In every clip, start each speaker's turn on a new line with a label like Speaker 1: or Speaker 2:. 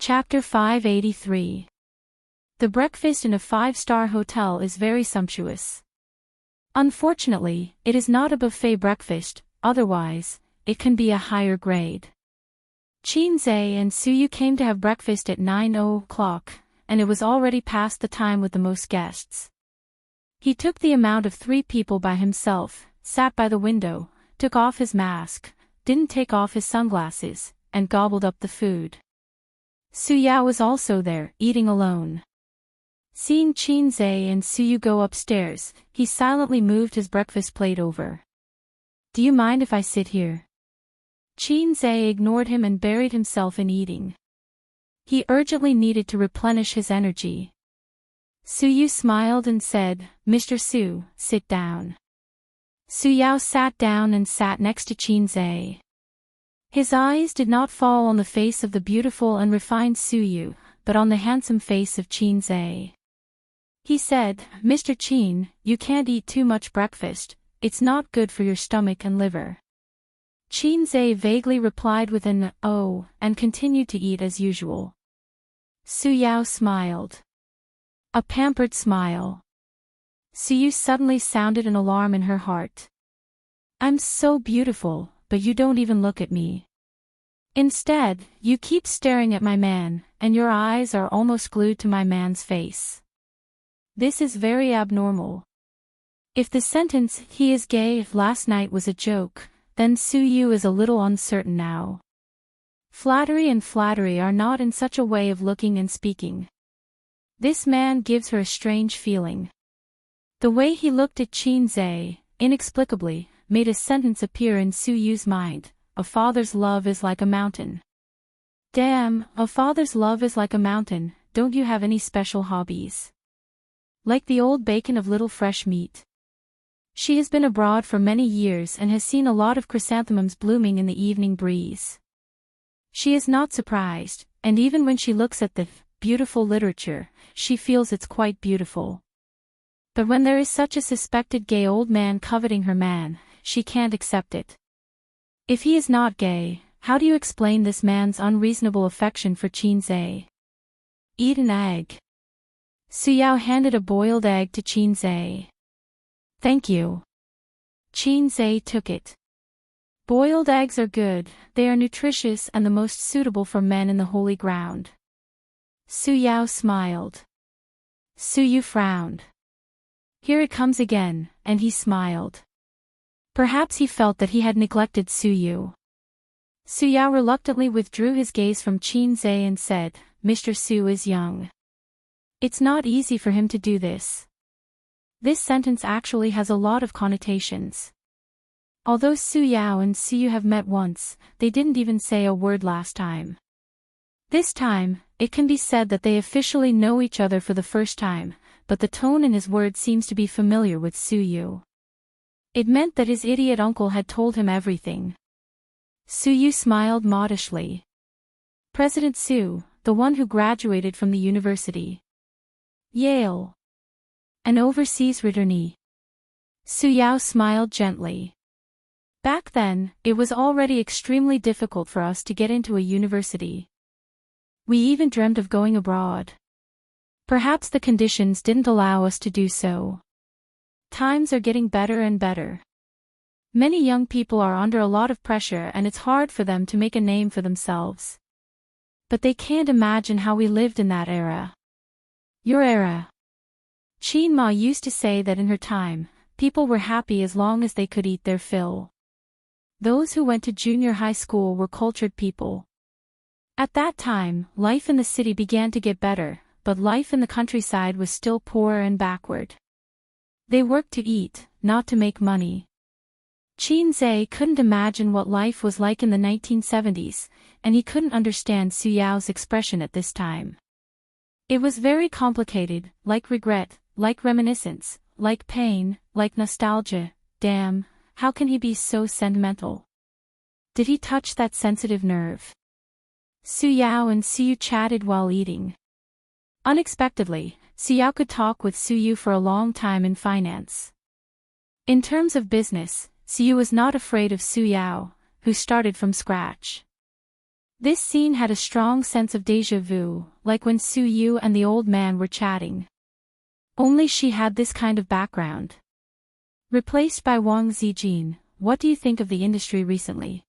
Speaker 1: Chapter 583. The breakfast in a five-star hotel is very sumptuous. Unfortunately, it is not a buffet breakfast, otherwise, it can be a higher grade. Chin-zae and Suyu came to have breakfast at 9 o'clock, and it was already past the time with the most guests. He took the amount of 3 people by himself, sat by the window, took off his mask, didn't take off his sunglasses, and gobbled up the food. Suyao was also there, eating alone. Seeing Chin-zae and Suyu go upstairs, he silently moved his breakfast plate over. "Do you mind if I sit here?" Chin-zae ignored him and buried himself in eating. He urgently needed to replenish his energy. Suyu smiled and said, "Mr. Su, sit down." Suyao sat down and sat next to Chin-zae. His eyes did not fall on the face of the beautiful and refined Suyu, but on the handsome face of Chin-zae. He said, "Mr. Chin, you can't eat too much breakfast, it's not good for your stomach and liver." Chin-zae vaguely replied with an "oh," and continued to eat as usual. Suyao smiled. A pampered smile. Suyu suddenly sounded an alarm in her heart. "I'm so beautiful, but you don't even look at me. Instead, you keep staring at my man, and your eyes are almost glued to my man's face. This is very abnormal." If the sentence, "he is gay" last night was a joke, then Suyu is a little uncertain now. Flattery and flattery are not in such a way of looking and speaking. This man gives her a strange feeling. The way he looked at Chin-zae, inexplicably, made a sentence appear in Suyu's mind: "A father's love is like a mountain." Damn, a father's love is like a mountain. Don't you have any special hobbies? Like the old bacon of little fresh meat. She has been abroad for many years and has seen a lot of chrysanthemums blooming in the evening breeze. She is not surprised, and even when she looks at the beautiful literature, she feels it's quite beautiful. But when there is such a suspected gay old man coveting her man, she can't accept it. If he is not gay, how do you explain this man's unreasonable affection for Chin-zae? "Eat an egg." Suyao handed a boiled egg to Chin-zae. "Thank you." Chin-zae took it. Boiled eggs are good, they are nutritious and the most suitable for men in the holy ground. Suyao smiled. Suyu frowned. Here it comes again, and he smiled. Perhaps he felt that he had neglected Suyu. Suyao reluctantly withdrew his gaze from Chin-zae and said, "Mr. Su is young. It's not easy for him to do this." This sentence actually has a lot of connotations. Although Suyao and Suyu have met once, they didn't even say a word last time. This time, it can be said that they officially know each other for the first time, but the tone in his words seems to be familiar with Suyu. It meant that his idiot uncle had told him everything. Suyu smiled modishly. "President Su, the one who graduated from the university. Yale. An overseas returnee." Suyao smiled gently. "Back then, it was already extremely difficult for us to get into a university. We even dreamt of going abroad. Perhaps the conditions didn't allow us to do so. Times are getting better and better. Many young people are under a lot of pressure and it's hard for them to make a name for themselves. But they can't imagine how we lived in that era. Your era." Chin Ma used to say that in her time, people were happy as long as they could eat their fill. Those who went to junior high school were cultured people. At that time, life in the city began to get better, but life in the countryside was still poor and backward. They worked to eat, not to make money. Chin-zae couldn't imagine what life was like in the 1970s, and he couldn't understand Suyao's expression at this time. It was very complicated, like regret, like reminiscence, like pain, like nostalgia. Damn, how can he be so sentimental? Did he touch that sensitive nerve? Suyao and Suyu chatted while eating. Unexpectedly, Suyao could talk with Suyu for a long time in finance. In terms of business, Suyu was not afraid of Suyao, who started from scratch. This scene had a strong sense of déjà vu, like when Su Yu and the old man were chatting. Only she had this kind of background. Replaced by Wang Zijin, what do you think of the industry recently?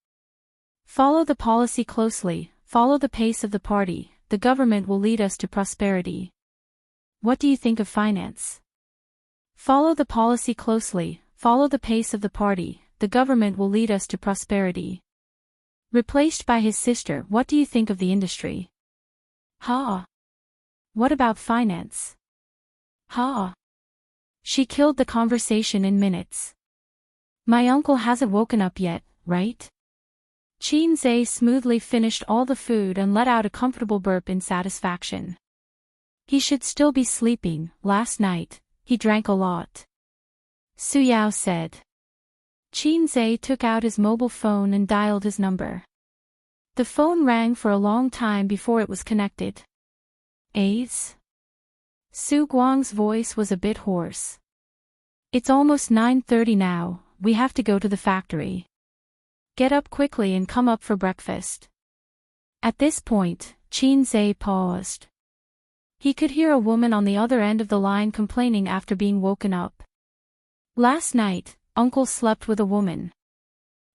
Speaker 1: Follow the policy closely, follow the pace of the party, the government will lead us to prosperity. What do you think of finance? Follow the policy closely, follow the pace of the party, the government will lead us to prosperity. Replaced by his sister, what do you think of the industry? Ha! What about finance? Ha! She killed the conversation in minutes. My uncle hasn't woken up yet, right? Qin Zhe smoothly finished all the food and let out a comfortable burp in satisfaction. He should still be sleeping. Last night, he drank a lot. Su Yao said. Qin Zhe took out his mobile phone and dialed his number. The phone rang for a long time before it was connected. Ace? Su Guang's voice was a bit hoarse. It's almost 9:30 now, we have to go to the factory. Get up quickly and come up for breakfast. At this point, Qin Zhe paused. He could hear a woman on the other end of the line complaining after being woken up. Last night, Uncle slept with a woman.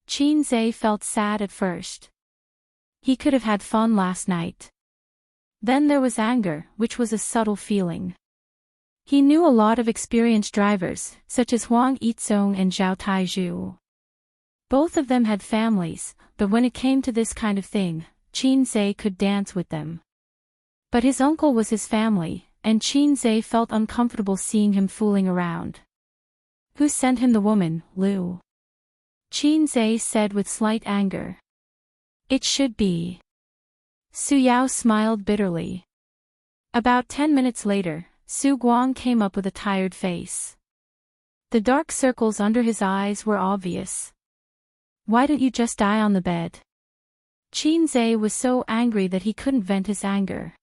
Speaker 1: Qin Zhe felt sad at first. He could have had fun last night. Then there was anger, which was a subtle feeling. He knew a lot of experienced drivers, such as Huang Yizong and Zhao Taizhu. Both of them had families, but when it came to this kind of thing, Qin Zhe could dance with them. But his uncle was his family, and Qin Zhe felt uncomfortable seeing him fooling around. Who sent him the woman, Liu? Qin Zhe said with slight anger. It should be. Su Yao smiled bitterly. About 10 minutes later, Su Guang came up with a tired face. The dark circles under his eyes were obvious. Why don't you just die on the bed? Qin Zhe was so angry that he couldn't vent his anger.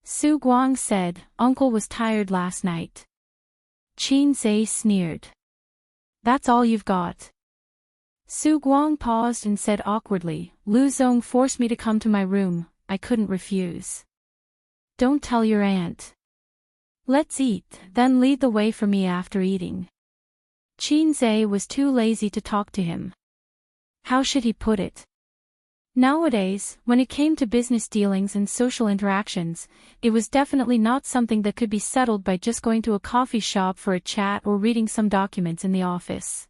Speaker 1: Su Guang said, Uncle was tired last night. Qin Zhe sneered. That's all you've got. Su Guang paused and said awkwardly, Lu Zong forced me to come to my room, I couldn't refuse. Don't tell your aunt. Let's eat, then lead the way for me after eating. Qin Zhe was too lazy to talk to him. How should he put it? Nowadays, when it came to business dealings and social interactions, it was definitely not something that could be settled by just going to a coffee shop for a chat or reading some documents in the office.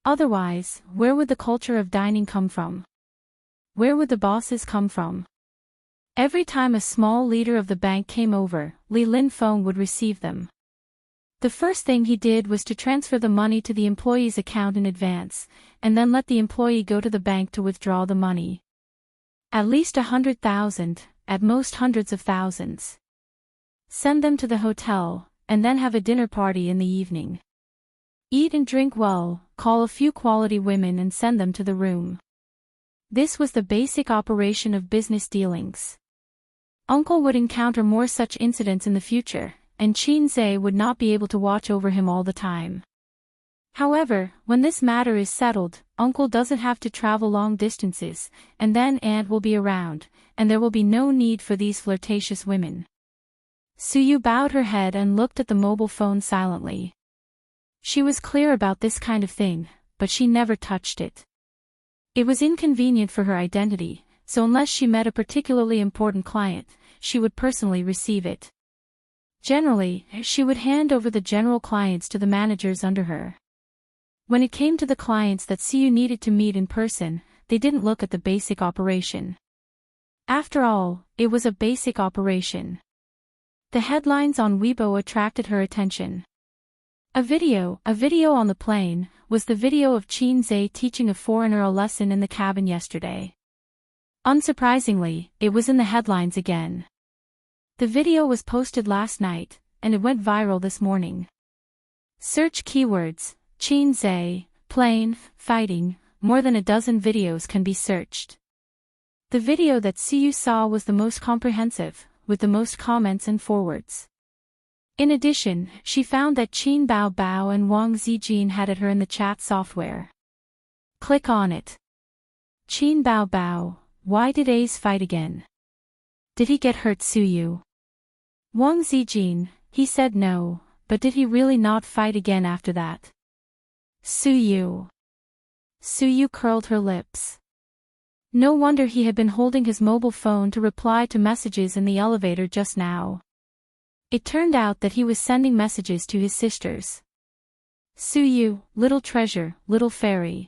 Speaker 1: Otherwise, where would the culture of dining come from? Where would the bosses come from? Every time a small leader of the bank came over, Li Linfeng would receive them. The first thing he did was to transfer the money to the employee's account in advance, and then let the employee go to the bank to withdraw the money. At least 100,000, at most hundreds of thousands. Send them to the hotel, and then have a dinner party in the evening. Eat and drink well, call a few quality women and send them to the room. This was the basic operation of business dealings. Uncle would encounter more such incidents in the future, and Qin Zhe would not be able to watch over him all the time. However, when this matter is settled, Uncle doesn't have to travel long distances, and then Aunt will be around, and there will be no need for these flirtatious women. Su Yu bowed her head and looked at the mobile phone silently. She was clear about this kind of thing, but she never touched it. It was inconvenient for her identity, so unless she met a particularly important client, she would personally receive it. Generally, she would hand over the general clients to the managers under her. When it came to the clients that Su Yu needed to meet in person, they didn't look at the basic operation. After all, it was a basic operation. The headlines on Weibo attracted her attention. A video on the plane, was the video of Qin Zhe teaching a foreigner a lesson in the cabin yesterday. Unsurprisingly, it was in the headlines again. The video was posted last night, and it went viral this morning. Search keywords, Qin Zhe, plane, fighting, more than a dozen videos can be searched. The video that Su Yu saw was the most comprehensive, with the most comments and forwards. In addition, she found that Qin Bao Bao and Wang Zijin had at her in the chat software. Click on it. Qin Bao Bao, why did Ace fight again? Did he get hurt, Suyu? Wang Zijin, he said no, but did he really not fight again after that? Suyu. Suyu curled her lips. No wonder he had been holding his mobile phone to reply to messages in the elevator just now. It turned out that he was sending messages to his sisters. Suyu, little treasure, little fairy.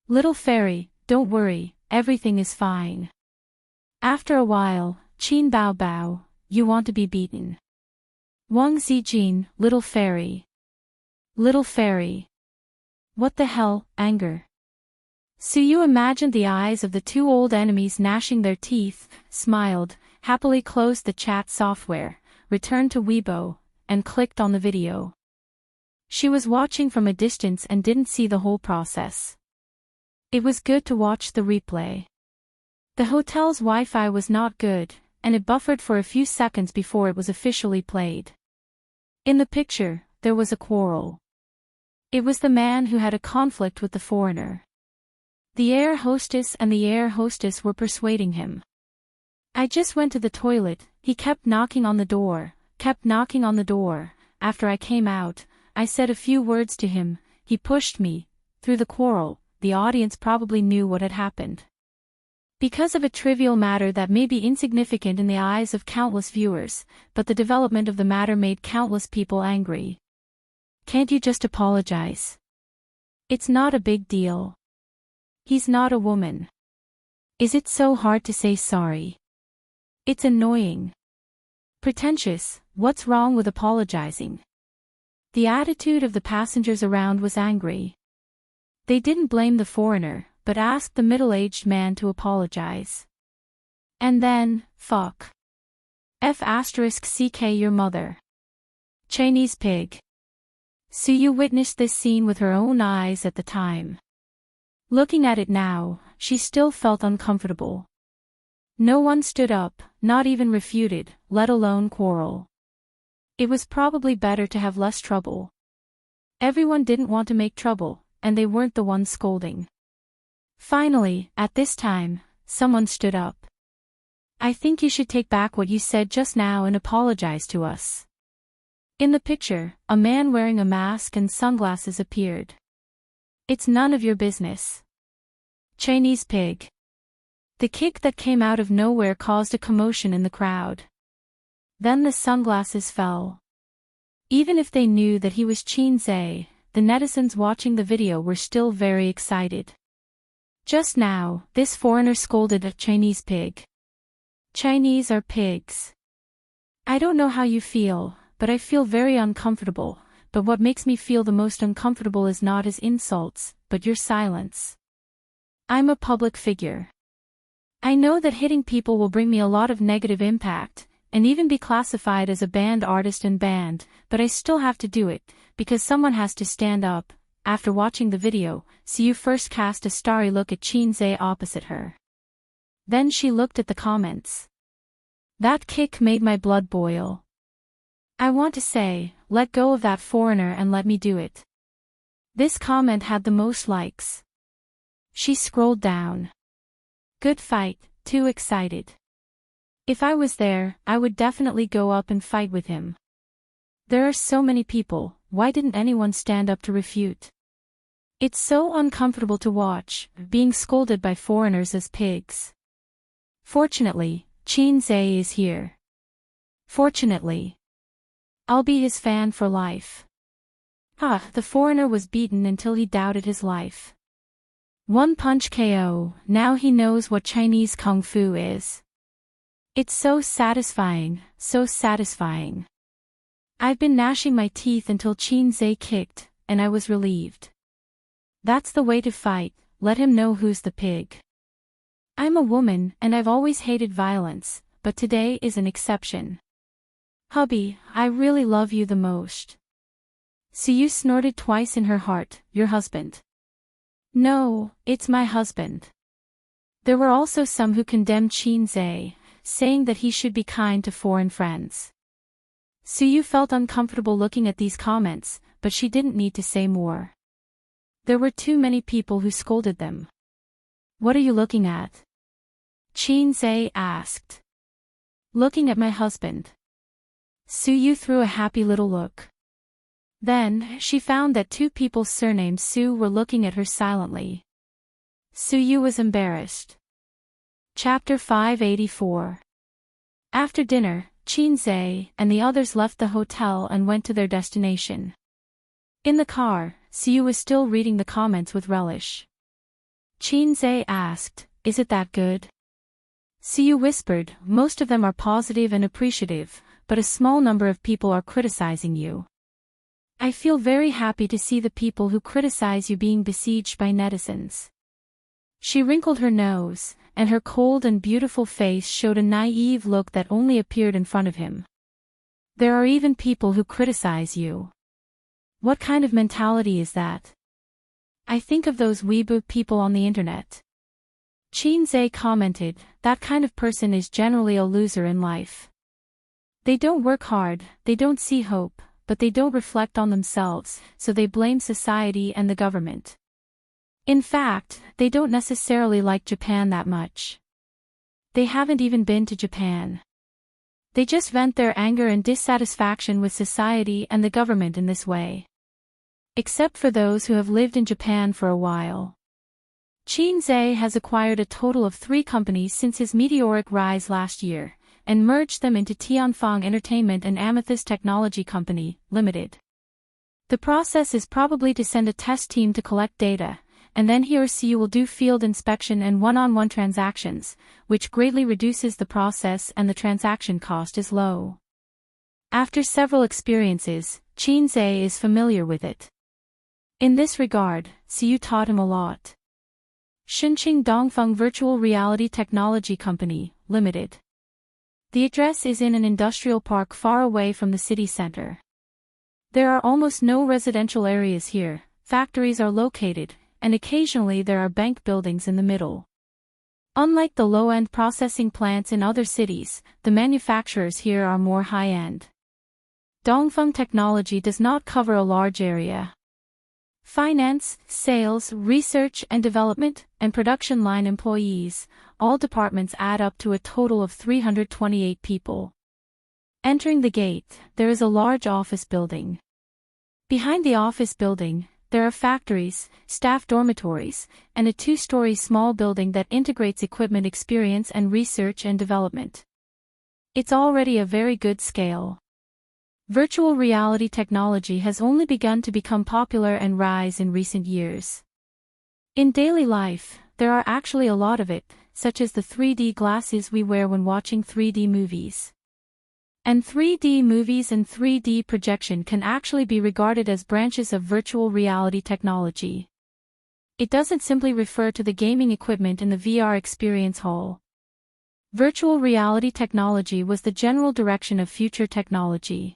Speaker 1: Little fairy, don't worry, everything is fine. After a while, Qin Bao Bao, you want to be beaten. Wang Zijin, little fairy. Little fairy. What the hell, anger. Suyu imagined the eyes of the two old enemies gnashing their teeth, smiled, happily closed the chat software, returned to Weibo, and clicked on the video. She was watching from a distance and didn't see the whole process. It was good to watch the replay. The hotel's Wi-Fi was not good, and it buffered for a few seconds before it was officially played. In the picture, there was a quarrel. It was the man who had a conflict with the foreigner. The air hostess and the air hostess were persuading him. I just went to the toilet, he kept knocking on the door, After I came out, I said a few words to him, he pushed me. Through the quarrel, the audience probably knew what had happened. Because of a trivial matter that may be insignificant in the eyes of countless viewers, but the development of the matter made countless people angry. Can't you just apologize? It's not a big deal. He's not a woman. Is it so hard to say sorry? It's annoying. Pretentious, what's wrong with apologizing? The attitude of the passengers around was angry. They didn't blame the foreigner, but asked the middle-aged man to apologize. And then, fuck. F***ck your mother. Chinese pig. Suyu witnessed this scene with her own eyes at the time. Looking at it now, she still felt uncomfortable. No one stood up, not even refuted, let alone quarrel. It was probably better to have less trouble. Everyone didn't want to make trouble, and they weren't the ones scolding. Finally, at this time, someone stood up. I think you should take back what you said just now and apologize to us. In the picture, a man wearing a mask and sunglasses appeared. It's none of your business. Chinese pig. The kick that came out of nowhere caused a commotion in the crowd. Then the sunglasses fell. Even if they knew that he was Qin Zhe, the netizens watching the video were still very excited. Just now, this foreigner scolded a Chinese pig. Chinese are pigs. I don't know how you feel, but I feel very uncomfortable, but what makes me feel the most uncomfortable is not his insults, but your silence. I'm a public figure. I know that hitting people will bring me a lot of negative impact, and even be classified as a banned artist and banned, but I still have to do it, because someone has to stand up. After watching the video, Suyu first cast a starry look at Qin Zhe opposite her. Then she looked at the comments. That kick made my blood boil. I want to say, let go of that foreigner and let me do it. This comment had the most likes. She scrolled down. Good fight, too excited. If I was there, I would definitely go up and fight with him. There are so many people, why didn't anyone stand up to refute? It's so uncomfortable to watch, being scolded by foreigners as pigs. Fortunately, Qin Zhe is here. Fortunately. I'll be his fan for life. The foreigner was beaten until he doubted his life. One punch KO, now he knows what Chinese Kung Fu is. It's so satisfying, so satisfying. I've been gnashing my teeth until Qin Zhe kicked, and I was relieved. That's the way to fight, let him know who's the pig. I'm a woman and I've always hated violence, but today is an exception. Hubby, I really love you the most. Suyu snorted twice in her heart, your husband. No, it's my husband. There were also some who condemned Qin Zhe, saying that he should be kind to foreign friends. Suyu felt uncomfortable looking at these comments, but she didn't need to say more. There were too many people who scolded them. What are you looking at? Chin-se asked. Looking at my husband. Suyu threw a happy little look. Then, she found that two people surnamed Su were looking at her silently. Suyu was embarrassed. Chapter 584. After dinner, Chin-se and the others left the hotel and went to their destination. In the car, Suyu was still reading the comments with relish. Chin-se asked, "Is it that good?" Suyu whispered, "Most of them are positive and appreciative, but a small number of people are criticizing you. I feel very happy to see the people who criticize you being besieged by netizens." She wrinkled her nose, and her cold and beautiful face showed a naive look that only appeared in front of him. "There are even people who criticize you. What kind of mentality is that?" "I think of those weeboo people on the internet." Chin-se commented, "That kind of person is generally a loser in life. They don't work hard, they don't see hope, but they don't reflect on themselves, so they blame society and the government. In fact, they don't necessarily like Japan that much. They haven't even been to Japan. They just vent their anger and dissatisfaction with society and the government in this way. Except for those who have lived in Japan for a while." Chin-se has acquired a total of 3 companies since his meteoric rise last year, and merged them into Tianfang Entertainment and Amethyst Technology Company, Limited. The process is probably to send a test team to collect data, and then he or she will do field inspection and one-on-one transactions, which greatly reduces the process and the transaction cost is low. After several experiences, Chin-se is familiar with it. In this regard, Suyu taught him a lot. Shunqing Dongfeng Virtual Reality Technology Company, Limited. The address is in an industrial park far away from the city center. There are almost no residential areas here, factories are located, and occasionally there are bank buildings in the middle. Unlike the low-end processing plants in other cities, the manufacturers here are more high-end. Dongfeng Technology does not cover a large area. Finance, sales, research and development, and production line employees, all departments add up to a total of 328 people. Entering the gate, there is a large office building. Behind the office building, there are factories, staff dormitories, and a 2-story small building that integrates equipment experience and research and development. It's already a very good scale. Virtual reality technology has only begun to become popular and rise in recent years. In daily life, there are actually a lot of it, such as the 3D glasses we wear when watching 3D movies. And 3D movies and 3D projection can actually be regarded as branches of virtual reality technology. It doesn't simply refer to the gaming equipment in the VR experience hall. Virtual reality technology was the general direction of future technology.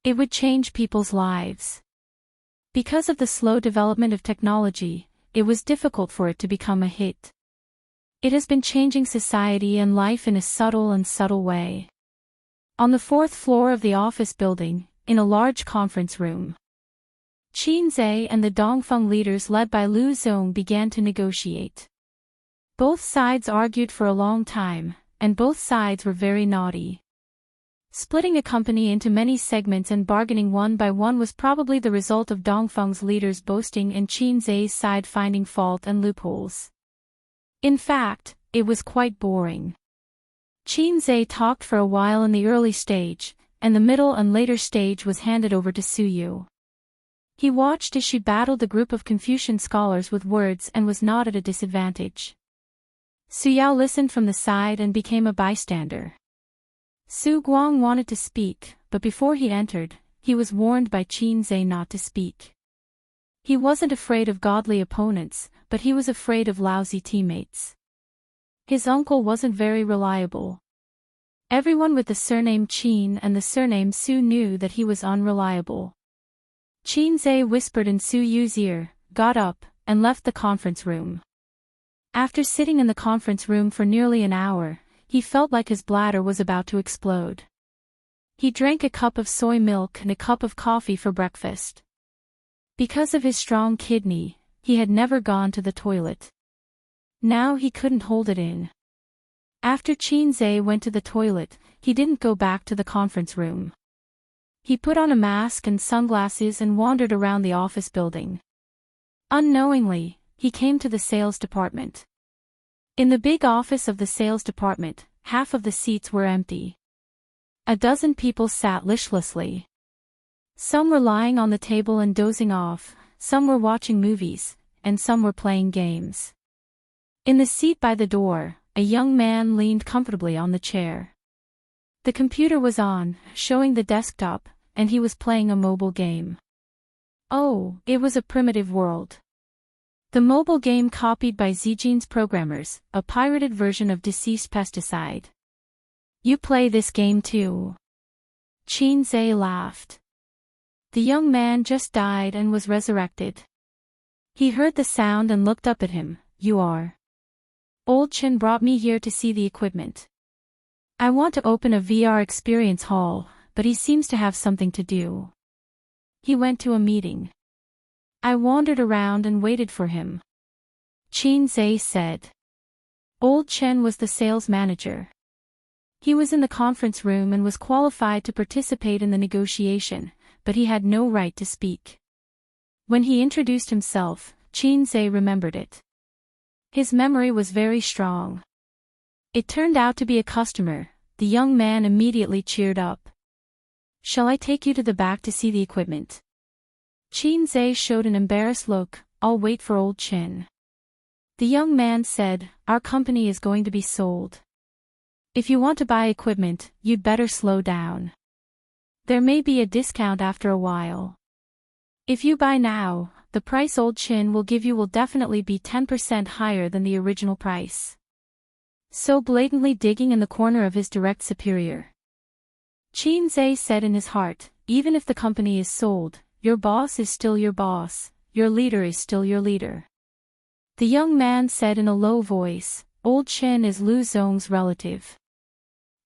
Speaker 1: It would change people's lives. Because of the slow development of technology, it was difficult for it to become a hit. It has been changing society and life in a subtle way. On the 4th floor of the office building, in a large conference room, Chin-se and the Dongfeng leaders led by Lu Zong began to negotiate. Both sides argued for a long time, and both sides were very naughty. Splitting a company into many segments and bargaining one by one was probably the result of Dongfeng's leaders boasting and Chin-se's side finding fault and loopholes. In fact, it was quite boring. Chin-se talked for a while in the early stage, and the middle and later stage was handed over to Suyu. He watched as she battled the group of Confucian scholars with words and was not at a disadvantage. Suyao listened from the side and became a bystander. Su Guang wanted to speak, but before he entered, he was warned by Chin-se not to speak. He wasn't afraid of godly opponents, but he was afraid of lousy teammates. His uncle wasn't very reliable. Everyone with the surname Chin and the surname Su knew that he was unreliable. Chin-se whispered in Suyu's ear, got up, and left the conference room. After sitting in the conference room for nearly an hour, he felt like his bladder was about to explode. He drank a cup of soy milk and a cup of coffee for breakfast. Because of his strong kidney, he had never gone to the toilet. Now he couldn't hold it in. After Qin went to the toilet, he didn't go back to the conference room. He put on a mask and sunglasses and wandered around the office building. Unknowingly, he came to the sales department. In the big office of the sales department, half of the seats were empty. A dozen people sat listlessly. Some were lying on the table and dozing off, some were watching movies, and some were playing games. In the seat by the door, a young man leaned comfortably on the chair. The computer was on, showing the desktop, and he was playing a mobile game. Oh, it was a primitive world. The mobile game copied by Zijin's programmers, a pirated version of Deceased Pesticide. You play this game too? Qin laughed. The young man just died and was resurrected. He heard the sound and looked up at him. You are? Old Chen brought me here to see the equipment. I want to open a VR experience hall, but he seems to have something to do. He went to a meeting. I wandered around and waited for him. Qin said. Old Chen was the sales manager. He was in the conference room and was qualified to participate in the negotiation, but he had no right to speak. When he introduced himself, Qin remembered it. His memory was very strong. It turned out to be a customer. The young man immediately cheered up. Shall I take you to the back to see the equipment? Qin showed an embarrassed look. I'll wait for old Chen. The young man said, our company is going to be sold. If you want to buy equipment, you'd better slow down. There may be a discount after a while. If you buy now, the price old Chen will give you will definitely be 10% higher than the original price. So blatantly digging in the corner of his direct superior. Qin said in his heart, even if the company is sold, your boss is still your boss, your leader is still your leader. The young man said in a low voice, old Chen is Lu Zong's relative.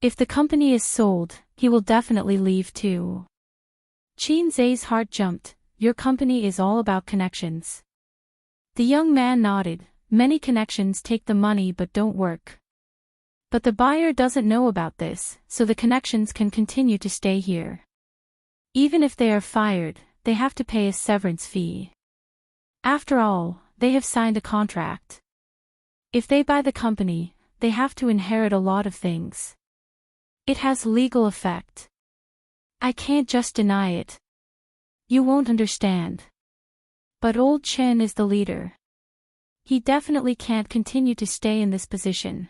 Speaker 1: If the company is sold, he will definitely leave too. Qin heart jumped. Your company is all about connections. The young man nodded. Many connections take the money but don't work. But the buyer doesn't know about this, so the connections can continue to stay here. Even if they are fired, they have to pay a severance fee. After all, they have signed a contract. If they buy the company, they have to inherit a lot of things. It has legal effect. I can't just deny it. You won't understand. But old Chen is the leader. He definitely can't continue to stay in this position.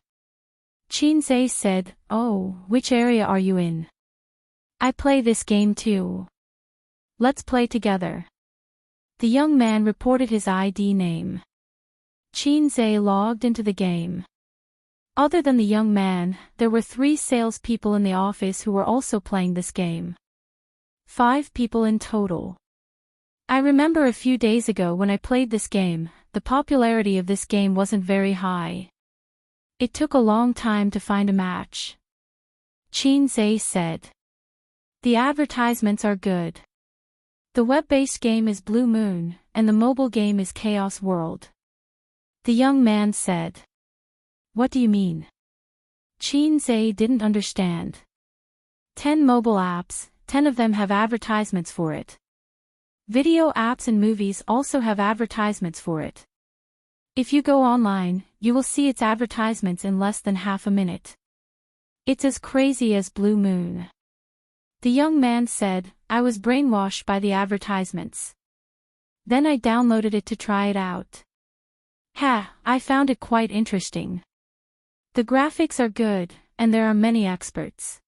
Speaker 1: Qin said, oh, which area are you in? I play this game too. Let's play together. The young man reported his ID name. Qin logged into the game. Other than the young man, there were 3 salespeople in the office who were also playing this game. 5 people in total. I remember a few days ago when I played this game, the popularity of this game wasn't very high. It took a long time to find a match. Qin said. The advertisements are good. The web-based game is Blue Moon, and the mobile game is Chaos World. The young man said. What do you mean? Qin didn't understand. 10 mobile apps, 10 of them have advertisements for it. Video apps and movies also have advertisements for it. If you go online, you will see its advertisements in less than half a minute. It's as crazy as Blue Moon. The young man said, I was brainwashed by the advertisements. Then I downloaded it to try it out. I found it quite interesting. The graphics are good, and there are many experts.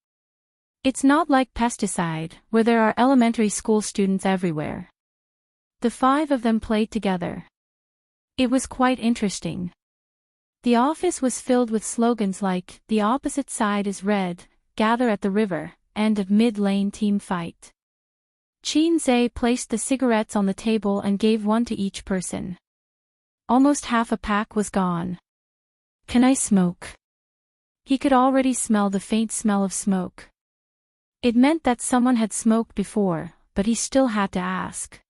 Speaker 1: It's not like Pesticide, where there are elementary school students everywhere. The 5 of them played together. It was quite interesting. The office was filled with slogans like, the opposite side is red, gather at the river, and a mid-lane team fight. Qin placed the cigarettes on the table and gave one to each person. Almost half a pack was gone. Can I smoke? He could already smell the faint smell of smoke. It meant that someone had smoked before, but he still had to ask.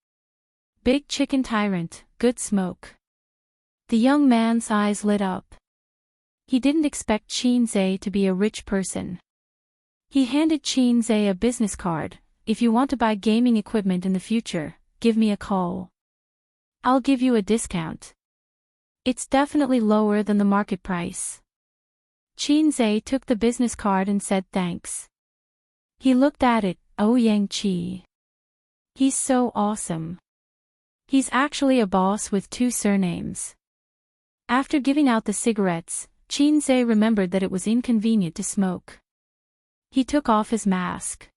Speaker 1: Big chicken tyrant, good smoke. The young man's eyes lit up. He didn't expect Qin Zhe to be a rich person. He handed Qin Zhe a business card. If you want to buy gaming equipment in the future, give me a call. I'll give you a discount. It's definitely lower than the market price. Qin Zhe took the business card and said thanks. He looked at it. Ouyang Qi. He's so awesome. He's actually a boss with 2 surnames. After giving out the cigarettes, Qin Zhe remembered that it was inconvenient to smoke. He took off his mask.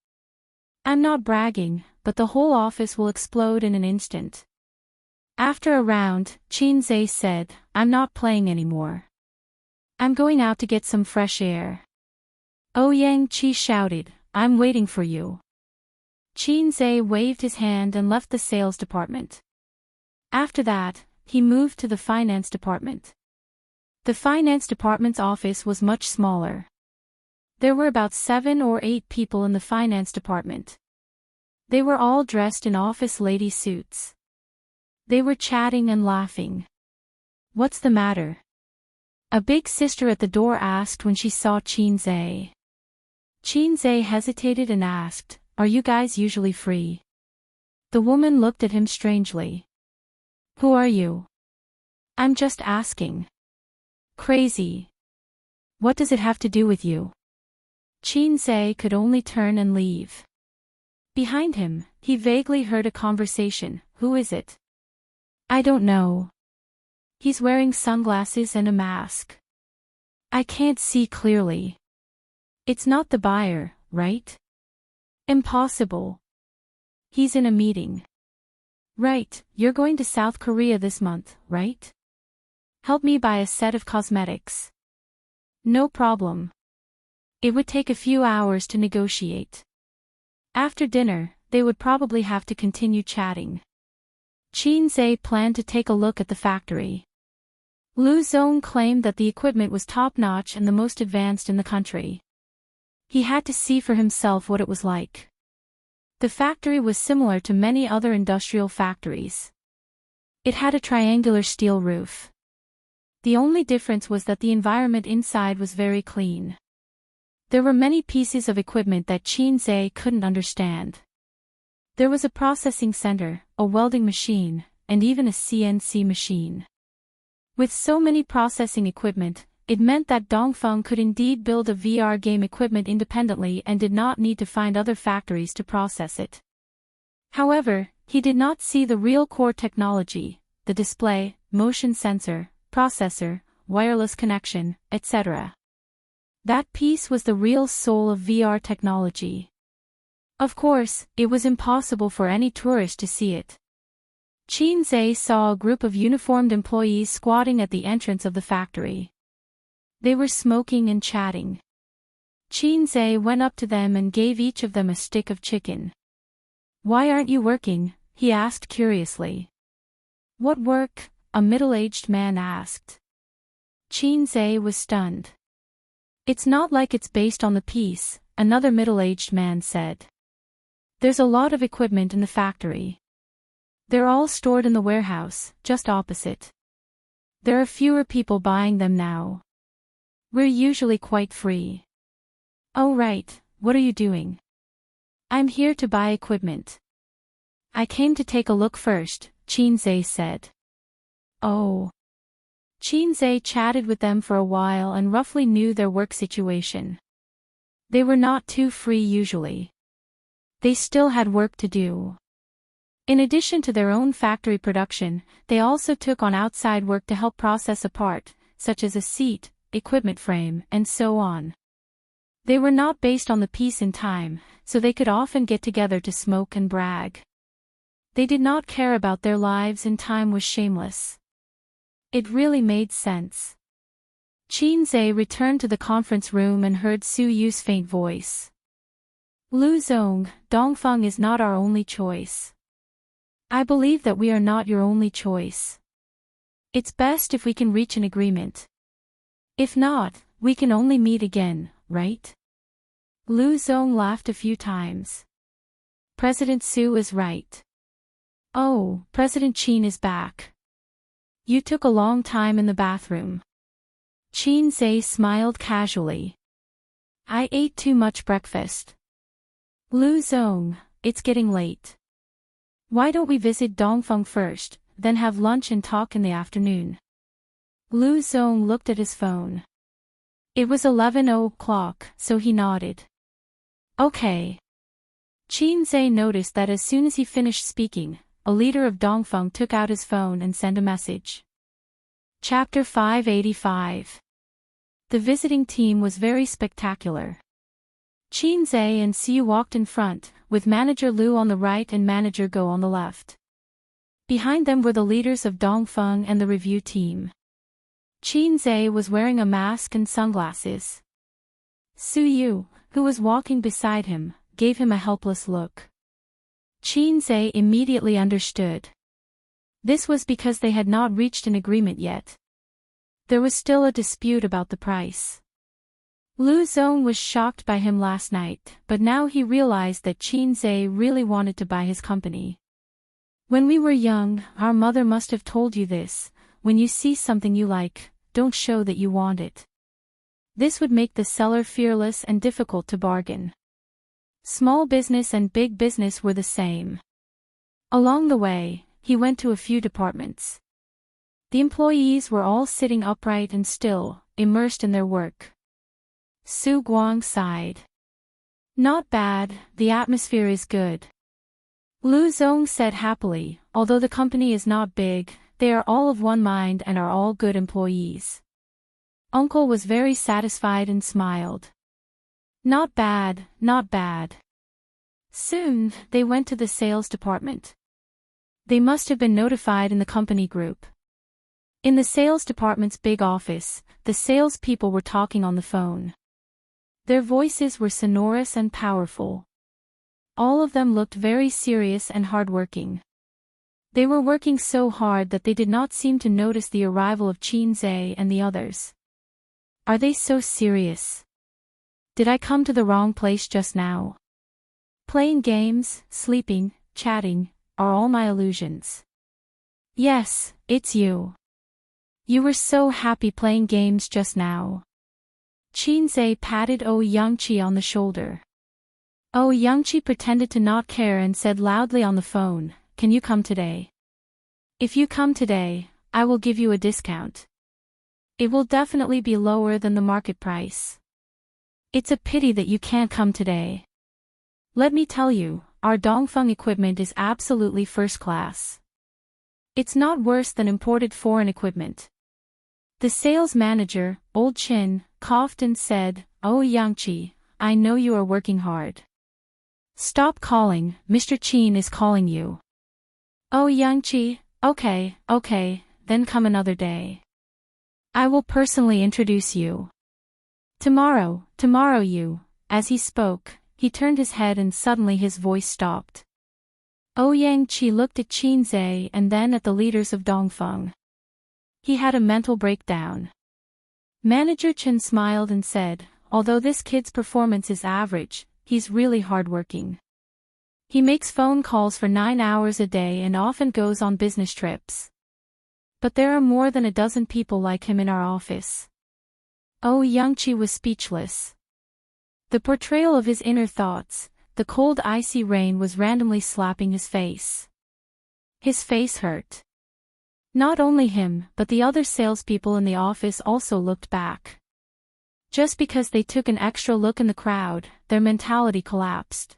Speaker 1: I'm not bragging, but the whole office will explode in an instant. After a round, Qin Zhe said, I'm not playing anymore. I'm going out to get some fresh air. Ouyang Qi shouted, I'm waiting for you. Qin Zhe waved his hand and left the sales department. After that, he moved to the finance department. The finance department's office was much smaller. There were about 7 or 8 people in the finance department. They were all dressed in office lady suits. They were chatting and laughing. What's the matter? A big sister at the door asked when she saw Qin Zhe. Qin Zhe hesitated and asked, Are you guys usually free? The woman looked at him strangely. Who are you? I'm just asking. Crazy. What does it have to do with you? Qin Zhe could only turn and leave. Behind him, he vaguely heard a conversation. Who is it? I don't know. He's wearing sunglasses and a mask. I can't see clearly. It's not the buyer, right? Impossible. He's in a meeting. Right, you're going to South Korea this month, right? Help me buy a set of cosmetics. No problem. It would take a few hours to negotiate. After dinner, they would probably have to continue chatting. Qin Zhe planned to take a look at the factory. Lu Zong claimed that the equipment was top-notch and the most advanced in the country. He had to see for himself what it was like. The factory was similar to many other industrial factories. It had a triangular steel roof. The only difference was that the environment inside was very clean. There were many pieces of equipment that Qin Zhe couldn't understand. There was a processing center, a welding machine, and even a CNC machine. With so many processing equipment, it meant that Dongfeng could indeed build a VR game equipment independently and did not need to find other factories to process it. However, he did not see the real core technology, the display, motion sensor, processor, wireless connection, etc. That piece was the real soul of VR technology. Of course, it was impossible for any tourist to see it. Qin Zhe saw a group of uniformed employees squatting at the entrance of the factory. They were smoking and chatting. Qin Zhe went up to them and gave each of them a stick of chicken. Why aren't you working? He asked curiously. What work? A middle-aged man asked. Qin Zhe was stunned. It's not like it's based on the piece, another middle-aged man said. There's a lot of equipment in the factory. They're all stored in the warehouse, just opposite. There are fewer people buying them now. We're usually quite free. Oh right, what are you doing? I'm here to buy equipment. I came to take a look first, Qin Zhe said. Oh. Qin Zhe chatted with them for a while and roughly knew their work situation. They were not too free usually. They still had work to do. In addition to their own factory production, they also took on outside work to help process a part, such as a seat, equipment frame, and so on. They were not based on the piece in time, so they could often get together to smoke and brag. They did not care about their lives and time was shameless. It really made sense. Qin Zhe returned to the conference room and heard Su Yu's faint voice. Lu Zong, Dongfeng is not our only choice. I believe that we are not your only choice. It's best if we can reach an agreement. If not, we can only meet again, right? Lu Zong laughed a few times. President Su is right. Oh, President Qin is back. You took a long time in the bathroom. Qin Zhe smiled casually. I ate too much breakfast. Lu Zong, it's getting late. Why don't we visit Dongfeng first, then have lunch and talk in the afternoon? Lu Zong looked at his phone. It was 11 o'clock, so he nodded. Okay. Qin Zhe noticed that as soon as he finished speaking, a leader of Dongfeng took out his phone and sent a message. Chapter 585. The visiting team was very spectacular. Qin Zhe and Siu walked in front, with Manager Lu on the right and Manager Go on the left. Behind them were the leaders of Dongfeng and the review team. Qin Zhe was wearing a mask and sunglasses. Su Yu, who was walking beside him, gave him a helpless look. Qin Zhe immediately understood. This was because they had not reached an agreement yet. There was still a dispute about the price. Lu Zong was shocked by him last night, but now he realized that Qin Zhe really wanted to buy his company. When we were young, our mother must have told you this: when you see something you like, don't show that you want it. This would make the seller fearless and difficult to bargain. Small business and big business were the same. Along the way, he went to a few departments. The employees were all sitting upright and still, immersed in their work. Su Guang sighed. Not bad, the atmosphere is good. Lu Zong said happily, although the company is not big, they are all of one mind and are all good employees. Uncle was very satisfied and smiled. Not bad, not bad. Soon, they went to the sales department. They must have been notified in the company group. In the sales department's big office, the salespeople were talking on the phone. Their voices were sonorous and powerful. All of them looked very serious and hardworking. They were working so hard that they did not seem to notice the arrival of Qin Zhe and the others. Are they so serious? Did I come to the wrong place just now? Playing games, sleeping, chatting, are all my illusions. Yes, it's you. You were so happy playing games just now. Qin Zhe patted Ouyangqi on the shoulder. Ouyangqi pretended to not care and said loudly on the phone, "Can you come today? If you come today, I will give you a discount. It will definitely be lower than the market price. It's a pity that you can't come today. Let me tell you, our Dongfeng equipment is absolutely first class. It's not worse than imported foreign equipment." The sales manager, Old Chin, coughed and said, "Ouyangqi, I know you are working hard. Stop calling, Mr. Qin is calling you." Ouyangqi, okay, then come another day. I will personally introduce you. Tomorrow you." As he spoke, he turned his head and suddenly his voice stopped. Ouyangqi looked at Qin Zhe and then at the leaders of Dongfeng. He had a mental breakdown. Manager Chen smiled and said, "Although this kid's performance is average, he's really hardworking. He makes phone calls for 9 hours a day and often goes on business trips. But there are more than a dozen people like him in our office." Ouyangqi was speechless. The portrayal of his inner thoughts, the cold icy rain was randomly slapping his face. His face hurt. Not only him, but the other salespeople in the office also looked back. Just because they took an extra look in the crowd, their mentality collapsed.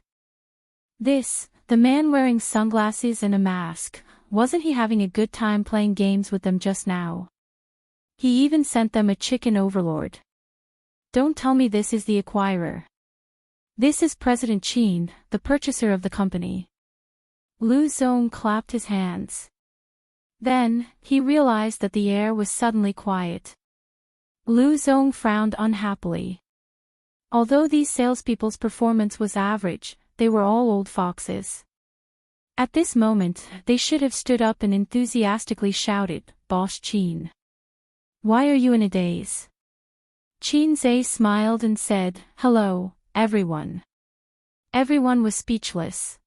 Speaker 1: The man wearing sunglasses and a mask, wasn't he having a good time playing games with them just now? He even sent them a chicken overlord. Don't tell me this is the acquirer. This is President Qin, the purchaser of the company. Lu Zong clapped his hands. Then, he realized that the air was suddenly quiet. Lu Zong frowned unhappily. Although these salespeople's performance was average, they were all old foxes. At this moment, they should have stood up and enthusiastically shouted, "Boss Qin! Why are you in a daze?" Qin Zhe smiled and said, "Hello, everyone." Everyone was speechless.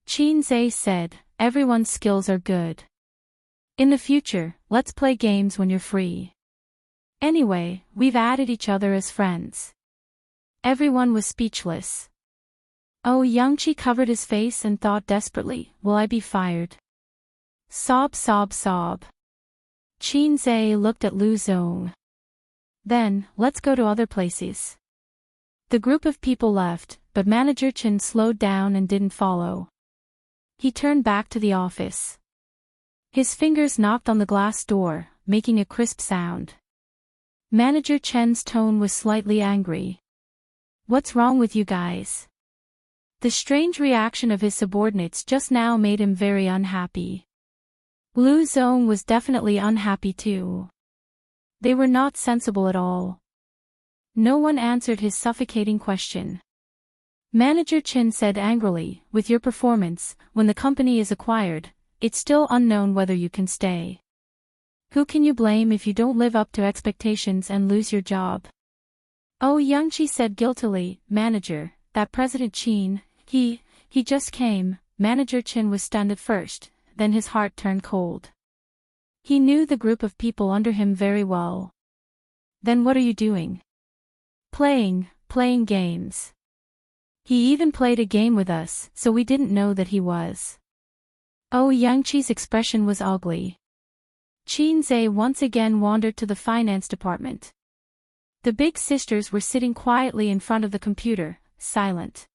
Speaker 1: Qin Zhe said, "Everyone's skills are good. In the future, let's play games when you're free." Anyway, we've added each other as friends. Everyone was speechless. Oh, Youngchi covered his face and thought desperately, will I be fired? Sob, sob, sob. Qin looked at Lu Zong. Then, let's go to other places. The group of people left, but Manager Chen slowed down and didn't follow. He turned back to the office. His fingers knocked on the glass door, making a crisp sound. Manager Chen's tone was slightly angry. What's wrong with you guys? The strange reaction of his subordinates just now made him very unhappy. Lu Zong was definitely unhappy too. They were not sensible at all. No one answered his suffocating question. Manager Chen said angrily, with your performance, when the company is acquired, it's still unknown whether you can stay. Who can you blame if you don't live up to expectations and lose your job? Oh, Youngchi said guiltily, Manager, that President Qin, he just came. Manager Chen was stunned at first, then his heart turned cold. He knew the group of people under him very well. Then what are you doing? Playing games. He even played a game with us, so we didn't know that he was. Oh, Youngchi's expression was ugly. Qin once again wandered to the finance department. The big sisters were sitting quietly in front of the computer, silent.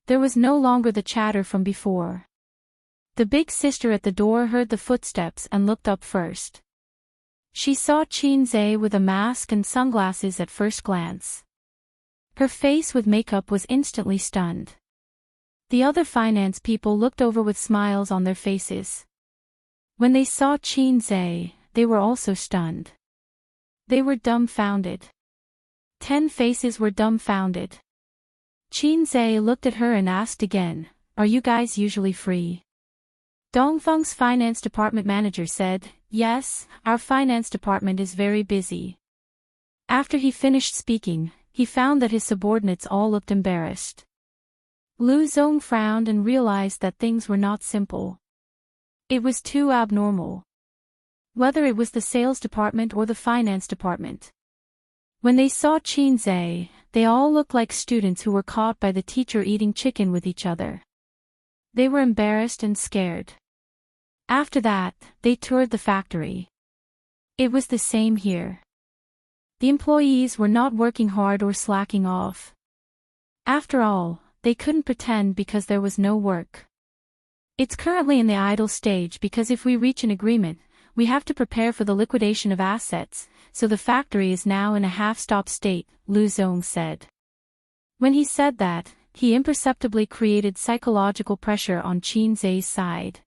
Speaker 1: There was no longer the chatter from before. The big sister at the door heard the footsteps and looked up first. She saw Qin with a mask and sunglasses at first glance. Her face with makeup was instantly stunned. The other finance people looked over with smiles on their faces. When they saw Qin, they were also stunned. They were dumbfounded. 10 faces were dumbfounded. Qin looked at her and asked again, are you guys usually free? Dongfeng's finance department manager said, yes, our finance department is very busy. After he finished speaking, he found that his subordinates all looked embarrassed. Lu Zong frowned and realized that things were not simple. It was too abnormal. Whether it was the sales department or the finance department. When they saw Qin, they all looked like students who were caught by the teacher eating chicken with each other. They were embarrassed and scared. After that, they toured the factory. It was the same here. The employees were not working hard or slacking off. After all, they couldn't pretend because there was no work. It's currently in the idle stage because if we reach an agreement, we have to prepare for the liquidation of assets, so the factory is now in a half-stop state, Lu Zong said. When he said that, he imperceptibly created psychological pressure on Qin's side.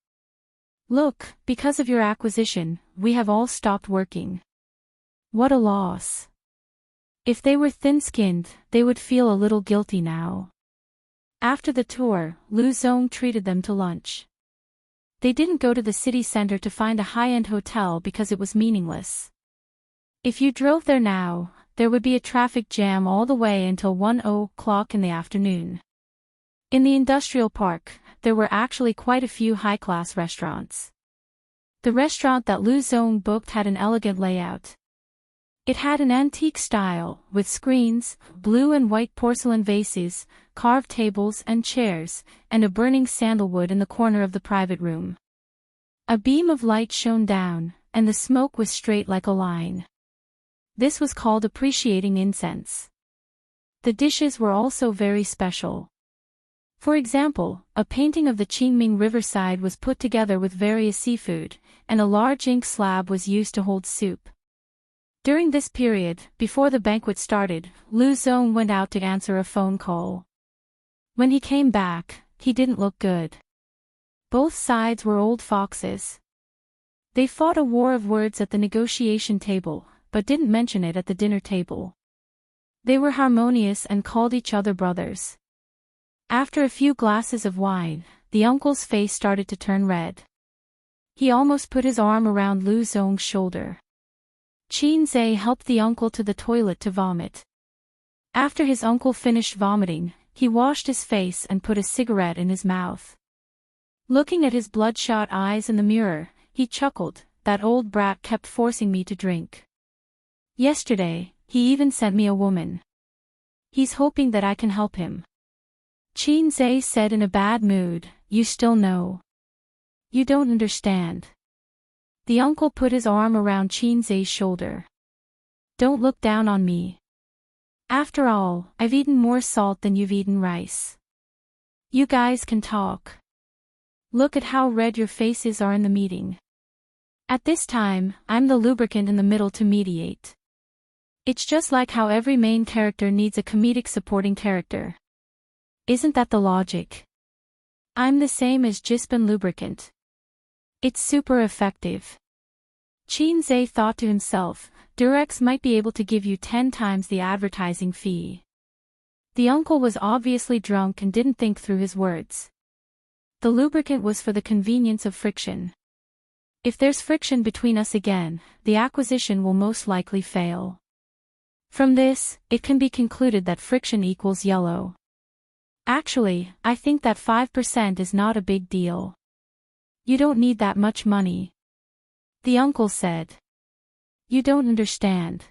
Speaker 1: Look, because of your acquisition, we have all stopped working. What a loss. If they were thin-skinned, they would feel a little guilty now. After the tour, Lu Zong treated them to lunch. They didn't go to the city center to find a high-end hotel because it was meaningless. If you drove there now, there would be a traffic jam all the way until 1 o'clock in the afternoon. In the industrial park, there were actually quite a few high-class restaurants. The restaurant that Lu Zong booked had an elegant layout. It had an antique style, with screens, blue and white porcelain vases, carved tables and chairs, and a burning sandalwood in the corner of the private room. A beam of light shone down, and the smoke was straight like a line. This was called appreciating incense. The dishes were also very special. For example, a painting of the Qingming riverside was put together with various seafood, and a large ink slab was used to hold soup. During this period, before the banquet started, Lu Zong went out to answer a phone call. When he came back, he didn't look good. Both sides were old foxes. They fought a war of words at the negotiation table, but didn't mention it at the dinner table. They were harmonious and called each other brothers. After a few glasses of wine, the uncle's face started to turn red. He almost put his arm around Lu Zong's shoulder. Qin helped the uncle to the toilet to vomit. After his uncle finished vomiting, he washed his face and put a cigarette in his mouth. Looking at his bloodshot eyes in the mirror, he chuckled, that old brat kept forcing me to drink. Yesterday, he even sent me a woman. He's hoping that I can help him. Qin Zhe said in a bad mood, "You still know. You don't understand." The uncle put his arm around Qin Zhe's shoulder. "Don't look down on me. After all, I've eaten more salt than you've eaten rice. You guys can talk. Look at how red your faces are in the meeting. At this time, I'm the lubricant in the middle to mediate. It's just like how every main character needs a comedic supporting character. Isn't that the logic? I'm the same as Jispin lubricant. It's super effective." Qin Zhe thought to himself, Durex might be able to give you 10 times the advertising fee. The uncle was obviously drunk and didn't think through his words. The lubricant was for the convenience of friction. If there's friction between us again, the acquisition will most likely fail. From this, it can be concluded that friction equals yellow. Actually, I think that 5% is not a big deal. You don't need that much money. The uncle said. You don't understand.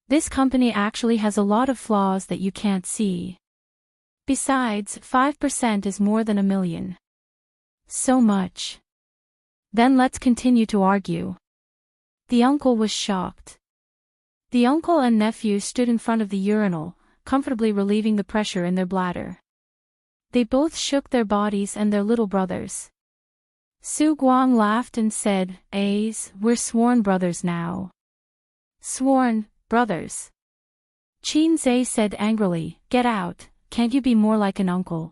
Speaker 1: This company actually has a lot of flaws that you can't see. Besides, 5% is more than $1 million. So much. Then let's continue to argue. The uncle was shocked. The uncle and nephew stood in front of the urinal, comfortably relieving the pressure in their bladder. They both shook their bodies and their little brothers. Su Guang laughed and said, we're sworn brothers now. Sworn brothers. Qin Zhe said angrily, "Get out, can't you be more like an uncle?"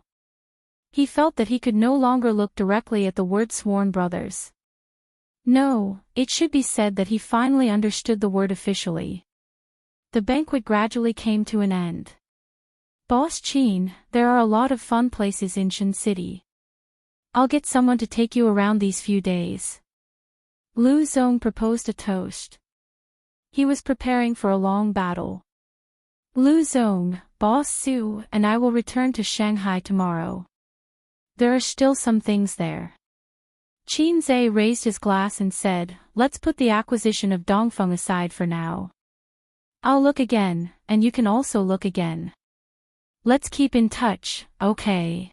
Speaker 1: He felt that he could no longer look directly at the word sworn brothers. No, it should be said that he finally understood the word officially. The banquet gradually came to an end. "Boss Qin, there are a lot of fun places in Shen City. I'll get someone to take you around these few days." Lu Zong proposed a toast. He was preparing for a long battle. "Lu Zong, Boss Su, and I will return to Shanghai tomorrow. There are still some things there." Qin Zhe raised his glass and said, "Let's put the acquisition of Dongfeng aside for now. I'll look again, and you can also look again. Let's keep in touch, okay?"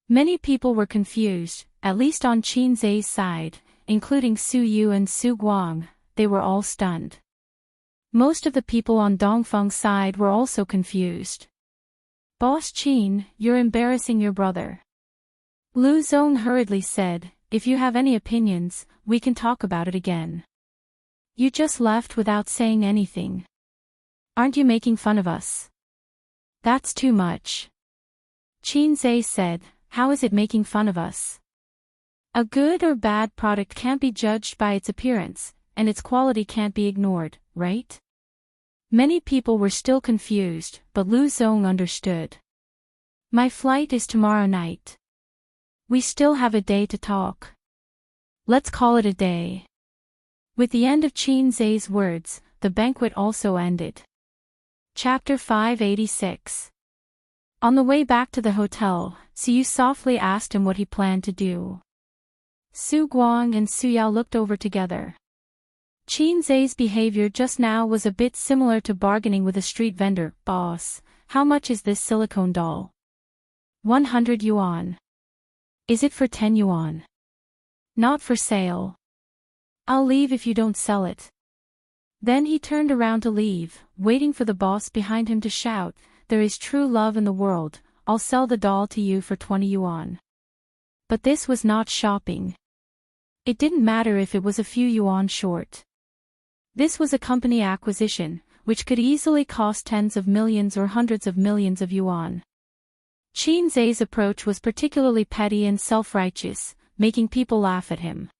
Speaker 1: Many people were confused, at least on Qin Zhe's side, including Su Yu and Su Guang. They were all stunned. Most of the people on Dongfeng's side were also confused. "Boss Qin, you're embarrassing your brother." Lu Zong hurriedly said, "If you have any opinions, we can talk about it again. You just left without saying anything. Aren't you making fun of us?" "That's too much." Qin Zhe said, "How is it making fun of us? A good or bad product can't be judged by its appearance, and its quality can't be ignored, right?" Many people were still confused, but Lu Zong understood. "My flight is tomorrow night. We still have a day to talk. Let's call it a day." With the end of Qin Zhe's words, the banquet also ended. Chapter 586. On the way back to the hotel, Su softly asked him what he planned to do. Su Guang and Su Yao looked over together. Qin Zhe's behavior just now was a bit similar to bargaining with a street vendor. "Boss, how much is this silicone doll?" 100 yuan. "Is it for 10 yuan? Not for sale. I'll leave if you don't sell it." Then he turned around to leave, waiting for the boss behind him to shout, "There is true love in the world, I'll sell the doll to you for 20 yuan. But this was not shopping. It didn't matter if it was a few yuan short. This was a company acquisition, which could easily cost tens of millions or hundreds of millions of yuan. Qin Zhe's approach was particularly petty and self-righteous, making people laugh at him.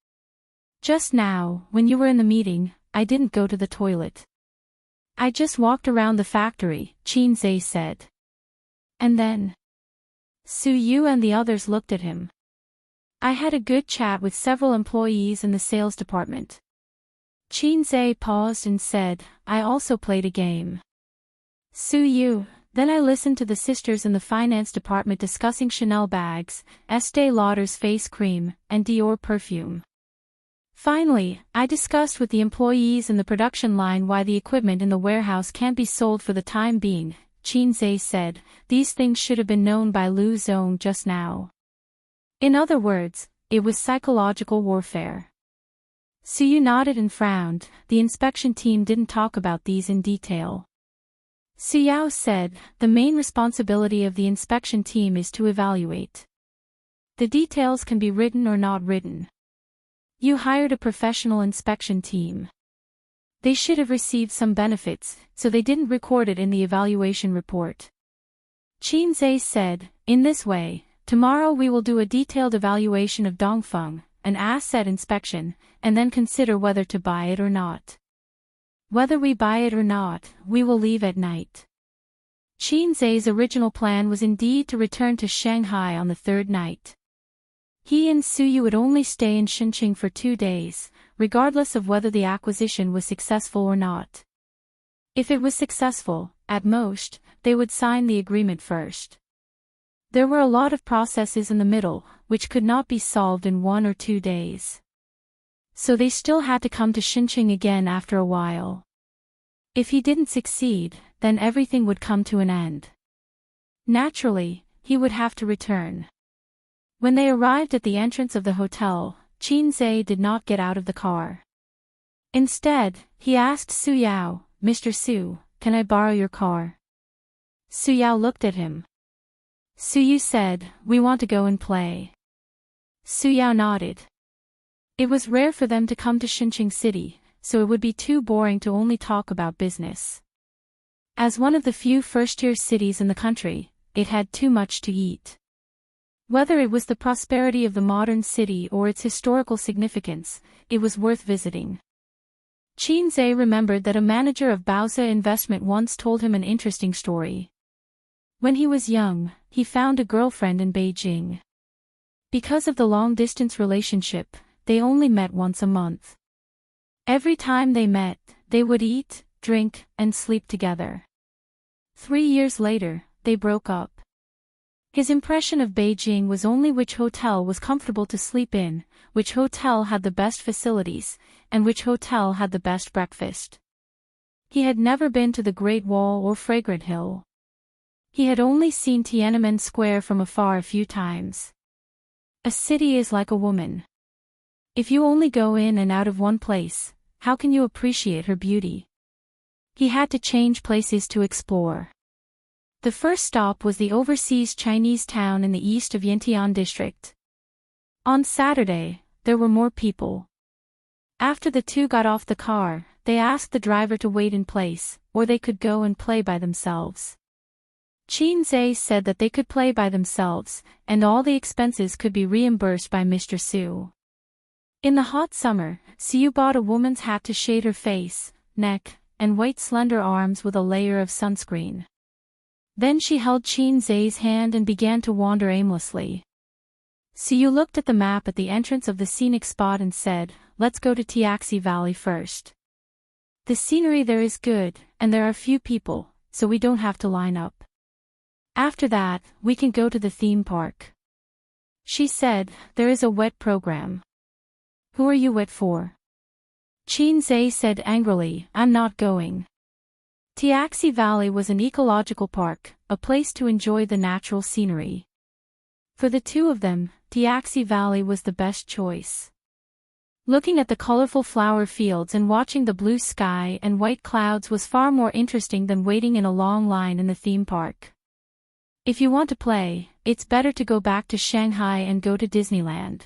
Speaker 1: "Just now, when you were in the meeting, I didn't go to the toilet. I just walked around the factory," Qin Zhe said. "And then?" Su Yu and the others looked at him. "I had a good chat with several employees in the sales department." Qin Zhe paused and said, "I also played a game." Su Yu, "Then I listened to the sisters in the finance department discussing Chanel bags, Estée Lauder's face cream, and Dior perfume." Finally, I discussed with the employees in the production line why the equipment in the warehouse can't be sold for the time being, Qinzhe said. These things should have been known by Lu Zong just now. In other words, it was psychological warfare. Suyu nodded and frowned. The inspection team didn't talk about these in detail. Suyao said, the main responsibility of the inspection team is to evaluate. The details can be written or not written. You hired a professional inspection team. They should have received some benefits, so they didn't record it in the evaluation report. Qinzhe said, in this way, tomorrow we will do a detailed evaluation of Dongfeng, an asset inspection, and then consider whether to buy it or not. Whether we buy it or not, we will leave at night. Qinzhe's original plan was indeed to return to Shanghai on the third night. He and Suyu would only stay in Xinqing for 2 days, regardless of whether the acquisition was successful or not. If it was successful, at most, they would sign the agreement first. There were a lot of processes in the middle, which could not be solved in 1 or 2 days. So they still had to come to Xinqing again after a while. If he didn't succeed, then everything would come to an end. Naturally, he would have to return. When they arrived at the entrance of the hotel, Qinzhe did not get out of the car. Instead, he asked Suyao, Mr. Su, can I borrow your car? Suyao looked at him. Suyu said, we want to go and play. Suyao nodded. It was rare for them to come to Xinqing City, so it would be too boring to only talk about business. As one of the few first-tier cities in the country, it had too much to eat. Whether it was the prosperity of the modern city or its historical significance, it was worth visiting. Qinzhe remembered that a manager of Baozi Investment once told him an interesting story. When he was young, he found a girlfriend in Beijing. Because of the long-distance relationship, they only met once a month. Every time they met, they would eat, drink, and sleep together. 3 years later, they broke up. His impression of Beijing was only which hotel was comfortable to sleep in, which hotel had the best facilities, and which hotel had the best breakfast. He had never been to the Great Wall or Fragrant Hill. He had only seen Tiananmen Square from afar a few times. A city is like a woman. If you only go in and out of one place, how can you appreciate her beauty? He had to change places to explore. The first stop was the overseas Chinese town in the east of Yantian district. On Saturday, there were more people. After the two got off the car, they asked the driver to wait in place, or they could go and play by themselves. Qinzhe said that they could play by themselves, and all the expenses could be reimbursed by Mr. Su. In the hot summer, Su bought a woman's hat to shade her face, neck, and white slender arms with a layer of sunscreen. Then she held Qinzhe's hand and began to wander aimlessly. Suyu looked at the map at the entrance of the scenic spot and said, let's go to Tiaxi Valley first. The scenery there is good, and there are few people, so we don't have to line up. After that, we can go to the theme park. She said, there is a wet program. Who are you wet for? Qinzhe said angrily, I'm not going. Tiaxi Valley was an ecological park, a place to enjoy the natural scenery. For the two of them, Tiaxi Valley was the best choice. Looking at the colorful flower fields and watching the blue sky and white clouds was far more interesting than waiting in a long line in the theme park. If you want to play, it's better to go back to Shanghai and go to Disneyland.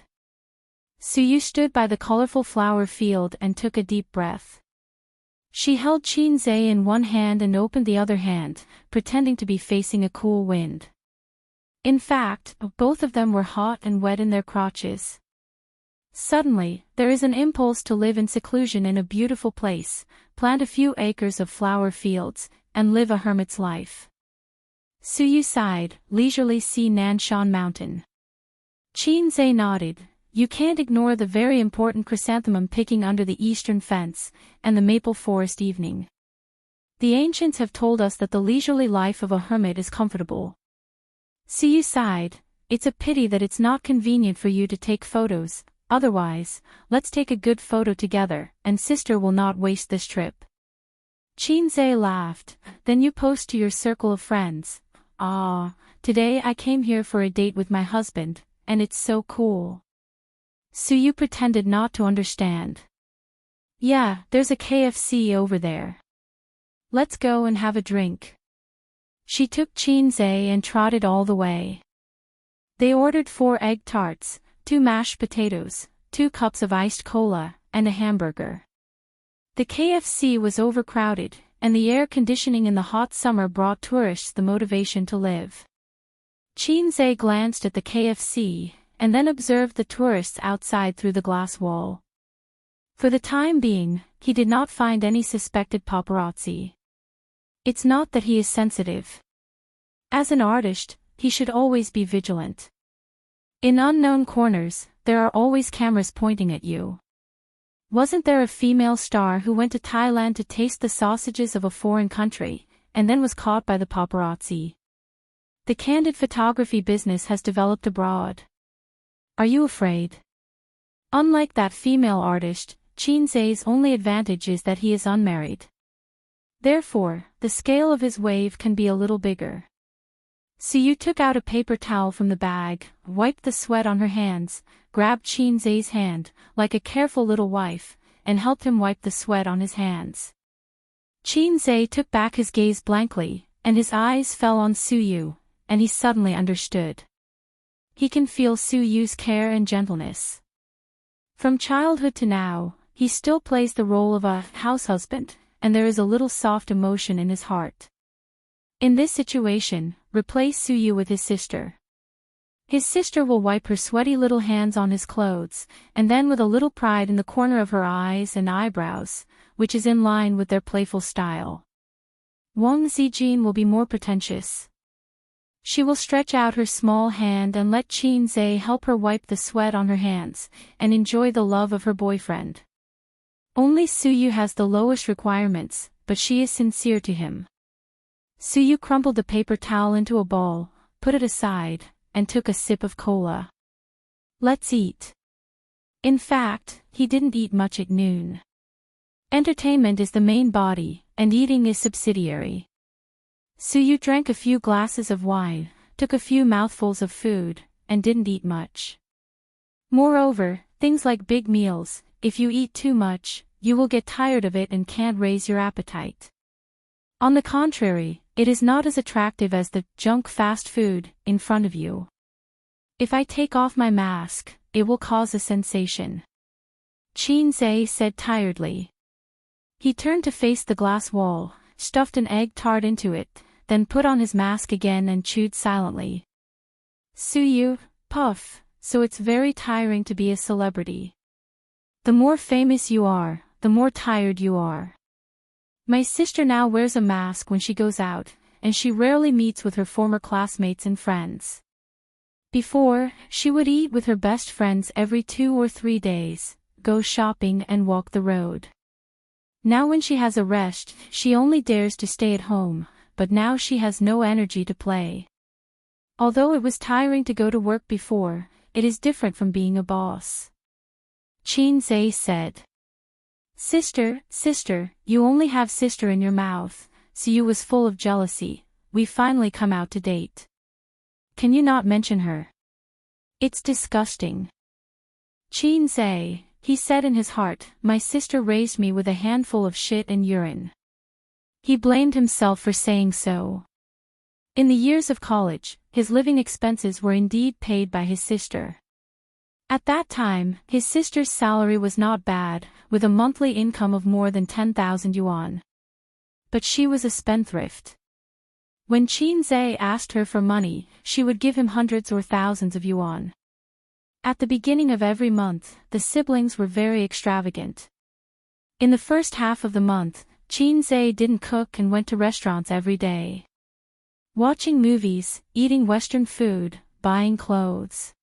Speaker 1: Suyu stood by the colorful flower field and took a deep breath. She held Qinzhe in one hand and opened the other hand, pretending to be facing a cool wind. In fact, both of them were hot and wet in their crotches. Suddenly, there is an impulse to live in seclusion in a beautiful place, plant a few acres of flower fields, and live a hermit's life. Suyu sighed, leisurely see Nanshan Mountain. Qinzhe nodded. You can't ignore the very important chrysanthemum picking under the eastern fence, and the maple forest evening. The ancients have told us that the leisurely life of a hermit is comfortable. Suyu sighed, it's a pity that it's not convenient for you to take photos, Otherwise, let's take a good photo together, and sister will not waste this trip. Qinze laughed. Then you post to your circle of friends. Ah, today I came here for a date with my husband, and it's so cool. Suyu pretended not to understand. Yeah, there's a KFC over there. Let's go and have a drink. She took Qinze and trotted all the way. They ordered 4 egg tarts, 2 mashed potatoes, 2 cups of iced cola, and a hamburger. The KFC was overcrowded, and the air conditioning in the hot summer brought tourists the motivation to live. Qinze glanced at the KFC, and then observed the tourists outside through the glass wall. For the time being, he did not find any suspected paparazzi. It's not that he is sensitive. As an artist, he should always be vigilant. In unknown corners, there are always cameras pointing at you. Wasn't there a female star who went to Thailand to taste the sausages of a foreign country, and then was caught by the paparazzi? The candid photography business has developed abroad. Are you afraid? Unlike that female artist, Qinze's only advantage is that he is unmarried. Therefore, the scale of his wave can be a little bigger. Suyu took out a paper towel from the bag, wiped the sweat on her hands, grabbed Qinze's hand, like a careful little wife, and helped him wipe the sweat on his hands. Qinze took back his gaze blankly, and his eyes fell on Suyu, and he suddenly understood. He can feel Suyu's care and gentleness. From childhood to now, he still plays the role of a house husband, and there is a little soft emotion in his heart. In this situation, replace Suyu with his sister. His sister will wipe her sweaty little hands on his clothes, and then with a little pride in the corner of her eyes and eyebrows, which is in line with their playful style. Wang Zijin will be more pretentious. She will stretch out her small hand and let Qinze help her wipe the sweat on her hands, and enjoy the love of her boyfriend. Only Suyu has the lowest requirements, but she is sincere to him. Suyu crumpled the paper towel into a ball, put it aside, and took a sip of cola. Let's eat. In fact, he didn't eat much at noon. Entertainment is the main body, and eating is subsidiary. Suyu drank a few glasses of wine, took a few mouthfuls of food, and didn't eat much. Moreover, things like big meals, if you eat too much, you will get tired of it and can't raise your appetite. On the contrary, it is not as attractive as the junk fast food in front of you. If I take off my mask, it will cause a sensation. Qinze said tiredly. He turned to face the glass wall, stuffed an egg tart into it, then put on his mask again and chewed silently. Suyu, puff, so it's very tiring to be a celebrity. The more famous you are, the more tired you are. My sister now wears a mask when she goes out, and she rarely meets with her former classmates and friends. Before, she would eat with her best friends every 2 or 3 days, go shopping and walk the road. Now when she has a rest, she only dares to stay at home, but now she has no energy to play. Although it was tiring to go to work before, it is different from being a boss. Qinze said. Sister, you only have sister in your mouth, Suyu was full of jealousy. We finally come out to date. Can you not mention her? It's disgusting. Qinze, he said in his heart, my sister raised me with a handful of shit and urine. He blamed himself for saying so. In the years of college, his living expenses were indeed paid by his sister. At that time, his sister's salary was not bad, with a monthly income of more than 10,000 yuan. But she was a spendthrift. When Qinze asked her for money, she would give him hundreds or thousands of yuan. At the beginning of every month, the siblings were very extravagant. In the first half of the month, Qinze didn't cook and went to restaurants every day. Watching movies, eating Western food, buying clothes.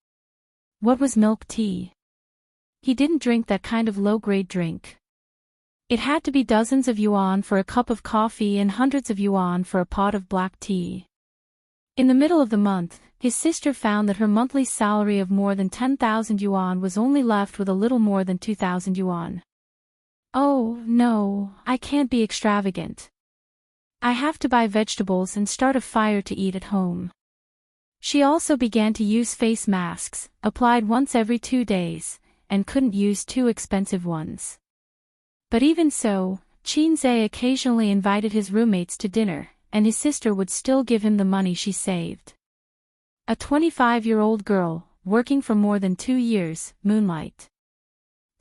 Speaker 1: What was milk tea? He didn't drink that kind of low-grade drink. It had to be dozens of yuan for a cup of coffee and hundreds of yuan for a pot of black tea. In the middle of the month, His sister found that her monthly salary of more than 10,000 yuan was only left with a little more than 2,000 yuan. Oh, no, I can't be extravagant. I have to buy vegetables and start a fire to eat at home. She also began to use face masks, applied once every 2 days, and couldn't use too expensive ones. But even so, Qinze occasionally invited his roommates to dinner, and his sister would still give him the money she saved. A 25-year-old girl, working for more than 2 years, moonlight.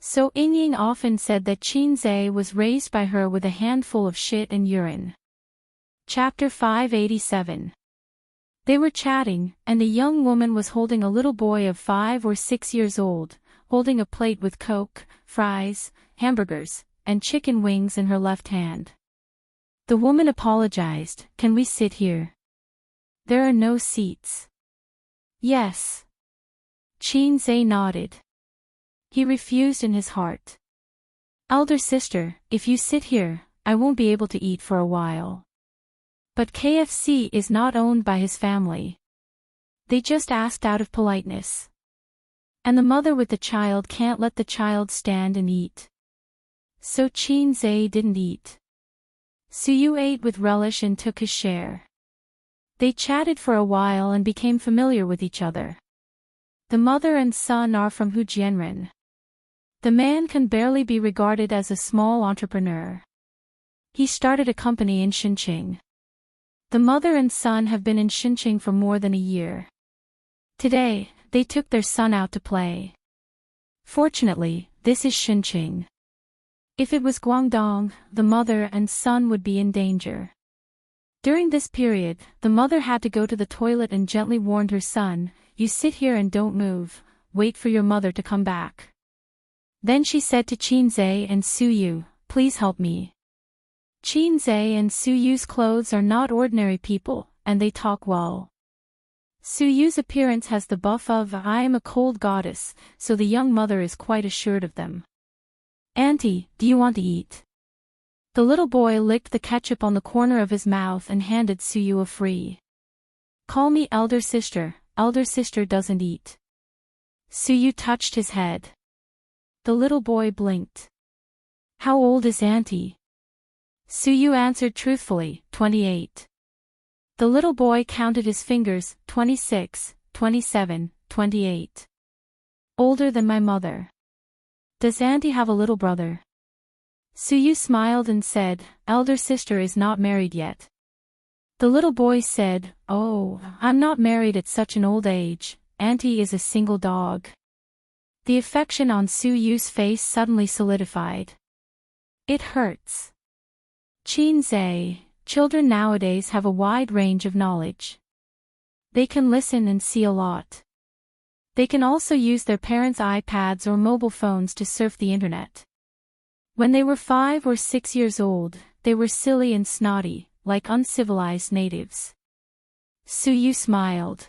Speaker 1: So Yingying often said that Qinze was raised by her with a handful of shit and urine. Chapter 587. They were chatting, and a young woman was holding a little boy of 5 or 6 years old, holding a plate with Coke, fries, hamburgers, and chicken wings in her left hand. The woman apologized, "Can we sit here? There are no seats." "Yes." Qinze nodded. He refused in his heart. "Elder sister, if you sit here, I won't be able to eat for a while." But KFC is not owned by his family. They just asked out of politeness. And the mother with the child can't let the child stand and eat. So Qinze didn't eat. Suyu ate with relish and took his share. They chatted for a while and became familiar with each other. The mother and son are from Hujianren. The man can barely be regarded as a small entrepreneur. He started a company in Xinqing. The mother and son have been in Xinqing for more than a year. Today, they took their son out to play. Fortunately, this is Xinqing. If it was Guangdong, the mother and son would be in danger. During this period, the mother had to go to the toilet and gently warned her son, "You sit here and don't move, wait for your mother to come back." Then she said to Qinze and Suyu, "Please help me." Qinze and Suyu's clothes are not ordinary people, and they talk well. Suyu's appearance has the buff of "I am a cold goddess," so the young mother is quite assured of them. "Auntie, do you want to eat?" The little boy licked the ketchup on the corner of his mouth and handed Suyu a free. "Call me elder sister doesn't eat." Suyu touched his head. The little boy blinked. "How old is Auntie?" Suyu answered truthfully, 28. The little boy counted his fingers, 26, 27, 28. "Older than my mother." "Does Auntie have a little brother?" Suyu smiled and said, "Elder sister is not married yet." The little boy said, "Oh, I'm not married at such an old age, Auntie is a single dog." The affection on Suyu's face suddenly solidified. "It hurts." Qinze, children nowadays have a wide range of knowledge. They can listen and see a lot. They can also use their parents' iPads or mobile phones to surf the internet. When they were 5 or 6 years old, they were silly and snotty, like uncivilized natives. Suyu smiled.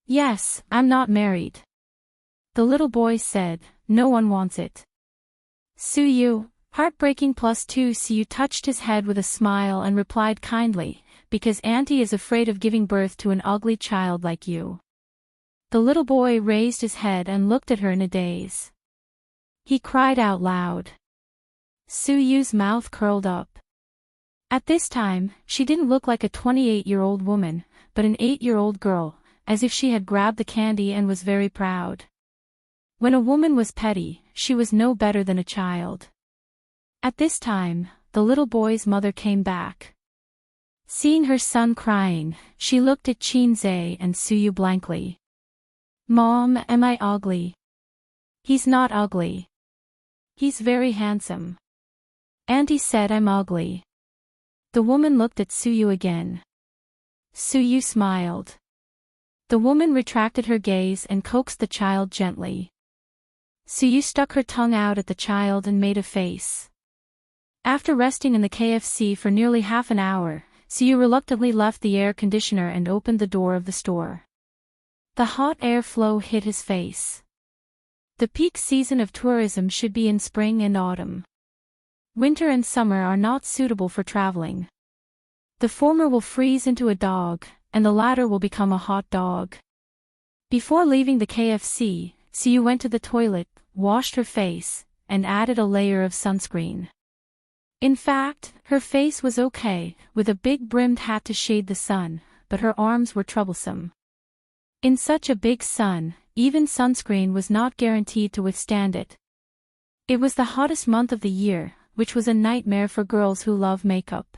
Speaker 1: "Yes, I'm not married." The little boy said, "No one wants it." Suyu, heartbreaking +2. Suyu touched his head with a smile and replied kindly, "Because Auntie is afraid of giving birth to an ugly child like you." The little boy raised his head and looked at her in a daze. He cried out loud. Suyu's mouth curled up. At this time, she didn't look like a 28-year-old woman, but an 8-year-old girl, as if she had grabbed the candy and was very proud. When a woman was petty, she was no better than a child. At this time, the little boy's mother came back. Seeing her son crying, she looked at Qinze and Suyu blankly. "Mom, am I ugly?" "He's not ugly. He's very handsome." Auntie said I'm ugly. The woman looked at Suyu again. Suyu smiled. The woman retracted her gaze and coaxed the child gently. Suyu stuck her tongue out at the child and made a face. After resting in the KFC for nearly half an hour, Suyu reluctantly left the air conditioner and opened the door of the store. The hot air flow hit his face. The peak season of tourism should be in spring and autumn. Winter and summer are not suitable for traveling. The former will freeze into a dog, and the latter will become a hot dog. Before leaving the KFC, Siyu went to the toilet, washed her face, and added a layer of sunscreen. In fact, her face was okay, with a big brimmed hat to shade the sun, but her arms were troublesome. In such a big sun, even sunscreen was not guaranteed to withstand it. It was the hottest month of the year, which was a nightmare for girls who love makeup.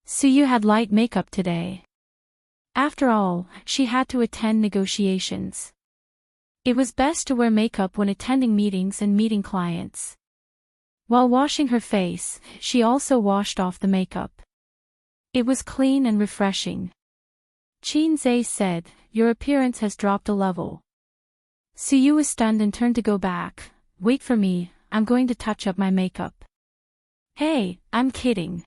Speaker 1: Siyu had light makeup today. After all, she had to attend negotiations. It was best to wear makeup when attending meetings and meeting clients. While washing her face, she also washed off the makeup. It was clean and refreshing. Qin said, "Your appearance has dropped a level." Siyu was stunned and turned to go back. "Wait for me, I'm going to touch up my makeup." "Hey, I'm kidding."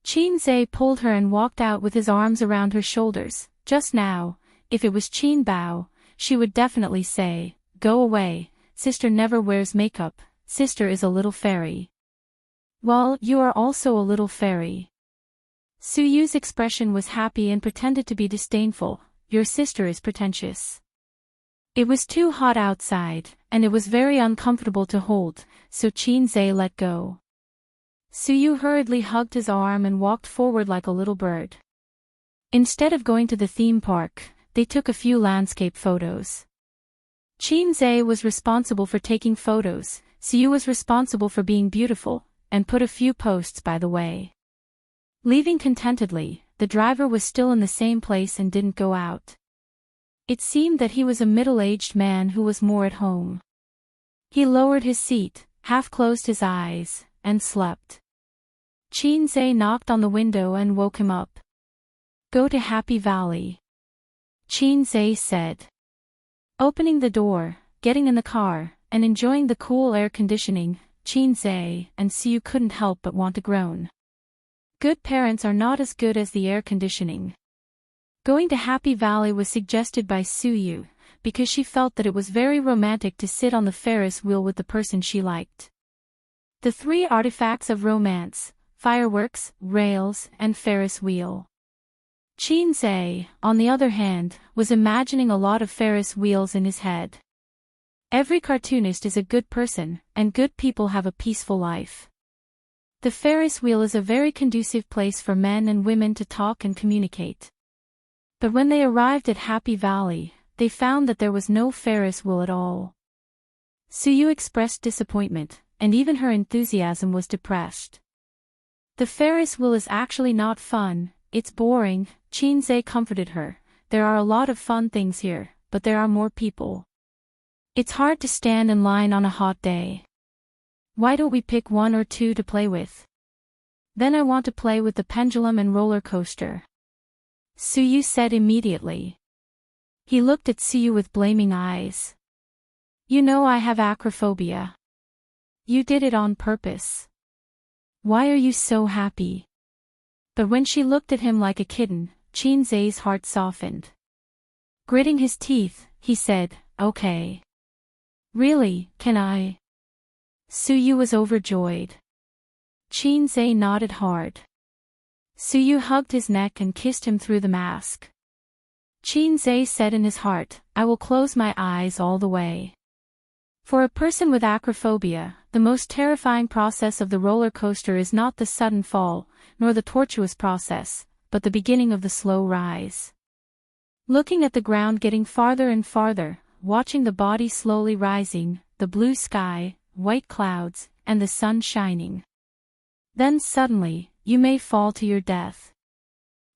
Speaker 1: Qin pulled her and walked out with his arms around her shoulders. Just now, if it was Qin Bao, she would definitely say, "Go away, sister never wears makeup, sister is a little fairy." "Well, you are also a little fairy." Suyu's expression was happy and pretended to be disdainful. "Your sister is pretentious." It was too hot outside, and it was very uncomfortable to hold, so Qin let go. Suyu hurriedly hugged his arm and walked forward like a little bird. Instead of going to the theme park, they took a few landscape photos. Qin was responsible for taking photos, Suyu was responsible for being beautiful, and put a few posts by the way. Leaving contentedly, the driver was still in the same place and didn't go out. It seemed that he was a middle-aged man who was more at home. He lowered his seat, half-closed his eyes, and slept. Qin knocked on the window and woke him up. "Go to Happy Valley," Qin said. Opening the door, getting in the car, and enjoying the cool air conditioning, Qin and Siyu couldn't help but want to groan. Good parents are not as good as the air conditioning. Going to Happy Valley was suggested by Suyu, because she felt that it was very romantic to sit on the Ferris wheel with the person she liked. The three artifacts of romance: fireworks, rails, and Ferris wheel. Qin, on the other hand, was imagining a lot of Ferris wheels in his head. Every cartoonist is a good person, and good people have a peaceful life. The Ferris wheel is a very conducive place for men and women to talk and communicate. But when they arrived at Happy Valley, they found that there was no Ferris wheel at all. Suyu expressed disappointment, and even her enthusiasm was depressed. "The Ferris wheel is actually not fun, it's boring," Qin comforted her. "There are a lot of fun things here, but there are more people. It's hard to stand in line on a hot day. Why don't we pick one or two to play with? Then I want to play with the pendulum and roller coaster," Suyu said immediately. He looked at Suyu with blaming eyes. "You know I have acrophobia. You did it on purpose. Why are you so happy?" But when she looked at him like a kitten, Qin's heart softened. Gritting his teeth, he said, "Okay. Really, can I?" Suyu was overjoyed. Qin nodded hard. Suyu hugged his neck and kissed him through the mask. Qin said in his heart, "I will close my eyes all the way." For a person with acrophobia, the most terrifying process of the roller coaster is not the sudden fall, nor the tortuous process, but the beginning of the slow rise. Looking at the ground getting farther and farther, watching the body slowly rising, the blue sky, white clouds, and the sun shining. Then suddenly, you may fall to your death.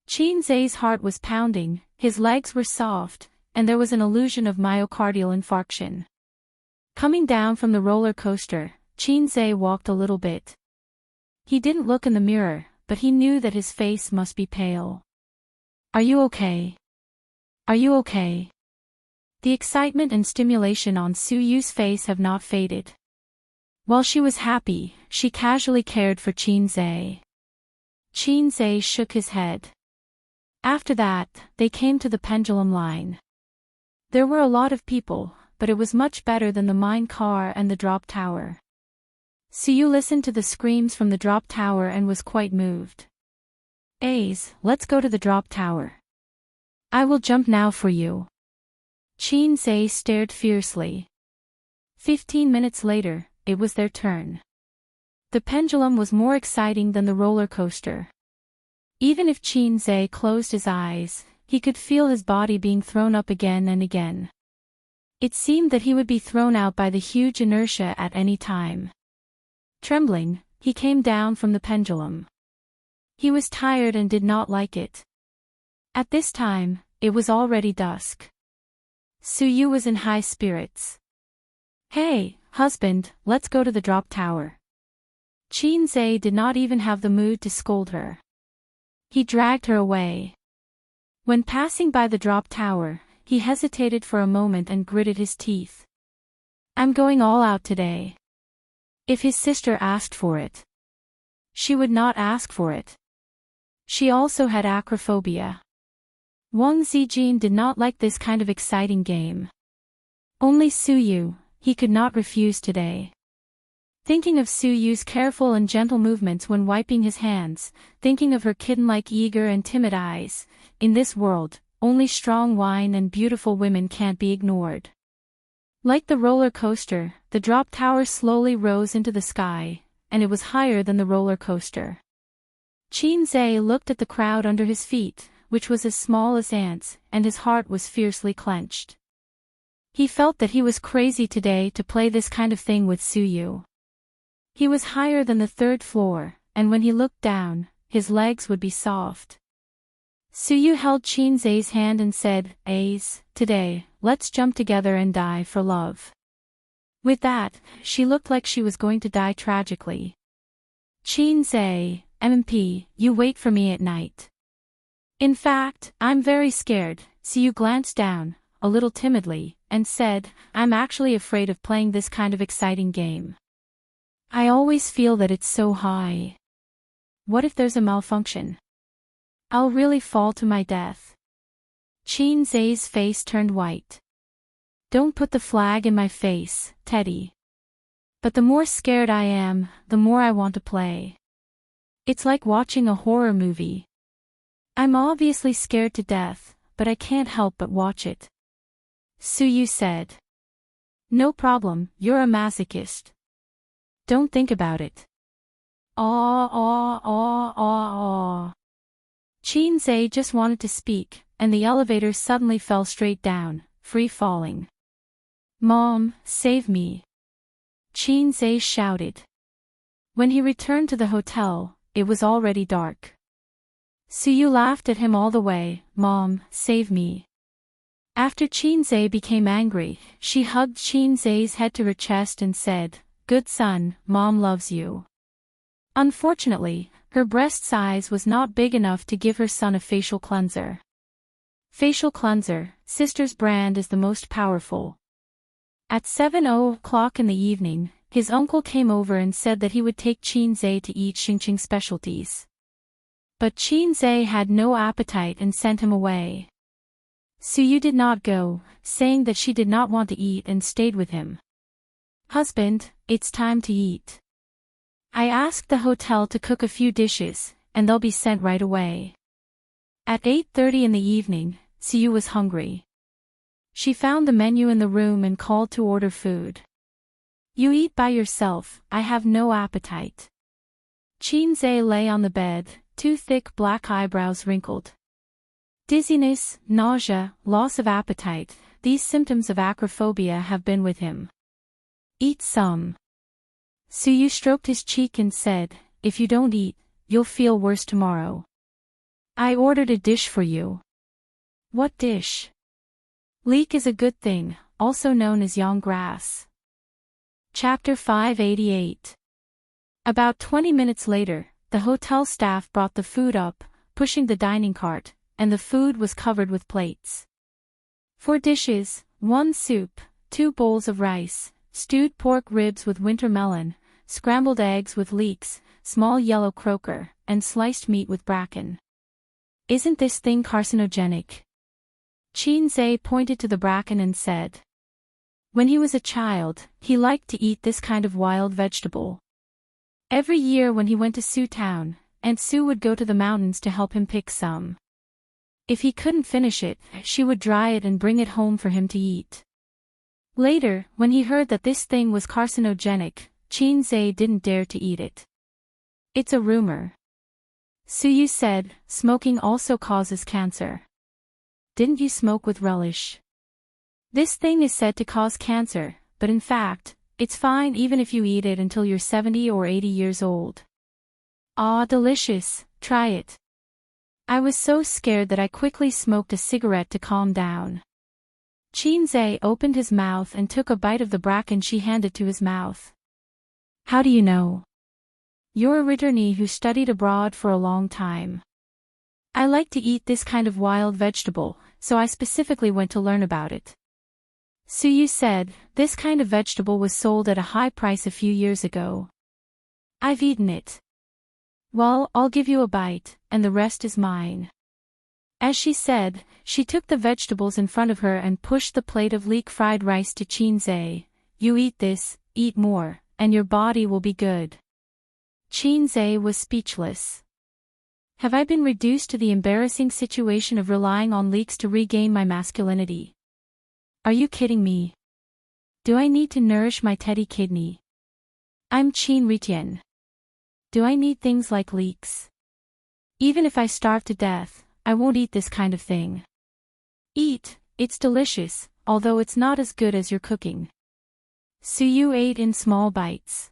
Speaker 1: Qin's heart was pounding, his legs were soft, and there was an illusion of myocardial infarction. Coming down from the roller coaster, Qin walked a little bit. He didn't look in the mirror, but he knew that his face must be pale. "Are you okay? Are you okay?" The excitement and stimulation on Suyu's face have not faded. While she was happy, she casually cared for Qin. Qin shook his head. After that, they came to the pendulum line. There were a lot of people, but it was much better than the mine car and the drop tower. Suyu listened to the screams from the drop tower and was quite moved. "Let's go to the drop tower," I will jump now for you. Qin stared fiercely. 15 minutes later, it was their turn. The pendulum was more exciting than the roller coaster. Even if Qin closed his eyes, he could feel his body being thrown up again and again. It seemed that he would be thrown out by the huge inertia at any time. Trembling, he came down from the pendulum. He was tired and did not like it. At this time, it was already dusk. Suyu was in high spirits. Hey, husband, let's go to the drop tower. Qin did not even have the mood to scold her. He dragged her away. When passing by the drop tower, he hesitated for a moment and gritted his teeth. I'm going all out today. If his sister asked for it, she would not ask for it. She also had acrophobia. Wang Zijin did not like this kind of exciting game. Only Suyu, he could not refuse today. Thinking of Suyu's careful and gentle movements when wiping his hands, thinking of her kitten-like eager and timid eyes, in this world, only strong wine and beautiful women can't be ignored. Like the roller coaster, the drop tower slowly rose into the sky, and it was higher than the roller coaster. Qin looked at the crowd under his feet, which was as small as ants, and his heart was fiercely clenched. He felt that he was crazy today to play this kind of thing with Suyu. He was higher than the third floor, and when he looked down, his legs would be soft. Suyu held Qin's hand and said, Ace, today, let's jump together and die for love. With that, she looked like she was going to die tragically. Qin, MP, you wait for me at night. In fact, I'm very scared. Suyu glanced down, a little timidly, and said, I'm actually afraid of playing this kind of exciting game. I always feel that it's so high. What if there's a malfunction? I'll really fall to my death. Qin's face turned white. Don't put the flag in my face, Teddy. But the more scared I am, the more I want to play. It's like watching a horror movie. I'm obviously scared to death, but I can't help but watch it. Suyu said. No problem, you're a masochist. Don't think about it. Qin just wanted to speak, and the elevator suddenly fell straight down, free falling. Mom, save me. Qin shouted. When he returned to the hotel, it was already dark. Suyu laughed at him all the way, Mom, save me. After Qin became angry, she hugged Qin's head to her chest and said, Good son, Mom loves you. Unfortunately, her breast size was not big enough to give her son a facial cleanser. Facial cleanser, sister's brand is the most powerful. At 7:00 in the evening, his uncle came over and said that he would take Qin to eat Xingqing specialties. But Qin had no appetite and sent him away. Suyu did not go, saying that she did not want to eat and stayed with him. Husband, it's time to eat. I asked the hotel to cook a few dishes, and they'll be sent right away. At 8:30 in the evening, Suyu was hungry. She found the menu in the room and called to order food. You eat by yourself, I have no appetite. Qin lay on the bed, two thick black eyebrows wrinkled. Dizziness, nausea, loss of appetite, these symptoms of acrophobia have been with him. Eat some. Suyu stroked his cheek and said, If you don't eat, you'll feel worse tomorrow. I ordered a dish for you. What dish? Leek is a good thing, also known as yang grass. Chapter 588. About 20 minutes later, the hotel staff brought the food up, pushing the dining cart, and the food was covered with plates. 4 dishes, 1 soup, 2 bowls of rice, stewed pork ribs with winter melon, scrambled eggs with leeks, small yellow croaker, and sliced meat with bracken. Isn't this thing carcinogenic? Qin pointed to the bracken and said. When he was a child, he liked to eat this kind of wild vegetable. Every year when he went to Su Town, Aunt Sue would go to the mountains to help him pick some. If he couldn't finish it, she would dry it and bring it home for him to eat. Later, when he heard that this thing was carcinogenic, Qin didn't dare to eat it. It's a rumor. Suyu said, smoking also causes cancer. Didn't you smoke with relish? This thing is said to cause cancer, but in fact, it's fine even if you eat it until you're 70 or 80 years old. Ah, delicious, try it. I was so scared that I quickly smoked a cigarette to calm down. Qin opened his mouth and took a bite of the bracken she handed to his mouth. How do you know? You're a returnee who studied abroad for a long time. I like to eat this kind of wild vegetable, so I specifically went to learn about it. Suyu said, this kind of vegetable was sold at a high price a few years ago. I've eaten it. Well, I'll give you a bite, and the rest is mine. As she said, she took the vegetables in front of her and pushed the plate of leek fried rice to Qin. You eat this, eat more, and your body will be good. Qin was speechless. Have I been reduced to the embarrassing situation of relying on leeks to regain my masculinity? Are you kidding me? Do I need to nourish my teddy kidney? I'm Qin Ritian. Do I need things like leeks? Even if I starve to death, I won't eat this kind of thing. Eat, it's delicious, although it's not as good as your cooking. Suyu ate in small bites.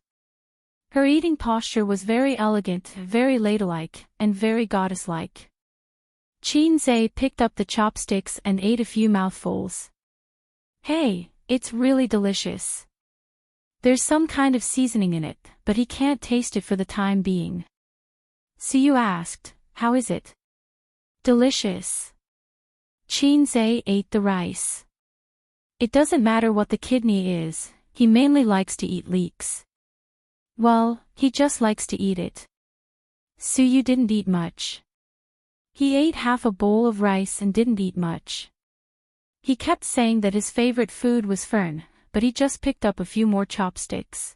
Speaker 1: Her eating posture was very elegant, very ladylike, and very goddess-like. Qin picked up the chopsticks and ate a few mouthfuls. Hey, it's really delicious. There's some kind of seasoning in it, but he can't taste it for the time being. Suyu asked, how is it? Delicious. Qin ate the rice. It doesn't matter what the kidney is, he mainly likes to eat leeks. Well, he just likes to eat it. Suyu didn't eat much. He ate half a bowl of rice and didn't eat much. He kept saying that his favorite food was fern, but he just picked up a few more chopsticks.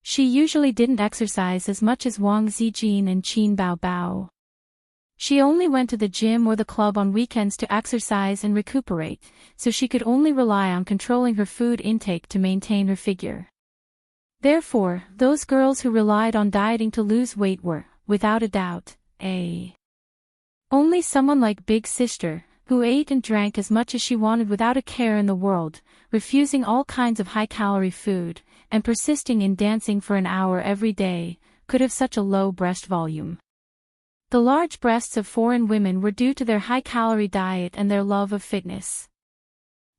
Speaker 1: She usually didn't exercise as much as Wang Zijin and Qin Baobao. She only went to the gym or the club on weekends to exercise and recuperate, so she could only rely on controlling her food intake to maintain her figure. Therefore, those girls who relied on dieting to lose weight were, without a doubt, only someone like Big Sister, who ate and drank as much as she wanted without a care in the world, refusing all kinds of high-calorie food, and persisting in dancing for an hour every day, could have such a low breast volume. The large breasts of foreign women were due to their high-calorie diet and their love of fitness.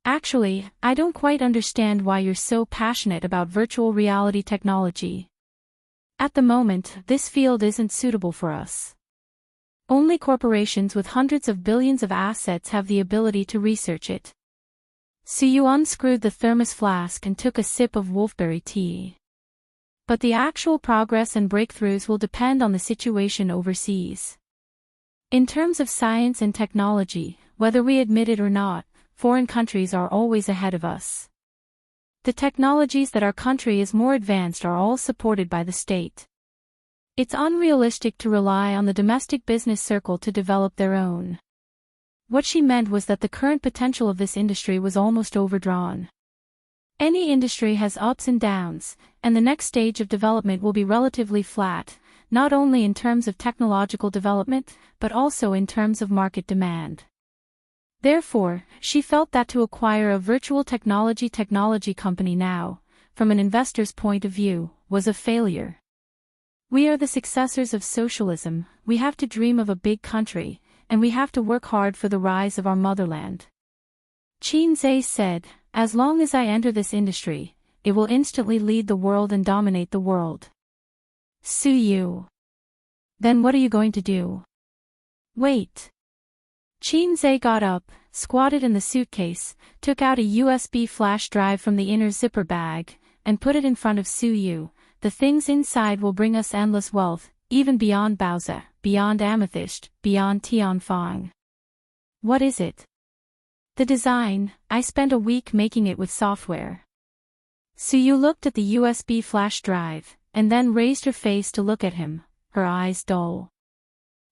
Speaker 1: Actually, I don't quite understand why you're so passionate about virtual reality technology. At the moment, this field isn't suitable for us. Only corporations with hundreds of billions of assets have the ability to research it. Suyu unscrewed the thermos flask and took a sip of wolfberry tea. But the actual progress and breakthroughs will depend on the situation overseas. In terms of science and technology, whether we admit it or not, foreign countries are always ahead of us. The technologies that our country is more advanced are all supported by the state. It's unrealistic to rely on the domestic business circle to develop their own. What she meant was that the current potential of this industry was almost overdrawn. Any industry has ups and downs, and the next stage of development will be relatively flat, not only in terms of technological development, but also in terms of market demand. Therefore, she felt that to acquire a virtual technology company now, from an investor's point of view, was a failure. We are the successors of socialism, we have to dream of a big country, and we have to work hard for the rise of our motherland. Qin said, as long as I enter this industry, it will instantly lead the world and dominate the world. Suyu. Then what are you going to do? Wait. Qin got up, squatted in the suitcase, took out a USB flash drive from the inner zipper bag, and put it in front of Suyu. The things inside will bring us endless wealth, even beyond Baozi, beyond Amethyst, beyond Tianfang. What is it? The design, I spent a week making it with software. Suyu looked at the USB flash drive, and then raised her face to look at him, her eyes dull.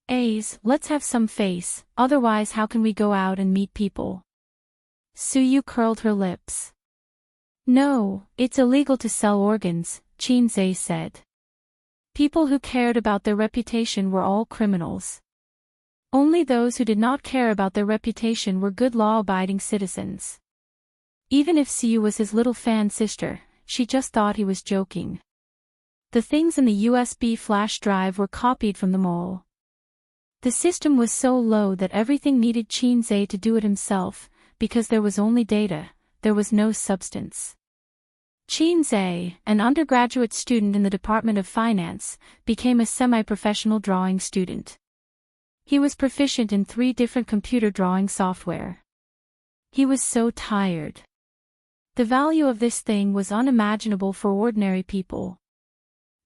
Speaker 1: Ace, let's have some face, otherwise how can we go out and meet people? Suyu curled her lips. No, it's illegal to sell organs, Chinze said. People who cared about their reputation were all criminals. Only those who did not care about their reputation were good law-abiding citizens. Even if Suyu was his little fan sister, she just thought he was joking. The things in the USB flash drive were copied from the mall. The system was so low that everything needed Chinze to do it himself, because there was only data, there was no substance. Chinze, an undergraduate student in the Department of Finance, became a semi-professional drawing student. He was proficient in 3 different computer drawing software. He was so tired. The value of this thing was unimaginable for ordinary people.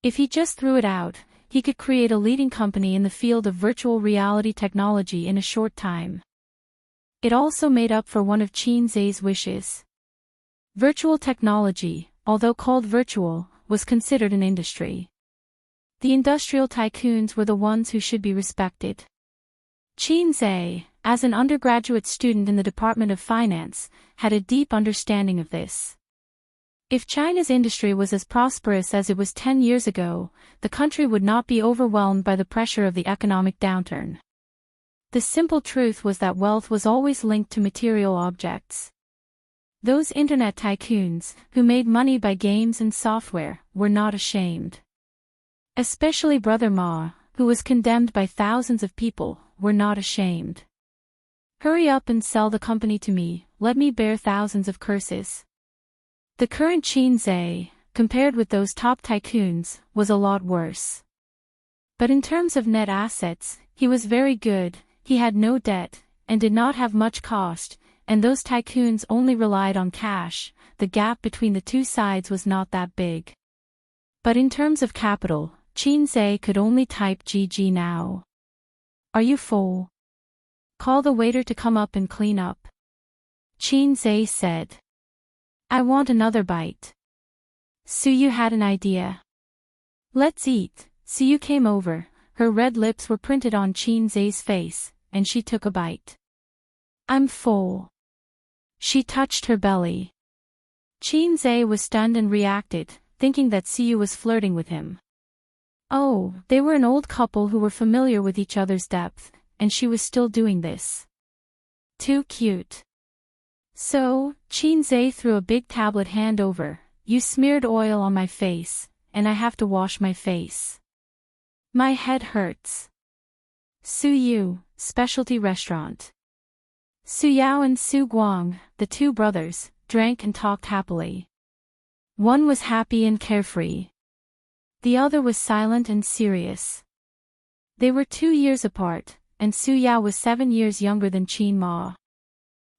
Speaker 1: If he just threw it out, he could create a leading company in the field of virtual reality technology in a short time. It also made up for one of Chinze's wishes. Virtual technology, although called virtual, was considered an industry. The industrial tycoons were the ones who should be respected. Chinze, as an undergraduate student in the Department of Finance, had a deep understanding of this. If China's industry was as prosperous as it was 10 years ago, the country would not be overwhelmed by the pressure of the economic downturn. The simple truth was that wealth was always linked to material objects. Those internet tycoons, who made money by games and software, were not ashamed. Especially Brother Ma, who was condemned by thousands of people, were not ashamed. Hurry up and sell the company to me, let me bear thousands of curses. The current Chinze, compared with those top tycoons, was a lot worse. But in terms of net assets, he was very good, he had no debt, and did not have much cost, and those tycoons only relied on cash, the gap between the two sides was not that big. But in terms of capital, Chinze could only type GG now. Are you full? Call the waiter to come up and clean up. Chinze said. I want another bite. Suyu had an idea. Let's eat. Suyu came over, her red lips were printed on Chinze's face, and she took a bite. I'm full. She touched her belly. Chinze was stunned and reacted, thinking that Suyu was flirting with him. Oh, they were an old couple who were familiar with each other's depth, and she was still doing this. Too cute. So, Chinze threw a big tablet hand over, you smeared oil on my face, and I have to wash my face. My head hurts. Suyu, specialty restaurant. Su Yao and Su Guang, the 2 brothers, drank and talked happily. One was happy and carefree. The other was silent and serious. They were 2 years apart, and Su Yao was 7 years younger than Qin Ma.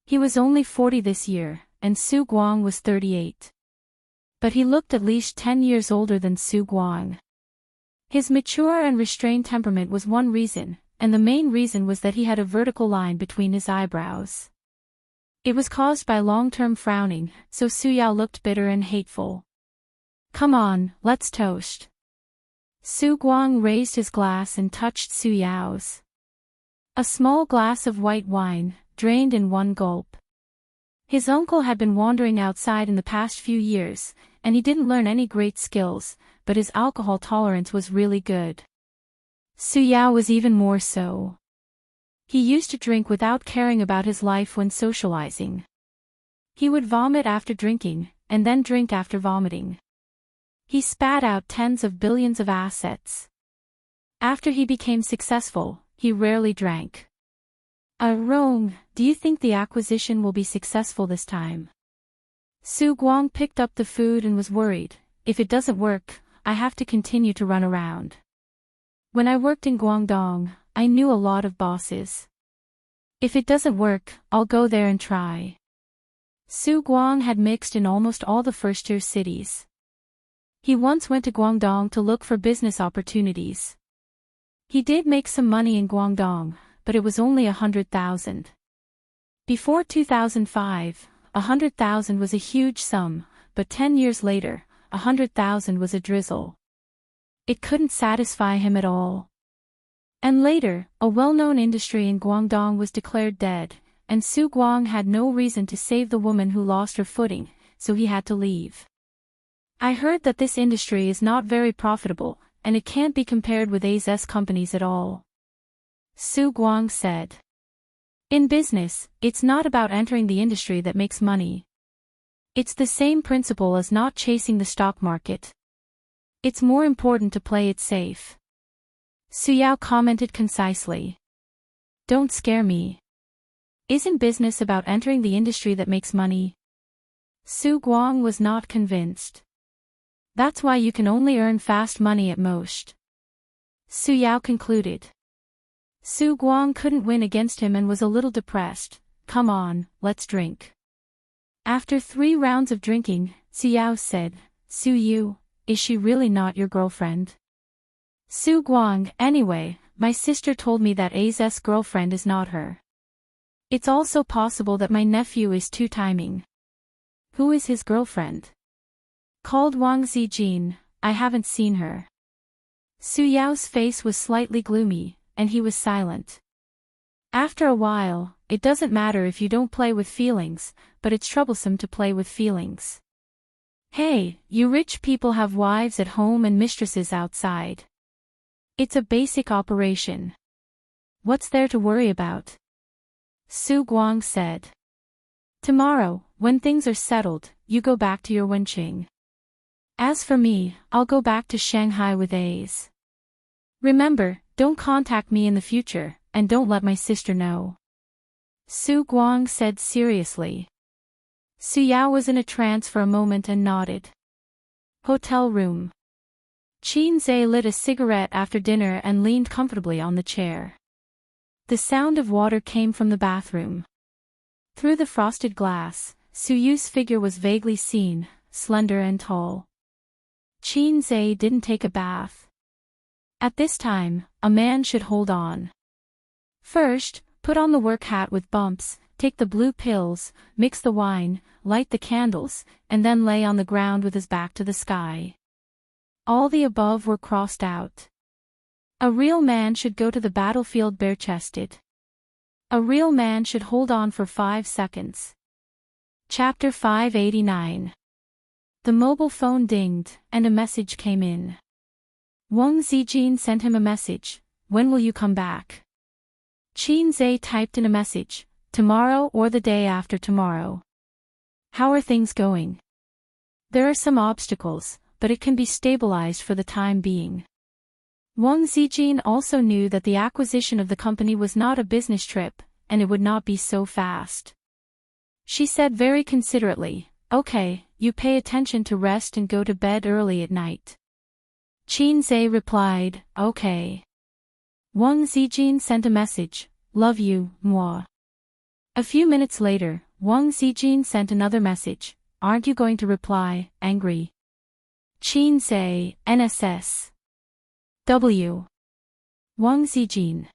Speaker 1: He was only 40 this year, and Su Guang was 38. But he looked at least 10 years older than Su Guang. His mature and restrained temperament was one reason, and the main reason was that he had a vertical line between his eyebrows. It was caused by long-term frowning, so Su Yao looked bitter and hateful. Come on, let's toast. Su Guang raised his glass and touched Su Yao's. A small glass of white wine, drained in one gulp. His uncle had been wandering outside in the past few years, and he didn't learn any great skills, but his alcohol tolerance was really good. Su Yao was even more so. He used to drink without caring about his life when socializing. He would vomit after drinking, and then drink after vomiting. He spat out tens of billions of assets. After he became successful, he rarely drank. Rong, do you think the acquisition will be successful this time? Su Guang picked up the food and was worried. If it doesn't work, I have to continue to run around. When I worked in Guangdong, I knew a lot of bosses. If it doesn't work, I'll go there and try. Su Guang had mixed in almost all the first-tier cities. He once went to Guangdong to look for business opportunities. He did make some money in Guangdong, but it was only 100,000. Before 2005, 100,000 was a huge sum, but 10 years later, 100,000 was a drizzle. It couldn't satisfy him at all. And later, a well-known industry in Guangdong was declared dead, and Su Guang had no reason to save the woman who lost her footing, so he had to leave. I heard that this industry is not very profitable, and it can't be compared with AZ's companies at all. Su Guang said. In business, it's not about entering the industry that makes money. It's the same principle as not chasing the stock market. It's more important to play it safe. Su Yao commented concisely. Don't scare me. Isn't business about entering the industry that makes money? Su Guang was not convinced. That's why you can only earn fast money at most. Su Yao concluded. Su Guang couldn't win against him and was a little depressed. Come on, let's drink. After 3 rounds of drinking, Su Yao said, Su Yu, is she really not your girlfriend? Su Guang, anyway, my sister told me that AZ's girlfriend is not her. It's also possible that my nephew is two-timing. Who is his girlfriend? Called Wang Zijin, I haven't seen her. Su Yao's face was slightly gloomy, and he was silent. After a while, it doesn't matter if you don't play with feelings, but it's troublesome to play with feelings. Hey, you rich people have wives at home and mistresses outside. It's a basic operation. What's there to worry about? Su Guang said. Tomorrow, when things are settled, you go back to your Wenqing. As for me, I'll go back to Shanghai with AZ. Remember, don't contact me in the future, and don't let my sister know. Su Guang said seriously. Su Yao was in a trance for a moment and nodded. Hotel room. Qin Zhe lit a cigarette after dinner and leaned comfortably on the chair. The sound of water came from the bathroom. Through the frosted glass, Su Yu's figure was vaguely seen, slender and tall. Qin Zhe didn't take a bath. At this time, a man should hold on. First, put on the work hat with bumps, take the blue pills, mix the wine, light the candles, and then lay on the ground with his back to the sky. All the above were crossed out. A real man should go to the battlefield bare-chested. A real man should hold on for 5 seconds. Chapter 589. The mobile phone dinged, and a message came in. Wang Zijin sent him a message, when will you come back? Qin Zhe typed in a message, tomorrow or the day after tomorrow. How are things going? There are some obstacles, but it can be stabilized for the time being. Wang Zijin also knew that the acquisition of the company was not a business trip, and it would not be so fast. She said very considerately, okay, you pay attention to rest and go to bed early at night. Qin Zhe replied, okay. Wang Zijin sent a message, love you, moi. A few minutes later, Wang Zijin sent another message, aren't you going to reply, angry? Qin Zhe, NSS. W. Wang Zijin.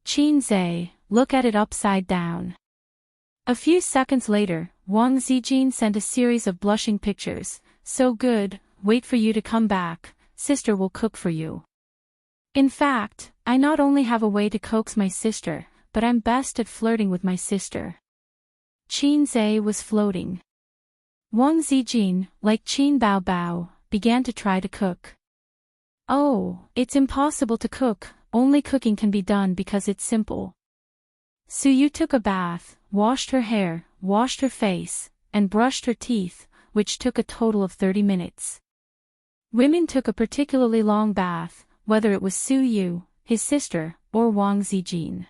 Speaker 1: Qin Zhe, look at it upside down. A few seconds later, Wang Zijin sent a series of blushing pictures, so good, wait for you to come back, sister will cook for you. In fact, I not only have a way to coax my sister, but I'm best at flirting with my sister. Qin Zhe was floating. Wang Zijin, like Qin Bao Bao, began to try to cook. Oh, it's impossible to cook, only cooking can be done because it's simple. Su Yu took a bath, washed her hair, washed her face, and brushed her teeth, which took a total of 30 minutes. Women took a particularly long bath, whether it was Su Yu, his sister, or Wang Zijin.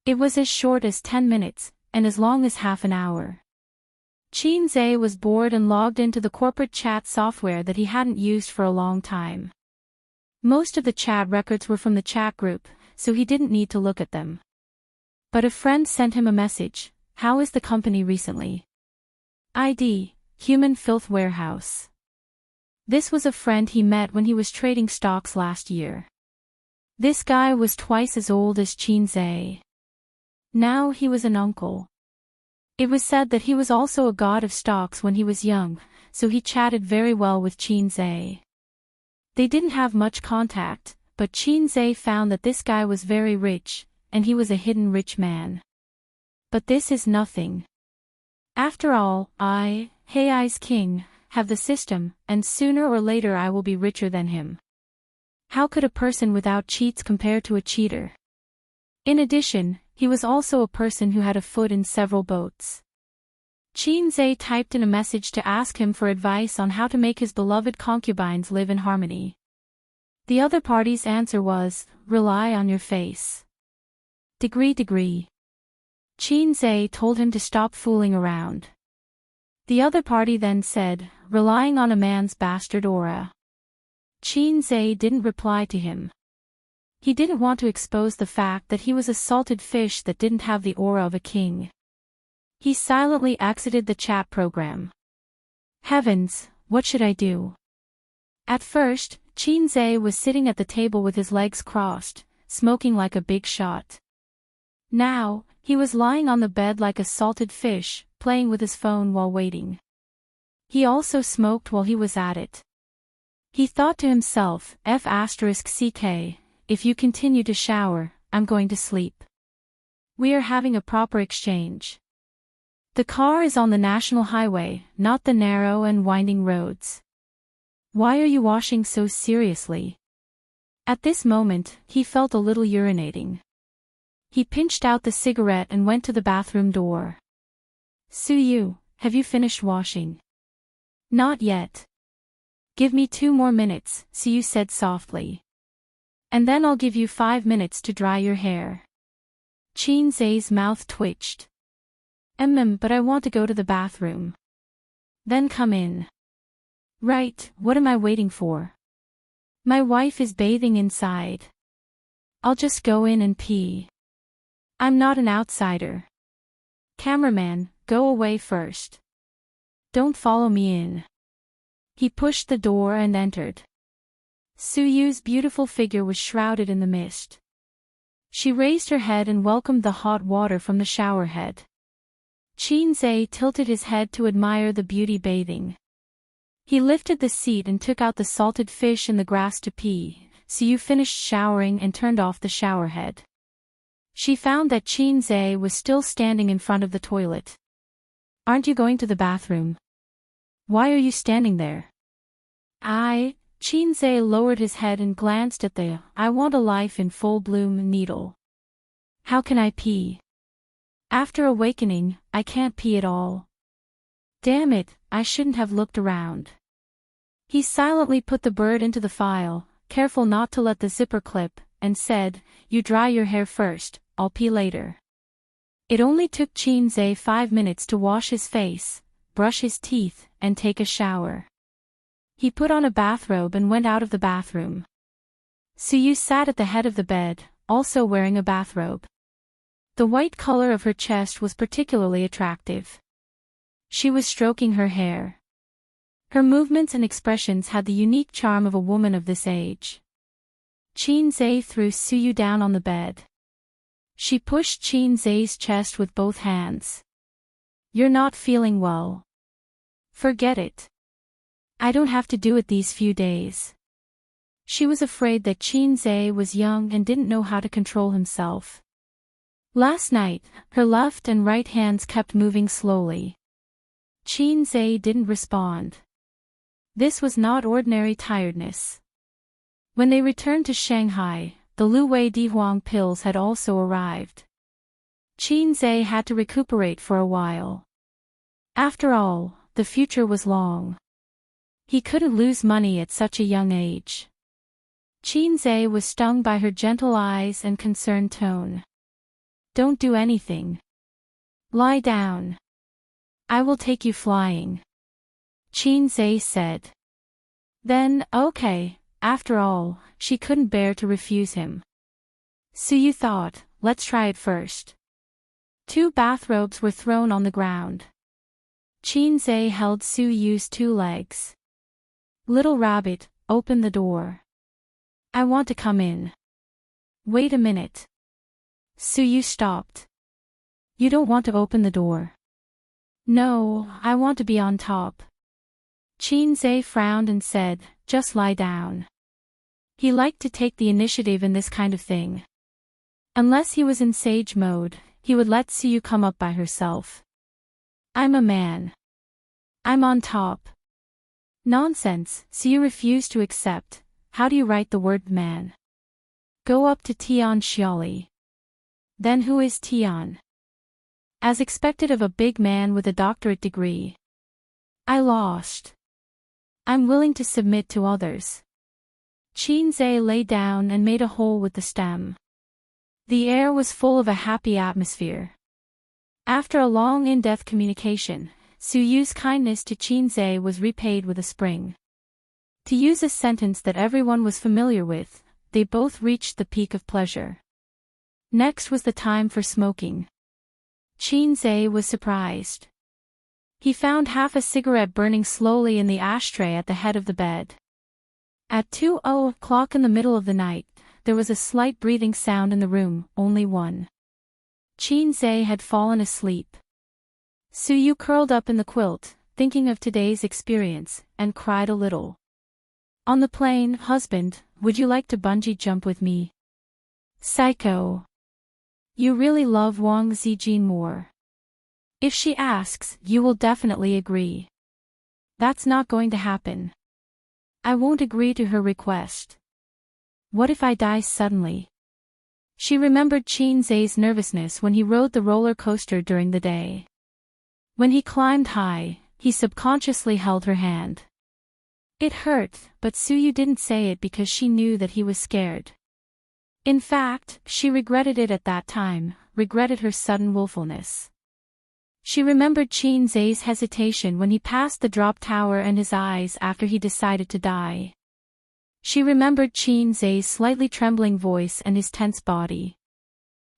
Speaker 1: It was as short as 10 minutes, and as long as half an hour. Qin Zhe was bored and logged into the corporate chat software that he hadn't used for a long time. Most of the chat records were from the chat group, so he didn't need to look at them. But a friend sent him a message, how is the company recently? ID, Human Filth Warehouse. This was a friend he met when he was trading stocks last year. This guy was twice as old as Qin Zhe. Now he was an uncle. It was said that he was also a god of stocks when he was young, so he chatted very well with Qin Zhe. They didn't have much contact, but Qinzhe found that this guy was very rich, and he was a hidden rich man. But this is nothing. After all, Hei's king, have the system, and sooner or later I will be richer than him. How could a person without cheats compare to a cheater? In addition, he was also a person who had a foot in several boats. Qinzhe typed in a message to ask him for advice on how to make his beloved concubines live in harmony. The other party's answer was, rely on your face. Degree. Qinzhe told him to stop fooling around. The other party then said, relying on a man's bastard aura. Qinzhe didn't reply to him. He didn't want to expose the fact that he was a salted fish that didn't have the aura of a king. He silently exited the chat program. Heavens, what should I do? At first, Qinzhe was sitting at the table with his legs crossed, smoking like a big shot. Now, he was lying on the bed like a salted fish, playing with his phone while waiting. He also smoked while he was at it. He thought to himself, F***ck, if you continue to shower, I'm going to sleep. We are having a proper exchange. The car is on the national highway, not the narrow and winding roads. Why are you washing so seriously? At this moment, he felt a little urinating. He pinched out the cigarette and went to the bathroom door. Suyu, have you finished washing? Not yet. Give me 2 more minutes, Suyu said softly. And then I'll give you 5 minutes to dry your hair. Qinzhe's mouth twitched. But I want to go to the bathroom. Then come in. Right, what am I waiting for? My wife is bathing inside. I'll just go in and pee. I'm not an outsider. Cameraman, go away first. Don't follow me in. He pushed the door and entered. Suyu's beautiful figure was shrouded in the mist. She raised her head and welcomed the hot water from the shower head. Qinzhe tilted his head to admire the beauty bathing. He lifted the seat and took out the salted fish in the grass to pee. Suyu finished showering and turned off the shower head. She found that Qinzhe was still standing in front of the toilet. Aren't you going to the bathroom? Why are you standing there? Qinzhe lowered his head and glanced at the I want a life in full bloom needle. How can I pee? After awakening, I can't pee at all. Damn it, I shouldn't have looked around. He silently put the bird into the file, careful not to let the zipper clip, and said, you dry your hair first, I'll pee later. It only took Qinzhe 5 minutes to wash his face, brush his teeth, and take a shower. He put on a bathrobe and went out of the bathroom. Suyu sat at the head of the bed, also wearing a bathrobe. The white color of her chest was particularly attractive. She was stroking her hair. Her movements and expressions had the unique charm of a woman of this age. Qinzhe threw Suyu down on the bed. She pushed Qinzhe's chest with both hands. You're not feeling well. Forget it. I don't have to do it these few days. She was afraid that Qinzhe was young and didn't know how to control himself. Last night, her left and right hands kept moving slowly. Qinzhe didn't respond. This was not ordinary tiredness. When they returned to Shanghai, the Lu Wei Dihuang pills had also arrived. Qinzhe had to recuperate for a while. After all, the future was long. He couldn't lose money at such a young age. Qinzhe was stung by her gentle eyes and concerned tone. Don't do anything. Lie down. I will take you flying. Qinzhe said. Then, okay, after all, she couldn't bear to refuse him. Suyu thought, let's try it first. 2 bathrobes were thrown on the ground. Qinzhe held Suyu's 2 legs. Little rabbit, open the door. I want to come in. Wait a minute. Suyu stopped. You don't want to open the door. No, I want to be on top. Qinzhe frowned and said, just lie down. He liked to take the initiative in this kind of thing. Unless he was in sage mode, he would let Suyu come up by herself. I'm a man. I'm on top. Nonsense, Suyu refused to accept. How do you write the word man? Go up to Tian Xiaoli. Then who is Tian? As expected of a big man with a doctorate degree. I lost. I'm willing to submit to others. Qinzhe lay down and made a hole with the stem. The air was full of a happy atmosphere. After a long in-depth communication, Suyu's kindness to Qinzhe was repaid with a spring. To use a sentence that everyone was familiar with, they both reached the peak of pleasure. Next was the time for smoking. Qinzhe was surprised. He found half a cigarette burning slowly in the ashtray at the head of the bed. At 2:00 in the middle of the night, there was a slight breathing sound in the room, only one. Qinzhe had fallen asleep. Suyu curled up in the quilt, thinking of today's experience, and cried a little. On the plane, husband, would you like to bungee jump with me? Psycho. You really love Wang Zijin more. If she asks, you will definitely agree. That's not going to happen. I won't agree to her request. What if I die suddenly? She remembered Qinzhe's nervousness when he rode the roller coaster during the day. When he climbed high, he subconsciously held her hand. It hurt, but Suyu didn't say it because she knew that he was scared. In fact, she regretted it at that time, regretted her sudden willfulness. She remembered Qinzhe's hesitation when he passed the drop tower and his eyes after he decided to die. She remembered Qinzhe's slightly trembling voice and his tense body.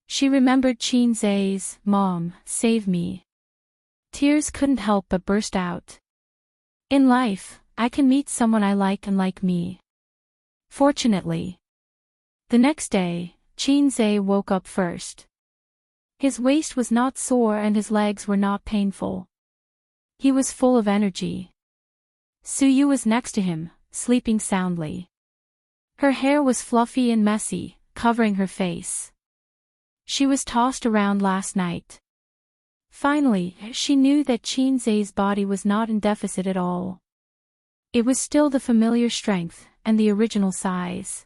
Speaker 1: She remembered Qinzhe's, "Mom, save me." Tears couldn't help but burst out. In life, I can meet someone I like and like me. Fortunately. The next day, Qinzhe woke up first. His waist was not sore and his legs were not painful. He was full of energy. Suyu was next to him, sleeping soundly. Her hair was fluffy and messy, covering her face. She was tossed around last night. Finally, she knew that Qinzhe's body was not in deficit at all. It was still the familiar strength, and the original size.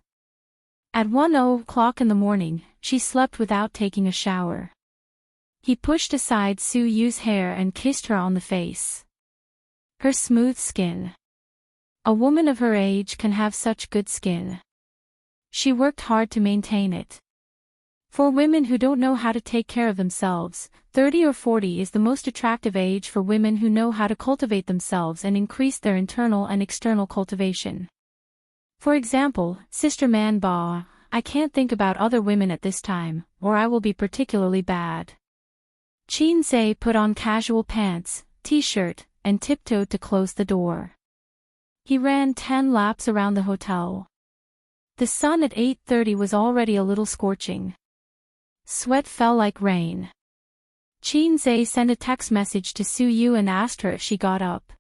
Speaker 1: At 1:00 in the morning, she slept without taking a shower. He pushed aside Suyu's hair and kissed her on the face. Her smooth skin. A woman of her age can have such good skin. She worked hard to maintain it. For women who don't know how to take care of themselves, 30 or 40 is the most attractive age for women who know how to cultivate themselves and increase their internal and external cultivation. For example, Sister Man Ba, I can't think about other women at this time, or I will be particularly bad. Qinzhe put on casual pants, t-shirt, and tiptoed to close the door. He ran 10 laps around the hotel. The sun at 8:30 was already a little scorching. Sweat fell like rain. Qinzhe sent a text message to Suyu and asked her if she got up.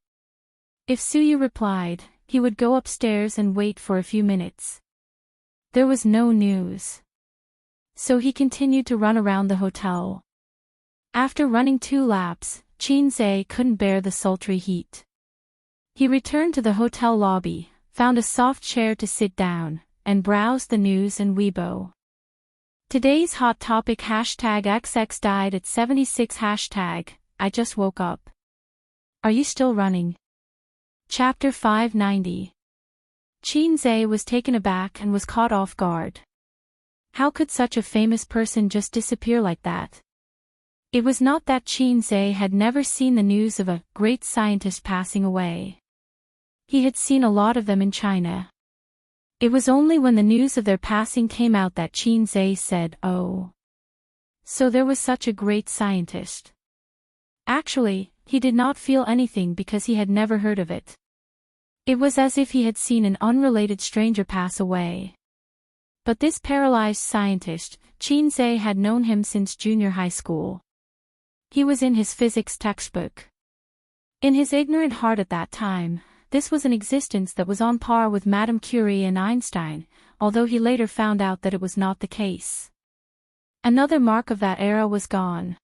Speaker 1: If Suyu replied, he would go upstairs and wait for a few minutes. There was no news. So he continued to run around the hotel. After running 2 laps, Qinzhe couldn't bear the sultry heat. He returned to the hotel lobby, found a soft chair to sit down, and browsed the news and Weibo. Today's hot topic #XX died at 76 #I just woke up. Are you still running? Chapter 590. Qinzhe was taken aback and was caught off guard. How could such a famous person just disappear like that? It was not that Qinzhe had never seen the news of a great scientist passing away. He had seen a lot of them in China. It was only when the news of their passing came out that Qinzhe said, "Oh. So there was such a great scientist." Actually, he did not feel anything because he had never heard of it. It was as if he had seen an unrelated stranger pass away. But this paralyzed scientist, Qinzhe had known him since junior high school. He was in his physics textbook. In his ignorant heart at that time, this was an existence that was on par with Madame Curie and Einstein, although he later found out that it was not the case. Another mark of that era was gone.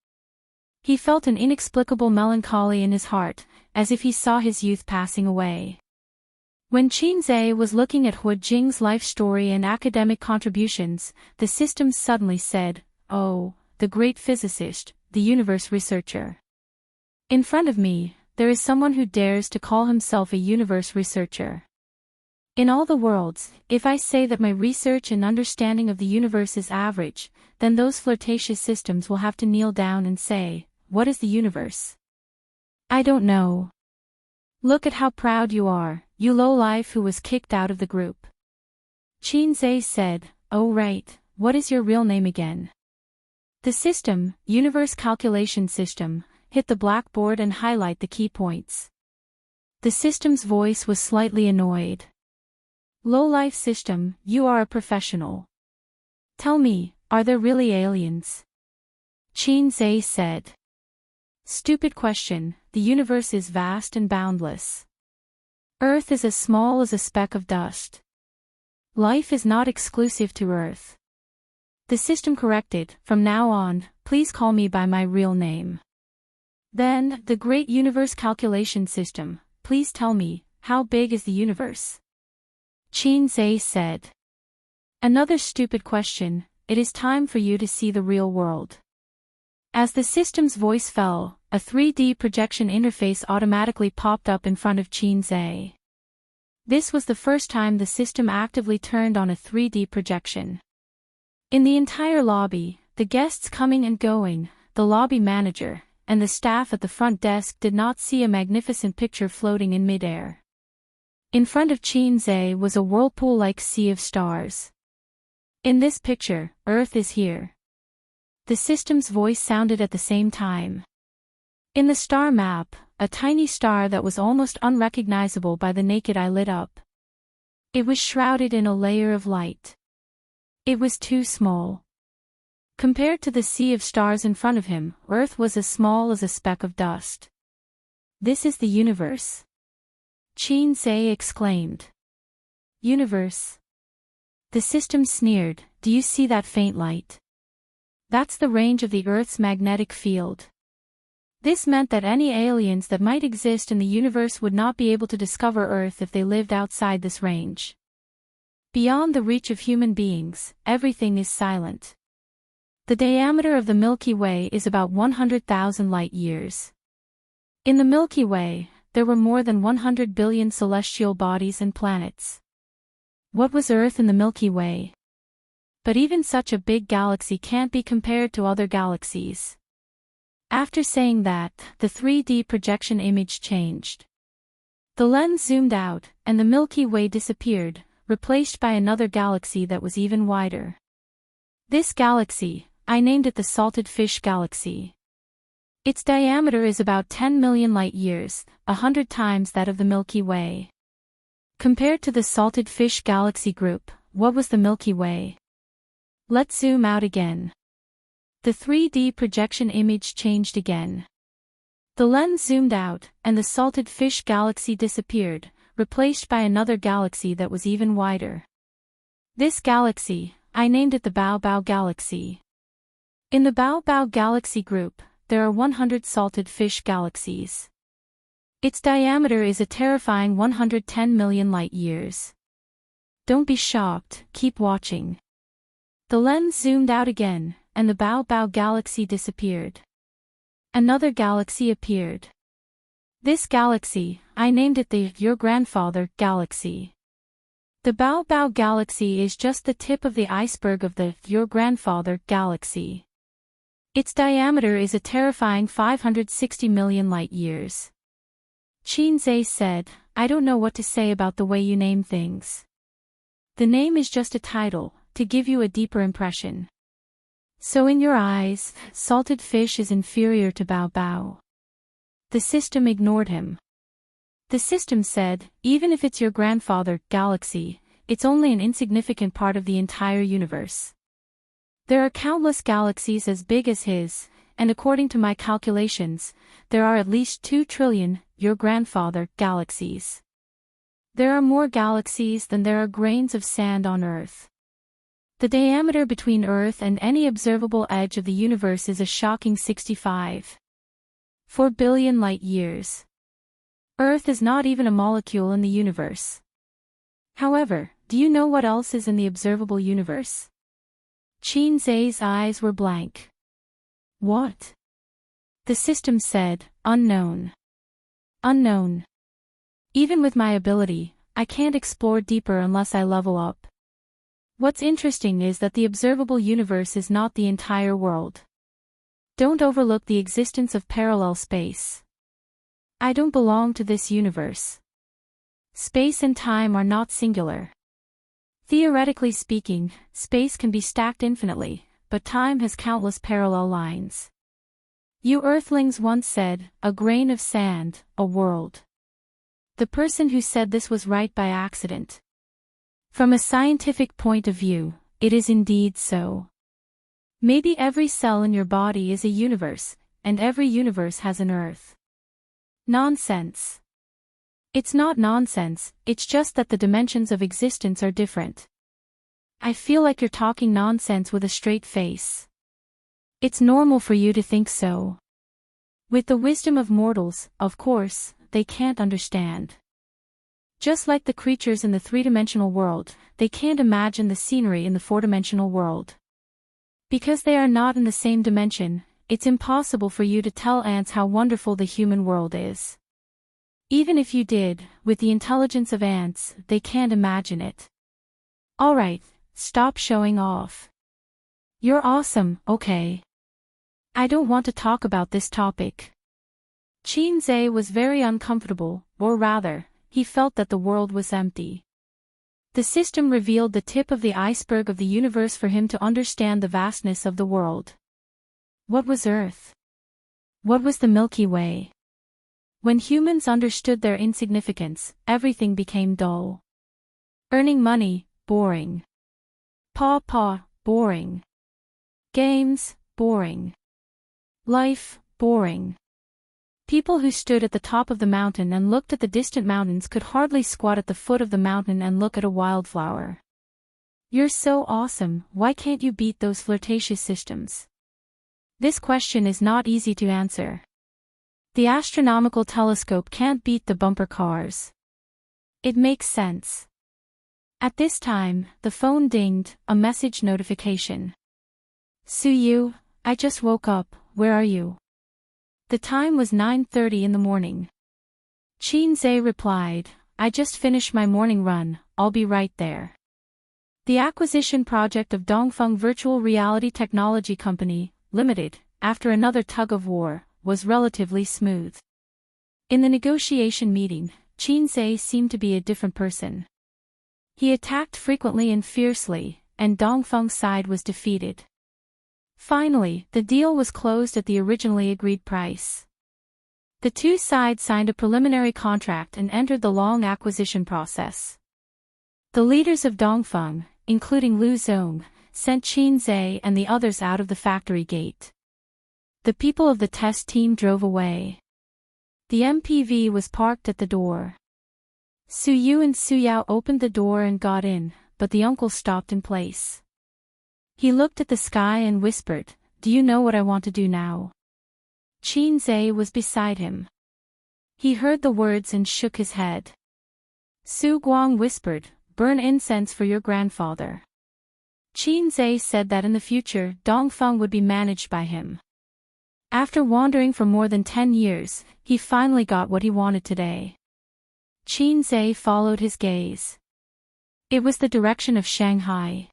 Speaker 1: He felt an inexplicable melancholy in his heart, as if he saw his youth passing away. When Qinzhe was looking at Hu Jing's life story and academic contributions, the systems suddenly said, "Oh, the great physicist, the universe researcher. In front of me, there is someone who dares to call himself a universe researcher. In all the worlds, if I say that my research and understanding of the universe is average, then those flirtatious systems will have to kneel down and say, 'What is the universe?' I don't know. Look at how proud you are, you lowlife who was kicked out of the group." Qinzhe said, "Oh right, what is your real name again?" The system, Universe Calculation System, hit the blackboard and highlight the key points. The system's voice was slightly annoyed. "Low-life system, you are a professional. Tell me, are there really aliens?" Qinzhe said. "Stupid question, the universe is vast and boundless. Earth is as small as a speck of dust. Life is not exclusive to Earth." The system corrected, "From now on, please call me by my real name." Then, the great universe calculation system, "Please tell me, how big is the universe?" Qinzhe said. "Another stupid question, it is time for you to see the real world." As the system's voice fell, a 3D projection interface automatically popped up in front of Qinzhe. This was the first time the system actively turned on a 3D projection. In the entire lobby, the guests coming and going, the lobby manager, and the staff at the front desk did not see a magnificent picture floating in midair. In front of Qinzhe was a whirlpool-like sea of stars. "In this picture, Earth is here." The system's voice sounded at the same time. In the star map, a tiny star that was almost unrecognizable by the naked eye lit up. It was shrouded in a layer of light. It was too small. Compared to the sea of stars in front of him, Earth was as small as a speck of dust. "This is the universe," Qinzhe exclaimed. "Universe?" The system sneered, "Do you see that faint light? That's the range of the Earth's magnetic field." This meant that any aliens that might exist in the universe would not be able to discover Earth if they lived outside this range. Beyond the reach of human beings, everything is silent. The diameter of the Milky Way is about 100,000 light-years. In the Milky Way, there were more than 100 billion celestial bodies and planets. What was Earth in the Milky Way? But even such a big galaxy can't be compared to other galaxies. After saying that, the 3D projection image changed. The lens zoomed out, and the Milky Way disappeared, replaced by another galaxy that was even wider. This galaxy, I named it the Salted Fish Galaxy. Its diameter is about 10 million light-years, 100 times that of the Milky Way. Compared to the Salted Fish Galaxy group, what was the Milky Way? Let's zoom out again. The 3D projection image changed again. The lens zoomed out, and the Salted Fish Galaxy disappeared, replaced by another galaxy that was even wider. This galaxy, I named it the Bao Bao Galaxy. In the Bao Bao Galaxy group, there are 100 salted fish galaxies. Its diameter is a terrifying 110 million light-years. Don't be shocked, keep watching. The lens zoomed out again, and the Bao Bao Galaxy disappeared. Another galaxy appeared. This galaxy, I named it the Your Grandfather Galaxy. The Bao Bao Galaxy is just the tip of the iceberg of the Your Grandfather Galaxy. Its diameter is a terrifying 560 million light-years. Qinzhe said, I don't know what to say about the way you name things. The name is just a title, to give you a deeper impression. So in your eyes, salted fish is inferior to Bao Bao. The system ignored him. The system said, even if it's your grandfather, galaxy, it's only an insignificant part of the entire universe. There are countless galaxies as big as his, and according to my calculations, there are at least 2 trillion, your grandfather, galaxies. There are more galaxies than there are grains of sand on Earth. The diameter between Earth and any observable edge of the universe is a shocking 65.4 billion light-years. Earth is not even a molecule in the universe. However, do you know what else is in the observable universe? Qin Zai's eyes were blank. What? The system said, unknown. Unknown. Even with my ability, I can't explore deeper unless I level up. What's interesting is that the observable universe is not the entire world. Don't overlook the existence of parallel space. I don't belong to this universe. Space and time are not singular. Theoretically speaking, space can be stacked infinitely, but time has countless parallel lines. You Earthlings once said, a grain of sand, a world. The person who said this was right by accident. From a scientific point of view, it is indeed so. Maybe every cell in your body is a universe, and every universe has an Earth. Nonsense. It's not nonsense, it's just that the dimensions of existence are different. I feel like you're talking nonsense with a straight face. It's normal for you to think so. With the wisdom of mortals, of course, they can't understand. Just like the creatures in the three-dimensional world, they can't imagine the scenery in the four-dimensional world. Because they are not in the same dimension, it's impossible for you to tell ants how wonderful the human world is. Even if you did, with the intelligence of ants, they can't imagine it. Alright, stop showing off. You're awesome, okay. I don't want to talk about this topic. Qin Zai was very uncomfortable, or rather, he felt that the world was empty. The system revealed the tip of the iceberg of the universe for him to understand the vastness of the world. What was Earth? What was the Milky Way? When humans understood their insignificance, everything became dull. Earning money, boring. Paw, boring. Games, boring. Life, boring. People who stood at the top of the mountain and looked at the distant mountains could hardly squat at the foot of the mountain and look at a wildflower. You're so awesome, why can't you beat those flirtatious systems? This question is not easy to answer. The astronomical telescope can't beat the bumper cars. It makes sense. At this time, the phone dinged, a message notification. Suyu, I just woke up, where are you? The time was 9:30 in the morning. Qin Zai replied, I just finished my morning run, I'll be right there. The acquisition project of Dongfeng Virtual Reality Technology Company, Limited, after another tug of war, was relatively smooth. In the negotiation meeting, Qin Zai seemed to be a different person. He attacked frequently and fiercely, and Dongfeng's side was defeated. Finally, the deal was closed at the originally agreed price. The two sides signed a preliminary contract and entered the long acquisition process. The leaders of Dongfeng, including Lu Zong, sent Qin Zai and the others out of the factory gate. The people of the test team drove away. The MPV was parked at the door. Su Yu and Su Yao opened the door and got in, but the uncle stopped in place. He looked at the sky and whispered, Do you know what I want to do now? Qin Zai was beside him. He heard the words and shook his head. Su Guang whispered, Burn incense for your grandfather. Qin Zai said that in the future Dongfeng would be managed by him. After wandering for more than 10 years, he finally got what he wanted today. Qin Zai followed his gaze. It was the direction of Shanghai.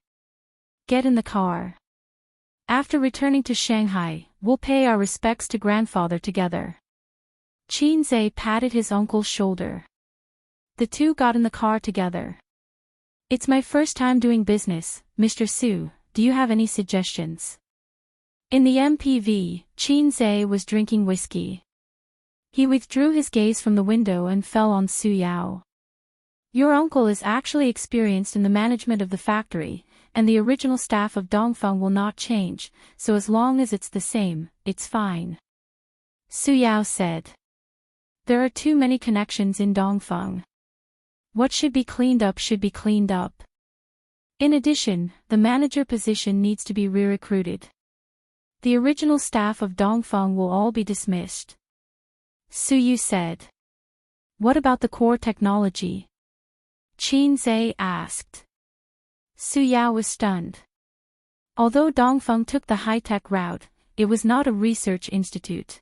Speaker 1: Get in the car. After returning to Shanghai, we'll pay our respects to grandfather together. Qin Zai patted his uncle's shoulder. The two got in the car together. It's my first time doing business, Mr. Su, do you have any suggestions? In the MPV, Qin Zai was drinking whiskey. He withdrew his gaze from the window and fell on Su Yao. Your uncle is actually experienced in the management of the factory, and the original staff of Dongfeng will not change, so as long as it's the same, it's fine. Su Yao said. There are too many connections in Dongfeng. What should be cleaned up should be cleaned up. In addition, the manager position needs to be re-recruited. The original staff of Dongfeng will all be dismissed. Su Yu said. What about the core technology? Qin Zhe asked. Su Yao was stunned. Although Dongfeng took the high-tech route, it was not a research institute.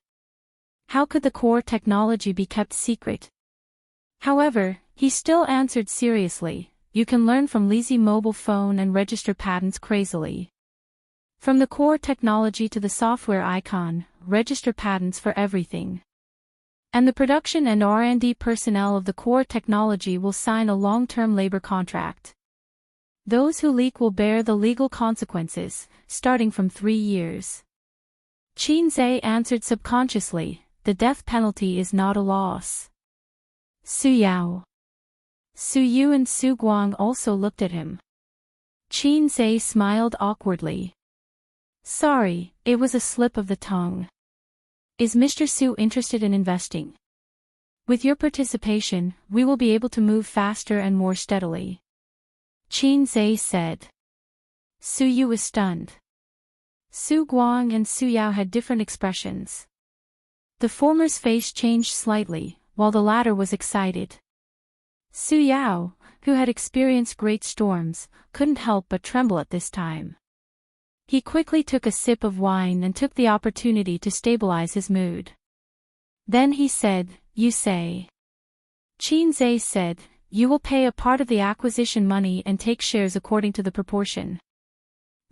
Speaker 1: How could the core technology be kept secret? However, he still answered seriously, you can learn from lazy mobile phone and register patents crazily. From the core technology to the software icon, register patents for everything. And the production and R&D personnel of the core technology will sign a long-term labor contract. Those who leak will bear the legal consequences, starting from 3 years. Qin Zhe answered subconsciously, the death penalty is not a loss. Su Yao. Su Yu and Su Guang also looked at him. Qin Zhe smiled awkwardly. Sorry, it was a slip of the tongue. Is Mr. Su interested in investing? With your participation, we will be able to move faster and more steadily. Qin Zhe said. Su Yu was stunned. Su Guang and Su Yao had different expressions. The former's face changed slightly, while the latter was excited. Su Yao, who had experienced great storms, couldn't help but tremble at this time. He quickly took a sip of wine and took the opportunity to stabilize his mood. Then he said, You say. Qin Zhe said, You will pay a part of the acquisition money and take shares according to the proportion.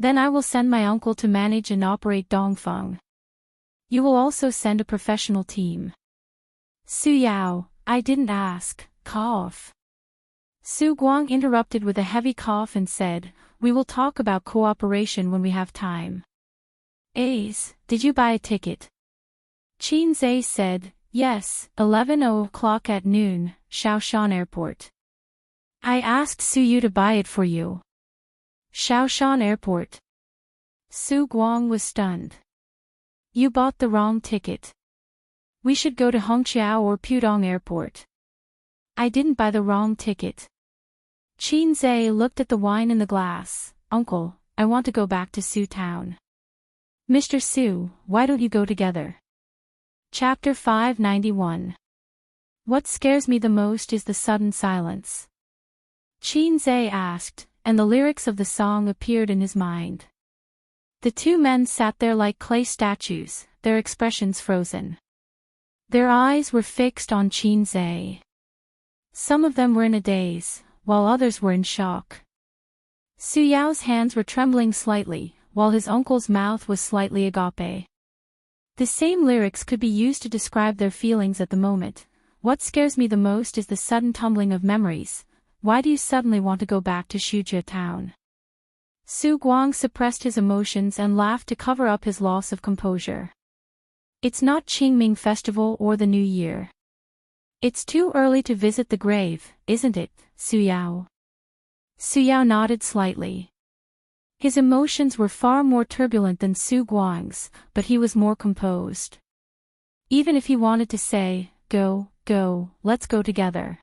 Speaker 1: Then I will send my uncle to manage and operate Dongfeng. You will also send a professional team. Su Yao, I didn't ask, cough. Su Guang interrupted with a heavy cough and said, We will talk about cooperation when we have time. Ace, did you buy a ticket? Qin Zhe said, Yes, 11:00 at noon, Shaoshan Airport. I asked Su Yu to buy it for you. Shaoshan Airport. Su Guang was stunned. You bought the wrong ticket. We should go to Hongqiao or Pudong Airport. I didn't buy the wrong ticket. Qin Zhe looked at the wine in the glass. Uncle, I want to go back to Su Town. Mr. Su, why don't you go together? Chapter 591. What scares me the most is the sudden silence. Qin Zhe asked, and the lyrics of the song appeared in his mind. The two men sat there like clay statues, their expressions frozen. Their eyes were fixed on Qin Zhe. Some of them were in a daze, while others were in shock. Su Yao's hands were trembling slightly, while his uncle's mouth was slightly agape. The same lyrics could be used to describe their feelings at the moment. What scares me the most is the sudden tumbling of memories. Why do you suddenly want to go back to Shujia town? Su Guang suppressed his emotions and laughed to cover up his loss of composure. It's not Qingming Festival or the New Year. It's too early to visit the grave, isn't it, Su Yao? Su Yao nodded slightly. His emotions were far more turbulent than Su Guang's, but he was more composed. Even if he wanted to say, Go, let's go together.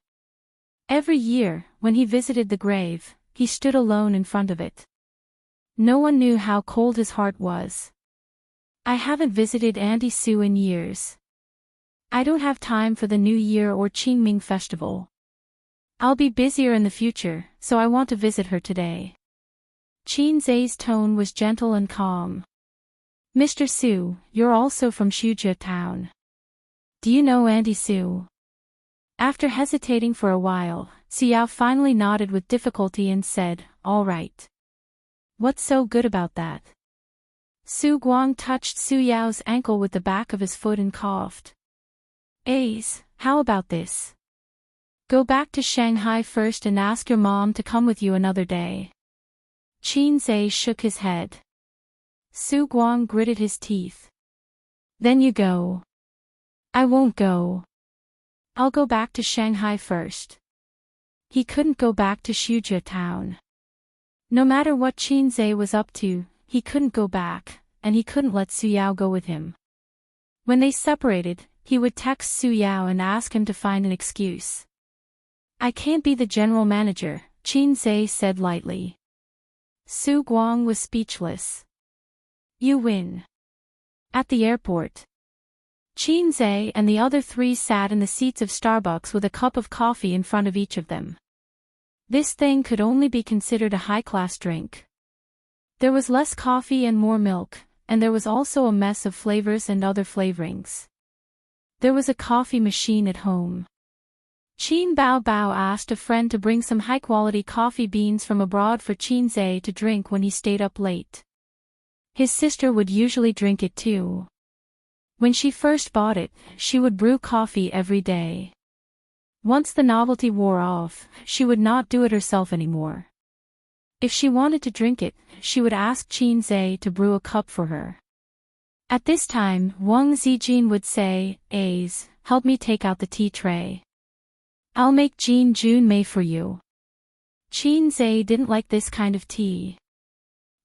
Speaker 1: Every year, when he visited the grave, he stood alone in front of it. No one knew how cold his heart was. I haven't visited Auntie Su in years. I don't have time for the New Year or Qingming Festival. I'll be busier in the future, so I want to visit her today. Qin Zhe's tone was gentle and calm. Mr. Su, you're also from Shujia town. Do you know Auntie Su? After hesitating for a while, Su Yao finally nodded with difficulty and said, All right. What's so good about that? Su Guang touched Su Yao's ankle with the back of his foot and coughed. Ace, how about this? Go back to Shanghai first and ask your mom to come with you another day. Qin Zhe shook his head. Su Guang gritted his teeth. Then you go. I won't go. I'll go back to Shanghai first. He couldn't go back to Shujia town. No matter what Qin Zhe was up to, he couldn't go back, and he couldn't let Su Yao go with him. When they separated, he would text Su Yao and ask him to find an excuse. I can't be the general manager, Qin Zhe said lightly. Su Guang was speechless. You win. At the airport, Qin Zhe and the other three sat in the seats of Starbucks with a cup of coffee in front of each of them. This thing could only be considered a high-class drink. There was less coffee and more milk, and there was also a mess of flavors and other flavorings. There was a coffee machine at home. Qin Bao Bao asked a friend to bring some high-quality coffee beans from abroad for Qin Zhe to drink when he stayed up late. His sister would usually drink it too. When she first bought it, she would brew coffee every day. Once the novelty wore off, she would not do it herself anymore. If she wanted to drink it, she would ask Qin Zhe to brew a cup for her. At this time, Wang Zijin would say, "Ace, help me take out the tea tray. I'll make Jin Jun Mei for you." Qin Zhe didn't like this kind of tea.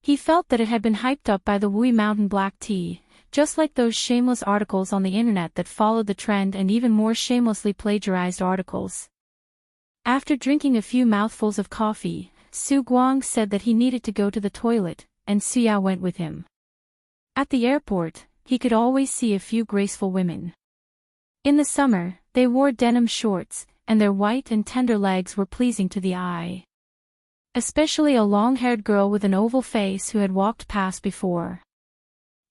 Speaker 1: He felt that it had been hyped up by the Wui Mountain black tea, just like those shameless articles on the internet that followed the trend and even more shamelessly plagiarized articles. After drinking a few mouthfuls of coffee, Su Guang said that he needed to go to the toilet, and Su Yao went with him. At the airport, he could always see a few graceful women. In the summer, they wore denim shorts, and their white and tender legs were pleasing to the eye. Especially a long-haired girl with an oval face who had walked past before.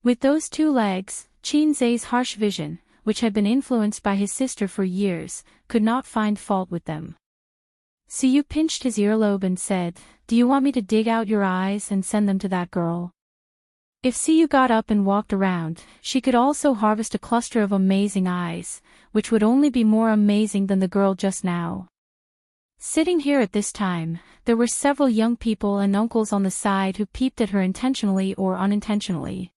Speaker 1: With those two legs, Qin Zhe's harsh vision, which had been influenced by his sister for years, could not find fault with them. Su Yu pinched his earlobe and said, "Do you want me to dig out your eyes and send them to that girl?" If Su Yu got up and walked around, she could also harvest a cluster of amazing eyes, which would only be more amazing than the girl just now. Sitting here at this time, there were several young people and uncles on the side who peeped at her intentionally or unintentionally.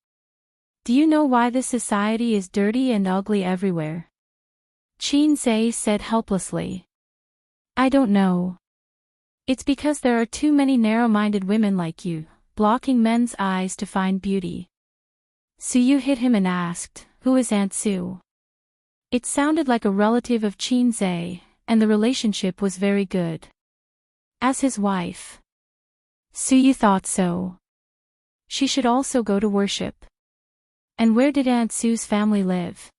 Speaker 1: "Do you know why this society is dirty and ugly everywhere?" Qin Zhe said helplessly. "I don't know. It's because there are too many narrow-minded women like you, blocking men's eyes to find beauty." Su Yu hit him and asked, "Who is Aunt Su?" It sounded like a relative of Qin Zhe, and the relationship was very good. As his wife, Su Yu thought so. She should also go to worship. And where did Aunt Su's family live?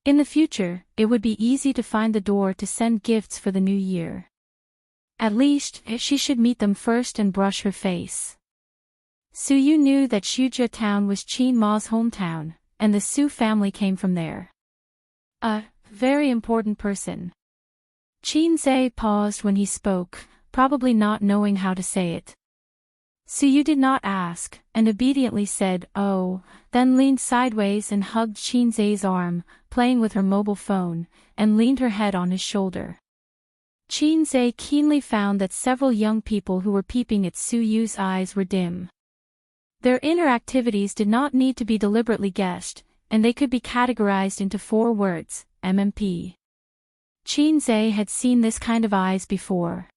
Speaker 1: In the future, it would be easy to find the door to send gifts for the new year. At least, she should meet them first and brush her face. Su Yu knew that Shujia town was Qin Ma's hometown, and the Su family came from there. A very important person. Qin Zhe paused when he spoke, probably not knowing how to say it. Su Yu did not ask, and obediently said, "Oh," then leaned sideways and hugged Qin Zhe's arm, playing with her mobile phone, and leaned her head on his shoulder. Qin Zhe keenly found that several young people who were peeping at Su Yu's eyes were dim. Their inner activities did not need to be deliberately guessed, and they could be categorized into 4 words, MMP. Qin Zhe had seen this kind of eyes before.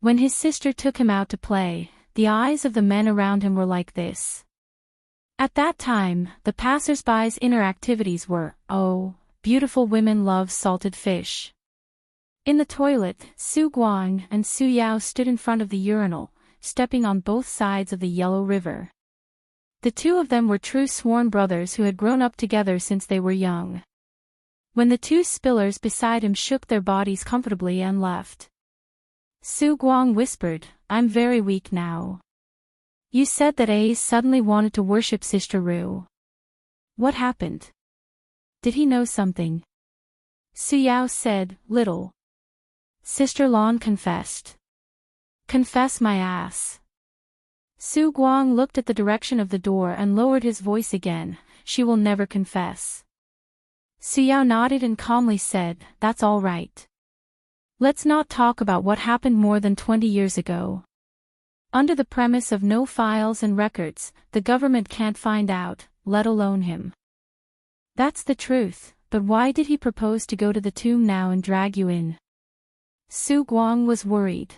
Speaker 1: When his sister took him out to play, the eyes of the men around him were like this. At that time, the passers-by's inner activities were, "Oh, beautiful women love salted fish." In the toilet, Su Guang and Su Yao stood in front of the urinal, stepping on both sides of the Yellow River. The two of them were true sworn brothers who had grown up together since they were young. When the 2 spillers beside him shook their bodies comfortably and left, Su Guang whispered, "I'm very weak now. You said that Ace suddenly wanted to worship Sister Ru. What happened? Did he know something?" Su Yao said, "Little. Sister Lan confessed." "Confess my ass." Su Guang looked at the direction of the door and lowered his voice again, "She will never confess." Su Yao nodded and calmly said, "That's all right. Let's not talk about what happened more than 20 years ago. Under the premise of no files and records, the government can't find out, let alone him." "That's the truth, but why did he propose to go to the tomb now and drag you in?" Su Guang was worried.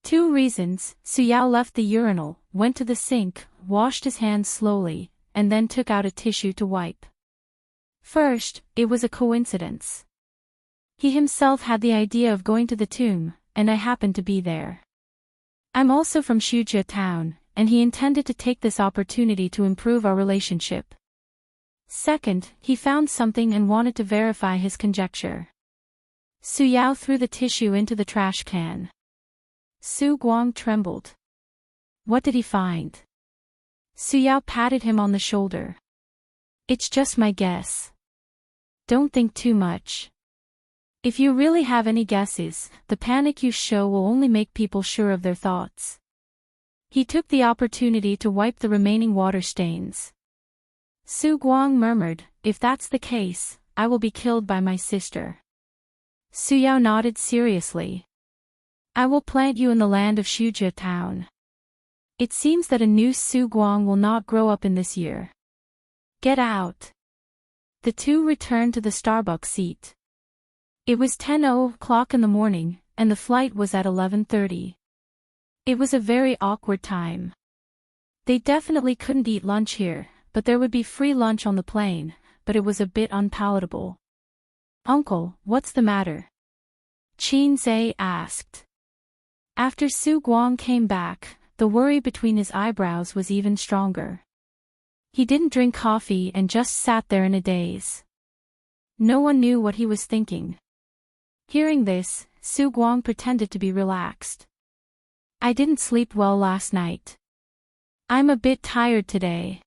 Speaker 1: 2 reasons. Su Yao left the urinal, went to the sink, washed his hands slowly, and then took out a tissue to wipe. First, it was a coincidence. He himself had the idea of going to the tomb, and I happened to be there. I'm also from Shujia town, and he intended to take this opportunity to improve our relationship. Second, he found something and wanted to verify his conjecture. Su Yao threw the tissue into the trash can. Su Guang trembled. What did he find? Su Yao patted him on the shoulder. It's just my guess. Don't think too much. If you really have any guesses, the panic you show will only make people sure of their thoughts. He took the opportunity to wipe the remaining water stains. Su Guang murmured, if that's the case, I will be killed by my sister. Su Yao nodded seriously. I will plant you in the land of Shujia town. It seems that a new Su Guang will not grow up in this year. Get out. The two returned to the Starbucks seat. It was 10:00 in the morning, and the flight was at 11:30. It was a very awkward time. They definitely couldn't eat lunch here, but there would be free lunch on the plane, but it was a bit unpalatable. Uncle, what's the matter? Qin Zhe asked. After Su Guang came back, the worry between his eyebrows was even stronger. He didn't drink coffee and just sat there in a daze. No one knew what he was thinking. Hearing this, Su Guang pretended to be relaxed. I didn't sleep well last night. I'm a bit tired today.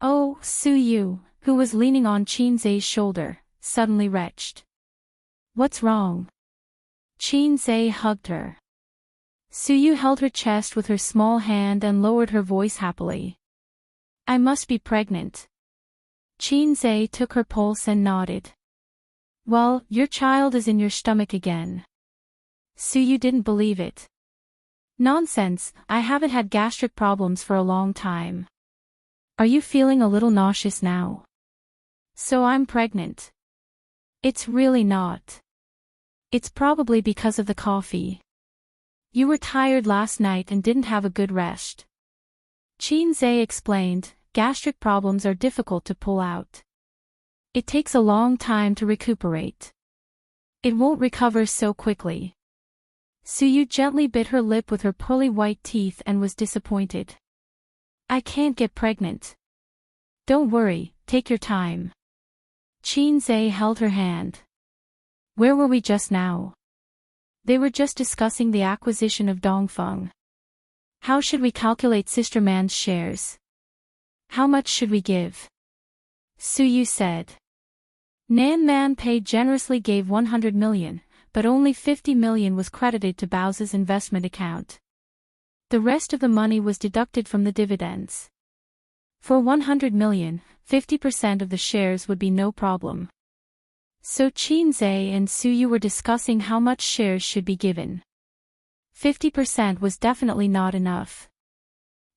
Speaker 1: Oh, Su Yu, who was leaning on Qin Zhe's shoulder, suddenly retched. What's wrong? Qin Zhe hugged her. Su Yu held her chest with her small hand and lowered her voice happily. I must be pregnant. Qin Zhe took her pulse and nodded. Well, your child is in your stomach again. Su Yu didn't believe it. Nonsense, I haven't had gastric problems for a long time. Are you feeling a little nauseous now? So I'm pregnant. It's really not. It's probably because of the coffee. You were tired last night and didn't have a good rest. Qin Zhe explained, gastric problems are difficult to pull out. It takes a long time to recuperate. It won't recover so quickly. Su Yu gently bit her lip with her pearly white teeth and was disappointed. I can't get pregnant. Don't worry, take your time. Qin Zhe held her hand. Where were we just now? They were just discussing the acquisition of Dongfeng. How should we calculate Sister Man's shares? How much should we give? Su Yu said. Nan Man Pei generously gave 100 million, but only 50 million was credited to Bao's investment account. The rest of the money was deducted from the dividends. For 100 million, 50% of the shares would be no problem. So Qin Zhe and Su Yu were discussing how much shares should be given. 50% was definitely not enough.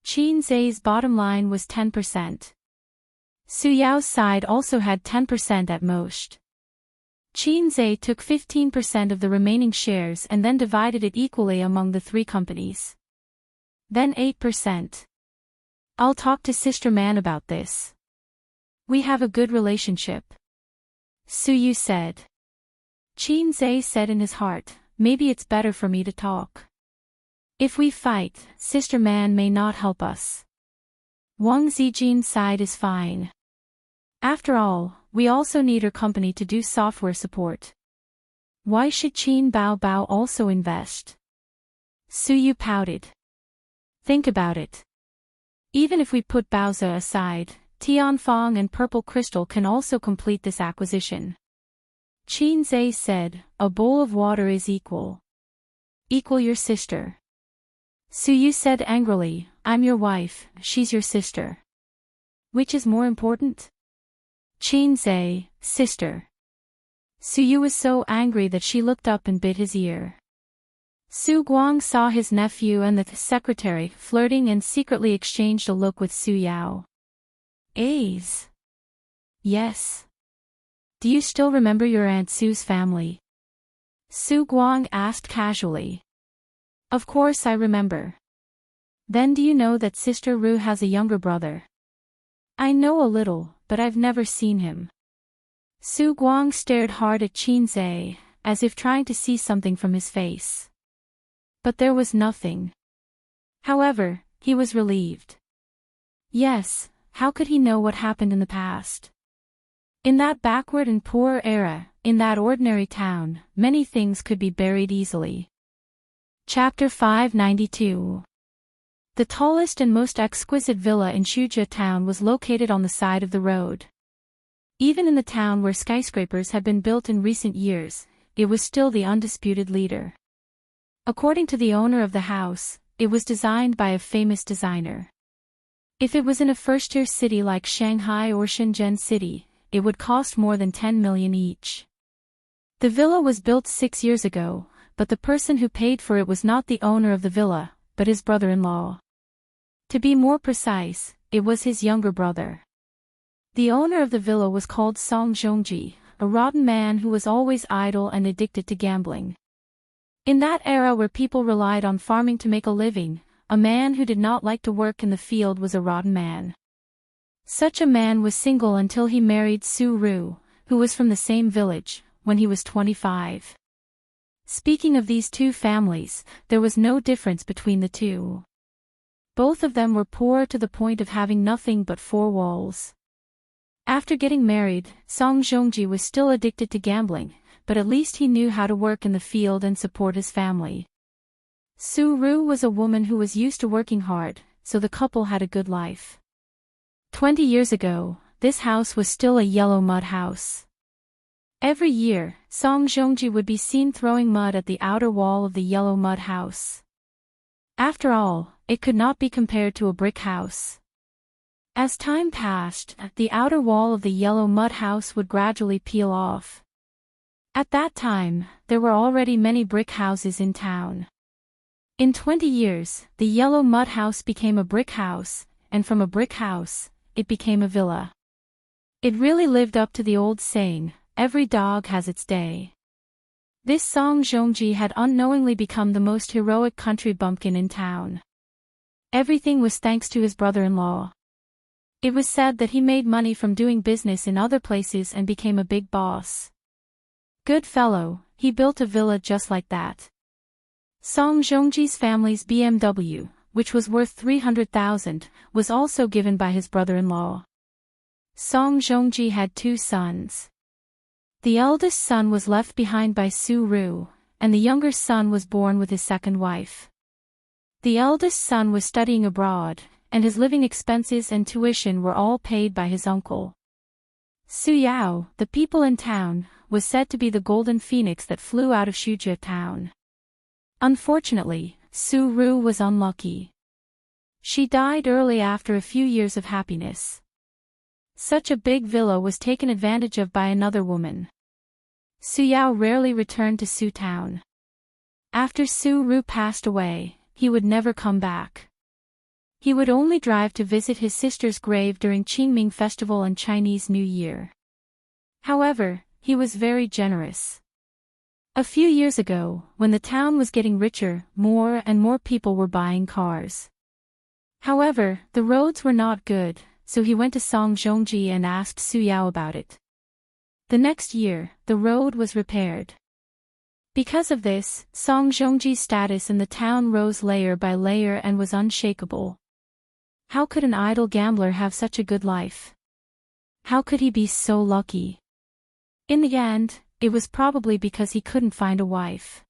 Speaker 1: Qin Zhe's bottom line was 10%. Su Yao's side also had 10% at most. Qin Zhe took 15% of the remaining shares and then divided it equally among the three companies. Then 8%. I'll talk to Sister Man about this. We have a good relationship. Su Yu said. Qin Zhe said in his heart, maybe it's better for me to talk. If we fight, Sister Man may not help us. Wang Zijin's side is fine. After all, we also need her company to do software support. Why should Qin Bao also invest? Su Yu pouted. Think about it. Even if we put Baoza aside, Tianfang and Purple Crystal can also complete this acquisition. Qin Zhe said, a bowl of water is equal. Equal your sister. Su Yu said angrily, I'm your wife, she's your sister. Which is more important? Qin Zhe, sister. Su Yu was so angry that she looked up and bit his ear. Su Guang saw his nephew and the secretary flirting and secretly exchanged a look with Su Yao. A's. Yes. Do you still remember your Aunt Su's family? Su Guang asked casually. Of course I remember. Then do you know that Sister Ru has a younger brother? I know a little, but I've never seen him. Su Guang stared hard at Qin Zhe, as if trying to see something from his face. But there was nothing. However, he was relieved. Yes, how could he know what happened in the past? In that backward and poor era, in that ordinary town, many things could be buried easily. Chapter 592. The tallest and most exquisite villa in Shuja town was located on the side of the road. Even in the town where skyscrapers had been built in recent years, it was still the undisputed leader. According to the owner of the house, it was designed by a famous designer. If it was in a first-tier city like Shanghai or Shenzhen City, it would cost more than 10 million each. The villa was built 6 years ago, but the person who paid for it was not the owner of the villa, but his brother-in-law. To be more precise, it was his younger brother. The owner of the villa was called Song Zhongji, a rotten man who was always idle and addicted to gambling. In that era where people relied on farming to make a living, a man who did not like to work in the field was a rotten man. Such a man was single until he married Su Ru, who was from the same village, when he was 25. Speaking of these two families, there was no difference between the two. Both of them were poor to the point of having nothing but four walls. After getting married, Song Zhongji was still addicted to gambling, but at least he knew how to work in the field and support his family. Su Ru was a woman who was used to working hard, so the couple had a good life. 20 years ago, this house was still a yellow mud house. Every year, Song Zhongji would be seen throwing mud at the outer wall of the yellow mud house. After all, it could not be compared to a brick house. As time passed, the outer wall of the yellow mud house would gradually peel off. At that time, there were already many brick houses in town. In 20 years, the yellow mud house became a brick house, and from a brick house, it became a villa. It really lived up to the old saying, every dog has its day. This Song Zhongji had unknowingly become the most heroic country bumpkin in town. Everything was thanks to his brother-in-law. It was said that he made money from doing business in other places and became a big boss. Good fellow, he built a villa just like that. Song Zhongji's family's BMW, which was worth 300,000, was also given by his brother-in-law. Song Zhongji had 2 sons. The eldest son was left behind by Su Ru, and the younger son was born with his second wife. The eldest son was studying abroad, and his living expenses and tuition were all paid by his uncle. Su Yao, the people in town, was said to be the golden phoenix that flew out of Shujia town. Unfortunately, Su Ru was unlucky. She died early after a few years of happiness. Such a big villa was taken advantage of by another woman. Su Yao rarely returned to Su town. After Su Ru passed away, he would never come back. He would only drive to visit his sister's grave during Qingming Festival and Chinese New Year. However, he was very generous. A few years ago, when the town was getting richer, more and more people were buying cars. However, the roads were not good, so he went to Song Zhongji and asked Su Yao about it. The next year, the road was repaired. Because of this, Song Zhongji's status in the town rose layer by layer and was unshakable. How could an idle gambler have such a good life? How could he be so lucky? In the end, it was probably because he couldn't find a wife.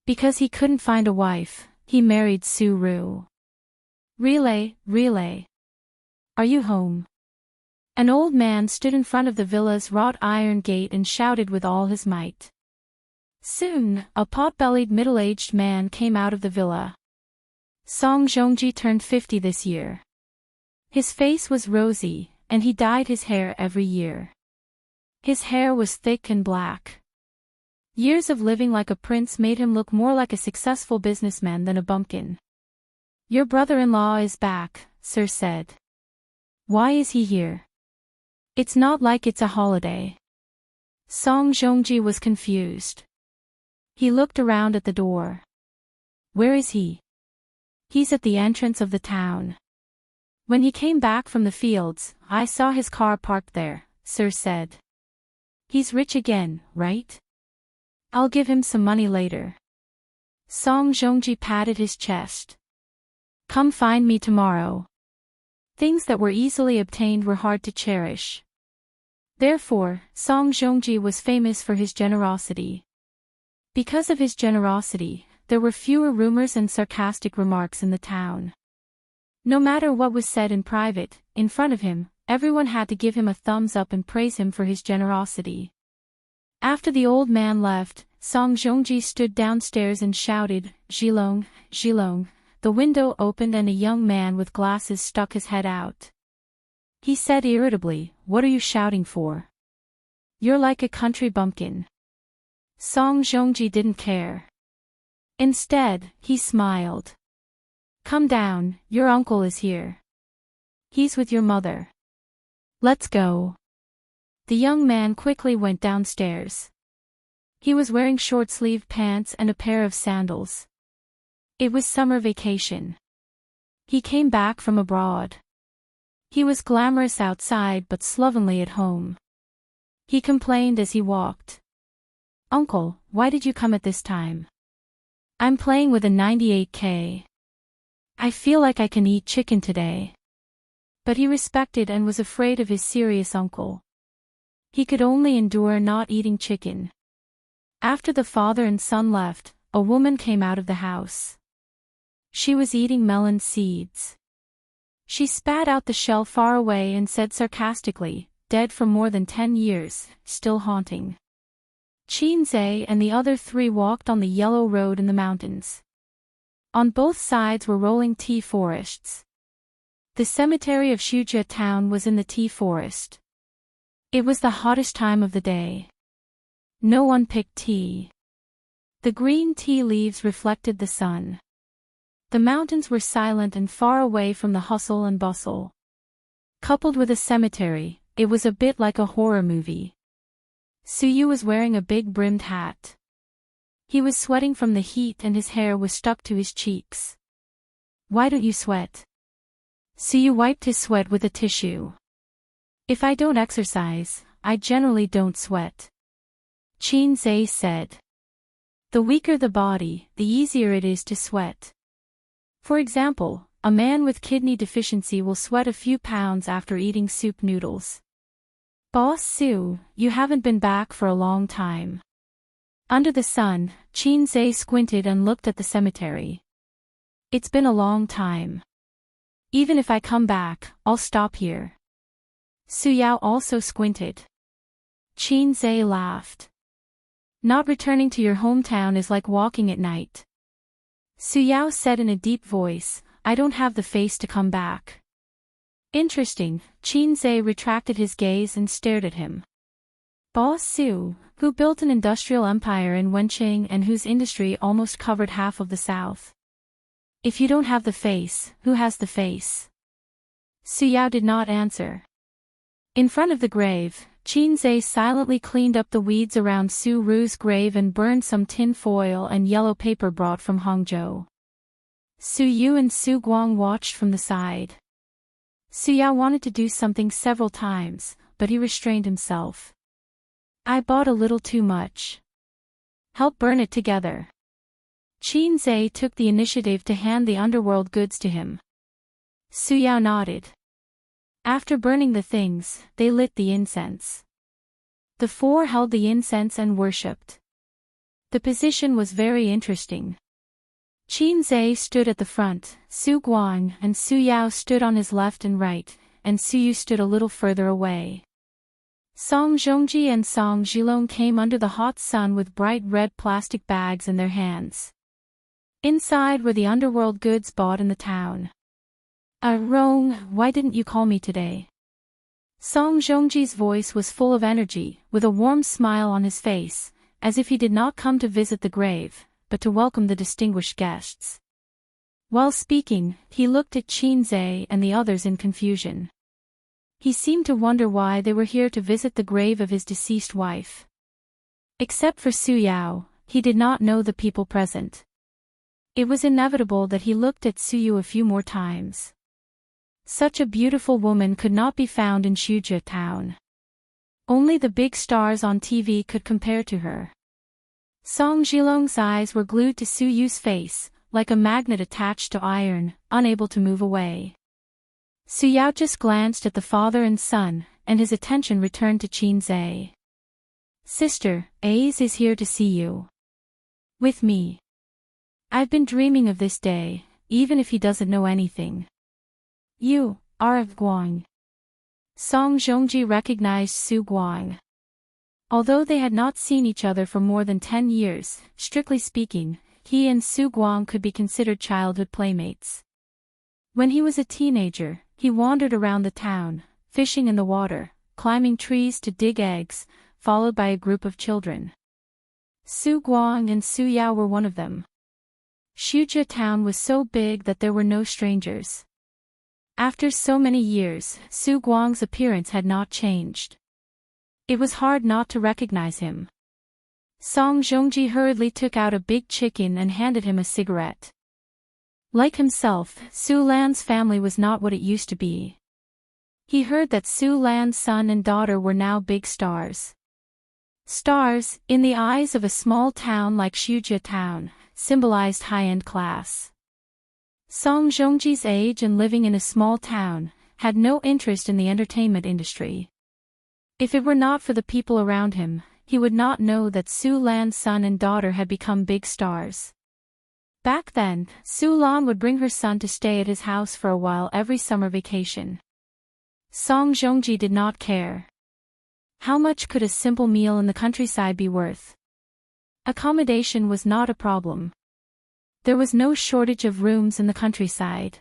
Speaker 1: Because he couldn't find a wife, he married Su Ru. Relay, relay. Are you home? An old man stood in front of the villa's wrought iron gate and shouted with all his might. Soon, a pot-bellied middle-aged man came out of the villa. Song Zhongji turned 50 this year. His face was rosy, and he dyed his hair every year. His hair was thick and black. Years of living like a prince made him look more like a successful businessman than a bumpkin. Your brother-in-law is back, sir said. Why is he here? It's not like it's a holiday. Song Zhongji was confused. He looked around at the door. Where is he? He's at the entrance of the town. When he came back from the fields, I saw his car parked there, sir said. He's rich again, right? I'll give him some money later. Song Zhongji patted his chest. Come find me tomorrow. Things that were easily obtained were hard to cherish. Therefore, Song Zhongji was famous for his generosity. Because of his generosity, there were fewer rumors and sarcastic remarks in the town. No matter what was said in private, in front of him, everyone had to give him a thumbs up and praise him for his generosity. After the old man left, Song Zhongji stood downstairs and shouted, Zhilong, Zhilong. The window opened and a young man with glasses stuck his head out. He said irritably, What are you shouting for? You're like a country bumpkin. Song Zhongji didn't care. Instead, he smiled. Come down, your uncle is here. He's with your mother. Let's go. The young man quickly went downstairs. He was wearing short-sleeved pants and a pair of sandals. It was summer vacation. He came back from abroad. He was glamorous outside but slovenly at home. He complained as he walked. Uncle, why did you come at this time? I'm playing with a 98K. I feel like I can eat chicken today. But he respected and was afraid of his serious uncle. He could only endure not eating chicken. After the father and son left, a woman came out of the house. She was eating melon seeds. She spat out the shell far away and said sarcastically, dead for more than 10 years, still haunting. Qinze and the other three walked on the yellow road in the mountains. On both sides were rolling tea forests. The cemetery of Shujia town was in the tea forest. It was the hottest time of the day. No one picked tea. The green tea leaves reflected the sun. The mountains were silent and far away from the hustle and bustle. Coupled with a cemetery, it was a bit like a horror movie. Suyu was wearing a big brimmed hat. He was sweating from the heat and his hair was stuck to his cheeks. Why don't you sweat? Suyu wiped his sweat with a tissue. If I don't exercise, I generally don't sweat. Qinze said. The weaker the body, the easier it is to sweat. For example, a man with kidney deficiency will sweat a few pounds after eating soup noodles. Boss Su, you haven't been back for a long time. Under the sun, Qinze squinted and looked at the cemetery. It's been a long time. Even if I come back, I'll stop here. Su Yao also squinted. Qinze laughed. Not returning to your hometown is like walking at night. Su Yao said in a deep voice, I don't have the face to come back. Interesting, Qinze retracted his gaze and stared at him. Boss Su, who built an industrial empire in Wenqing and whose industry almost covered half of the south. If you don't have the face, who has the face? Su Yao did not answer. In front of the grave, Qinze silently cleaned up the weeds around Su Ru's grave and burned some tin foil and yellow paper brought from Hangzhou. Su Yu and Su Guang watched from the side. Su Yao wanted to do something several times, but he restrained himself. I bought a little too much. Help burn it together. Qinze took the initiative to hand the underworld goods to him. Su Yao nodded. After burning the things, they lit the incense. The four held the incense and worshipped. The position was very interesting. Qinze stood at the front, Su Guang and Su Yao stood on his left and right, and Su Yu stood a little further away. Song Zhongji and Song Zhilong came under the hot sun with bright red plastic bags in their hands. Inside were the underworld goods bought in the town. Rong, why didn't you call me today? Song Zhongji's voice was full of energy, with a warm smile on his face, as if he did not come to visit the grave, but to welcome the distinguished guests. While speaking, he looked at Qinze and the others in confusion. He seemed to wonder why they were here to visit the grave of his deceased wife. Except for Su Yao, he did not know the people present. It was inevitable that he looked at Su Yu a few more times. Such a beautiful woman could not be found in Shujia town. Only the big stars on TV could compare to her. Song Jilong's eyes were glued to Su Yu's face, like a magnet attached to iron, unable to move away. Su Yao just glanced at the father and son, and his attention returned to Qin Zhe. Sister, Ace is here to see you. With me. I've been dreaming of this day, even if he doesn't know anything. You are of Guang. Song Zhongji recognized Su Guang. Although they had not seen each other for more than 10 years, strictly speaking, he and Su Guang could be considered childhood playmates. When he was a teenager, he wandered around the town, fishing in the water, climbing trees to dig eggs, followed by a group of children. Su Guang and Su Yao were one of them. Shujia town was so big that there were no strangers. After so many years, Su Guang's appearance had not changed. It was hard not to recognize him. Song Zhongji hurriedly took out a big chicken and handed him a cigarette. Like himself, Su Lan's family was not what it used to be. He heard that Su Lan's son and daughter were now big stars. Stars, in the eyes of a small town like Shujia town, symbolized high-end class. Song Zhongji's age and living in a small town, had no interest in the entertainment industry. If it were not for the people around him, he would not know that Su Lan's son and daughter had become big stars. Back then, Su Lan would bring her son to stay at his house for a while every summer vacation. Song Zhongji did not care. How much could a simple meal in the countryside be worth? Accommodation was not a problem. There was no shortage of rooms in the countryside.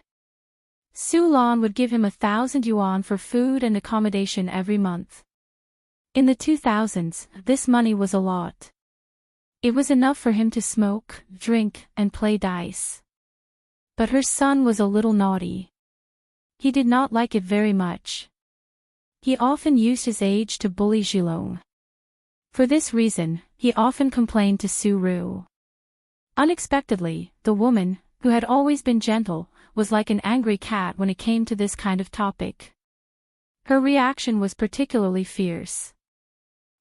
Speaker 1: Su Lan would give him 1,000 yuan for food and accommodation every month. In the 2000s, this money was a lot. It was enough for him to smoke, drink, and play dice. But her son was a little naughty. He did not like it very much. He often used his age to bully Zhilong. For this reason, he often complained to Su Ru. Unexpectedly, the woman, who had always been gentle, was like an angry cat when it came to this kind of topic. Her reaction was particularly fierce.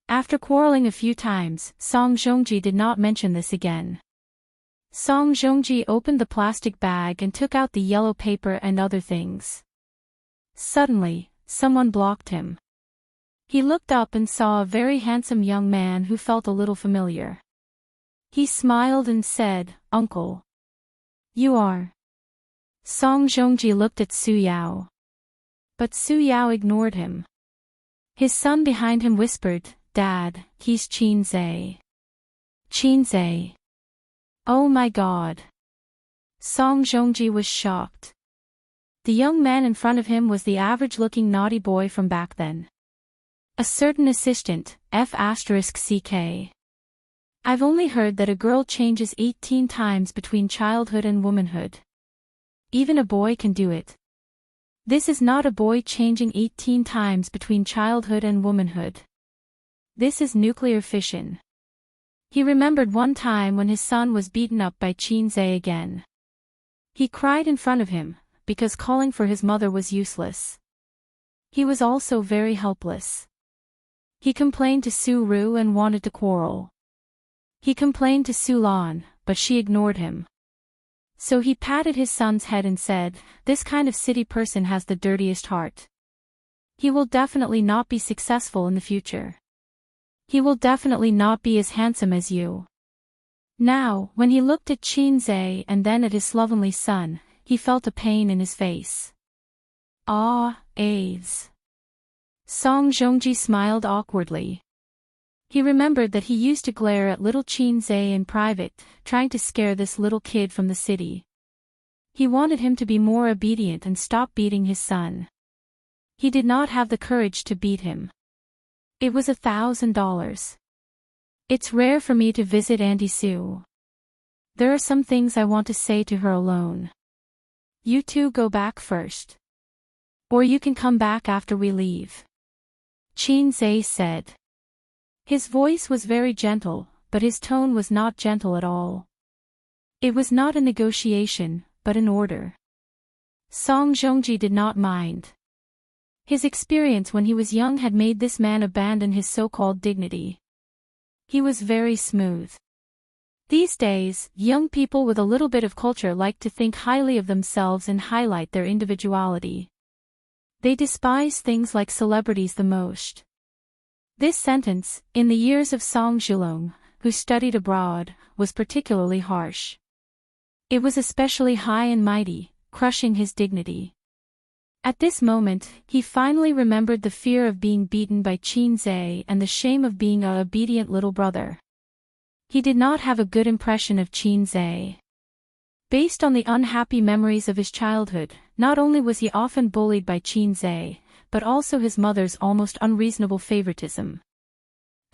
Speaker 1: After quarreling a few times, Song Zhongji did not mention this again. Song Zhongji opened the plastic bag and took out the yellow paper and other things. Suddenly, someone blocked him. He looked up and saw a very handsome young man who felt a little familiar. He smiled and said, "Uncle. You are." Song Zhongji looked at Su Yao. But Su Yao ignored him. His son behind him whispered, "Dad, he's Qin Zhe." Qin Zhe. Oh my God. Song Zhongji was shocked. The young man in front of him was the average-looking naughty boy from back then. A certain assistant, F***ck. I've only heard that a girl changes 18 times between childhood and womanhood. Even a boy can do it. This is not a boy changing 18 times between childhood and womanhood. This is nuclear fission. He remembered one time when his son was beaten up by Qin Zhe again. He cried in front of him, because calling for his mother was useless. He was also very helpless. He complained to Su Ru and wanted to quarrel. He complained to Su Lan, but she ignored him. So he patted his son's head and said, "This kind of city person has the dirtiest heart. He will definitely not be successful in the future. He will definitely not be as handsome as you." Now, when he looked at Qin Zhe and then at his slovenly son, he felt a pain in his face. "Ah, A's." Song Zhongji smiled awkwardly. He remembered that he used to glare at little Qin Zhe in private, trying to scare this little kid from the city. He wanted him to be more obedient and stop beating his son. He did not have the courage to beat him. It was $1,000. It's rare for me to visit Auntie Sue. There are some things I want to say to her alone. You two go back first. Or you can come back after we leave. Qin Zhe said. His voice was very gentle, but his tone was not gentle at all. It was not a negotiation, but an order. Song Zhongji did not mind. His experience when he was young had made this man abandon his so-called dignity. He was very smooth. These days, young people with a little bit of culture like to think highly of themselves and highlight their individuality. They despise things like celebrities the most. This sentence, in the years of Song Jilong, who studied abroad, was particularly harsh. It was especially high and mighty, crushing his dignity. At this moment, he finally remembered the fear of being beaten by Qin Zhe and the shame of being a obedient little brother. He did not have a good impression of Qin Zhe. Based on the unhappy memories of his childhood, not only was he often bullied by Qin Zhe, but also his mother's almost unreasonable favoritism.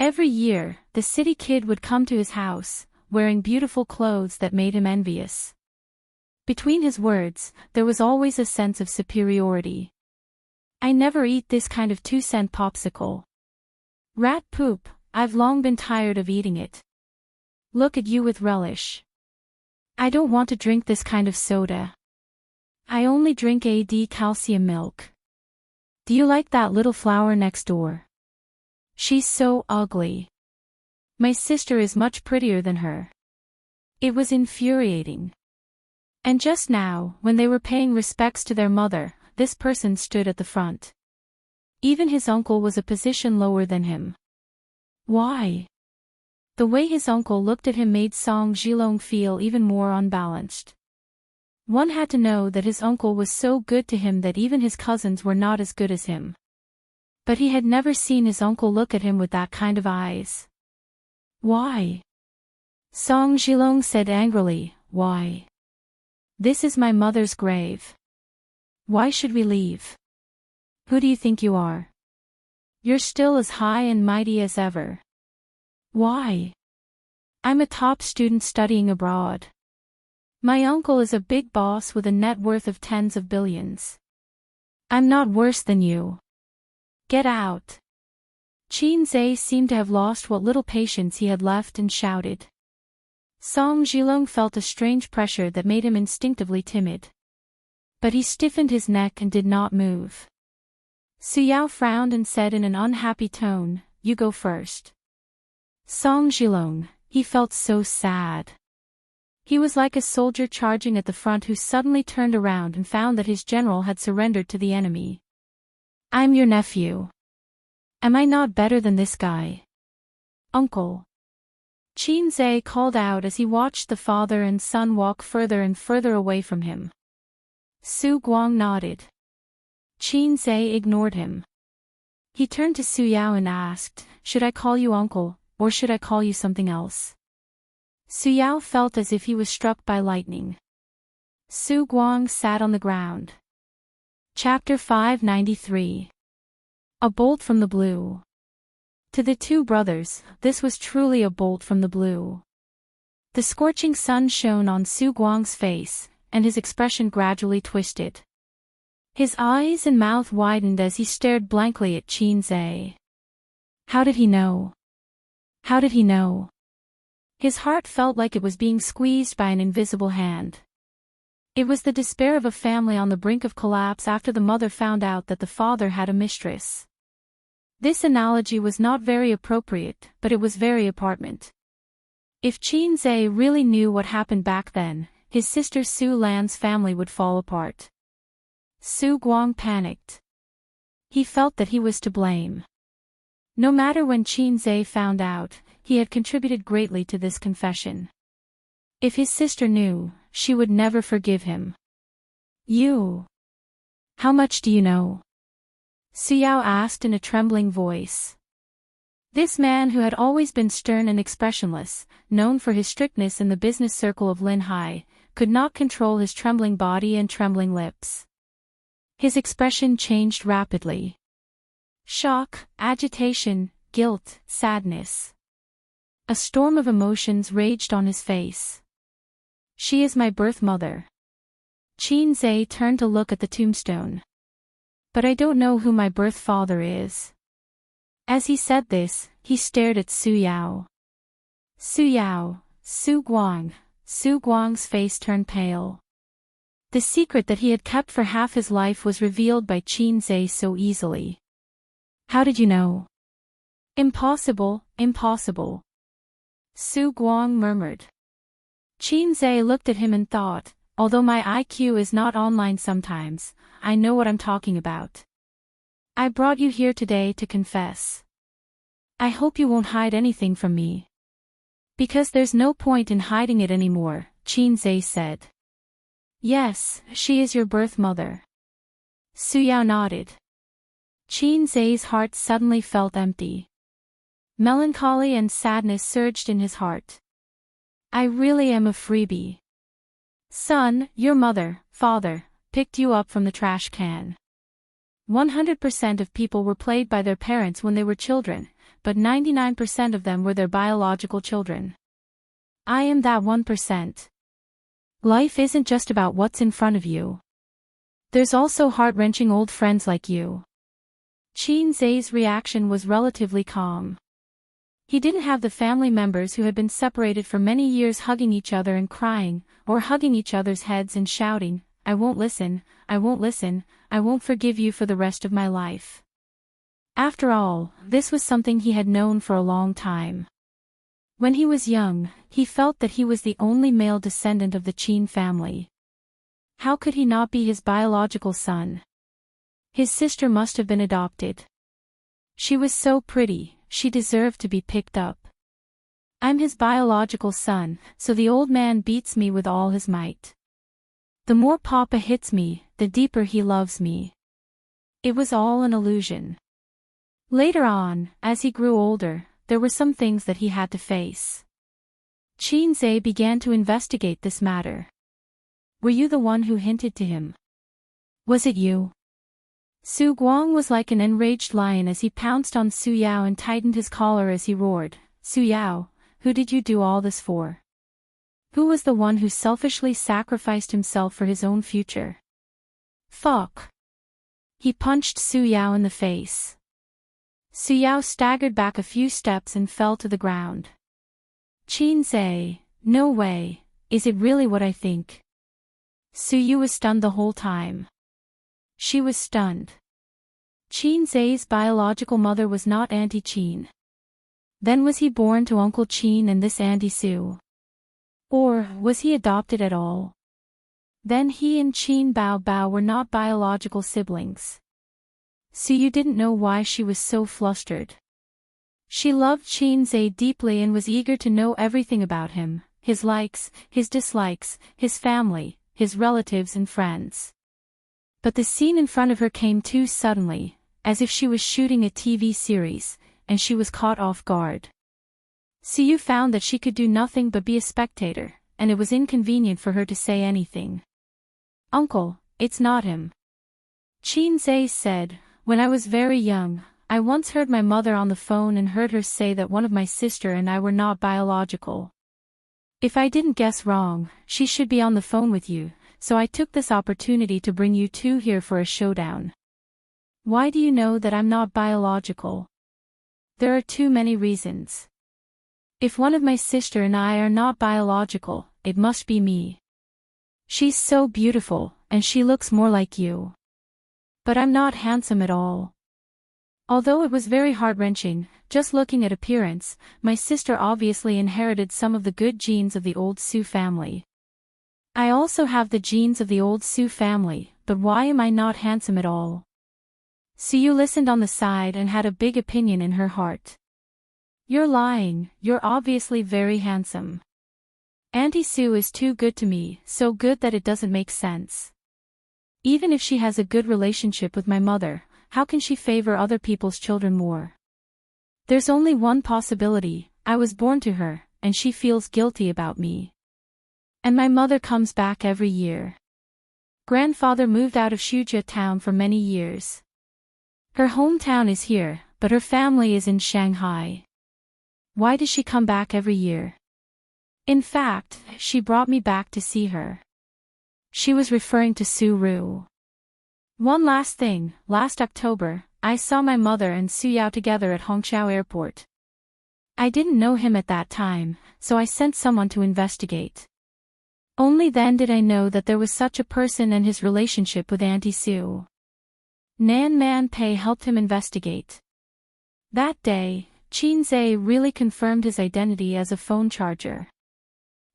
Speaker 1: Every year, the city kid would come to his house, wearing beautiful clothes that made him envious. Between his words, there was always a sense of superiority. I never eat this kind of 2-cent popsicle. Rat poop, I've long been tired of eating it. Look at you with relish. I don't want to drink this kind of soda. I only drink AD calcium milk. Do you like that little flower next door? She's so ugly. My sister is much prettier than her. It was infuriating. And just now, when they were paying respects to their mother, this person stood at the front. Even his uncle was a position lower than him. Why? The way his uncle looked at him made Song Jilong feel even more unbalanced. One had to know that his uncle was so good to him that even his cousins were not as good as him. But he had never seen his uncle look at him with that kind of eyes. Why? Song Jilong said angrily, why? This is my mother's grave. Why should we leave? Who do you think you are? You're still as high and mighty as ever. Why? I'm a top student studying abroad. My uncle is a big boss with a net worth of tens of billions. I'm not worse than you. Get out. Qin Zhe seemed to have lost what little patience he had left and shouted. Song Jilong felt a strange pressure that made him instinctively timid. But he stiffened his neck and did not move. Su Yao frowned and said in an unhappy tone, "You go first." Song Jilong, he felt so sad. He was like a soldier charging at the front who suddenly turned around and found that his general had surrendered to the enemy. I'm your nephew. Am I not better than this guy? Uncle. Qin Zhe called out as he watched the father and son walk further and further away from him. Su Guang nodded. Qin Zhe ignored him. He turned to Su Yao and asked, "Should I call you uncle, or should I call you something else?" Su Yao felt as if he was struck by lightning. Su Guang sat on the ground. Chapter 593. A bolt from the blue. To the two brothers, this was truly a bolt from the blue. The scorching sun shone on Su Guang's face, and his expression gradually twisted. His eyes and mouth widened as he stared blankly at Qin Zhe. How did he know? How did he know? His heart felt like it was being squeezed by an invisible hand. It was the despair of a family on the brink of collapse after the mother found out that the father had a mistress. This analogy was not very appropriate, but it was very apparent. If Qin Zhe really knew what happened back then, his sister Su Lan's family would fall apart. Su Guang panicked. He felt that he was to blame. No matter when Qin Zhe found out, he had contributed greatly to this confession. If his sister knew, she would never forgive him. You. How much do you know? Su Yao asked in a trembling voice. This man who had always been stern and expressionless, known for his strictness in the business circle of Lin Hai, could not control his trembling body and trembling lips. His expression changed rapidly. Shock, agitation, guilt, sadness. A storm of emotions raged on his face. She is my birth mother. Qin Zhe turned to look at the tombstone. But I don't know who my birth father is. As he said this, he stared at Su Yao. Su Yao, Su Guang. Su Guang's face turned pale. The secret that he had kept for half his life was revealed by Qin Zhe so easily. How did you know? Impossible, impossible. Su Guang murmured. Qin looked at him and thought, although my IQ is not online sometimes, I know what I'm talking about. I brought you here today to confess. I hope you won't hide anything from me. Because there's no point in hiding it anymore, Qin said. Yes, she is your birth mother. Su Yao nodded. Qin's heart suddenly felt empty. Melancholy and sadness surged in his heart. I really am a freebie. Son, your mother, father, picked you up from the trash can. 100% of people were played by their parents when they were children, but 99% of them were their biological children. I am that 1%. Life isn't just about what's in front of you. There's also heart-wrenching old friends like you. Qin's reaction was relatively calm. He didn't have the family members who had been separated for many years hugging each other and crying, or hugging each other's heads and shouting, I won't listen, I won't listen, I won't forgive you for the rest of my life. After all, this was something he had known for a long time. When he was young, he felt that he was the only male descendant of the Qin family. How could he not be his biological son? His sister must have been adopted. She was so pretty, she deserved to be picked up. I'm his biological son, so the old man beats me with all his might. The more Papa hits me, the deeper he loves me. It was all an illusion. Later on, as he grew older, there were some things that he had to face. Qin began to investigate this matter. Were you the one who hinted to him? Was it you? Su Guang was like an enraged lion as he pounced on Su Yao and tightened his collar as he roared, Su Yao, who did you do all this for? Who was the one who selfishly sacrificed himself for his own future? Fuck. He punched Su Yao in the face. Su Yao staggered back a few steps and fell to the ground. Qin, no way, is it really what I think? Su Yu was stunned the whole time. She was stunned. Qin's biological mother was not Auntie Qin. Then was he born to Uncle Qin and this Auntie Su? Or was he adopted at all? Then he and Qin Bao were not biological siblings. Su Yu didn't know why she was so flustered. She loved Qin deeply and was eager to know everything about him, his likes, his dislikes, his family, his relatives and friends. But the scene in front of her came too suddenly, as if she was shooting a TV series, and she was caught off guard. Su Yu found that she could do nothing but be a spectator, and it was inconvenient for her to say anything. Uncle, it's not him. Qin said, when I was very young, I once heard my mother on the phone and heard her say that one of my sister and I were not biological. If I didn't guess wrong, she should be on the phone with you, so I took this opportunity to bring you two here for a showdown. Why do you know that I'm not biological? There are too many reasons. If one of my sister and I are not biological, it must be me. She's so beautiful, and she looks more like you. But I'm not handsome at all. Although it was very heart-wrenching, just looking at appearance, my sister obviously inherited some of the good genes of the old Su family. I also have the genes of the old Su family, but why am I not handsome at all? Su Yu listened on the side and had a big opinion in her heart. You're lying, you're obviously very handsome. Auntie Su is too good to me, so good that it doesn't make sense. Even if she has a good relationship with my mother, how can she favor other people's children more? There's only one possibility, I was born to her, and she feels guilty about me. And my mother comes back every year. Grandfather moved out of Shujia town for many years. Her hometown is here, but her family is in Shanghai. Why does she come back every year? In fact, she brought me back to see her. She was referring to Su Ru. One last thing, last October, I saw my mother and Su Yao together at Hongqiao Airport. I didn't know him at that time, so I sent someone to investigate. Only then did I know that there was such a person and his relationship with Auntie Su. Nan Man Pei helped him investigate. That day, Qin really confirmed his identity as a phone charger.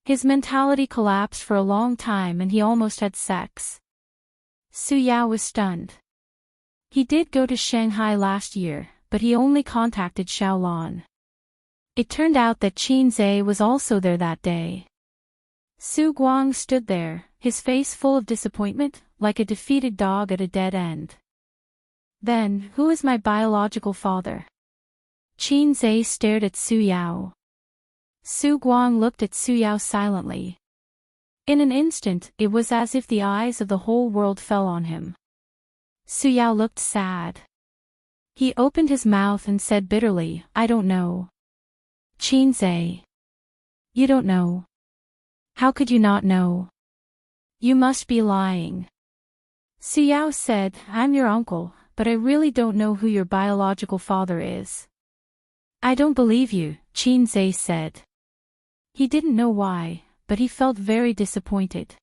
Speaker 1: His mentality collapsed for a long time and he almost had sex. Su Yao was stunned. He did go to Shanghai last year, but he only contacted Xiaolan. It turned out that Qin Zhe was also there that day. Su Guang stood there, his face full of disappointment, like a defeated dog at a dead end. Then, who is my biological father? Qin Zhe stared at Su Yao. Su Guang looked at Su Yao silently. In an instant, it was as if the eyes of the whole world fell on him. Su Yao looked sad. He opened his mouth and said bitterly, I don't know. Qin Zhe. You don't know. How could you not know? You must be lying. Su Yao said, I'm your uncle, but I really don't know who your biological father is. I don't believe you, Qin Zhe said. He didn't know why, but he felt very disappointed.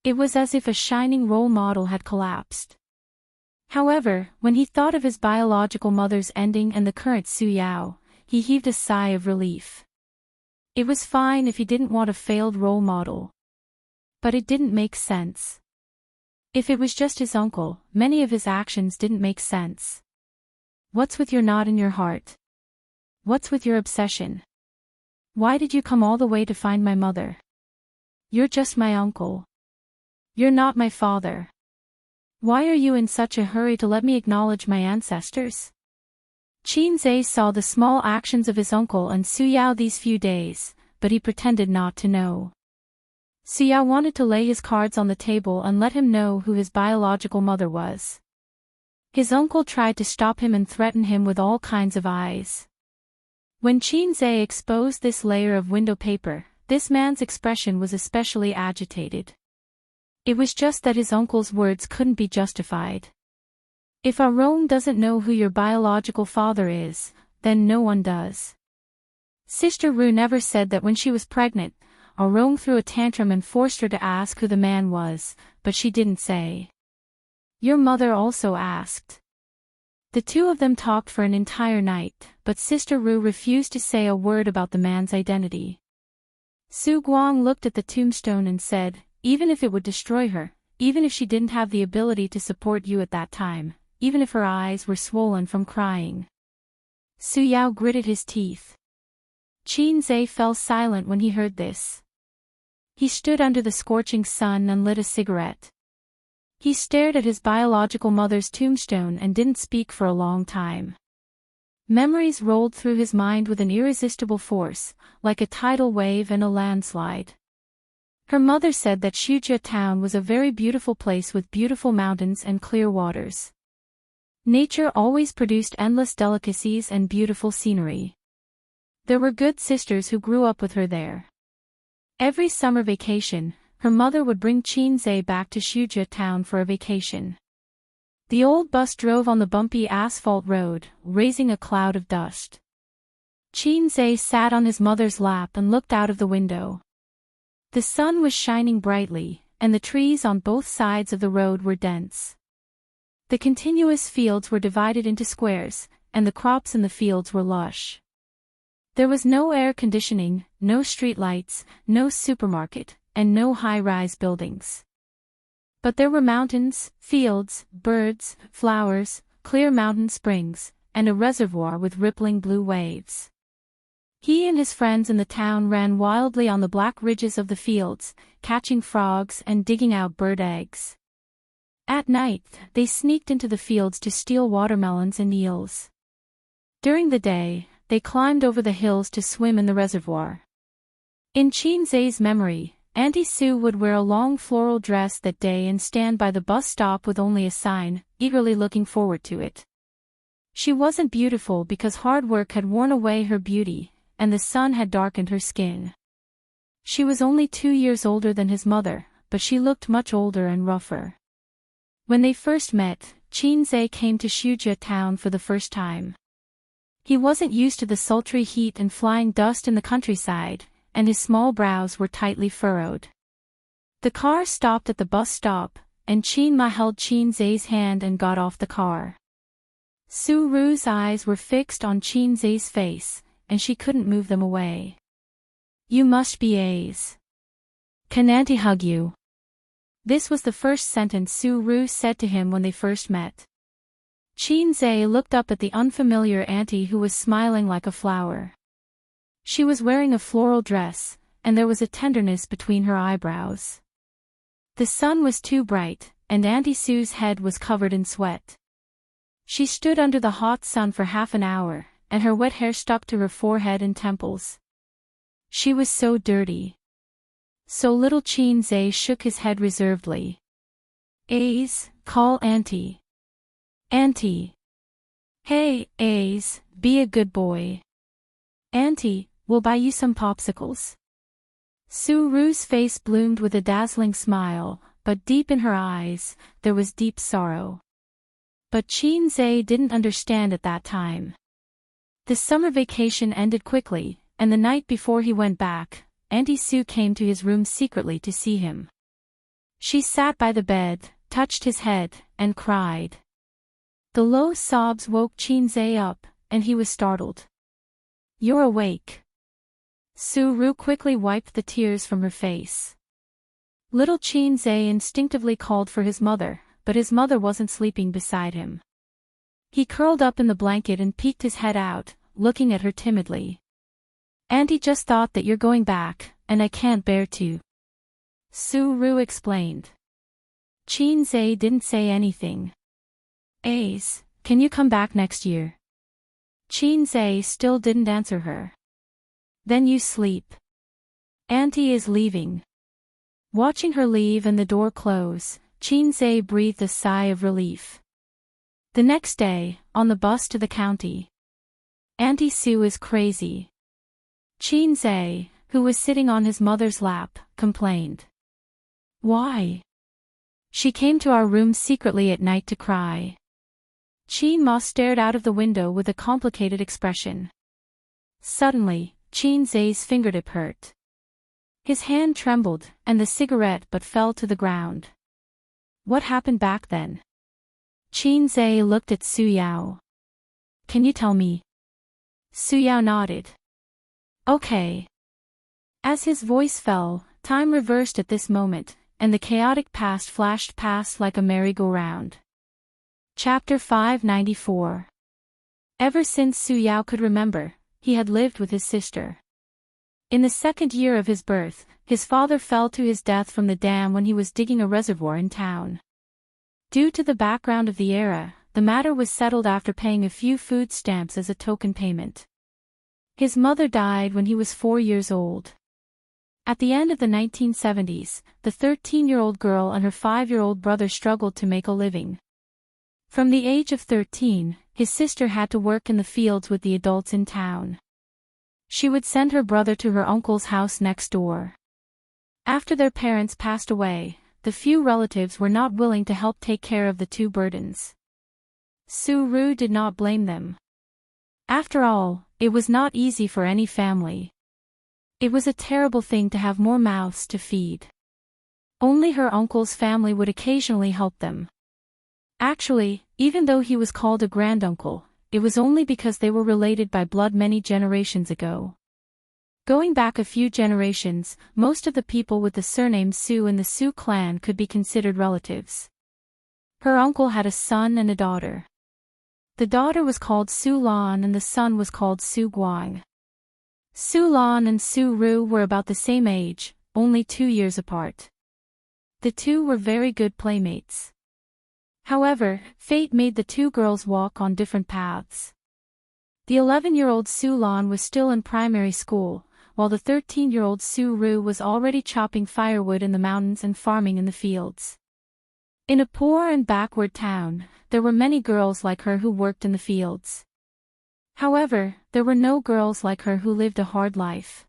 Speaker 1: It was as if a shining role model had collapsed. However, when he thought of his biological mother's ending and the current Su Yao, he heaved a sigh of relief. It was fine if he didn't want a failed role model. But it didn't make sense. If it was just his uncle, many of his actions didn't make sense. What's with your knot in your heart? What's with your obsession? Why did you come all the way to find my mother? You're just my uncle. You're not my father. Why are you in such a hurry to let me acknowledge my ancestors? Qin Zhe saw the small actions of his uncle and Su Yao these few days, but he pretended not to know. Su Yao wanted to lay his cards on the table and let him know who his biological mother was. His uncle tried to stop him and threaten him with all kinds of eyes. When Qin Zhe exposed this layer of window paper, this man's expression was especially agitated. It was just that his uncle's words couldn't be justified. If Rome doesn't know who your biological father is, then no one does. Sister Ru never said that when she was pregnant, Rome threw a tantrum and forced her to ask who the man was, but she didn't say. Your mother also asked. The two of them talked for an entire night, but Sister Ru refused to say a word about the man's identity. Su Guang looked at the tombstone and said, even if it would destroy her, even if she didn't have the ability to support you at that time, even if her eyes were swollen from crying. Su Yao gritted his teeth. Qin Zhe fell silent when he heard this. He stood under the scorching sun and lit a cigarette. He stared at his biological mother's tombstone and didn't speak for a long time. Memories rolled through his mind with an irresistible force, like a tidal wave and a landslide. Her mother said that Shujia town was a very beautiful place with beautiful mountains and clear waters. Nature always produced endless delicacies and beautiful scenery. There were good sisters who grew up with her there. Every summer vacation, her mother would bring Qin Zhe back to Shujia town for a vacation. The old bus drove on the bumpy asphalt road, raising a cloud of dust. Qin Zhe sat on his mother's lap and looked out of the window. The sun was shining brightly, and the trees on both sides of the road were dense. The continuous fields were divided into squares, and the crops in the fields were lush. There was no air conditioning, no street lights, no supermarket, and no high-rise buildings. But there were mountains, fields, birds, flowers, clear mountain springs, and a reservoir with rippling blue waves. He and his friends in the town ran wildly on the black ridges of the fields, catching frogs and digging out bird eggs. At night, they sneaked into the fields to steal watermelons and eels. During the day, they climbed over the hills to swim in the reservoir. In Qin Zhe's memory, Auntie Sue would wear a long floral dress that day and stand by the bus stop with only a sign, eagerly looking forward to it. She wasn't beautiful because hard work had worn away her beauty, and the sun had darkened her skin. She was only 2 years older than his mother, but she looked much older and rougher. When they first met, Qin Zhe came to Shujia town for the first time. He wasn't used to the sultry heat and flying dust in the countryside, and his small brows were tightly furrowed. The car stopped at the bus stop, and Qin Ma held Qin Zhe's hand and got off the car. Su Ru's eyes were fixed on Qin Zhe's face, and she couldn't move them away. You must be A's. Can Auntie hug you? This was the first sentence Su-ru said to him when they first met. Chin-zae looked up at the unfamiliar auntie who was smiling like a flower. She was wearing a floral dress, and there was a tenderness between her eyebrows. The sun was too bright, and Auntie Sue's head was covered in sweat. She stood under the hot sun for half an hour, and her wet hair stuck to her forehead and temples. She was so dirty. So little Chin-zae shook his head reservedly. A's, call Auntie. Auntie. Hey, A's, be a good boy. Auntie, we'll buy you some popsicles. Su-ru's face bloomed with a dazzling smile, but deep in her eyes, there was deep sorrow. But Chin-zae didn't understand at that time. The summer vacation ended quickly, and the night before he went back, Auntie Sue came to his room secretly to see him. She sat by the bed, touched his head, and cried. The low sobs woke Chin-zae up, and he was startled. You're awake. Su-ru quickly wiped the tears from her face. Little Chin-zae instinctively called for his mother, but his mother wasn't sleeping beside him. He curled up in the blanket and peeked his head out, looking at her timidly. Auntie just thought that you're going back, and I can't bear to. Su-ru explained. Chin-zae didn't say anything. Ace, can you come back next year? Chin-zae still didn't answer her. Then you sleep. Auntie is leaving. Watching her leave and the door close, Chin-zae breathed a sigh of relief. The next day, on the bus to the county. Auntie Sue is crazy. Chin-zae, who was sitting on his mother's lap, complained. Why? She came to our room secretly at night to cry. Chin-ma stared out of the window with a complicated expression. Suddenly, Chin-zae's fingertip hurt. His hand trembled, and the cigarette butt fell to the ground. What happened back then? Chin-zae looked at Su-yao. Can you tell me? Su-yao nodded. Okay. As his voice fell, time reversed at this moment, and the chaotic past flashed past like a merry-go-round. Chapter 594. Ever since Su-yao could remember, he had lived with his sister. In the second year of his birth, his father fell to his death from the dam when he was digging a reservoir in town. Due to the background of the era, the matter was settled after paying a few food stamps as a token payment. His mother died when he was 4 years old. At the end of the 1970s, the 13-year-old girl and her 5-year-old brother struggled to make a living. From the age of 13, his sister had to work in the fields with the adults in town. She would send her brother to her uncle's house next door. After their parents passed away, the few relatives were not willing to help take care of the two burdens. Su-ru did not blame them. After all, it was not easy for any family. It was a terrible thing to have more mouths to feed. Only her uncle's family would occasionally help them. Actually, even though he was called a granduncle, it was only because they were related by blood many generations ago. Going back a few generations, most of the people with the surname Su in the Su clan could be considered relatives. Her uncle had a son and a daughter. The daughter was called Su-lan and the son was called Su-guang. Su-lan and Su-ru were about the same age, only 2 years apart. The two were very good playmates. However, fate made the two girls walk on different paths. The 11-year-old Su-lan was still in primary school, while the 13-year-old Su-ru was already chopping firewood in the mountains and farming in the fields. In a poor and backward town, there were many girls like her who worked in the fields. However, there were no girls like her who lived a hard life.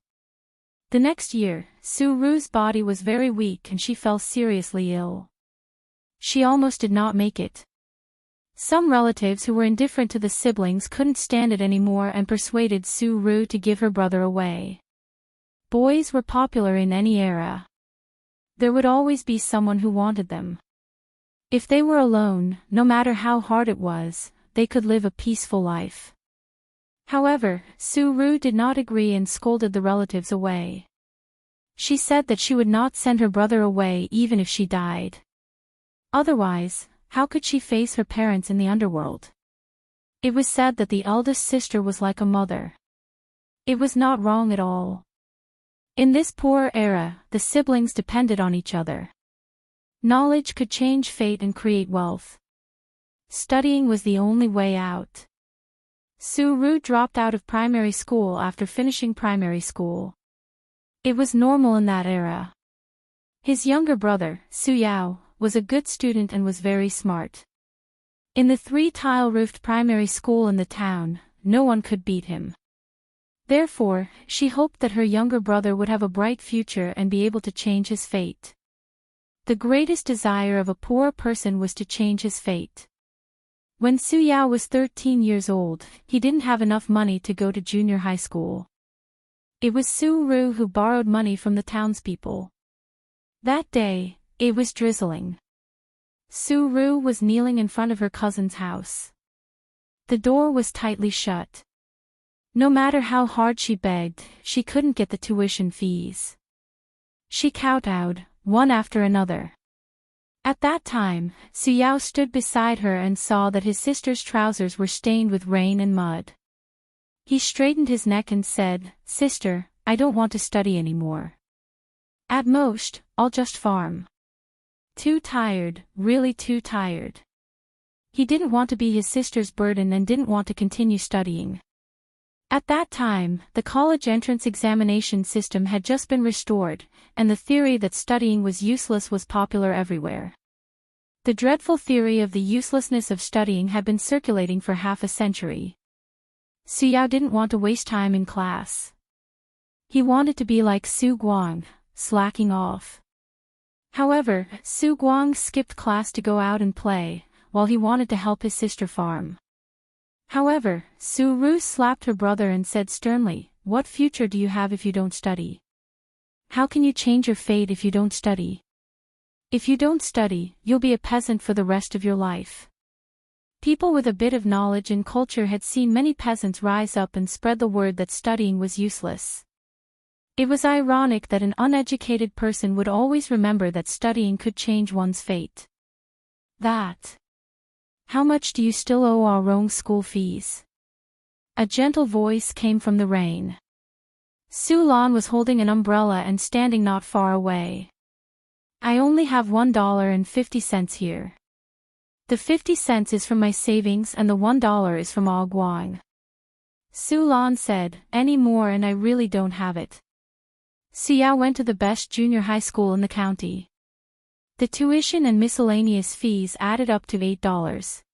Speaker 1: The next year, Su-ru's body was very weak and she fell seriously ill. She almost did not make it. Some relatives who were indifferent to the siblings couldn't stand it anymore and persuaded Su-ru to give her brother away. Boys were popular in any era. There would always be someone who wanted them. If they were alone, no matter how hard it was, they could live a peaceful life. However, Su-ru did not agree and scolded the relatives away. She said that she would not send her brother away even if she died. Otherwise, how could she face her parents in the underworld? It was said that the eldest sister was like a mother. It was not wrong at all. In this poor era, the siblings depended on each other. Knowledge could change fate and create wealth. Studying was the only way out. Su-ru dropped out of primary school after finishing primary school. It was normal in that era. His younger brother, Su-yao, was a good student and was very smart. In the 3-tile-roofed primary school in the town, no one could beat him. Therefore, she hoped that her younger brother would have a bright future and be able to change his fate. The greatest desire of a poor person was to change his fate. When Su-yao was 13 years old, he didn't have enough money to go to junior high school. It was Su-ru who borrowed money from the townspeople. That day, it was drizzling. Su-ru was kneeling in front of her cousin's house. The door was tightly shut. No matter how hard she begged, she couldn't get the tuition fees. She kowtowed, one after another. At that time, Su-yao stood beside her and saw that his sister's trousers were stained with rain and mud. He straightened his neck and said, "Sister, I don't want to study anymore. At most, I'll just farm. Too tired, really too tired." He didn't want to be his sister's burden and didn't want to continue studying. At that time, the college entrance examination system had just been restored, and the theory that studying was useless was popular everywhere. The dreadful theory of the uselessness of studying had been circulating for half a century. Su-yao didn't want to waste time in class. He wanted to be like Su Guang, slacking off. However, Su Guang skipped class to go out and play, while he wanted to help his sister farm. However, Su-ru slapped her brother and said sternly, "What future do you have if you don't study? How can you change your fate if you don't study? If you don't study, you'll be a peasant for the rest of your life." People with a bit of knowledge and culture had seen many peasants rise up and spread the word that studying was useless. It was ironic that an uneducated person would always remember that studying could change one's fate. "How much do you still owe our Rong school fees?" A gentle voice came from the rain. Su Lan was holding an umbrella and standing not far away. "I only have $1.50 here. The 50 cents is from my savings and the $1 is from All Guang." Su Lan said, "Any more and I really don't have it." Su-yao went to the best junior high school in the county. The tuition and miscellaneous fees added up to $8.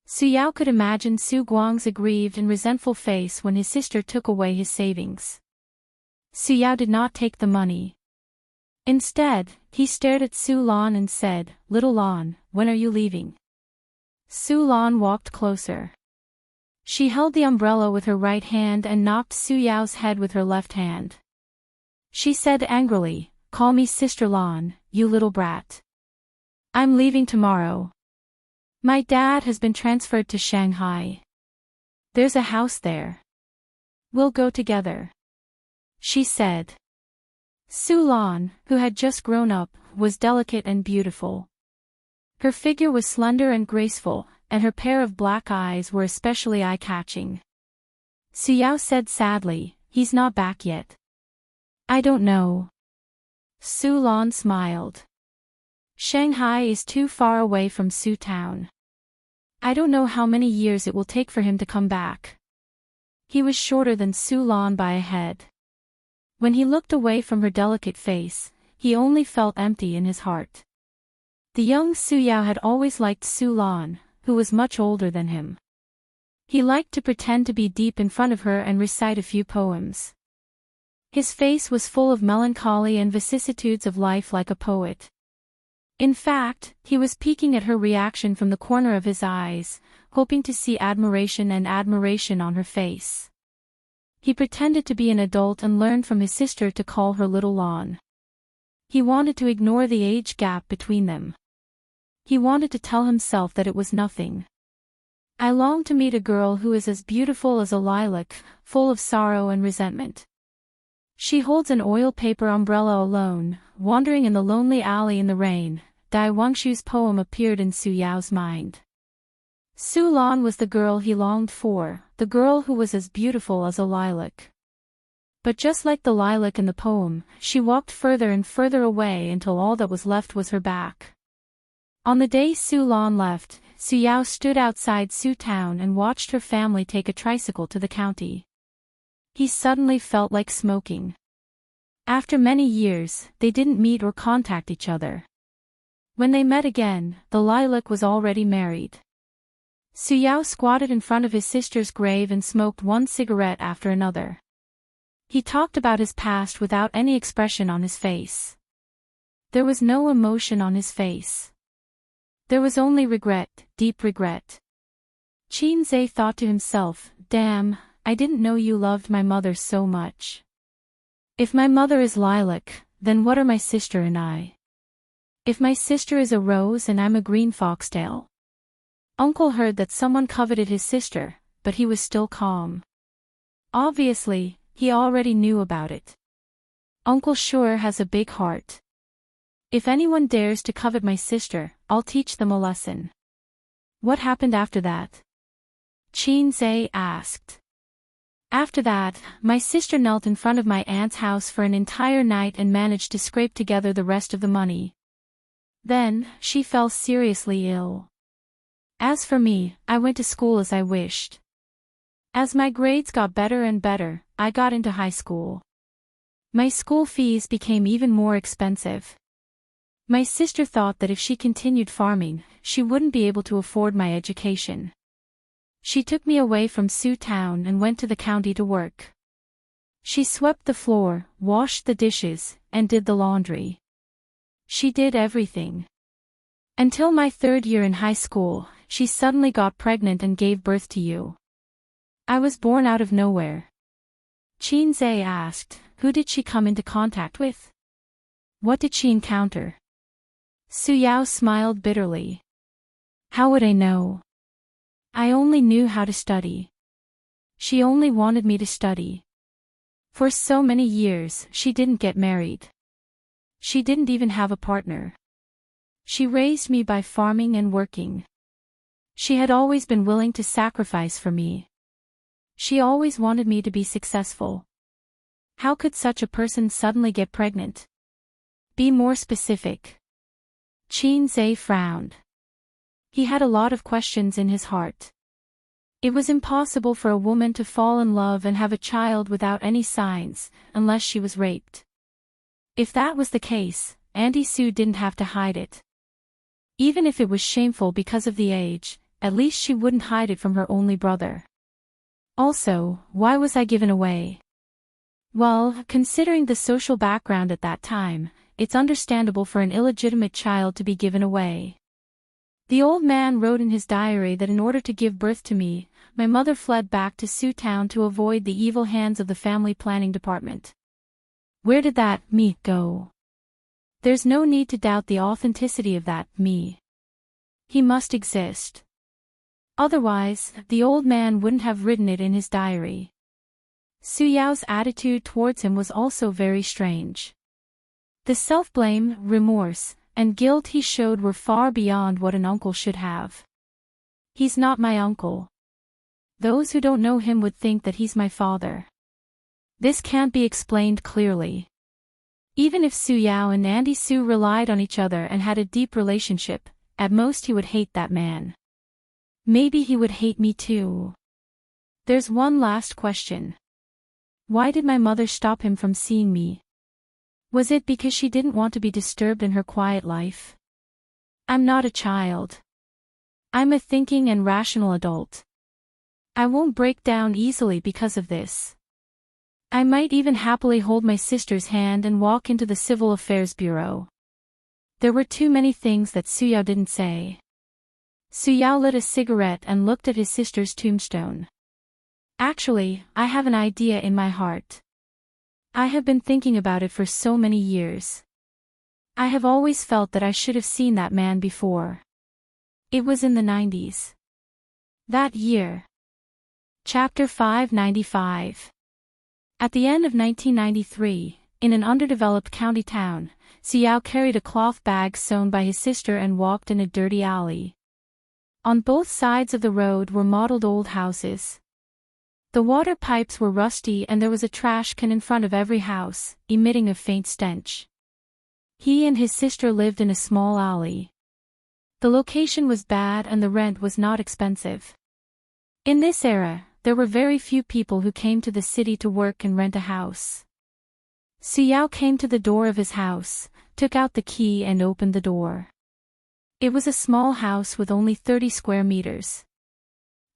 Speaker 1: Su-yao could imagine Su Guang's aggrieved and resentful face when his sister took away his savings. Su-yao did not take the money. Instead, he stared at Su Lan and said, "Little Lan, when are you leaving?" Su Lan walked closer. She held the umbrella with her right hand and knocked Su-yao's head with her left hand. She said angrily, "Call me Sister Lan, you little brat. I'm leaving tomorrow. My dad has been transferred to Shanghai. There's a house there. We'll go together," she said. Su Lan, who had just grown up, was delicate and beautiful. Her figure was slender and graceful, and her pair of black eyes were especially eye-catching. Su-yao said sadly, "He's not back yet." "I don't know." Su Lan smiled. "Shanghai is too far away from Su Town. I don't know how many years it will take for him to come back." He was shorter than Su Lan by a head. When he looked away from her delicate face, he only felt empty in his heart. The young Su-yao had always liked Su Lan, who was much older than him. He liked to pretend to be deep in front of her and recite a few poems. His face was full of melancholy and vicissitudes of life like a poet. In fact, he was peeking at her reaction from the corner of his eyes, hoping to see admiration on her face. He pretended to be an adult and learned from his sister to call her Little Lan. He wanted to ignore the age gap between them. He wanted to tell himself that it was nothing. "I long to meet a girl who is as beautiful as a lilac, full of sorrow and resentment. She holds an oil paper umbrella alone, wandering in the lonely alley in the rain. Dai Wangshu's poem appeared in Su Yao's mind. Su Lan was the girl he longed for, the girl who was as beautiful as a lilac. But just like the lilac in the poem, she walked further and further away until all that was left was her back. On the day Su Lan left, Su Yao stood outside Su Town and watched her family take a tricycle to the county. He suddenly felt like smoking. After many years, they didn't meet or contact each other. When they met again, the lilac was already married. Su Yao squatted in front of his sister's grave and smoked one cigarette after another. He talked about his past without any expression on his face. There was no emotion on his face. There was only regret, deep regret. Qin Zhe thought to himself, "Damn, I didn't know you loved my mother so much. If my mother is lilac, then what are my sister and I? If my sister is a rose and I'm a green foxtail?" Uncle heard that someone coveted his sister, but he was still calm. Obviously, he already knew about it. Uncle sure has a big heart. If anyone dares to covet my sister, I'll teach them a lesson. What happened after that? Qin Zhe asked. After that, my sister knelt in front of my aunt's house for an entire night and managed to scrape together the rest of the money. Then, she fell seriously ill. As for me, I went to school as I wished. As my grades got better and better, I got into high school. My school fees became even more expensive. My sister thought that if she continued farming, she wouldn't be able to afford my education. She took me away from Su Town and went to the county to work. She swept the floor, washed the dishes, and did the laundry. She did everything. Until my third year in high school, she suddenly got pregnant and gave birth to you. I was born out of nowhere. Qin Zhe asked, who did she come into contact with? What did she encounter? Su Yao smiled bitterly. How would I know? I only knew how to study. She only wanted me to study. For so many years, she didn't get married. She didn't even have a partner. She raised me by farming and working. She had always been willing to sacrifice for me. She always wanted me to be successful. How could such a person suddenly get pregnant? Be more specific. Qin Zhe frowned. He had a lot of questions in his heart. It was impossible for a woman to fall in love and have a child without any signs, unless she was raped. If that was the case, Auntie Sue didn't have to hide it. Even if it was shameful because of the age, at least she wouldn't hide it from her only brother. Also, why was I given away? Well, considering the social background at that time, it's understandable for an illegitimate child to be given away. The old man wrote in his diary that in order to give birth to me, my mother fled back to Su Town to avoid the evil hands of the family planning department. Where did that me go? There's no need to doubt the authenticity of that me. He must exist. Otherwise, the old man wouldn't have written it in his diary. Su Yao's attitude towards him was also very strange. The self-blame, remorse, and guilt he showed were far beyond what an uncle should have. He's not my uncle. Those who don't know him would think that he's my father. This can't be explained clearly. Even if Su Yao and Auntie Sue relied on each other and had a deep relationship, at most he would hate that man. Maybe he would hate me too. There's one last question. Why did my mother stop him from seeing me? Was it because she didn't want to be disturbed in her quiet life? I'm not a child. I'm a thinking and rational adult. I won't break down easily because of this. I might even happily hold my sister's hand and walk into the Civil Affairs Bureau. There were too many things that Su Yao didn't say. Su Yao lit a cigarette and looked at his sister's tombstone. Actually, I have an idea in my heart. I have been thinking about it for so many years. I have always felt that I should have seen that man before. It was in the 90s. That year. Chapter 595. At the end of 1993, in an underdeveloped county town, Xiao carried a cloth bag sewn by his sister and walked in a dirty alley. On both sides of the road were mottled old houses. The water pipes were rusty and there was a trash can in front of every house, emitting a faint stench. He and his sister lived in a small alley. The location was bad and the rent was not expensive. In this era, there were very few people who came to the city to work and rent a house. Xiao came to the door of his house, took out the key and opened the door. It was a small house with only 30 square meters.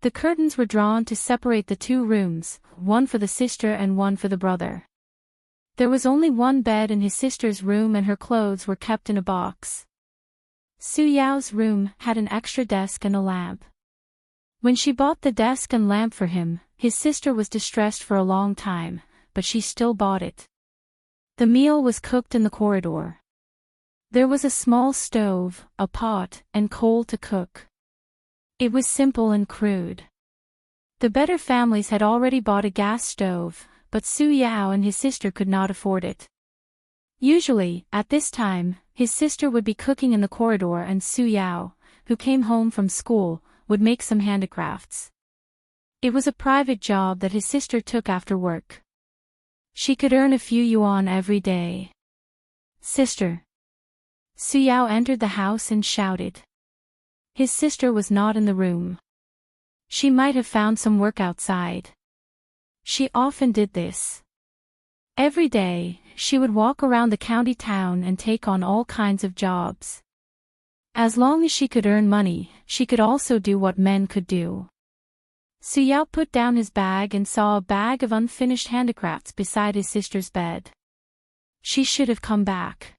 Speaker 1: The curtains were drawn to separate the two rooms, one for the sister and one for the brother. There was only one bed in his sister's room and her clothes were kept in a box. Yao's room had an extra desk and a lamp. When she bought the desk and lamp for him, his sister was distressed for a long time, but she still bought it. The meal was cooked in the corridor. There was a small stove, a pot, and coal to cook. It was simple and crude. The better families had already bought a gas stove, but Su Yao and his sister could not afford it. Usually, at this time, his sister would be cooking in the corridor and Su Yao, who came home from school, would make some handicrafts. It was a private job that his sister took after work. She could earn a few yuan every day. "Sister." Su Yao entered the house and shouted. His sister was not in the room. She might have found some work outside. She often did this. Every day, she would walk around the county town and take on all kinds of jobs. As long as she could earn money, she could also do what men could do. Su Yao put down his bag and saw a bag of unfinished handicrafts beside his sister's bed. She should have come back.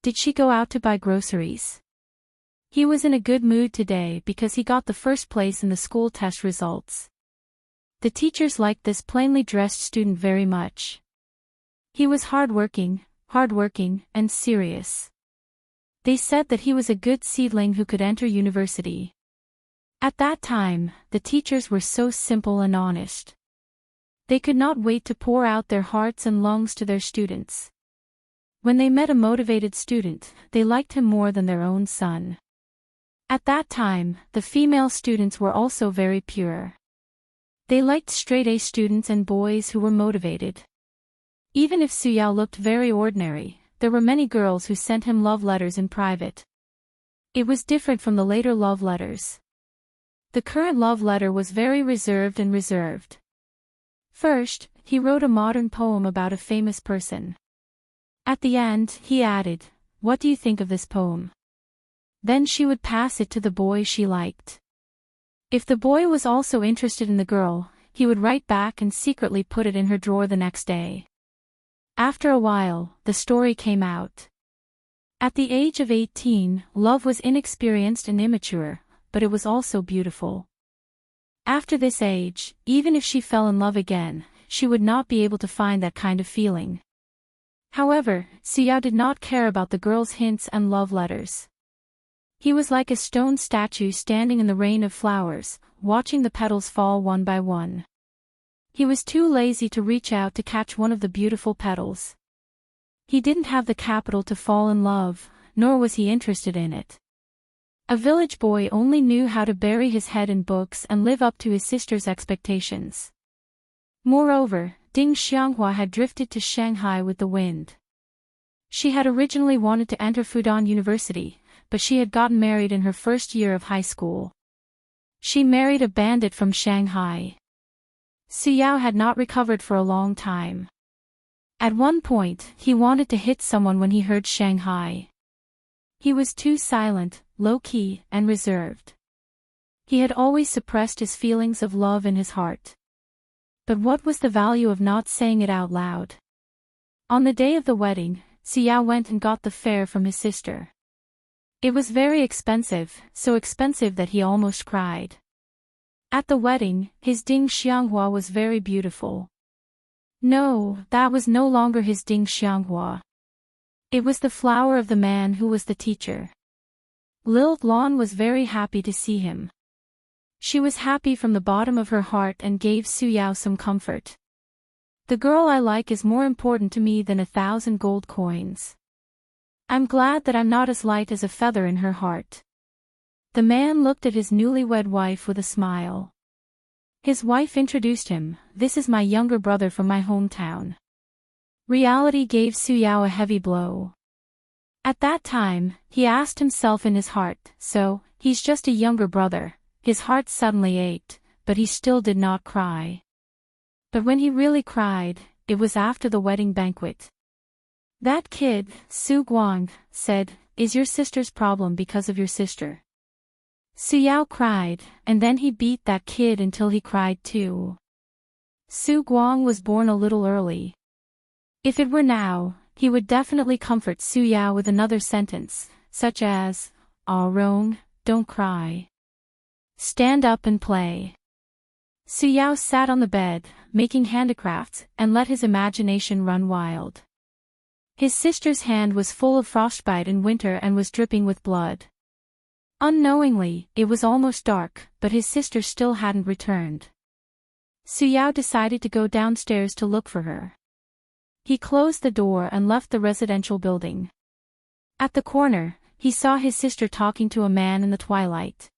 Speaker 1: Did she go out to buy groceries? He was in a good mood today because he got the first place in the school test results. The teachers liked this plainly dressed student very much. He was hardworking, and serious. They said that he was a good seedling who could enter university. At that time, the teachers were so simple and honest. They could not wait to pour out their hearts and lungs to their students. When they met a motivated student, they liked him more than their own son. At that time, the female students were also very pure. They liked straight-A students and boys who were motivated. Even if Su Yao looked very ordinary, there were many girls who sent him love letters in private. It was different from the later love letters. The current love letter was very reserved. First, he wrote a modern poem about a famous person. At the end, he added, "What do you think of this poem?" Then she would pass it to the boy she liked. If the boy was also interested in the girl, he would write back and secretly put it in her drawer the next day. After a while, the story came out. At the age of 18, love was inexperienced and immature, but it was also beautiful. After this age, even if she fell in love again, she would not be able to find that kind of feeling. However, Xiao did not care about the girl's hints and love letters. He was like a stone statue standing in the rain of flowers, watching the petals fall one by one. He was too lazy to reach out to catch one of the beautiful petals. He didn't have the capital to fall in love, nor was he interested in it. A village boy only knew how to bury his head in books and live up to his sister's expectations. Moreover, Ding Xianghua had drifted to Shanghai with the wind. She had originally wanted to enter Fudan University, but she had gotten married in her first year of high school. She married a bandit from Shanghai. Su Yao had not recovered for a long time. At one point, he wanted to hit someone when he heard Shanghai. He was too silent, low-key, and reserved. He had always suppressed his feelings of love in his heart. But what was the value of not saying it out loud? On the day of the wedding, Xiao went and got the fare from his sister. It was very expensive, so expensive that he almost cried. At the wedding, his Ding Xianghua was very beautiful. No, that was no longer his Ding Xianghua. It was the flower of the man who was the teacher. Lil Lan was very happy to see him. She was happy from the bottom of her heart and gave Su Yao some comfort. The girl I like is more important to me than 1,000 gold coins. I'm glad that I'm not as light as a feather in her heart. The man looked at his newlywed wife with a smile. His wife introduced him. This is my younger brother from my hometown. Reality gave Su Yao a heavy blow. At that time, he asked himself in his heart, so, he's just a younger brother. His heart suddenly ached, but he still did not cry. But when he really cried, it was after the wedding banquet. That kid, Su Guang, said, is your sister's problem because of your sister. Su Yao cried, and then he beat that kid until he cried too. Su Guang was born a little early. If it were now, he would definitely comfort Su Yao with another sentence, such as, "Ah Rong, don't cry. Stand up and play." Su Yao sat on the bed, making handicrafts, and let his imagination run wild. His sister's hand was full of frostbite in winter and was dripping with blood. Unknowingly, it was almost dark, but his sister still hadn't returned. Su Yao decided to go downstairs to look for her. He closed the door and left the residential building. At the corner, he saw his sister talking to a man in the twilight.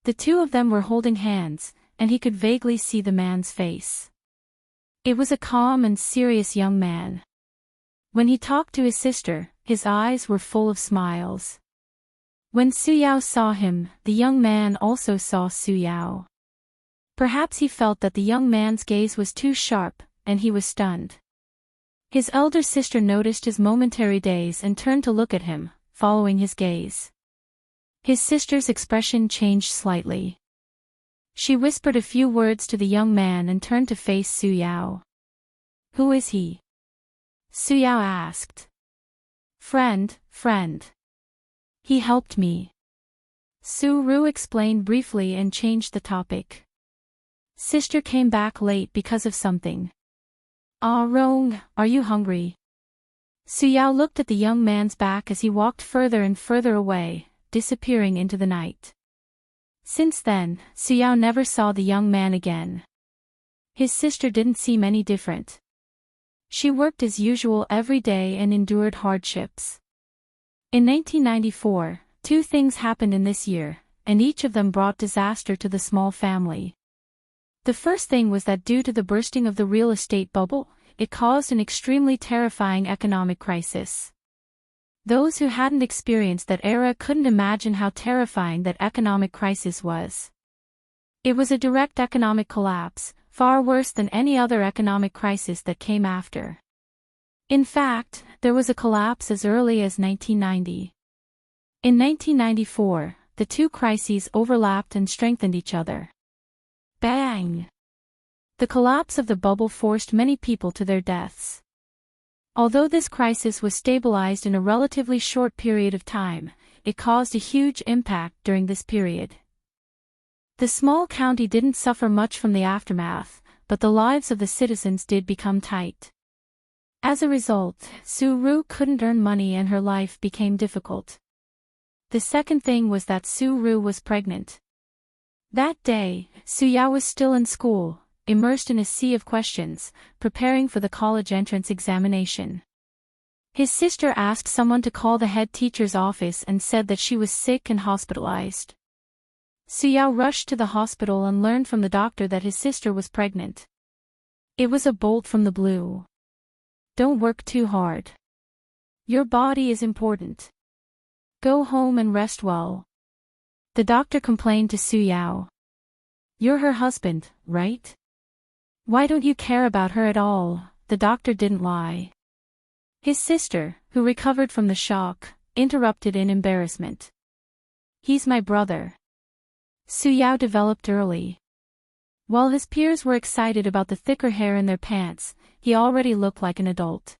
Speaker 1: The two of them were holding hands, and he could vaguely see the man's face. It was a calm and serious young man. When he talked to his sister, his eyes were full of smiles. When Su Yao saw him, the young man also saw Su Yao. Perhaps he felt that the young man's gaze was too sharp, and he was stunned. His elder sister noticed his momentary daze and turned to look at him, following his gaze. His sister's expression changed slightly. She whispered a few words to the young man and turned to face Su Yao. "Who is he?" Su Yao asked. Friend. He helped me." Su Ru explained briefly and changed the topic. "Sister came back late because of something." "Ah Rong, are you hungry?" Su Yao looked at the young man's back as he walked further and further away, disappearing into the night. Since then, Su Yao never saw the young man again. His sister didn't seem any different. She worked as usual every day and endured hardships. In 1994, two things happened in this year, and each of them brought disaster to the small family. The first thing was that due to the bursting of the real estate bubble, it caused an extremely terrifying economic crisis. Those who hadn't experienced that era couldn't imagine how terrifying that economic crisis was. It was a direct economic collapse, far worse than any other economic crisis that came after. In fact, there was a collapse as early as 1990. In 1994, the two crises overlapped and strengthened each other. Bang! The collapse of the bubble forced many people to their deaths. Although this crisis was stabilized in a relatively short period of time, it caused a huge impact during this period. The small county didn't suffer much from the aftermath, but the lives of the citizens did become tight. As a result, Su Ru couldn't earn money and her life became difficult. The second thing was that Su Ru was pregnant. That day, Su Yao was still in school, immersed in a sea of questions, preparing for the college entrance examination. His sister asked someone to call the head teacher's office and said that she was sick and hospitalized. Su Yao rushed to the hospital and learned from the doctor that his sister was pregnant. It was a bolt from the blue. Don't work too hard. Your body is important. Go home and rest well. The doctor complained to Su Yao. You're her husband, right? Why don't you care about her at all? The doctor didn't lie. His sister, who recovered from the shock, interrupted in embarrassment. He's my brother. Su Yao developed early. While his peers were excited about the thicker hair in their pants, he already looked like an adult.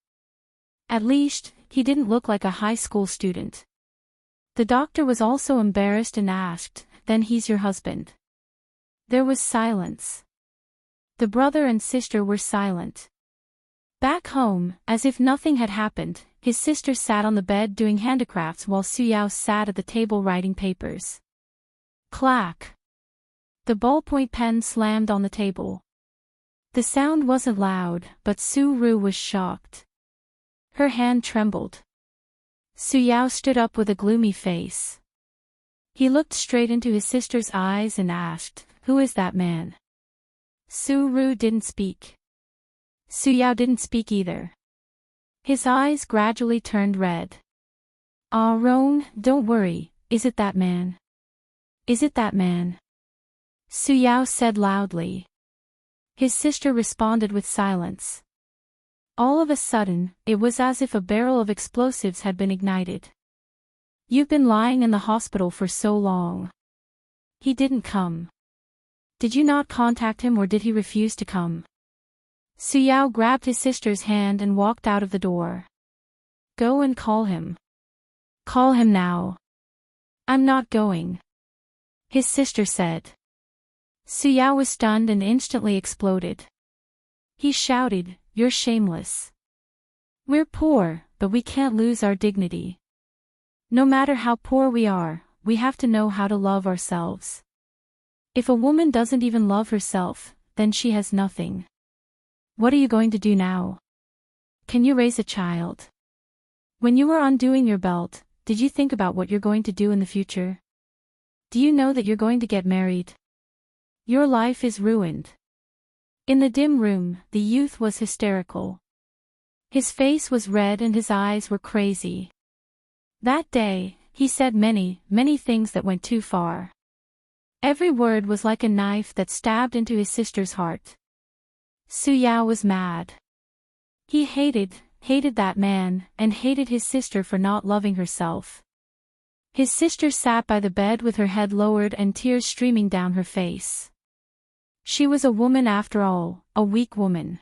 Speaker 1: At least, he didn't look like a high school student. The doctor was also embarrassed and asked, "Then he's your husband?" There was silence. The brother and sister were silent. Back home, as if nothing had happened, his sister sat on the bed doing handicrafts while Su Yao sat at the table writing papers. Clack! The ballpoint pen slammed on the table. The sound wasn't loud, but Su-ru was shocked. Her hand trembled. Su-yao stood up with a gloomy face. He looked straight into his sister's eyes and asked, "Who is that man?" Su-ru didn't speak. Su-yao didn't speak either. His eyes gradually turned red. "Ah, Roan, don't worry, is it that man? Is it that man?" Su-yao said loudly. His sister responded with silence. All of a sudden, it was as if a barrel of explosives had been ignited. "You've been lying in the hospital for so long. He didn't come. Did you not contact him or did he refuse to come?" Su-yao grabbed his sister's hand and walked out of the door. "Go and call him. Call him now." "I'm not going," his sister said. Su-yao was stunned and instantly exploded. He shouted, "You're shameless. We're poor, but we can't lose our dignity. No matter how poor we are, we have to know how to love ourselves. If a woman doesn't even love herself, then she has nothing. What are you going to do now? Can you raise a child? When you were undoing your belt, did you think about what you're going to do in the future? Do you know that you're going to get married? Your life is ruined." In the dim room, the youth was hysterical. His face was red and his eyes were crazy. That day, he said many, many things that went too far. Every word was like a knife that stabbed into his sister's heart. Su-yao was mad. He hated that man, and hated his sister for not loving herself. His sister sat by the bed with her head lowered and tears streaming down her face. She was a woman after all, a weak woman.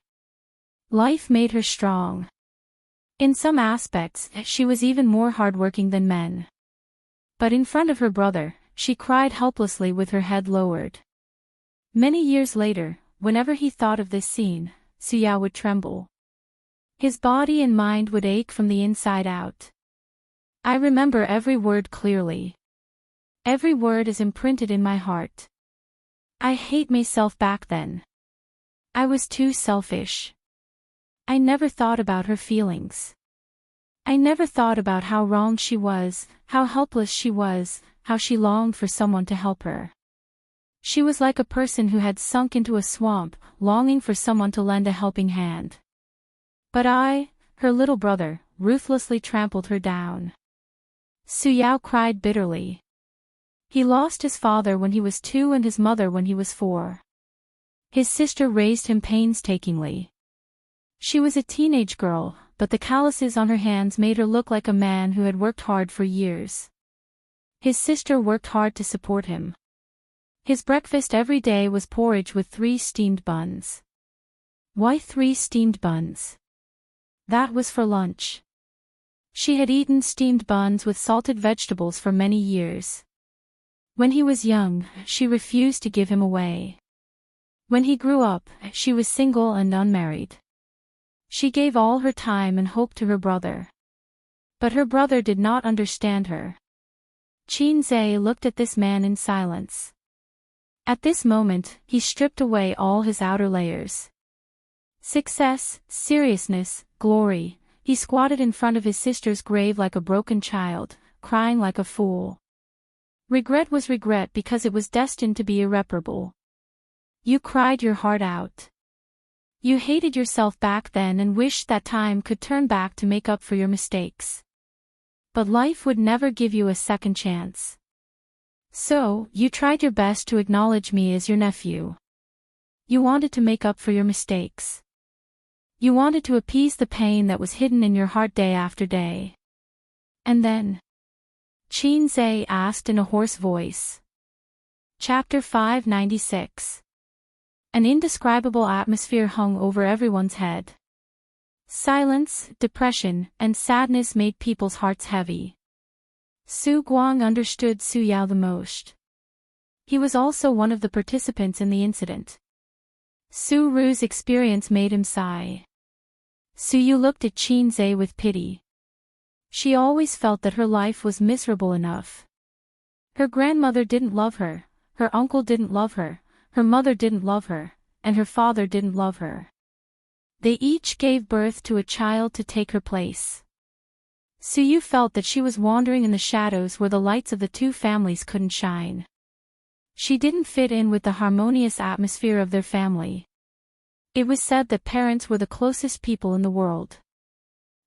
Speaker 1: Life made her strong. In some aspects, she was even more hardworking than men. But in front of her brother, she cried helplessly with her head lowered. Many years later, whenever he thought of this scene, Su-yao would tremble. His body and mind would ache from the inside out. "I remember every word clearly. Every word is imprinted in my heart. I hate myself back then. I was too selfish. I never thought about her feelings. I never thought about how wrong she was, how helpless she was, how she longed for someone to help her. She was like a person who had sunk into a swamp, longing for someone to lend a helping hand. But I, her little brother, ruthlessly trampled her down." Su-yao cried bitterly. He lost his father when he was 2 and his mother when he was 4. His sister raised him painstakingly. She was a teenage girl, but the calluses on her hands made her look like a man who had worked hard for years. His sister worked hard to support him. His breakfast every day was porridge with 3 steamed buns. Why 3 steamed buns? That was for lunch. She had eaten steamed buns with salted vegetables for many years. When he was young, she refused to give him away. When he grew up, she was single and unmarried. She gave all her time and hope to her brother. But her brother did not understand her. Qin looked at this man in silence. At this moment, he stripped away all his outer layers. Success, seriousness, glory. He squatted in front of his sister's grave like a broken child, crying like a fool. Regret was regret because it was destined to be irreparable. You cried your heart out. You hated yourself back then and wished that time could turn back to make up for your mistakes. But life would never give you a second chance. So, you tried your best to acknowledge me as your nephew. You wanted to make up for your mistakes. You wanted to appease the pain that was hidden in your heart day after day. And then? Qin asked in a hoarse voice. Chapter 596. An indescribable atmosphere hung over everyone's head. Silence, depression, and sadness made people's hearts heavy. Su Guang understood Su-yao the most. He was also one of the participants in the incident. Su-ru's experience made him sigh. Su-yu looked at Qin with pity. She always felt that her life was miserable enough. Her grandmother didn't love her, her uncle didn't love her, her mother didn't love her, and her father didn't love her. They each gave birth to a child to take her place. Suyu felt that she was wandering in the shadows where the lights of the two families couldn't shine. She didn't fit in with the harmonious atmosphere of their family. It was said that parents were the closest people in the world.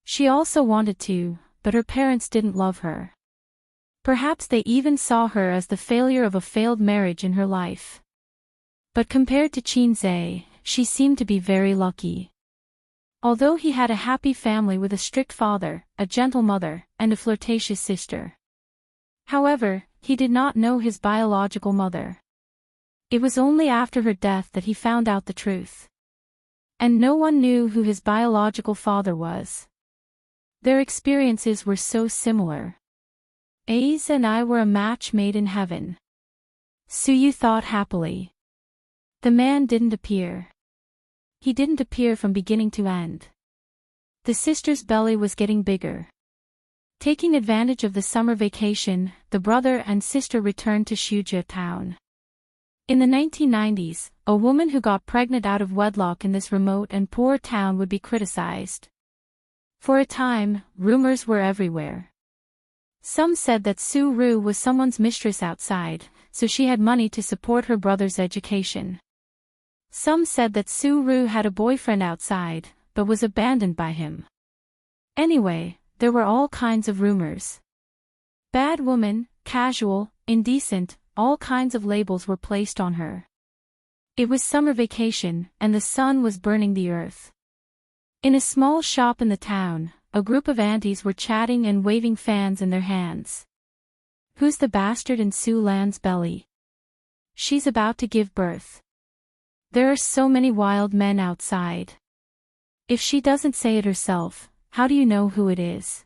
Speaker 1: She also wanted to, but her parents didn't love her. Perhaps they even saw her as the failure of a failed marriage in her life. But compared to Chinze, she seemed to be very lucky. Although he had a happy family with a strict father, a gentle mother, and a flirtatious sister. However, he did not know his biological mother. It was only after her death that he found out the truth. And no one knew who his biological father was. Their experiences were so similar. Ace and I were a match made in heaven. Suyu thought happily. The man didn't appear. He didn't appear from beginning to end. The sister's belly was getting bigger. Taking advantage of the summer vacation, the brother and sister returned to Shuja town. In the 1990s, a woman who got pregnant out of wedlock in this remote and poor town would be criticized. For a time, rumors were everywhere. Some said that Su-ru was someone's mistress outside, so she had money to support her brother's education. Some said that Su-ru had a boyfriend outside, but was abandoned by him. Anyway, there were all kinds of rumors. Bad woman, casual, indecent, all kinds of labels were placed on her. It was summer vacation, and the sun was burning the earth. In a small shop in the town, a group of aunties were chatting and waving fans in their hands. Who's the bastard in Su Lan's belly? She's about to give birth. There are so many wild men outside. If she doesn't say it herself, how do you know who it is?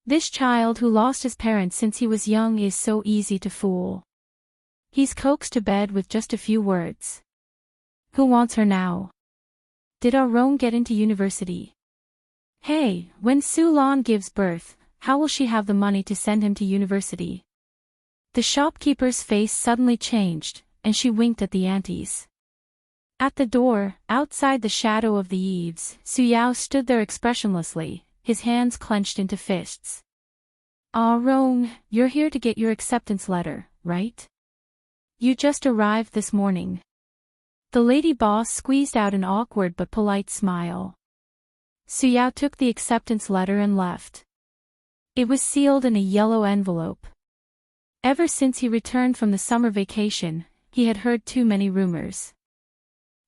Speaker 1: This child who lost his parents since he was young is so easy to fool. He's coaxed to bed with just a few words. Who wants her now? Did our Rome get into university? Hey, when Su Lan gives birth, how will she have the money to send him to university? The shopkeeper's face suddenly changed, and she winked at the aunties. At the door, outside the shadow of the eaves, Su Yao stood there expressionlessly, his hands clenched into fists. Ah, Rong, you're here to get your acceptance letter, right? You just arrived this morning. The lady boss squeezed out an awkward but polite smile. Su Yao took the acceptance letter and left. It was sealed in a yellow envelope. Ever since he returned from the summer vacation, he had heard too many rumors.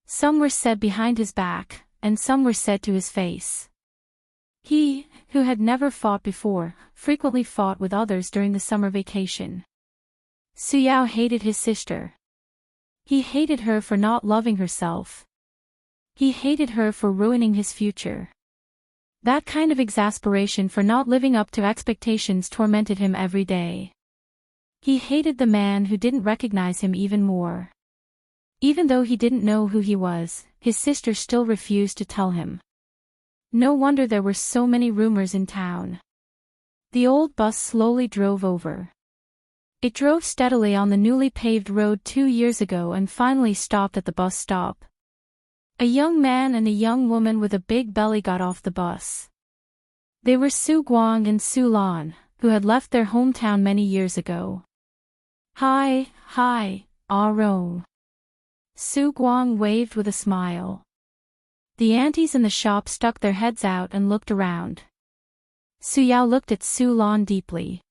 Speaker 1: Some were said behind his back, and some were said to his face. He, who had never fought before, frequently fought with others during the summer vacation. Su Yao hated his sister. He hated her for not loving herself. He hated her for ruining his future. That kind of exasperation for not living up to expectations tormented him every day. He hated the man who didn't recognize him even more. Even though he didn't know who he was, his sister still refused to tell him. No wonder there were so many rumors in town. The old bus slowly drove over. It drove steadily on the newly paved road 2 years ago and finally stopped at the bus stop. A young man and a young woman with a big belly got off the bus. They were Su Guang and Su Lan, who had left their hometown many years ago. Hi, Ah Rong. Su Guang waved with a smile. The aunties in the shop stuck their heads out and looked around. Su Yao looked at Su Lan deeply.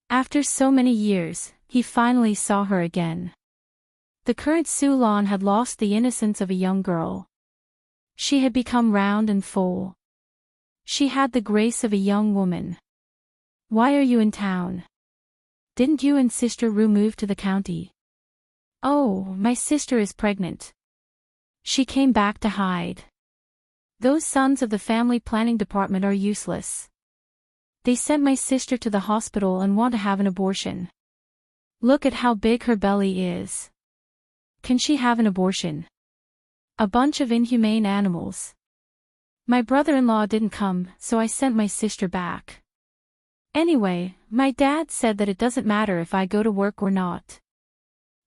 Speaker 1: After so many years, he finally saw her again. The current Su Lan had lost the innocence of a young girl. She had become round and full. She had the grace of a young woman. Why are you in town? Didn't you and Sister Ru move to the county? Oh, my sister is pregnant. She came back to hide. Those sons of the family planning department are useless. They sent my sister to the hospital and want to have an abortion. Look at how big her belly is. Can she have an abortion? A bunch of inhumane animals. My brother-in-law didn't come, so I sent my sister back. Anyway, my dad said that it doesn't matter if I go to work or not.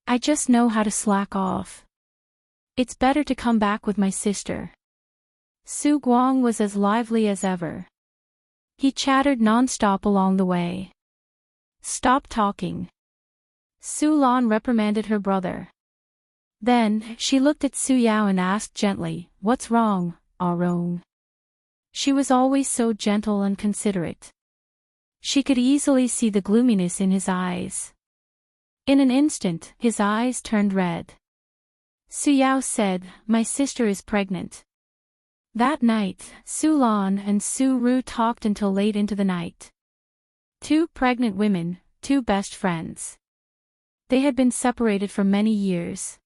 Speaker 1: I just know how to slack off. It's better to come back with my sister. Su Guang was as lively as ever. He chattered non-stop along the way. Stop talking. Su Lan reprimanded her brother. Then, she looked at Su Yao and asked gently, "What's wrong, Arong?" She was always so gentle and considerate. She could easily see the gloominess in his eyes. In an instant, his eyes turned red. Su Yao said, "My sister is pregnant." That night, Su Lan and Su Ru talked until late into the night. Two pregnant women, two best friends. They had been separated for many years.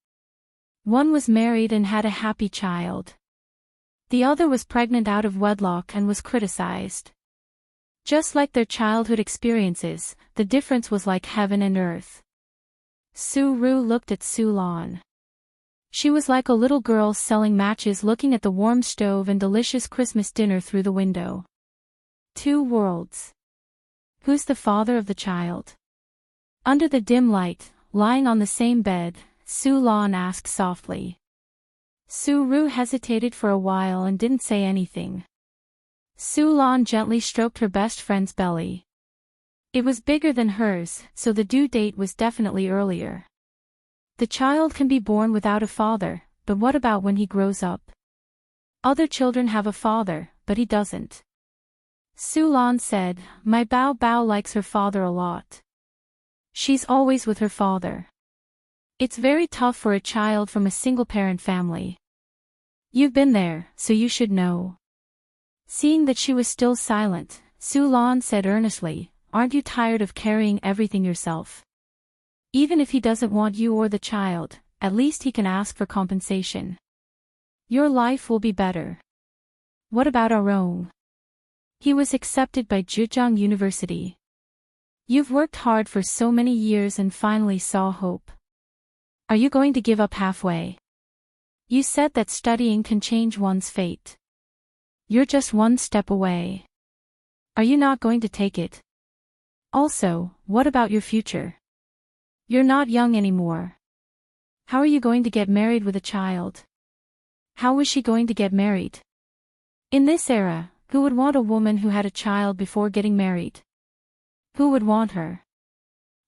Speaker 1: One was married and had a happy child. The other was pregnant out of wedlock and was criticized. Just like their childhood experiences, the difference was like heaven and earth. Su Ru looked at Su Lan. She was like a little girl selling matches looking at the warm stove and delicious Christmas dinner through the window. Two worlds. Who's the father of the child? Under the dim light, lying on the same bed, Su Lan asked softly. Su Ru hesitated for a while and didn't say anything. Su Lan gently stroked her best friend's belly. It was bigger than hers, so the due date was definitely earlier. The child can be born without a father, but what about when he grows up? Other children have a father, but he doesn't. Su Lan said, "My Bao Bao likes her father a lot. She's always with her father. It's very tough for a child from a single-parent family. You've been there, so you should know." Seeing that she was still silent, Su Lan said earnestly, "Aren't you tired of carrying everything yourself? Even if he doesn't want you or the child, at least he can ask for compensation. Your life will be better." What about Arong? He was accepted by Zhejiang University. You've worked hard for so many years and finally saw hope. Are you going to give up halfway? You said that studying can change one's fate. You're just one step away. Are you not going to take it? Also, what about your future? You're not young anymore. How are you going to get married with a child? How was she going to get married? In this era, who would want a woman who had a child before getting married? Who would want her?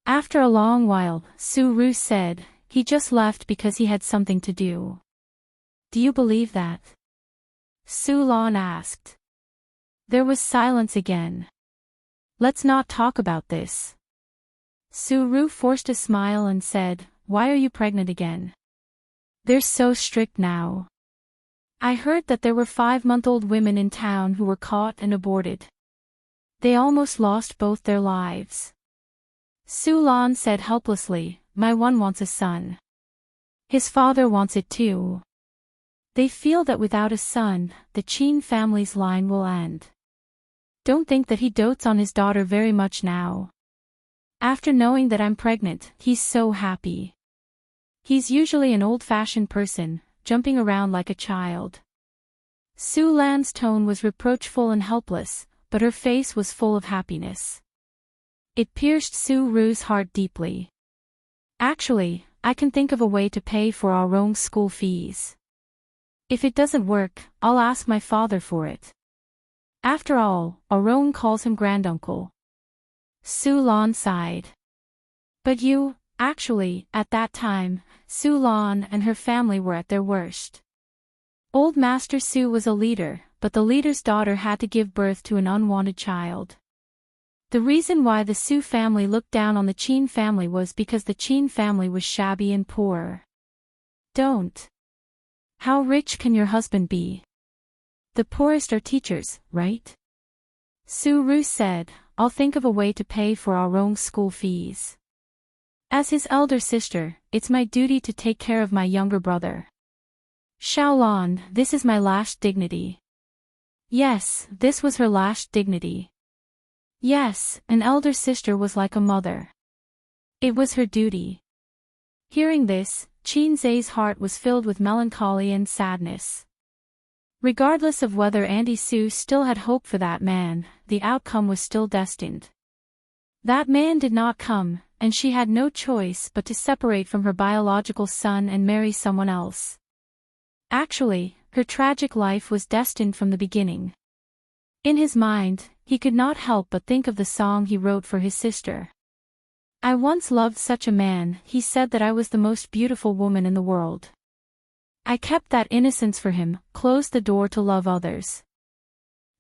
Speaker 1: After a long while, Su Ru said, "He just left because he had something to do." Do you believe that? Su Lan asked. There was silence again. Let's not talk about this. Su Ru forced a smile and said, "Why are you pregnant again? They're so strict now. I heard that there were 5-month-old women in town who were caught and aborted. They almost lost both their lives." Su Lan said helplessly, "My one wants a son. His father wants it too. They feel that without a son, the Qin family's line will end. Don't think that he dotes on his daughter very much now. After knowing that I'm pregnant, he's so happy. He's usually an old-fashioned person, jumping around like a child." Su Lan's tone was reproachful and helpless, but her face was full of happiness. It pierced Su Ru's heart deeply. "Actually, I can think of a way to pay for our own school fees. If it doesn't work, I'll ask my father for it. After all, Arong calls him granduncle." Su Lan sighed. But actually, at that time, Su Lan and her family were at their worst. Old Master Su was a leader, but the leader's daughter had to give birth to an unwanted child. The reason why the Su family looked down on the Qin family was because the Qin family was shabby and poor. Don't. How rich can your husband be? The poorest are teachers, right? Su Ru said, "I'll think of a way to pay for our own school fees. As his elder sister, it's my duty to take care of my younger brother. Xiaolan, this is my last dignity." Yes, this was her last dignity. Yes, an elder sister was like a mother. It was her duty. Hearing this, Qin Zai's heart was filled with melancholy and sadness. Regardless of whether Auntie Su still had hope for that man, the outcome was still destined. That man did not come, and she had no choice but to separate from her biological son and marry someone else. Actually, her tragic life was destined from the beginning. In his mind, he could not help but think of the song he wrote for his sister. I once loved such a man, he said that I was the most beautiful woman in the world. I kept that innocence for him, closed the door to love others.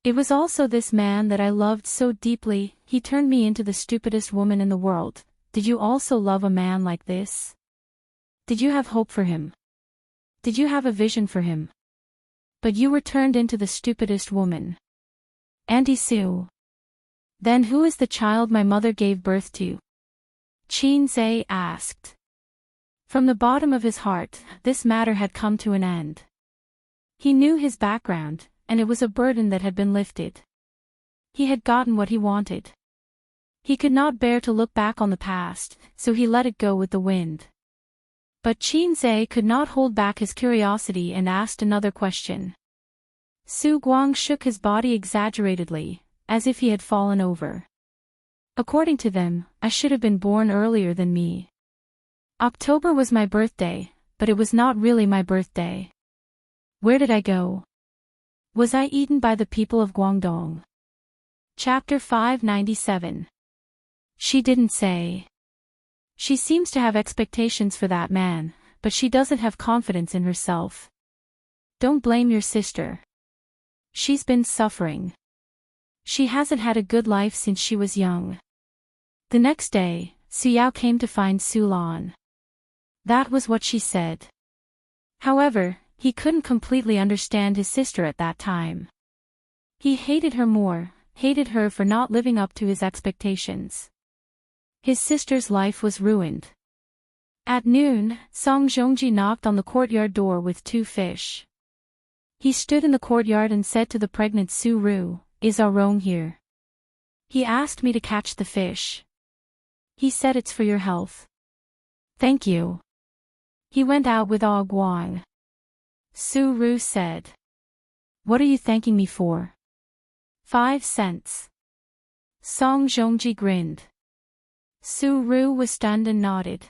Speaker 1: It was also this man that I loved so deeply, he turned me into the stupidest woman in the world. Did you also love a man like this? Did you have hope for him? Did you have a vision for him? But you were turned into the stupidest woman. Auntie Sue. Then who is the child my mother gave birth to? Qin asked. From the bottom of his heart, this matter had come to an end. He knew his background, and it was a burden that had been lifted. He had gotten what he wanted. He could not bear to look back on the past, so he let it go with the wind. But Qin could not hold back his curiosity and asked another question. Su Guang shook his body exaggeratedly, as if he had fallen over. According to them, I should have been born earlier than me. October was my birthday, but it was not really my birthday. Where did I go? Was I eaten by the people of Guangdong? Chapter 597. She didn't say. She seems to have expectations for that man, but she doesn't have confidence in herself. Don't blame your sister. She's been suffering. She hasn't had a good life since she was young. The next day, Su Yao came to find Su Lan. That was what she said. However, he couldn't completely understand his sister at that time. He hated her more, hated her for not living up to his expectations. His sister's life was ruined. At noon, Song Zhongji knocked on the courtyard door with 2 fish. He stood in the courtyard and said to the pregnant Su Ru, "Is Arong here?" He asked me to catch the fish. He said it's for your health. Thank you. He went out with Ah Guang. Su Ru said. What are you thanking me for? 5 cents. Song Zhongji grinned. Su Ru was stunned and nodded.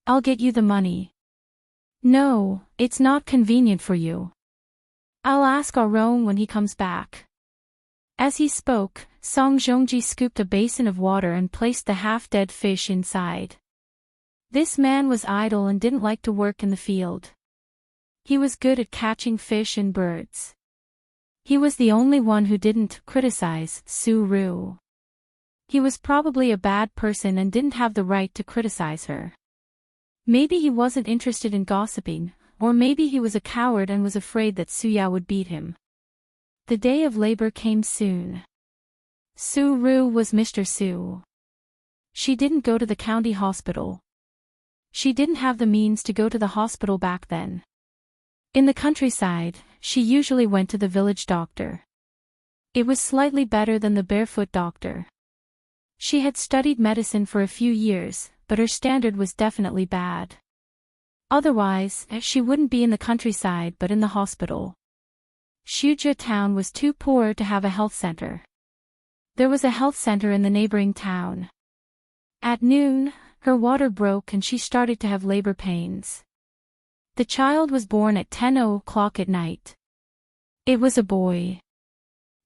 Speaker 1: I'll get you the money. No, it's not convenient for you. I'll ask Arong when he comes back. As he spoke, Song Zhongji scooped a basin of water and placed the half-dead fish inside. This man was idle and didn't like to work in the field. He was good at catching fish and birds. He was the only one who didn't criticize Su Ru. He was probably a bad person and didn't have the right to criticize her. Maybe he wasn't interested in gossiping, or maybe he was a coward and was afraid that Su Yao would beat him. The day of labor came soon. Su Ru was Mr. Su. She didn't go to the county hospital. She didn't have the means to go to the hospital back then. In the countryside, she usually went to the village doctor. It was slightly better than the barefoot doctor. She had studied medicine for a few years, but her standard was definitely bad. Otherwise, she wouldn't be in the countryside but in the hospital. Shujia town was too poor to have a health center. There was a health center in the neighboring town. At noon, her water broke and she started to have labor pains. The child was born at 10:00 at night. It was a boy.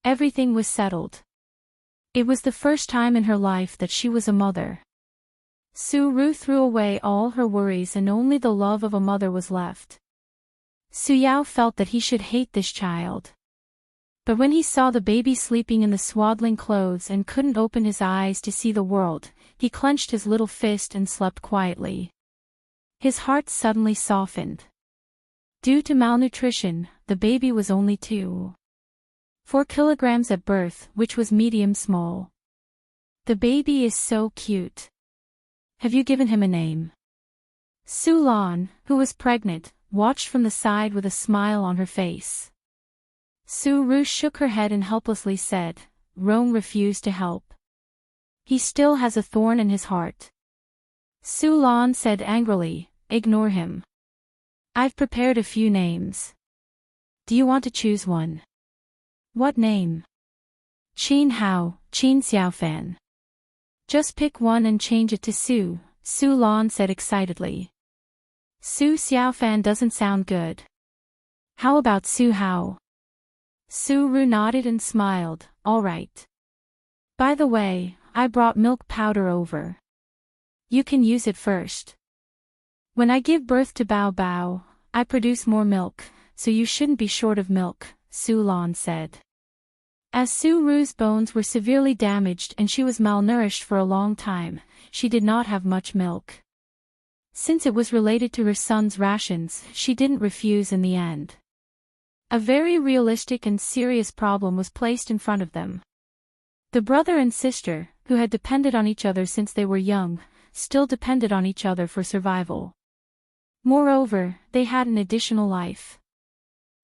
Speaker 1: Everything was settled. It was the first time in her life that she was a mother. Su Ru threw away all her worries and only the love of a mother was left. Su Yao felt that he should hate this child. But when he saw the baby sleeping in the swaddling clothes and couldn't open his eyes to see the world, he clenched his little fist and slept quietly. His heart suddenly softened. Due to malnutrition, the baby was only 2.4 kilograms at birth, which was medium small. The baby is so cute. Have you given him a name? Su Lan, who was pregnant, watched from the side with a smile on her face. Su Ru shook her head and helplessly said, Rong refused to help. He still has a thorn in his heart. Su Lan said angrily, ignore him. I've prepared a few names. Do you want to choose one? What name? Qin Hao, Qin Xiaofan. Just pick one and change it to Su, Su Lan said excitedly. Su Xiaofan doesn't sound good. How about Su Hao? Su Ru nodded and smiled. All right. By the way, I brought milk powder over. You can use it first. When I give birth to Bao Bao, I produce more milk, so you shouldn't be short of milk, Su Lan said. As Su Ru's bones were severely damaged and she was malnourished for a long time, she did not have much milk. Since it was related to her son's rations, she didn't refuse in the end. A very realistic and serious problem was placed in front of them. The brother and sister, who had depended on each other since they were young, still depended on each other for survival. Moreover, they had an additional life.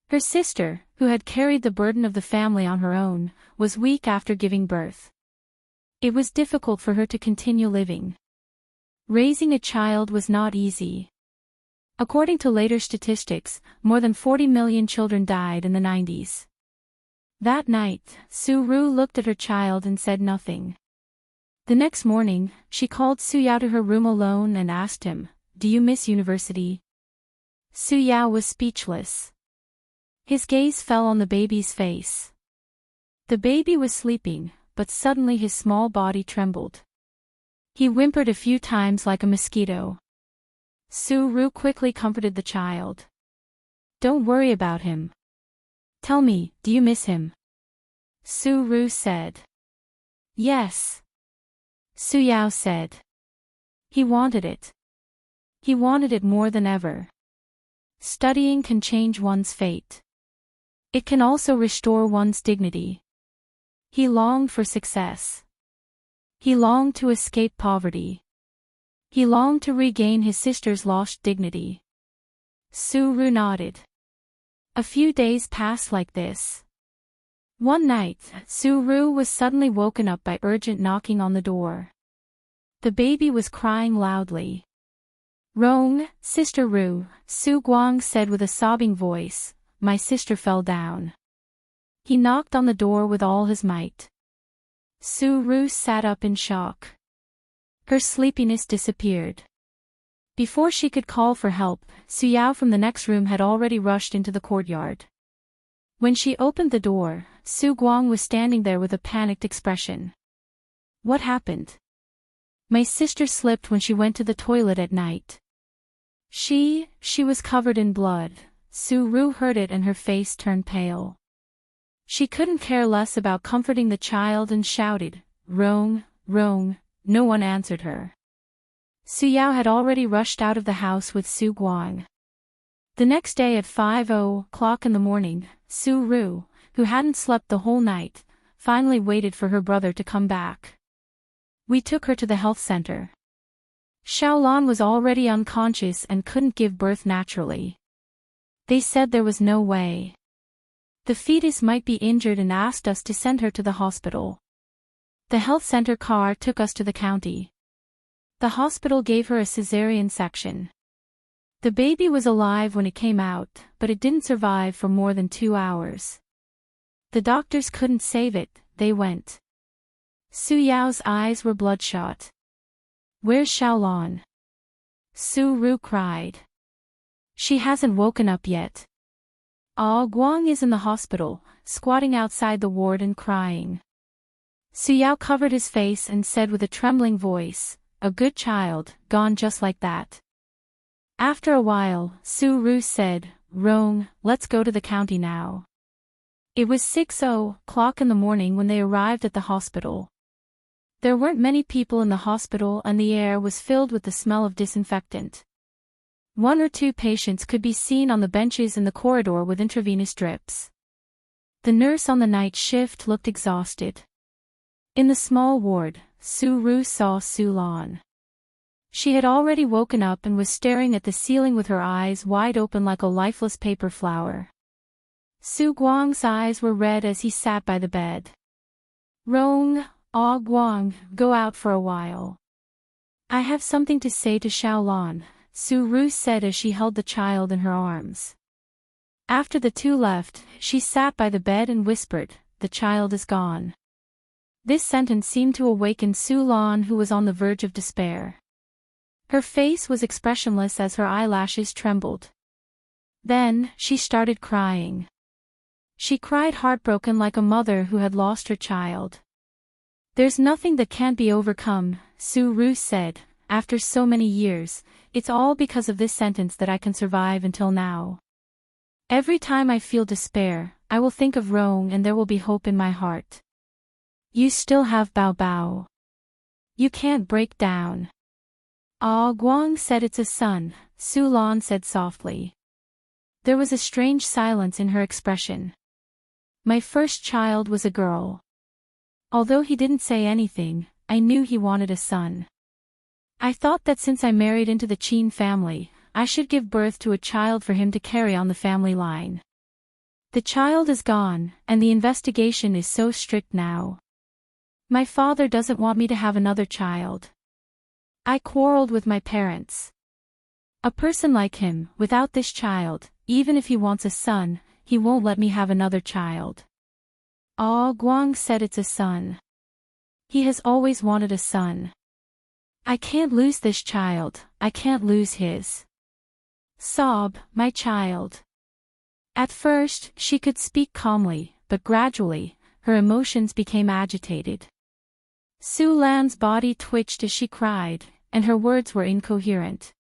Speaker 1: Her sister, who had carried the burden of the family on her own, was weak after giving birth. It was difficult for her to continue living. Raising a child was not easy. According to later statistics, more than 40 million children died in the 90s. That night, Su Ru looked at her child and said nothing. The next morning, she called Su Yao to her room alone and asked him, "Do you miss university?" Su Yao was speechless. His gaze fell on the baby's face. The baby was sleeping, but suddenly his small body trembled. He whimpered a few times like a mosquito. Su Ru quickly comforted the child. "Don't worry about him. Tell me, do you miss him?" Su Ru said. "Yes." Su Yao said. He wanted it. He wanted it more than ever. Studying can change one's fate. It can also restore one's dignity. He longed for success. He longed to escape poverty. He longed to regain his sister's lost dignity. Su Ru nodded. A few days passed like this. One night, Su Ru was suddenly woken up by urgent knocking on the door. The baby was crying loudly. "Rong, Sister Ru," Su Guang said with a sobbing voice, "my sister fell down." He knocked on the door with all his might. Su Ru sat up in shock. Her sleepiness disappeared. Before she could call for help, Su Yao from the next room had already rushed into the courtyard. When she opened the door, Su Guang was standing there with a panicked expression. "What happened?" "My sister slipped when she went to the toilet at night. She was covered in blood." Su Ru heard it and her face turned pale. She couldn't care less about comforting the child and shouted, "Rong, Rong." No one answered her. Su Yao had already rushed out of the house with Su Guang. The next day at 5:00 in the morning, Su Ru, who hadn't slept the whole night, finally waited for her brother to come back. "We took her to the health center. Xiaolan was already unconscious and couldn't give birth naturally. They said there was no way. The fetus might be injured and asked us to send her to the hospital. The health center car took us to the county. The hospital gave her a cesarean section. The baby was alive when it came out, but it didn't survive for more than 2 hours. The doctors couldn't save it, they went." Su Yao's eyes were bloodshot. "Where's Xiaolan?" Su Ru cried. "She hasn't woken up yet. Guang is in the hospital, squatting outside the ward and crying." Su Yao covered his face and said with a trembling voice, "A good child, gone just like that." After a while, Su Ru said, "Rong, let's go to the county now." It was 6:00 in the morning when they arrived at the hospital. There weren't many people in the hospital and the air was filled with the smell of disinfectant. 1 or 2 patients could be seen on the benches in the corridor with intravenous drips. The nurse on the night shift looked exhausted. In the small ward, Su Ru saw Su Lan. She had already woken up and was staring at the ceiling with her eyes wide open like a lifeless paper flower. Su Guang's eyes were red as he sat by the bed. "Rong, Guang, go out for a while. I have something to say to Xiaolan," Su Ru said as she held the child in her arms. After the two left, she sat by the bed and whispered, "The child is gone." This sentence seemed to awaken Su Lan, who was on the verge of despair. Her face was expressionless as her eyelashes trembled. Then, she started crying. She cried heartbroken like a mother who had lost her child. "There's nothing that can't be overcome," Su-ru said. "After so many years, it's all because of this sentence that I can survive until now. Every time I feel despair, I will think of Rong and there will be hope in my heart. You still have Bao Bao. You can't break down." "Ah," Guang said. "It's a son," Su Lan said softly. There was a strange silence in her expression. "My first child was a girl." Although he didn't say anything, I knew he wanted a son. "I thought that since I married into the Qin family, I should give birth to a child for him to carry on the family line. The child is gone, and the investigation is so strict now. My father doesn't want me to have another child. I quarreled with my parents. A person like him, without this child, even if he wants a son, he won't let me have another child." "Ah," Guang said. "It's a son. He has always wanted a son. I can't lose this child, I can't lose his sob, my child." At first, she could speak calmly, but gradually, her emotions became agitated. Su Lan's body twitched as she cried, and her words were incoherent.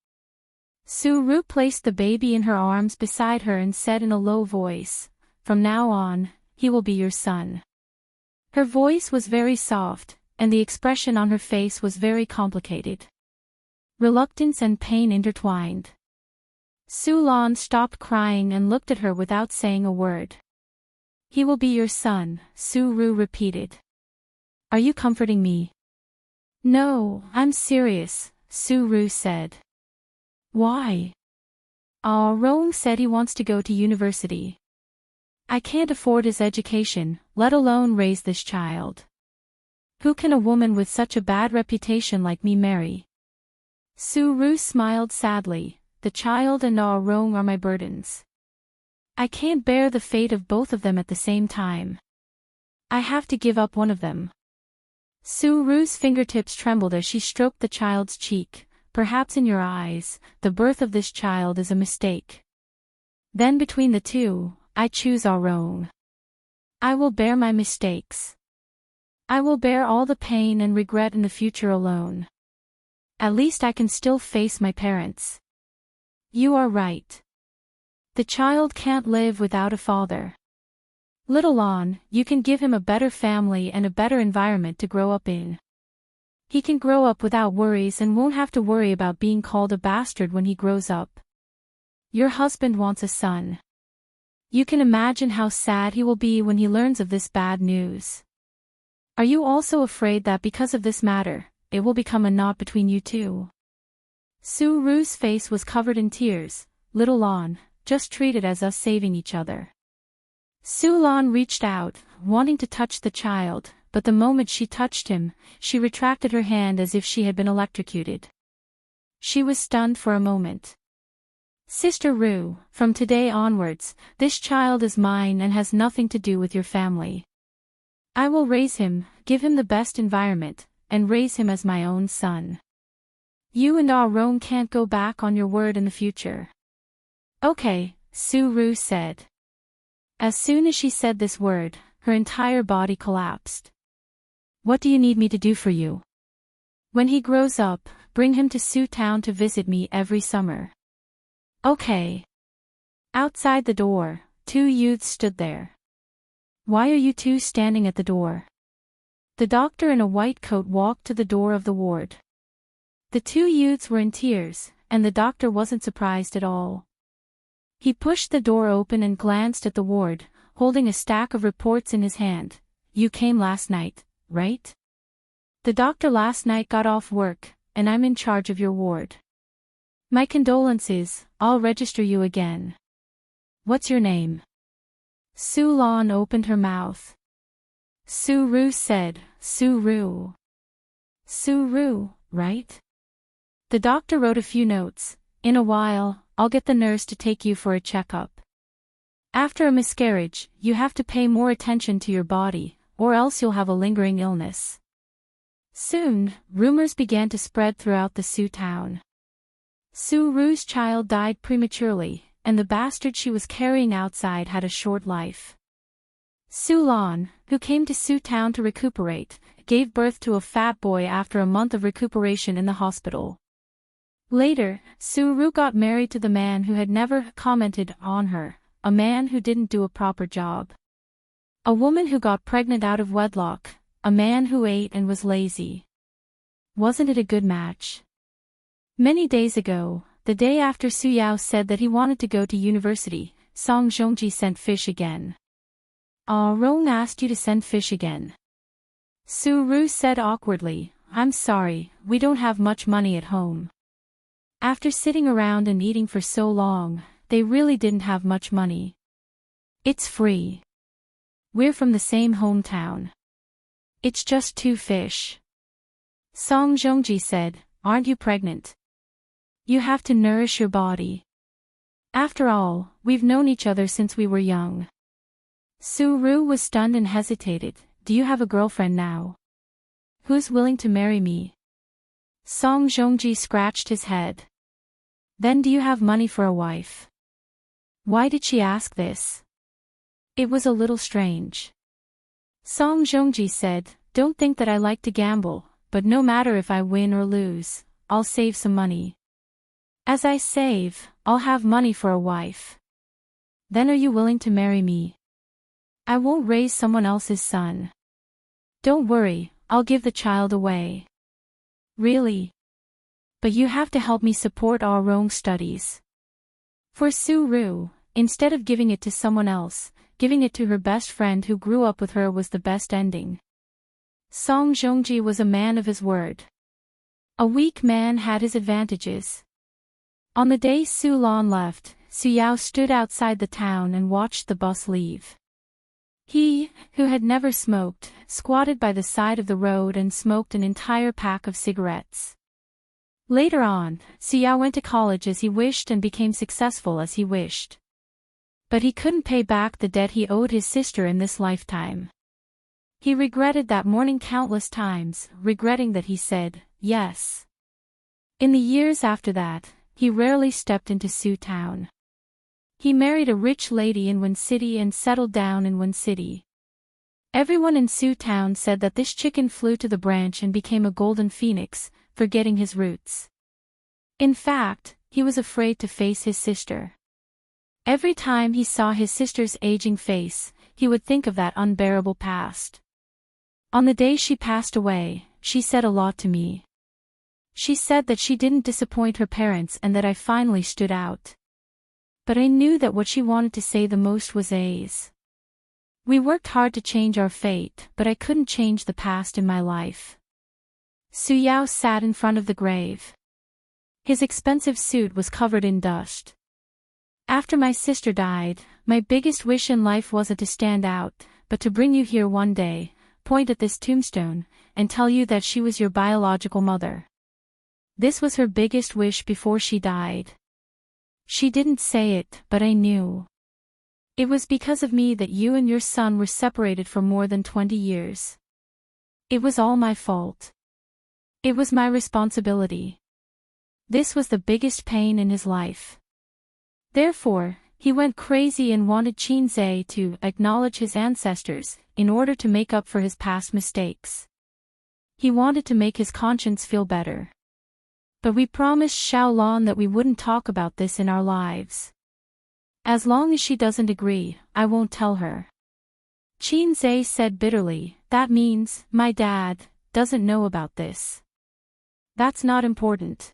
Speaker 1: Su-ru placed the baby in her arms beside her and said in a low voice, "From now on, he will be your son." Her voice was very soft, and the expression on her face was very complicated. Reluctance and pain intertwined. Su Lan stopped crying and looked at her without saying a word. "He will be your son," Su-ru repeated. "Are you comforting me?" "No, I'm serious," Su-ru said. "Why?" "Ah, Rong said he wants to go to university. I can't afford his education, let alone raise this child. Who can a woman with such a bad reputation like me marry?" Su-ru smiled sadly. "The child and Ah Rong are my burdens. I can't bear the fate of both of them at the same time. I have to give up one of them." Su-ru's fingertips trembled as she stroked the child's cheek. "Perhaps in your eyes, the birth of this child is a mistake. Then between the two, I choose Ah Rong. I will bear my mistakes. I will bear all the pain and regret in the future alone. At least I can still face my parents." "You are right. The child can't live without a father. Little on, you can give him a better family and a better environment to grow up in. He can grow up without worries and won't have to worry about being called a bastard when he grows up. Your husband wants a son. You can imagine how sad he will be when he learns of this bad news. Are you also afraid that because of this matter, it will become a knot between you two?" Su-ru's face was covered in tears. "Little Lan, just treat it as us saving each other." Su Lan reached out, wanting to touch the child, but the moment she touched him, she retracted her hand as if she had been electrocuted. She was stunned for a moment. "Sister Ru, from today onwards, this child is mine and has nothing to do with your family. I will raise him, give him the best environment, and raise him as my own son. You and Ah Rong can't go back on your word in the future." "Okay," Su-ru said. As soon as she said this word, her entire body collapsed. "What do you need me to do for you?" "When he grows up, bring him to Su Town to visit me every summer." "Okay." Outside the door, two youths stood there. "Why are you two standing at the door?" The doctor in a white coat walked to the door of the ward. The two youths were in tears, and the doctor wasn't surprised at all. He pushed the door open and glanced at the ward, holding a stack of reports in his hand. "You came last night, right?" "The doctor last night got off work, and I'm in charge of your ward." "My condolences, I'll register you again. What's your name?" Su Lan opened her mouth. Su-ru said, "Su-ru." "Su-ru, right?" The doctor wrote a few notes. "In a while, I'll get the nurse to take you for a checkup. After a miscarriage, you have to pay more attention to your body, or else you'll have a lingering illness." Soon, rumors began to spread throughout the Su town. Su-ru's child died prematurely, and the bastard she was carrying outside had a short life. Su Lan, who came to Su Town to recuperate, gave birth to a fat boy after a month of recuperation in the hospital. Later, Su Ru got married to the man who had never commented on her, a man who didn't do a proper job. A woman who got pregnant out of wedlock, a man who ate and was lazy. Wasn't it a good match? Many days ago, the day after Su Yao said that he wanted to go to university, Song Zhongji sent fish again. Ah, Rong asked you to send fish again. Su Ru said awkwardly, I'm sorry, we don't have much money at home. After sitting around and eating for so long, they really didn't have much money. It's free. We're from the same hometown. It's just 2 fish. Song Zhongji said, aren't you pregnant? You have to nourish your body. After all, we've known each other since we were young. Su Ru was stunned and hesitated. Do you have a girlfriend now? Who's willing to marry me? Song Zhongji scratched his head. Then do you have money for a wife? Why did she ask this? It was a little strange. Song Zhongji said, don't think that I like to gamble, but no matter if I win or lose, I'll save some money. As I save, I'll have money for a wife. Then are you willing to marry me? I won't raise someone else's son. Don't worry, I'll give the child away. Really? But you have to help me support our Rong studies. For Su Ru, instead of giving it to someone else, giving it to her best friend who grew up with her was the best ending. Song Zhongji was a man of his word. A weak man had his advantages. On the day Su Lan left, Su Yao stood outside the town and watched the bus leave. He, who had never smoked, squatted by the side of the road and smoked an entire pack of cigarettes. Later on, Su Yao went to college as he wished and became successful as he wished. But he couldn't pay back the debt he owed his sister in this lifetime. He regretted that morning countless times, regretting that he said, yes. In the years after that, he rarely stepped into Su Town. He married a rich lady in Wen City and settled down in Wen City. Everyone in Su Town said that this chicken flew to the branch and became a golden phoenix, forgetting his roots. In fact, he was afraid to face his sister. Every time he saw his sister's aging face, he would think of that unbearable past. On the day she passed away, she said a lot to me. She said that she didn't disappoint her parents and that I finally stood out. But I knew that what she wanted to say the most was A's. We worked hard to change our fate, but I couldn't change the past in my life. Su Yao sat in front of the grave. His expensive suit was covered in dust. After my sister died, my biggest wish in life wasn't to stand out, but to bring you here one day, point at this tombstone, and tell you that she was your biological mother. This was her biggest wish before she died. She didn't say it, but I knew. It was because of me that you and your son were separated for more than 20 years. It was all my fault. It was my responsibility. This was the biggest pain in his life. Therefore, he went crazy and wanted Qin Zhe to acknowledge his ancestors, in order to make up for his past mistakes. He wanted to make his conscience feel better. But we promised Xiaolan that we wouldn't talk about this in our lives. As long as she doesn't agree, I won't tell her. Qin Zhe said bitterly, that means, my dad doesn't know about this. That's not important.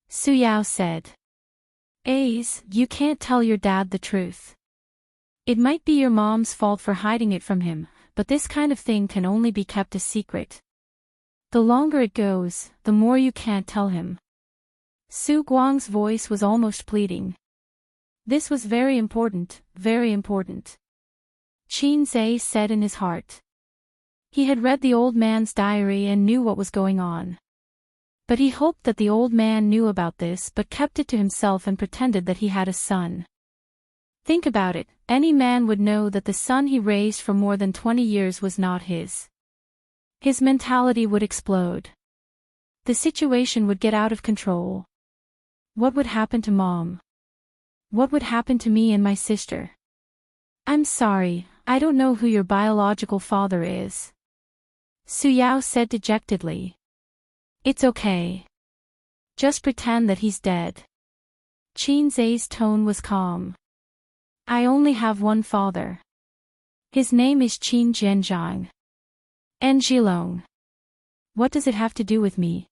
Speaker 1: Su Yao said. Ace, you can't tell your dad the truth. It might be your mom's fault for hiding it from him, but this kind of thing can only be kept a secret. The longer it goes, the more you can't tell him. Su Guang's voice was almost pleading. This was very important, very important. Qin Zhe said in his heart. He had read the old man's diary and knew what was going on. But he hoped that the old man knew about this but kept it to himself and pretended that he had a son. Think about it, any man would know that the son he raised for more than 20 years was not his. His mentality would explode. The situation would get out of control. What would happen to Mom? What would happen to me and my sister? I'm sorry, I don't know who your biological father is. Suyao said dejectedly. It's okay. Just pretend that he's dead. Qinzai's tone was calm. I only have one father. His name is Qin Zhenjiang. And Zhilong. What does it have to do with me?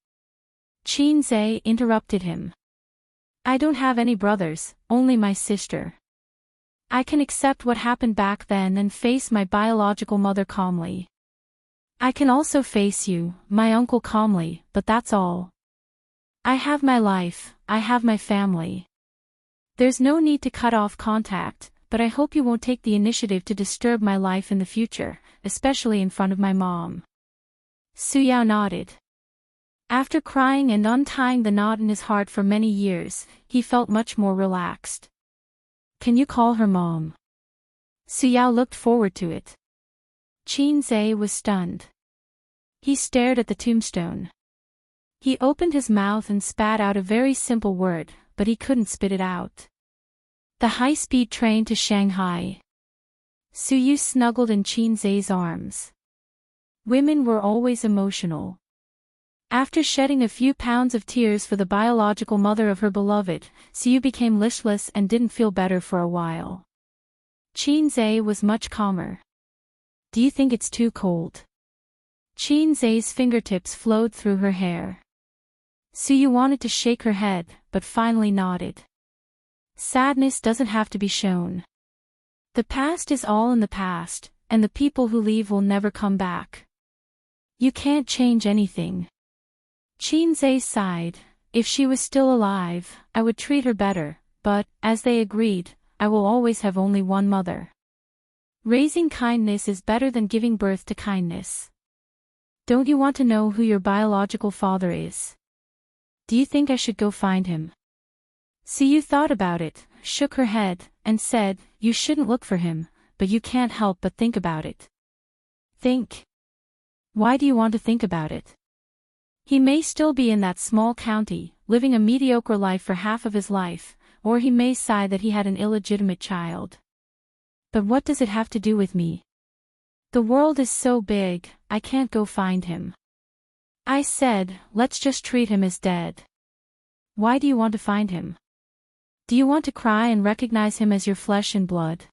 Speaker 1: Qinzai interrupted him. I don't have any brothers, only my sister. I can accept what happened back then and face my biological mother calmly. I can also face you, my uncle, calmly, but that's all. I have my life, I have my family. There's no need to cut off contact, but I hope you won't take the initiative to disturb my life in the future, especially in front of my mom. Suyao nodded. After crying and untying the knot in his heart for many years, he felt much more relaxed. Can you call her mom? Suyao looked forward to it. Qinzai was stunned. He stared at the tombstone. He opened his mouth and spat out a very simple word, but he couldn't spit it out. The high-speed train to Shanghai. Suyu snuggled in Qinzai's arms. Women were always emotional. After shedding a few pounds of tears for the biological mother of her beloved, Suyu became listless and didn't feel better for a while. Qinzai was much calmer. Do you think it's too cold? Qinzai's fingertips flowed through her hair. Suyu wanted to shake her head, but finally nodded. Sadness doesn't have to be shown. The past is all in the past, and the people who leave will never come back. You can't change anything. Qinzai sighed. If she was still alive, I would treat her better, but, as they agreed, I will always have only one mother. Raising kindness is better than giving birth to kindness. Don't you want to know who your biological father is? Do you think I should go find him? Suyu thought about it, shook her head, and said, You shouldn't look for him, but you can't help but think about it. Think. Why do you want to think about it? He may still be in that small county, living a mediocre life for half of his life, or he may sigh that he had an illegitimate child. But what does it have to do with me? The world is so big, I can't go find him. I said, let's just treat him as dead. Why do you want to find him? Do you want to cry and recognize him as your flesh and blood?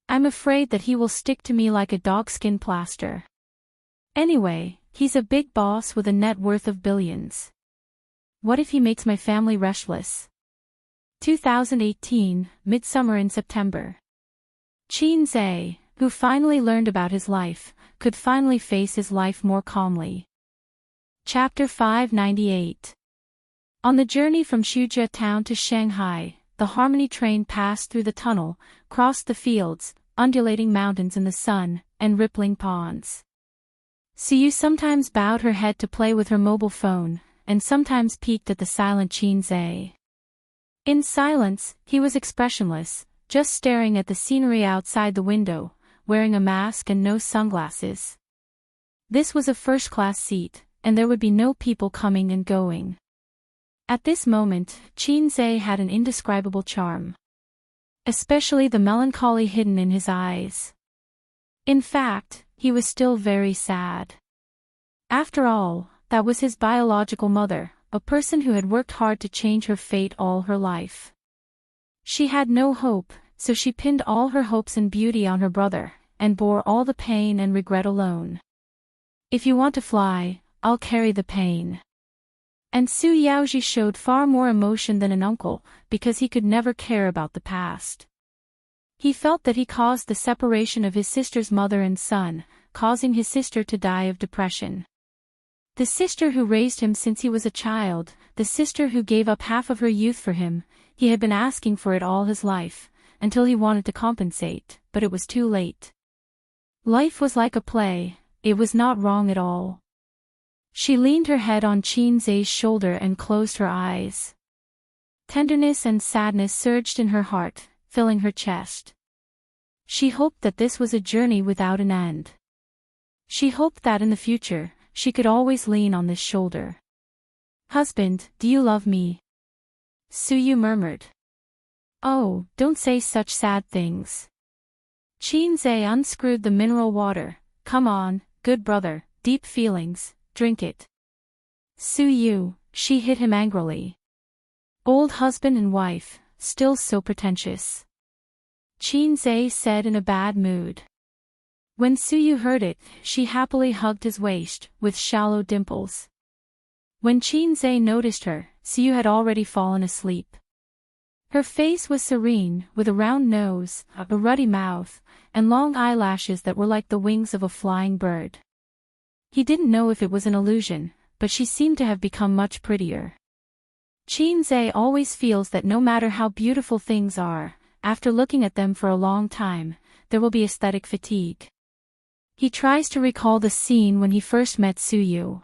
Speaker 1: I'm afraid that he will stick to me like a dogskin plaster. Anyway, he's a big boss with a net worth of billions. What if he makes my family restless? 2018, Midsummer in September. Qinzai, who finally learned about his life, could finally face his life more calmly. Chapter 598. On the journey from Shujia town to Shanghai, the Harmony train passed through the tunnel, crossed the fields, undulating mountains in the sun, and rippling ponds. Suyu sometimes bowed her head to play with her mobile phone, and sometimes peeked at the silent Qinzai. In silence, he was expressionless, just staring at the scenery outside the window, wearing a mask and no sunglasses. This was a first-class seat, and there would be no people coming and going. At this moment, Qinzai had an indescribable charm. Especially the melancholy hidden in his eyes. In fact, he was still very sad. After all, that was his biological mother, a person who had worked hard to change her fate all her life. She had no hope, so she pinned all her hopes and beauty on her brother, and bore all the pain and regret alone. If you want to fly, I'll carry the pain. And Su Yaoji showed far more emotion than an uncle, because he could never care about the past. He felt that he caused the separation of his sister's mother and son, causing his sister to die of depression. The sister who raised him since he was a child, the sister who gave up half of her youth for him, he had been asking for it all his life, until he wanted to compensate, but it was too late. Life was like a play, it was not wrong at all. She leaned her head on Qinzai's shoulder and closed her eyes. Tenderness and sadness surged in her heart, filling her chest. She hoped that this was a journey without an end. She hoped that in the future, she could always lean on this shoulder. Husband, do you love me? Suyu murmured. Oh, don't say such sad things. Chinze unscrewed the mineral water. Come on, good brother, deep feelings, drink it. Suyu, she hit him angrily. Old husband and wife, still so pretentious. Chinze said in a bad mood. When Suyu heard it, she happily hugged his waist, with shallow dimples. When Chinze noticed her, Suyu had already fallen asleep. Her face was serene, with a round nose, a ruddy mouth, and long eyelashes that were like the wings of a flying bird. He didn't know if it was an illusion, but she seemed to have become much prettier. Chinze always feels that no matter how beautiful things are, after looking at them for a long time, there will be aesthetic fatigue. He tries to recall the scene when he first met Suyu.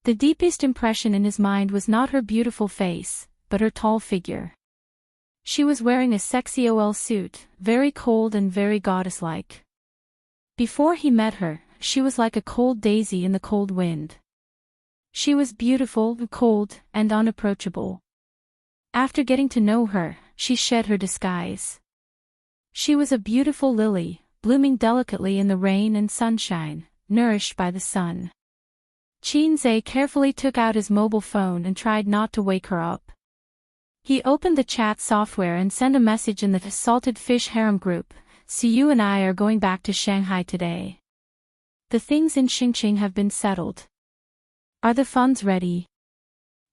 Speaker 1: The deepest impression in his mind was not her beautiful face, but her tall figure. She was wearing a sexy OL suit, very cold and very goddess-like. Before he met her, she was like a cold daisy in the cold wind. She was beautiful, cold, and unapproachable. After getting to know her, she shed her disguise. She was a beautiful lily, blooming delicately in the rain and sunshine, nourished by the sun. Chinze carefully took out his mobile phone and tried not to wake her up. He opened the chat software and sent a message in the Salted Fish Harem group. Suyu and I are going back to Shanghai today. The things in Xingqing have been settled. Are the funds ready?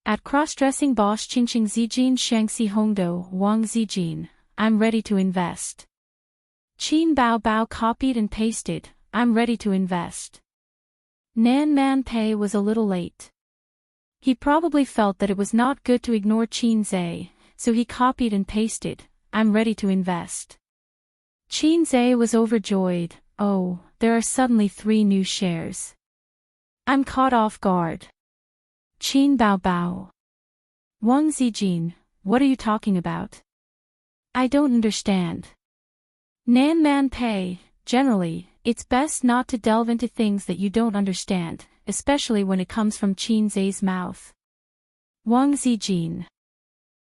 Speaker 1: At cross-dressing boss Qingqing Zijin Shangxi Hongdo Wang Zijin, I'm ready to invest. Qin Bao Bao copied and pasted, I'm ready to invest. Nan Man Pei was a little late. He probably felt that it was not good to ignore Chinze, so he copied and pasted, I'm ready to invest. Chinze was overjoyed. Oh, there are suddenly 3 new shares. I'm caught off guard. Qin Bao Bao. Wang Zijin, what are you talking about? I don't understand. Nan Man Pei, generally, it's best not to delve into things that you don't understand, especially when it comes from Chinze's mouth. Wang Zijin.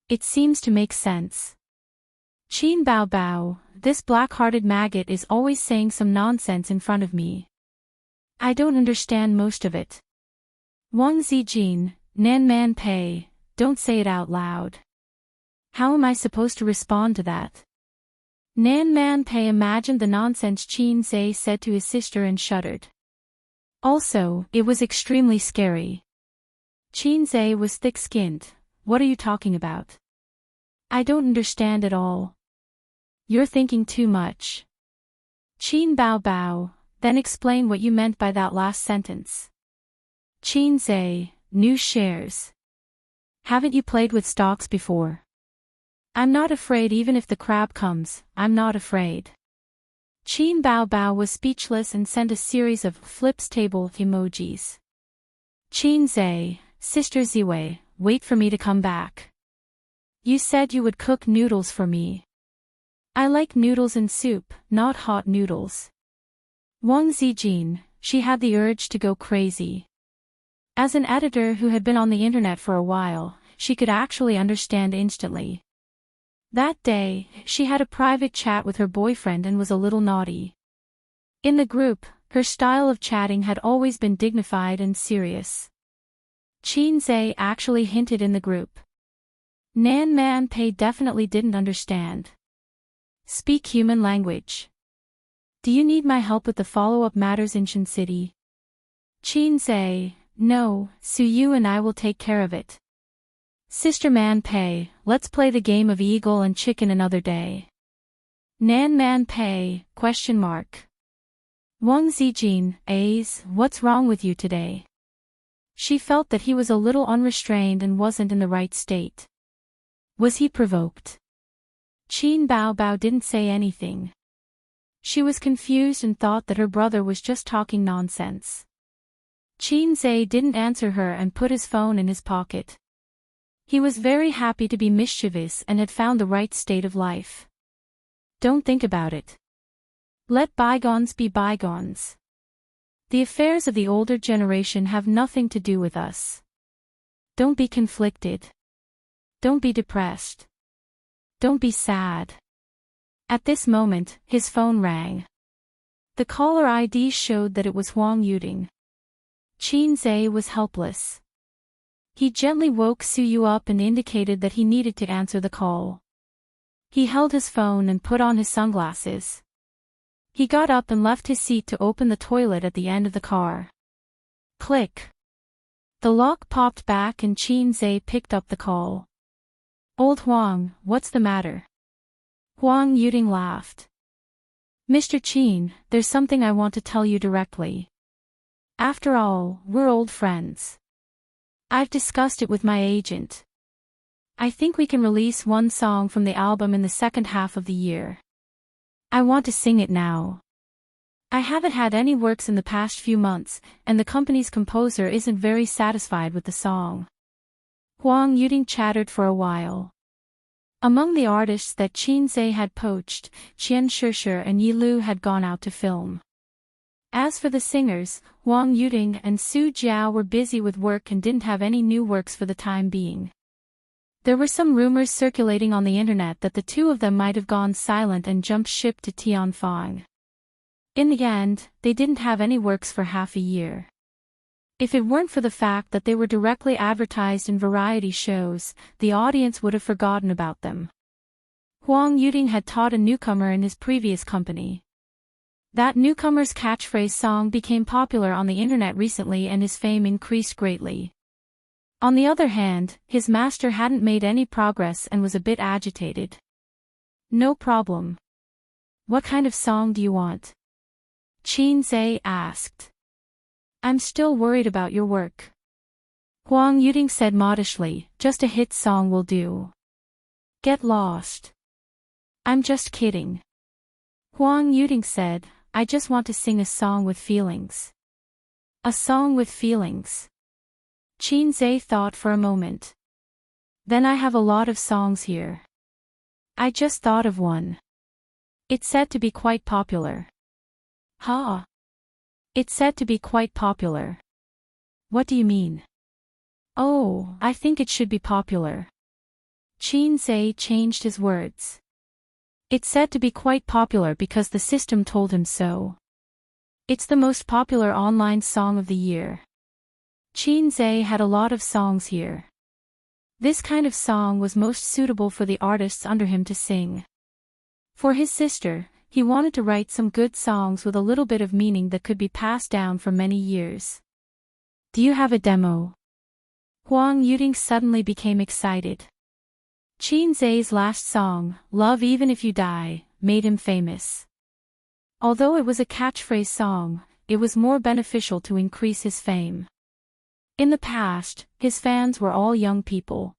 Speaker 1: It seems to make sense. Qin Bao Bao, this black-hearted maggot is always saying some nonsense in front of me. I don't understand most of it. Wang Zijin, Nan Man Pei, don't say it out loud. How am I supposed to respond to that? Nan Man Pei imagined the nonsense Chinze said to his sister and shuddered. Also, it was extremely scary. Chinze was thick-skinned. What are you talking about? I don't understand at all. You're thinking too much. Qin Bao Bao, then explain what you meant by that last sentence. Chinze, new shares. Haven't you played with stocks before? I'm not afraid even if the crab comes, I'm not afraid. Qin Bao Bao was speechless and sent a series of flips table emojis. Chinze, Sister Ziwei, wait for me to come back. You said you would cook noodles for me. I like noodles and soup, not hot noodles. Wang Zijin, she had the urge to go crazy. As an editor who had been on the internet for a while, she could actually understand instantly. That day, she had a private chat with her boyfriend and was a little naughty. In the group, her style of chatting had always been dignified and serious. Chinze actually hinted in the group. Nan Man Pei definitely didn't understand. Speak human language. Do you need my help with the follow-up matters in Shin City? Chinze, no, Suyu and I will take care of it. Sister Man Pei, let's play the game of eagle and chicken another day. Nan Man Pei, ? Wang Zijin, what's wrong with you today? She felt that he was a little unrestrained and wasn't in the right state. Was he provoked? Qin Bao Bao didn't say anything. She was confused and thought that her brother was just talking nonsense. Chinze didn't answer her and put his phone in his pocket. He was very happy to be mischievous and had found the right state of life. Don't think about it. Let bygones be bygones. The affairs of the older generation have nothing to do with us. Don't be conflicted. Don't be depressed. Don't be sad. At this moment, his phone rang. The caller ID showed that it was Huang Yuding. Qin was helpless. He gently woke Su Yu up and indicated that he needed to answer the call. He held his phone and put on his sunglasses. He got up and left his seat to open the toilet at the end of the car. Click. The lock popped back and Qin picked up the call. Old Huang, what's the matter? Huang Yuding laughed. Mr. Qin, there's something I want to tell you directly. After all, we're old friends. I've discussed it with my agent. I think we can release one song from the album in the second half of the year. I want to sing it now. I haven't had any works in the past few months, and the company's composer isn't very satisfied with the song. Huang Yuding chattered for a while. Among the artists that Qin had poached, Qian Shishir and Yi Lu had gone out to film. As for the singers, Huang Yuding and Su Jiao were busy with work and didn't have any new works for the time being. There were some rumors circulating on the internet that the two of them might have gone silent and jumped ship to Tianfang. In the end, they didn't have any works for half a year. If it weren't for the fact that they were directly advertised in variety shows, the audience would have forgotten about them. Huang Yuding had taught a newcomer in his previous company. That newcomer's catchphrase song became popular on the internet recently and his fame increased greatly. On the other hand, his master hadn't made any progress and was a bit agitated. No problem. What kind of song do you want? Qin asked. I'm still worried about your work. Huang Yuding said modestly, just a hit song will do. Get lost. I'm just kidding. Huang Yuding said, I just want to sing a song with feelings. A song with feelings. Qin thought for a moment. Then I have a lot of songs here. I just thought of one. It's said to be quite popular. Ha! It's said to be quite popular. What do you mean? Oh, I think it should be popular. Qin changed his words. It's said to be quite popular because the system told him so. It's the most popular online song of the year. Qin had a lot of songs here. This kind of song was most suitable for the artists under him to sing. For his sister, he wanted to write some good songs with a little bit of meaning that could be passed down for many years. Do you have a demo? Huang Yuding suddenly became excited. Qin last song, Love Even If You Die, made him famous. Although it was a catchphrase song, it was more beneficial to increase his fame. In the past, his fans were all young people.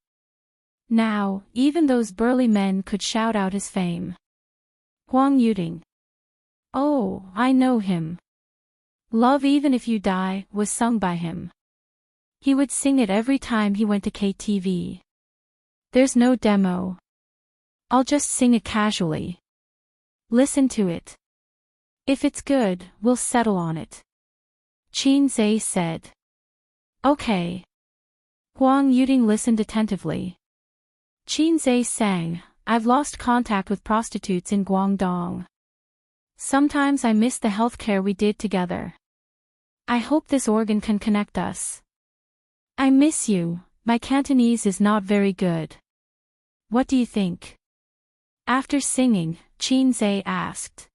Speaker 1: Now, even those burly men could shout out his fame. Huang Yuding. Oh, I know him. Love Even If You Die was sung by him. He would sing it every time he went to KTV. There's no demo. I'll just sing it casually. Listen to it. If it's good, we'll settle on it. Qin said. Okay. Huang Yuding listened attentively. Qin sang, I've lost contact with prostitutes in Guangdong. Sometimes I miss the healthcare we did together. I hope this organ can connect us. I miss you, my Cantonese is not very good. What do you think? After singing, Qin asked.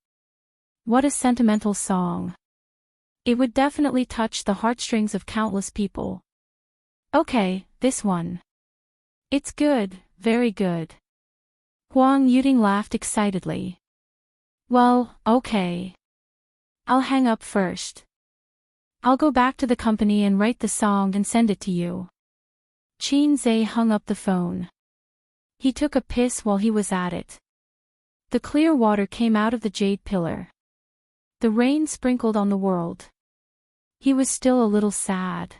Speaker 1: What a sentimental song. It would definitely touch the heartstrings of countless people. Okay, this one. It's good, very good. Huang Yuding laughed excitedly. Well, okay. I'll hang up first. I'll go back to the company and write the song and send it to you. Qin hung up the phone. He took a piss while he was at it. The clear water came out of the jade pillar. The rain sprinkled on the world. He was still a little sad.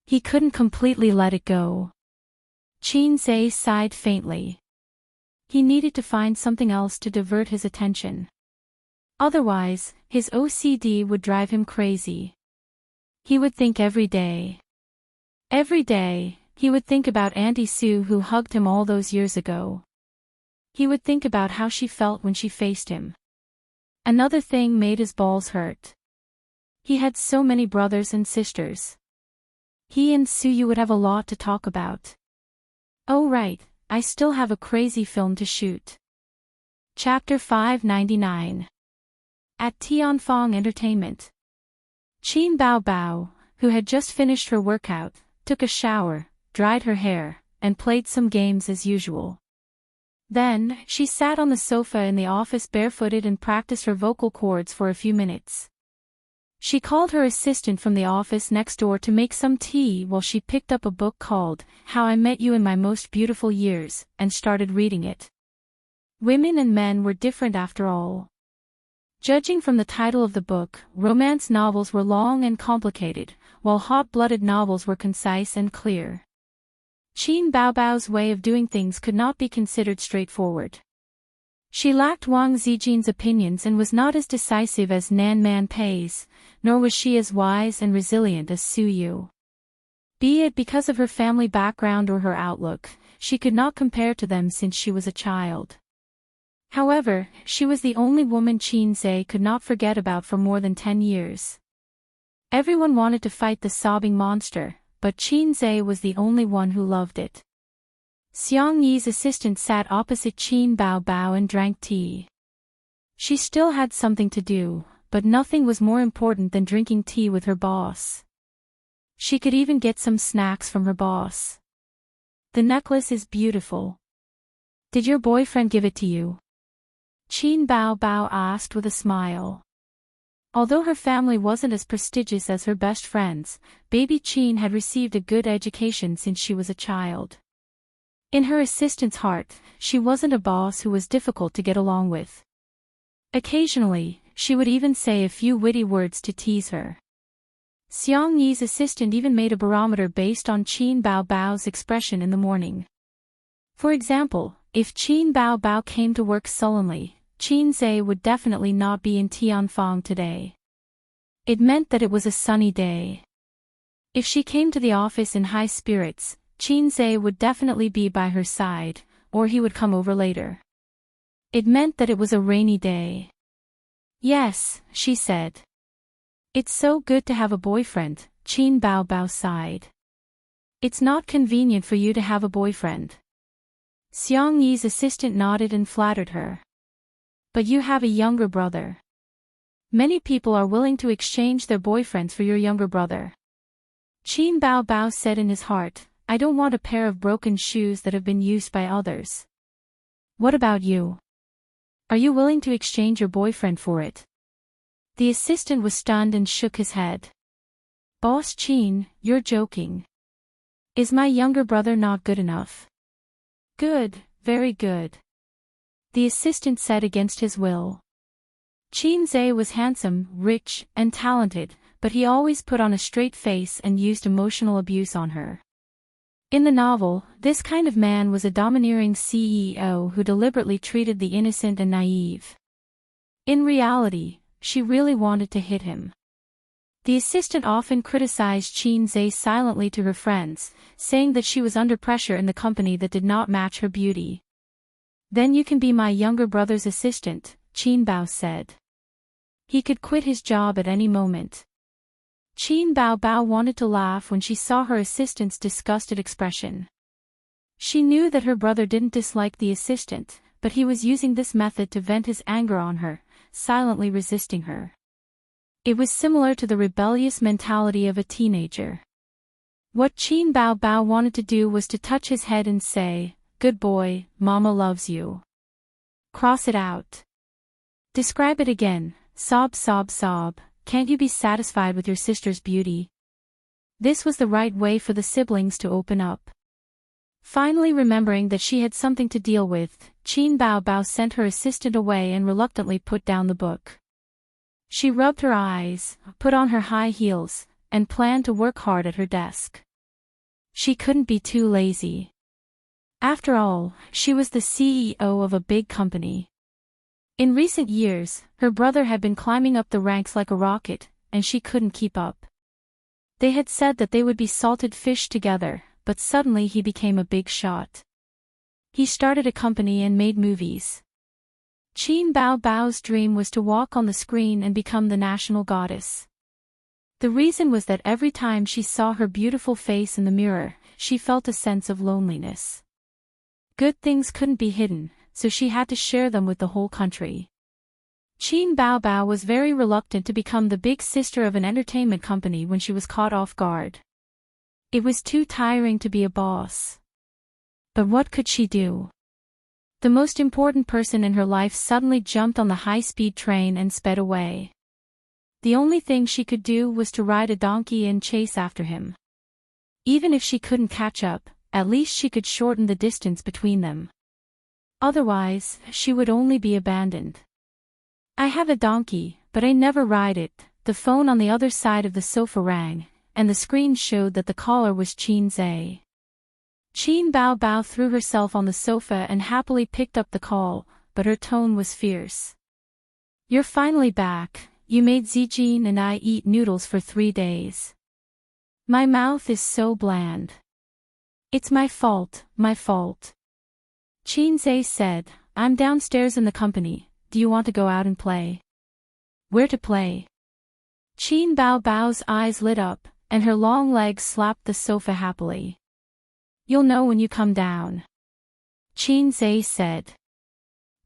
Speaker 1: He couldn't completely let it go. Qin sighed faintly. He needed to find something else to divert his attention. Otherwise, his OCD would drive him crazy. He would think every day. Every day, he would think about Auntie Sue who hugged him all those years ago. He would think about how she felt when she faced him. Another thing made his balls hurt. He had so many brothers and sisters. He and Suyu would have a lot to talk about. Oh right, I still have a crazy film to shoot. Chapter 599. At Tianfang Entertainment. Qin Bao Bao, who had just finished her workout, took a shower, dried her hair, and played some games as usual. Then, she sat on the sofa in the office barefooted and practiced her vocal cords for a few minutes. She called her assistant from the office next door to make some tea while she picked up a book called How I Met You in My Most Beautiful Years and started reading it. Women and men were different after all. Judging from the title of the book, romance novels were long and complicated, while hot-blooded novels were concise and clear. Qin Baobao's way of doing things could not be considered straightforward. She lacked Wang Zijin's opinions and was not as decisive as Nan Man Pei's, nor was she as wise and resilient as Su Yu. Be it because of her family background or her outlook, she could not compare to them since she was a child. However, she was the only woman Qin Zhe could not forget about for more than 10 years. Everyone wanted to fight the sobbing monster, but Qin Zhe was the only one who loved it. Xiang Yi's assistant sat opposite Qin Bao Bao and drank tea. She still had something to do, but nothing was more important than drinking tea with her boss. She could even get some snacks from her boss. The necklace is beautiful. Did your boyfriend give it to you? Qin Bao Bao asked with a smile. Although her family wasn't as prestigious as her best friends, baby Qin had received a good education since she was a child. In her assistant's heart, she wasn't a boss who was difficult to get along with. Occasionally, she would even say a few witty words to tease her. Xiang Yi's assistant even made a barometer based on Qin Bao Bao's expression in the morning. For example, if Qin Bao Bao came to work sullenly, Qin Zhe would definitely not be in Tianfang today. It meant that it was a sunny day. If she came to the office in high spirits, Qin Zhe would definitely be by her side, or he would come over later. It meant that it was a rainy day. Yes, she said. It's so good to have a boyfriend, Qin Bao Bao sighed. It's not convenient for you to have a boyfriend. Xiang Yi's assistant nodded and flattered her. But you have a younger brother. Many people are willing to exchange their boyfriends for your younger brother. Qin Bao Bao said in his heart, I don't want a pair of broken shoes that have been used by others. What about you? Are you willing to exchange your boyfriend for it? The assistant was stunned and shook his head. Boss Qin, you're joking. Is my younger brother not good enough? Good, very good. The assistant said against his will. Qin Zhe was handsome, rich, and talented, but he always put on a straight face and used emotional abuse on her. In the novel, this kind of man was a domineering CEO who deliberately treated the innocent and naive. In reality, she really wanted to hit him. The assistant often criticized Qin Zhe silently to her friends, saying that she was under pressure in the company that did not match her beauty. Then you can be my younger brother's assistant, Qin Bao said. He could quit his job at any moment. Qin Bao Bao wanted to laugh when she saw her assistant's disgusted expression. She knew that her brother didn't dislike the assistant, but he was using this method to vent his anger on her, silently resisting her. It was similar to the rebellious mentality of a teenager. What Qin Bao Bao wanted to do was to touch his head and say, "Good boy, Mama loves you." Cross it out. Describe it again, sob sob sob, can't you be satisfied with your sister's beauty? This was the right way for the siblings to open up. Finally remembering that she had something to deal with, Qin Bao Bao sent her assistant away and reluctantly put down the book. She rubbed her eyes, put on her high heels, and planned to work hard at her desk. She couldn't be too lazy. After all, she was the CEO of a big company. In recent years, her brother had been climbing up the ranks like a rocket, and she couldn't keep up. They had said that they would be salted fish together, but suddenly he became a big shot. He started a company and made movies. Qin Bao Bao's dream was to walk on the screen and become the national goddess. The reason was that every time she saw her beautiful face in the mirror, she felt a sense of loneliness. Good things couldn't be hidden, so she had to share them with the whole country. Qin Bao Bao was very reluctant to become the big sister of an entertainment company when she was caught off guard. It was too tiring to be a boss. But what could she do? The most important person in her life suddenly jumped on the high-speed train and sped away. The only thing she could do was to ride a donkey and chase after him. Even if she couldn't catch up, at least she could shorten the distance between them. Otherwise, she would only be abandoned. I have a donkey, but I never ride it. The phone on the other side of the sofa rang, and the screen showed that the caller was Qin Zhe. Qin Bao Bao threw herself on the sofa and happily picked up the call, but her tone was fierce. You're finally back. You made Zijin and I eat noodles for 3 days. My mouth is so bland. It's my fault, my fault. Qin Zhe said, I'm downstairs in the company, do you want to go out and play? Where to play? Qin Bao Bao's eyes lit up, and her long legs slapped the sofa happily. You'll know when you come down. Qin Zhe said.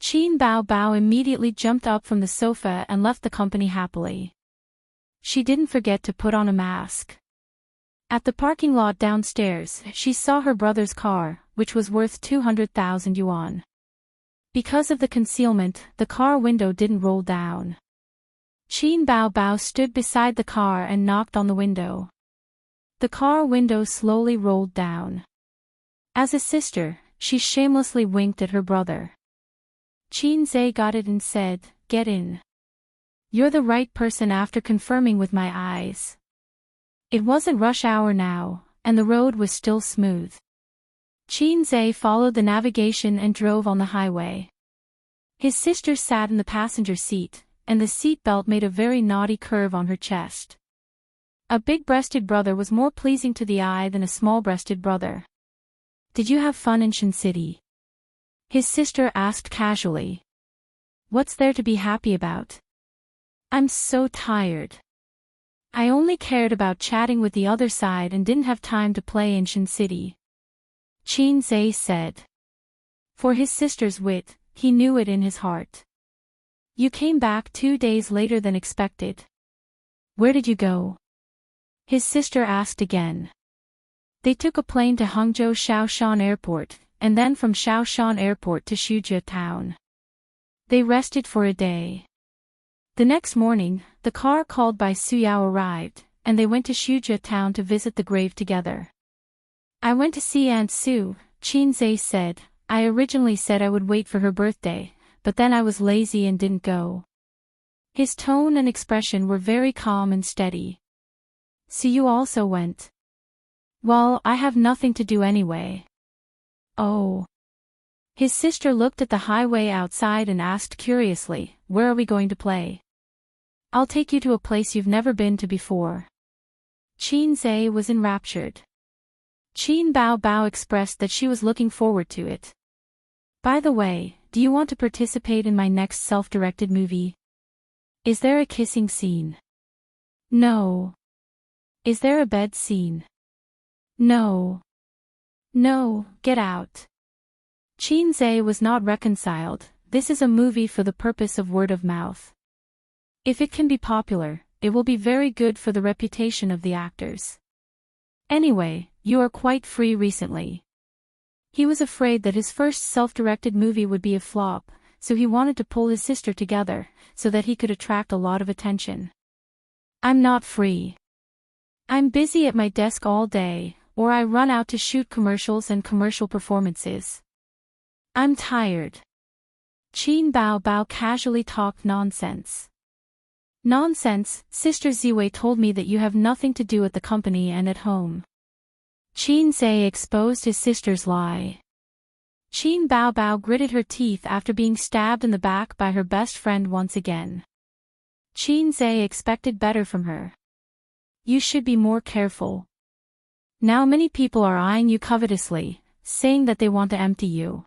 Speaker 1: Qin Bao Bao immediately jumped up from the sofa and left the company happily. She didn't forget to put on a mask. At the parking lot downstairs, she saw her brother's car, which was worth 200,000 yuan. Because of the concealment, the car window didn't roll down. Qin Bao Bao stood beside the car and knocked on the window. The car window slowly rolled down. As a sister, she shamelessly winked at her brother. Qin Zhe got it and said, Get in. You're the right person after confirming with my eyes. It wasn't rush hour now, and the road was still smooth. Qin Zhe followed the navigation and drove on the highway. His sister sat in the passenger seat, and the seat belt made a very naughty curve on her chest. A big-breasted brother was more pleasing to the eye than a small-breasted brother. Did you have fun in Shin City? His sister asked casually. What's there to be happy about? I'm so tired. I only cared about chatting with the other side and didn't have time to play in Shin City. Qin Zhe said. For his sister's wit, he knew it in his heart. You came back 2 days later than expected. Where did you go? His sister asked again. They took a plane to Hangzhou Shaoshan Airport, and then from Shaoshan Airport to Shujia town. They rested for a day. The next morning, the car called by Su Yao arrived, and they went to Shujia town to visit the grave together. I went to see Aunt Su, Qin Zhe said. I originally said I would wait for her birthday, but then I was lazy and didn't go. His tone and expression were very calm and steady. So you also went? Well, I have nothing to do anyway. Oh. His sister looked at the highway outside and asked curiously, Where are we going to play? I'll take you to a place you've never been to before. Qin Zhe was enraptured. Qin Bao Bao expressed that she was looking forward to it. By the way, do you want to participate in my next self-directed movie? Is there a kissing scene? No. Is there a bed scene? No. No, get out. Qin Zhe was not reconciled. This is a movie for the purpose of word of mouth. If it can be popular, it will be very good for the reputation of the actors. Anyway, you are quite free recently. He was afraid that his first self-directed movie would be a flop, so he wanted to pull his sister together, so that he could attract a lot of attention. I'm not free. I'm busy at my desk all day, or I run out to shoot commercials and commercial performances. I'm tired. Qin Bao Bao casually talked nonsense. Nonsense, Sister Ziwei told me that you have nothing to do at the company and at home. Qin Zhe exposed his sister's lie. Qin Bao Bao gritted her teeth after being stabbed in the back by her best friend once again. Qin Zhe expected better from her. You should be more careful. Now many people are eyeing you covetously, saying that they want to empty you.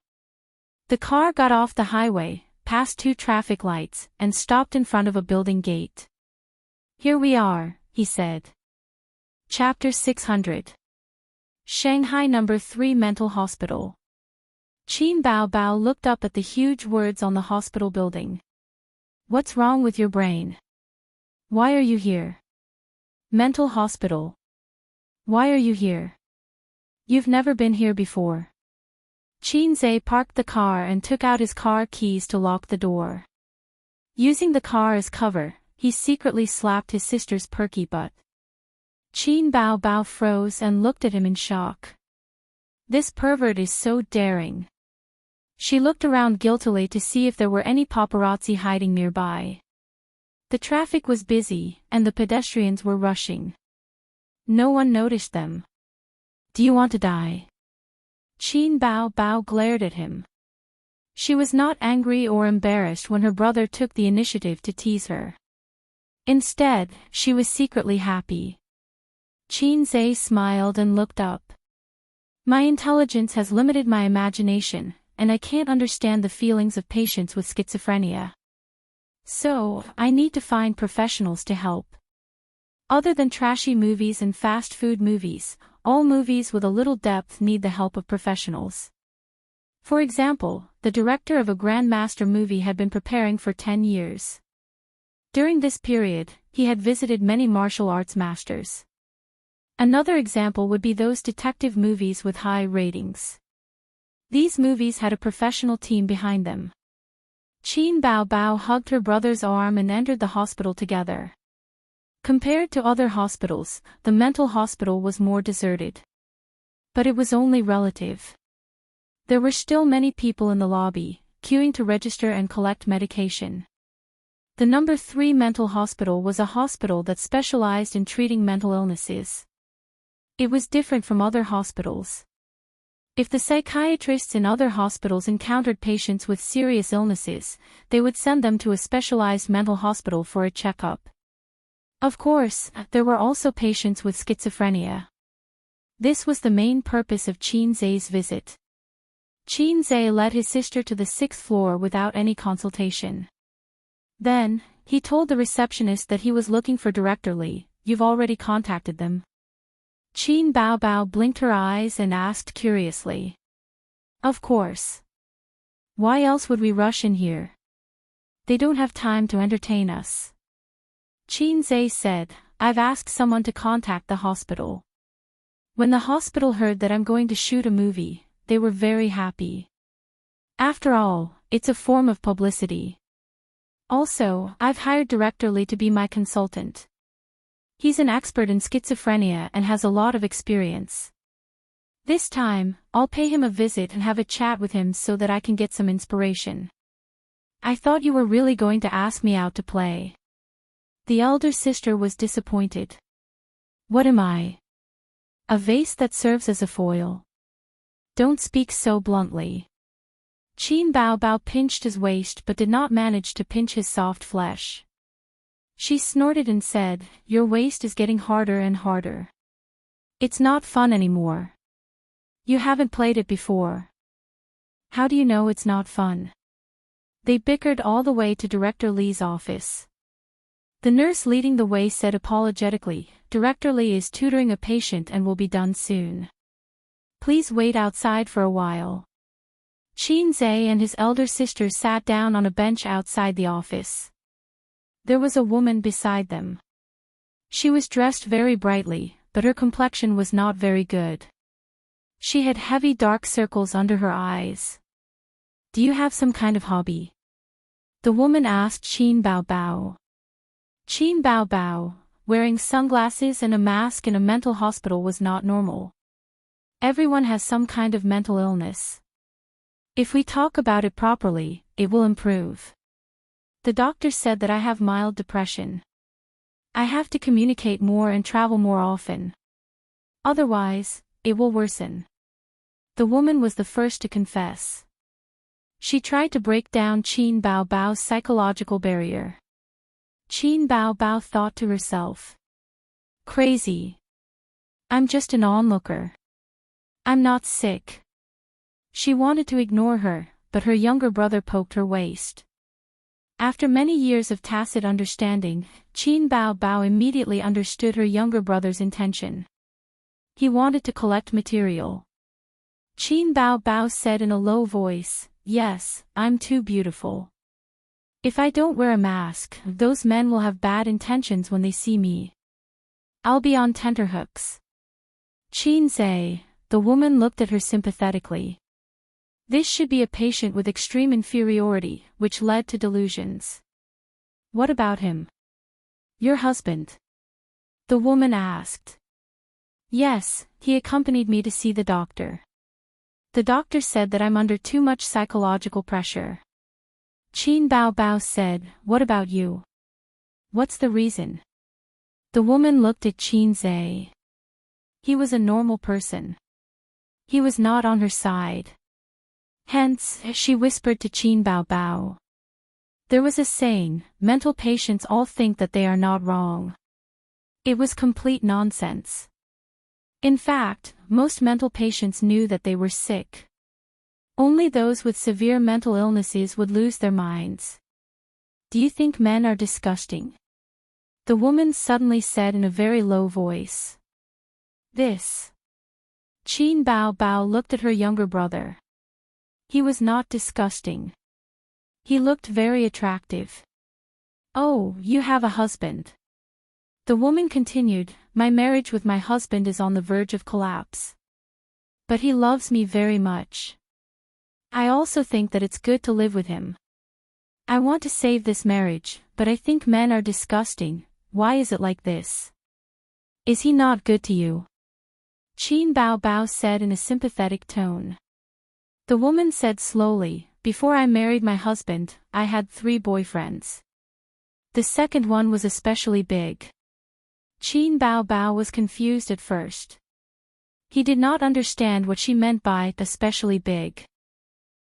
Speaker 1: The car got off the highway, passed 2 traffic lights, and stopped in front of a building gate. "Here we are," he said. Chapter 600. Shanghai Number 3 Mental Hospital. Qin Bao looked up at the huge words on the hospital building. "What's wrong with your brain? Why are you here? Mental hospital. Why are you here? You've never been here before." Qin Zhe parked the car and took out his car keys to lock the door. Using the car as cover, he secretly slapped his sister's perky butt. Qin Bao froze and looked at him in shock. This pervert is so daring. She looked around guiltily to see if there were any paparazzi hiding nearby. The traffic was busy, and the pedestrians were rushing. No one noticed them. "Do you want to die?" Qin Bao glared at him. She was not angry or embarrassed when her brother took the initiative to tease her. Instead, she was secretly happy. Qin Zhe smiled and looked up. "My intelligence has limited my imagination, and I can't understand the feelings of patients with schizophrenia. So, I need to find professionals to help. Other than trashy movies and fast food movies, all movies with a little depth need the help of professionals." For example, the director of a Grandmaster movie had been preparing for 10 years. During this period, he had visited many martial arts masters. Another example would be those detective movies with high ratings. These movies had a professional team behind them. Qin Bao hugged her brother's arm and entered the hospital together. Compared to other hospitals, the mental hospital was more deserted. But it was only relative. There were still many people in the lobby, queuing to register and collect medication. The number 3 mental hospital was a hospital that specialized in treating mental illnesses. It was different from other hospitals. If the psychiatrists in other hospitals encountered patients with serious illnesses, they would send them to a specialized mental hospital for a checkup. Of course, there were also patients with schizophrenia. This was the main purpose of Qin Zhe's visit. Qin Zhe led his sister to the 6th floor without any consultation. Then, he told the receptionist that he was looking for Director Li. "You've already contacted them?" Qin Bao blinked her eyes and asked curiously. "Of course. Why else would we rush in here? They don't have time to entertain us." Qin Zhe said, "I've asked someone to contact the hospital. When the hospital heard that I'm going to shoot a movie, they were very happy. After all, it's a form of publicity. Also, I've hired Director Li to be my consultant. He's an expert in schizophrenia and has a lot of experience. This time, I'll pay him a visit and have a chat with him so that I can get some inspiration." "I thought you were really going to ask me out to play." The elder sister was disappointed. "What am I? A vase that serves as a foil? Don't speak so bluntly." Qin Bao pinched his waist but did not manage to pinch his soft flesh. She snorted and said, "Your waist is getting harder and harder. It's not fun anymore. You haven't played it before. How do you know it's not fun?" They bickered all the way to Director Li's office. The nurse leading the way said apologetically, "Director Li is tutoring a patient and will be done soon. Please wait outside for a while." Qin Zhe and his elder sister sat down on a bench outside the office. There was a woman beside them. She was dressed very brightly, but her complexion was not very good. She had heavy dark circles under her eyes. "Do you have some kind of hobby?" the woman asked Qin Bao. Qin Bao, wearing sunglasses and a mask in a mental hospital was not normal. Everyone has some kind of mental illness. If we talk about it properly, it will improve. The doctor said that I have mild depression. I have to communicate more and travel more often. Otherwise, it will worsen. The woman was the first to confess. She tried to break down Qin Bao's psychological barrier. Qin Bao thought to herself. Crazy. I'm just an onlooker. I'm not sick. She wanted to ignore her, but her younger brother poked her waist. After many years of tacit understanding, Qin Bao Bao immediately understood her younger brother's intention. He wanted to collect material. Qin Bao Bao said in a low voice, "Yes, I'm too beautiful. If I don't wear a mask, those men will have bad intentions when they see me. I'll be on tenterhooks." Qin Zhe, the woman looked at her sympathetically. This should be a patient with extreme inferiority, which led to delusions. "What about him? Your husband?" the woman asked. "Yes, he accompanied me to see the doctor. The doctor said that I'm under too much psychological pressure." Qin Bao Bao said, "What about you? What's the reason?" The woman looked at Qin Zhe. He was a normal person. He was not on her side. Hence, she whispered to Qin Bao Bao. There was a saying, mental patients all think that they are not wrong. It was complete nonsense. In fact, most mental patients knew that they were sick. Only those with severe mental illnesses would lose their minds. "Do you think men are disgusting?" the woman suddenly said in a very low voice. This. Qin Bao Bao looked at her younger brother. He was not disgusting. He looked very attractive. "Oh, you have a husband." The woman continued, "My marriage with my husband is on the verge of collapse. But he loves me very much. I also think that it's good to live with him. I want to save this marriage, but I think men are disgusting. Why is it like this? Is he not good to you?" Qin Bao Bao said in a sympathetic tone. The woman said slowly, "Before I married my husband, I had 3 boyfriends. The second one was especially big." Qin Bao Bao was confused at first. He did not understand what she meant by especially big.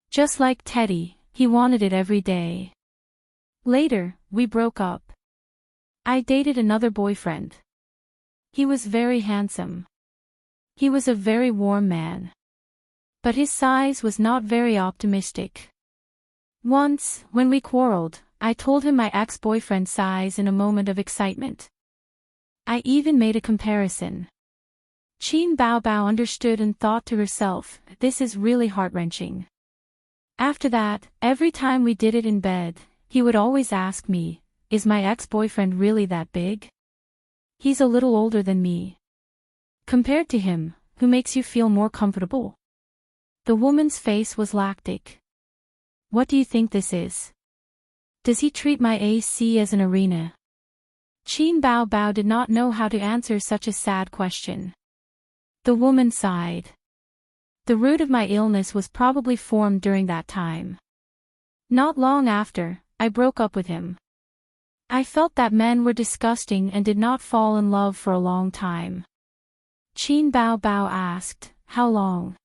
Speaker 1: Just like Teddy, he wanted it every day. "Later, we broke up. I dated another boyfriend. He was very handsome. He was a very warm man. But his size was not very optimistic. Once, when we quarreled, I told him my ex-boyfriend's size in a moment of excitement. I even made a comparison." Qin Bao Bao understood and thought to herself, "This is really heart-wrenching." After that, every time we did it in bed, he would always ask me, "Is my ex-boyfriend really that big? He's a little older than me. Compared to him, who makes you feel more comfortable?" The woman's face was lactic. "What do you think this is? Does he treat my AC as an arena?" Qin Bao Bao did not know how to answer such a sad question. The woman sighed. The root of my illness was probably formed during that time. Not long after, I broke up with him. I felt that men were disgusting and did not fall in love for a long time. Qin Bao Bao asked, "How long?"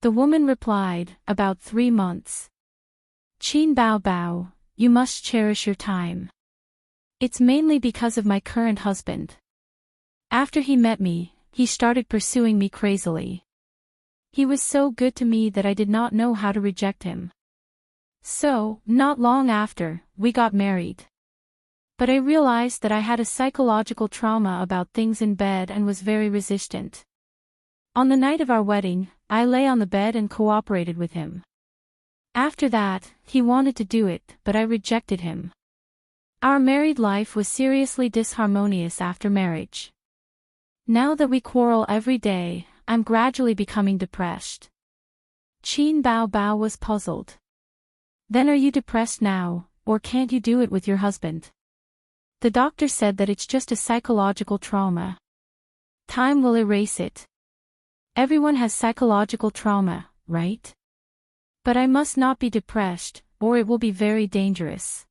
Speaker 1: The woman replied, "About 3 months." Qin Bao Bao, you must cherish your time. It's mainly because of my current husband. After he met me, he started pursuing me crazily. He was so good to me that I did not know how to reject him. So, not long after, we got married. But I realized that I had a psychological trauma about things in bed and was very resistant. On the night of our wedding, I lay on the bed and cooperated with him. After that, he wanted to do it, but I rejected him. Our married life was seriously disharmonious after marriage. Now that we quarrel every day, I'm gradually becoming depressed. Qin Bao Bao was puzzled. Then are you depressed now, or can't you do it with your husband? The doctor said that it's just a psychological trauma. Time will erase it. Everyone has psychological trauma, right? But I must not be depressed, or it will be very dangerous.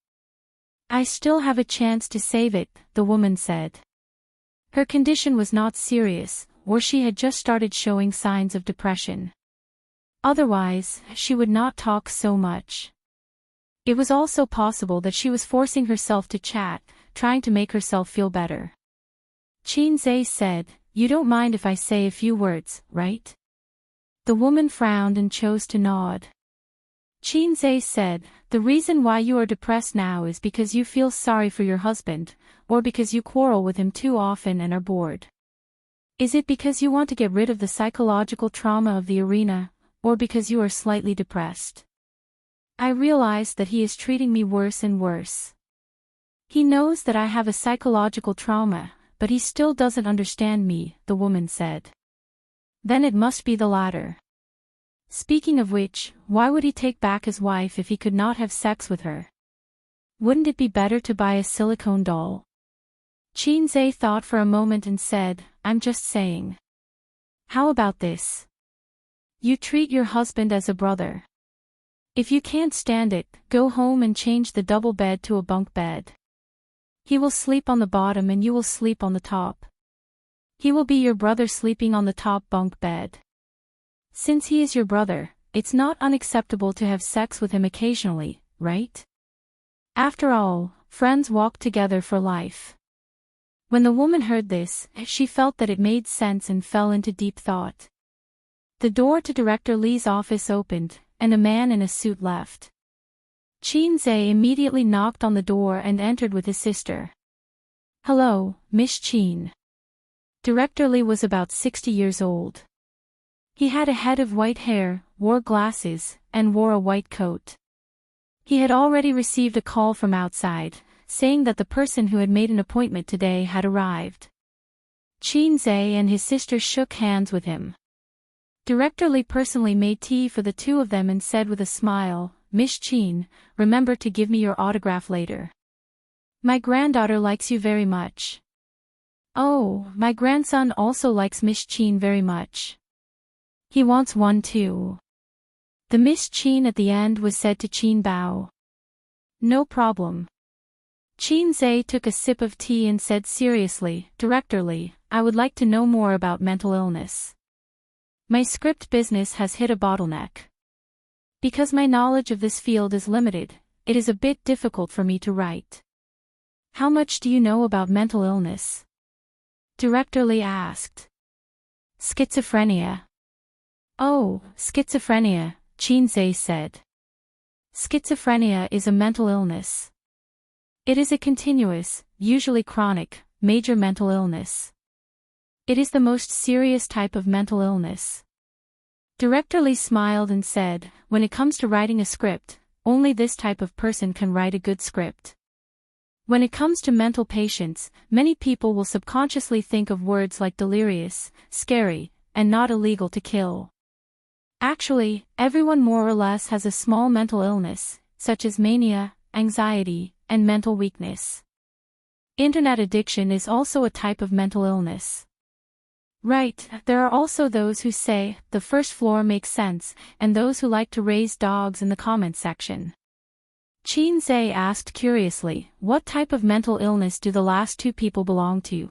Speaker 1: I still have a chance to save it, the woman said. Her condition was not serious, or she had just started showing signs of depression. Otherwise, she would not talk so much. It was also possible that she was forcing herself to chat, trying to make herself feel better. Qin Zhe said, "You don't mind if I say a few words, right?" The woman frowned and chose to nod. Qin Zhe said, the reason why you are depressed now is because you feel sorry for your husband, or because you quarrel with him too often and are bored. Is it because you want to get rid of the psychological trauma of the arena, or because you are slightly depressed? I realize that he is treating me worse and worse. He knows that I have a psychological trauma, but he still doesn't understand me, the woman said. Then it must be the latter. Speaking of which, why would he take back his wife if he could not have sex with her? Wouldn't it be better to buy a silicone doll? Qin Zhe thought for a moment and said, I'm just saying. How about this? You treat your husband as a brother. If you can't stand it, go home and change the double bed to a bunk bed. He will sleep on the bottom and you will sleep on the top. He will be your brother sleeping on the top bunk bed. Since he is your brother, it's not unacceptable to have sex with him occasionally, right? After all, friends walk together for life. When the woman heard this, she felt that it made sense and fell into deep thought. The door to Director Li's office opened, and a man in a suit left. Qin Zhe immediately knocked on the door and entered with his sister. Hello, Miss Qin. Director Li was about 60 years old. He had a head of white hair, wore glasses, and wore a white coat. He had already received a call from outside, saying that the person who had made an appointment today had arrived. Qin Zhe and his sister shook hands with him. Director Li personally made tea for the two of them and said with a smile, Miss Qin, remember to give me your autograph later. My granddaughter likes you very much. Oh, my grandson also likes Miss Qin very much. He wants one too. The Miss Qin at the end was said to Qin Bao. No problem. Qin Zhe took a sip of tea and said seriously, Director Li, I would like to know more about mental illness. My script business has hit a bottleneck. Because my knowledge of this field is limited, it is a bit difficult for me to write. How much do you know about mental illness? Director Li asked. Schizophrenia. Oh, schizophrenia, Qin Zhe said. Schizophrenia is a mental illness. It is a continuous, usually chronic, major mental illness. It is the most serious type of mental illness. Director Li smiled and said, when it comes to writing a script, only this type of person can write a good script. When it comes to mental patients, many people will subconsciously think of words like delirious, scary, and not illegal to kill. Actually, everyone more or less has a small mental illness, such as mania, anxiety, and mental weakness. Internet addiction is also a type of mental illness. Right, there are also those who say, the first floor makes sense, and those who like to raise dogs in the comment section. Qin Zhe asked curiously, what type of mental illness do the last two people belong to?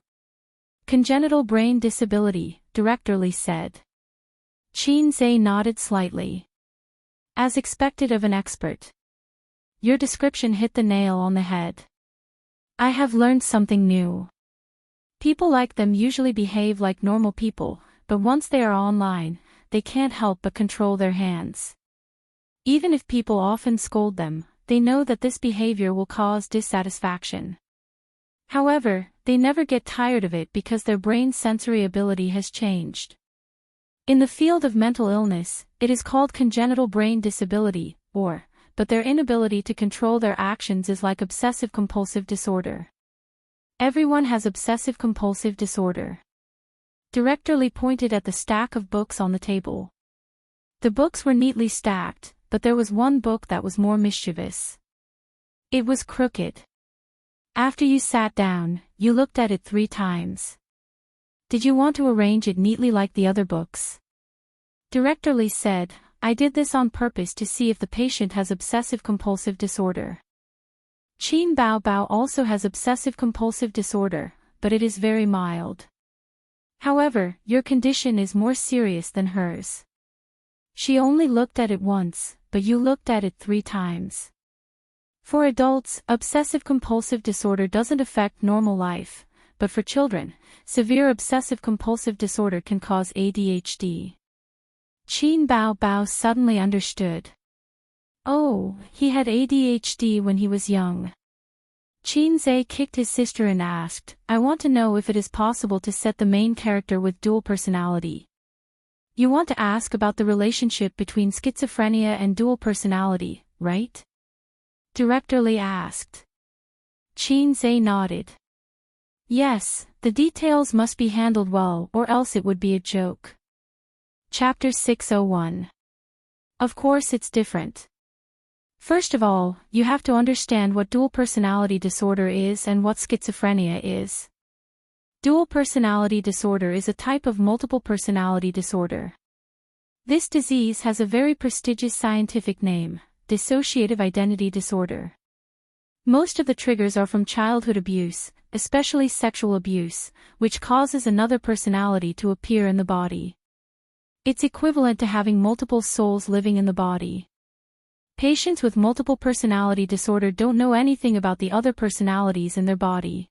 Speaker 1: Congenital brain disability, Director Li said. Qin Zhe nodded slightly. As expected of an expert. Your description hit the nail on the head. I have learned something new. People like them usually behave like normal people, but once they are online, they can't help but control their hands. Even if people often scold them, they know that this behavior will cause dissatisfaction. However, they never get tired of it because their brain's sensory ability has changed. In the field of mental illness, it is called congenital brain disability, but their inability to control their actions is like obsessive-compulsive disorder. Everyone has obsessive-compulsive disorder. Director Li pointed at the stack of books on the table. The books were neatly stacked, but there was one book that was more mischievous. It was crooked. After you sat down, you looked at it 3 times. Did you want to arrange it neatly like the other books? Director Li said, I did this on purpose to see if the patient has obsessive-compulsive disorder. Qin Bao also has obsessive-compulsive disorder, but it is very mild. However, your condition is more serious than hers. She only looked at it once, but you looked at it 3 times. For adults, obsessive-compulsive disorder doesn't affect normal life, but for children, severe obsessive-compulsive disorder can cause ADHD. Qin Bao suddenly understood. Oh, he had ADHD when he was young. Qin kicked his sister and asked, I want to know if it is possible to set the main character with dual personality. You want to ask about the relationship between schizophrenia and dual personality, right? Director Lee asked. Qin nodded. Yes, the details must be handled well or else it would be a joke. Chapter 601. Of course it's different. First of all, you have to understand what dual personality disorder is and what schizophrenia is. Dual personality disorder is a type of multiple personality disorder. This disease has a very prestigious scientific name, dissociative identity disorder. Most of the triggers are from childhood abuse, especially sexual abuse, which causes another personality to appear in the body. It's equivalent to having multiple souls living in the body. Patients with multiple personality disorder don't know anything about the other personalities in their body.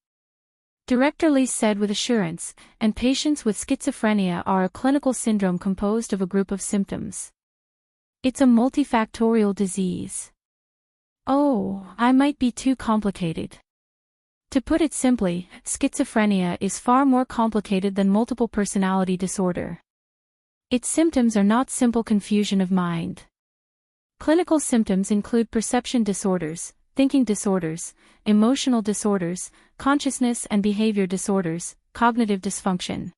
Speaker 1: Director Lee said with assurance, and patients with schizophrenia are a clinical syndrome composed of a group of symptoms. It's a multifactorial disease. Oh, I might be too complicated. To put it simply, schizophrenia is far more complicated than multiple personality disorder. Its symptoms are not simple confusion of mind. Clinical symptoms include perception disorders, thinking disorders, emotional disorders, consciousness and behavior disorders, cognitive dysfunction.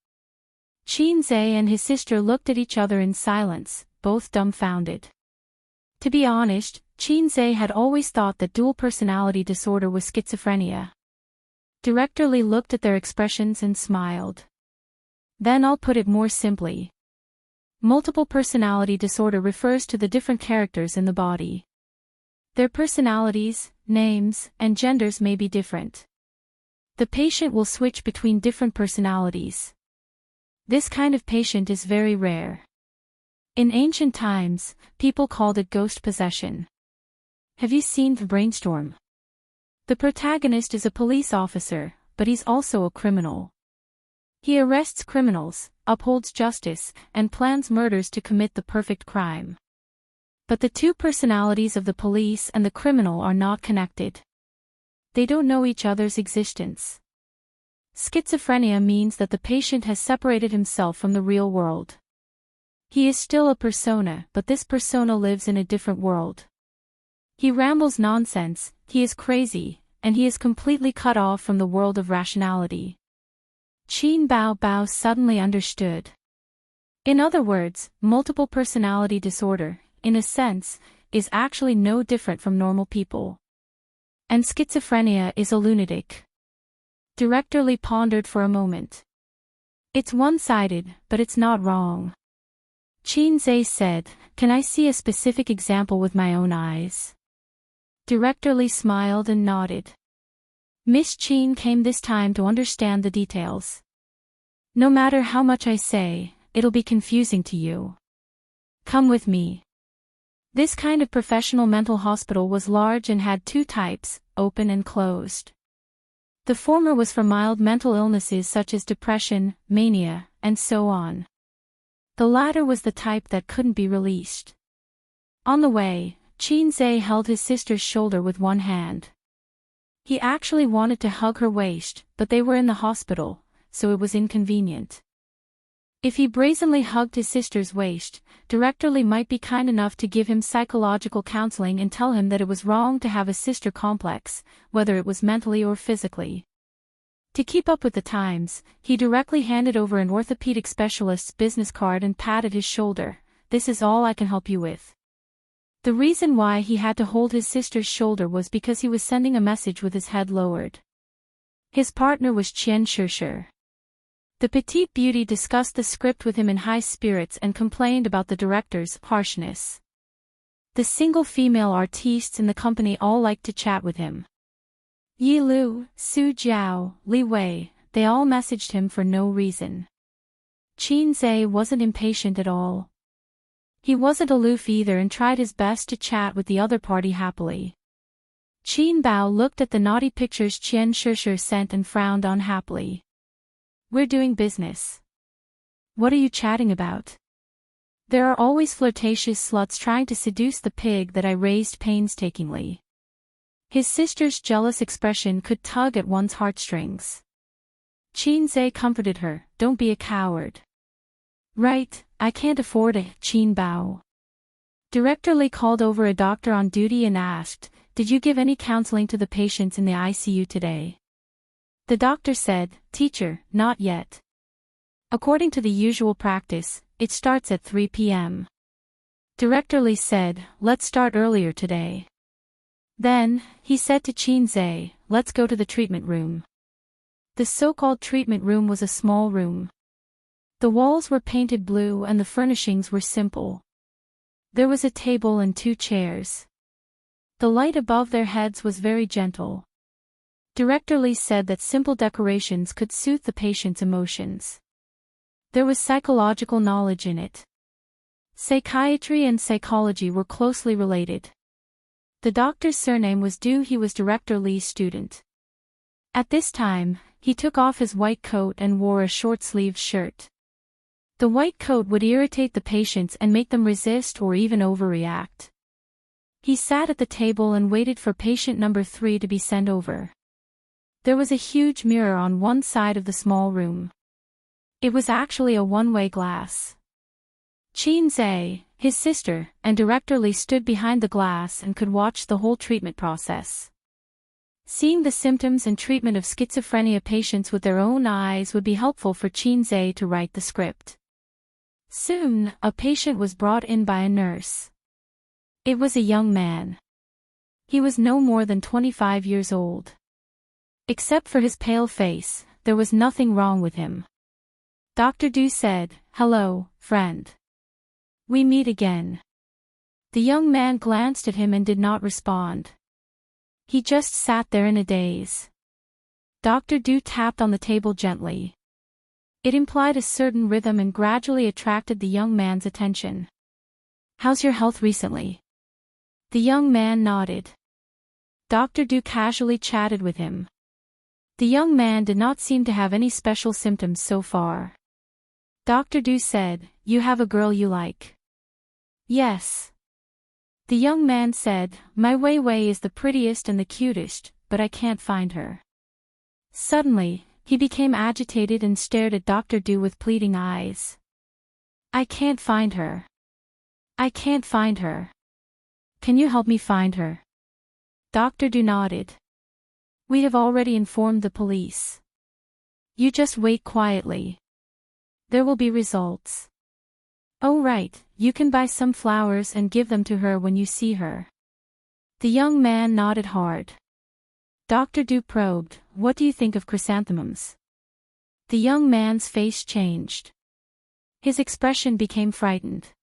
Speaker 1: Qin and his sister looked at each other in silence, both dumbfounded. To be honest, Qin had always thought that dual personality disorder was schizophrenia. Director Lee looked at their expressions and smiled. Then I'll put it more simply. Multiple personality disorder refers to the different characters in the body. Their personalities, names, and genders may be different. The patient will switch between different personalities. This kind of patient is very rare. In ancient times, people called it ghost possession. Have you seen the Brainstorm? The protagonist is a police officer, but he's also a criminal. He arrests criminals, upholds justice, and plans murders to commit the perfect crime. But the two personalities of the police and the criminal are not connected. They don't know each other's existence. Schizophrenia means that the patient has separated himself from the real world. He is still a persona, but this persona lives in a different world. He rambles nonsense, he is crazy, and he is completely cut off from the world of rationality. Qin Bao suddenly understood. In other words, multiple personality disorder, in a sense, is actually no different from normal people. And schizophrenia is a lunatic. Director Lee pondered for a moment. It's one-sided, but it's not wrong. Qin said, can I see a specific example with my own eyes? Director Lee smiled and nodded. Miss Qin came this time to understand the details. No matter how much I say, it'll be confusing to you. Come with me. This kind of professional mental hospital was large and had two types, open and closed. The former was for mild mental illnesses such as depression, mania, and so on. The latter was the type that couldn't be released. On the way, Qin held his sister's shoulder with one hand. He actually wanted to hug her waist, but they were in the hospital, so it was inconvenient. If he brazenly hugged his sister's waist, Director Lee might be kind enough to give him psychological counseling and tell him that it was wrong to have a sister complex, whether it was mentally or physically. To keep up with the times, he directly handed over an orthopedic specialist's business card and patted his shoulder. This is all I can help you with. The reason why he had to hold his sister's shoulder was because he was sending a message with his head lowered. His partner was Qian Shishir. The petite beauty discussed the script with him in high spirits and complained about the director's harshness. The single female artistes in the company all liked to chat with him. Yi Lu, Su Jiao, Li Wei, they all messaged him for no reason. Qin wasn't impatient at all. He wasn't aloof either and tried his best to chat with the other party happily. Qin Bao looked at the naughty pictures Qian Shishir sent and frowned unhappily. We're doing business. What are you chatting about? There are always flirtatious sluts trying to seduce the pig that I raised painstakingly. His sister's jealous expression could tug at one's heartstrings. Qin comforted her, "Don't be a coward." "Right, I can't afford it," Qin Bao. Director Li called over a doctor on duty and asked, "Did you give any counseling to the patients in the ICU today?" The doctor said, "Teacher, not yet. According to the usual practice, it starts at 3 p.m. Director Li said, "Let's start earlier today." Then, he said to Qin, "Let's go to the treatment room." The so-called treatment room was a small room. The walls were painted blue and the furnishings were simple. There was a table and 2 chairs. The light above their heads was very gentle. Director Li said that simple decorations could soothe the patient's emotions. There was psychological knowledge in it. Psychiatry and psychology were closely related. The doctor's surname was Du. He was Director Li's student. At this time, he took off his white coat and wore a short-sleeved shirt. The white coat would irritate the patients and make them resist or even overreact. He sat at the table and waited for patient number 3 to be sent over. There was a huge mirror on one side of the small room. It was actually a one-way glass. Qin, his sister, and Director Li stood behind the glass and could watch the whole treatment process. Seeing the symptoms and treatment of schizophrenia patients with their own eyes would be helpful for Qin to write the script. Soon, a patient was brought in by a nurse. It was a young man. He was no more than 25 years old. Except for his pale face, there was nothing wrong with him. Dr. Du said, "Hello, friend. We meet again." The young man glanced at him and did not respond. He just sat there in a daze. Dr. Du tapped on the table gently. It implied a certain rhythm and gradually attracted the young man's attention. "How's your health recently?" The young man nodded. Dr. Du casually chatted with him. The young man did not seem to have any special symptoms so far. Dr. Du said, "You have a girl you like?" "Yes." The young man said, "My Wei Wei is the prettiest and the cutest, but I can't find her." Suddenly, he became agitated and stared at Dr. Du with pleading eyes. "I can't find her. I can't find her. Can you help me find her?" Dr. Du nodded. "We have already informed the police. You just wait quietly. There will be results." "Oh right, you can buy some flowers and give them to her when you see her." The young man nodded hard. Dr. Du probed, "What do you think of chrysanthemums?" The young man's face changed. His expression became frightened.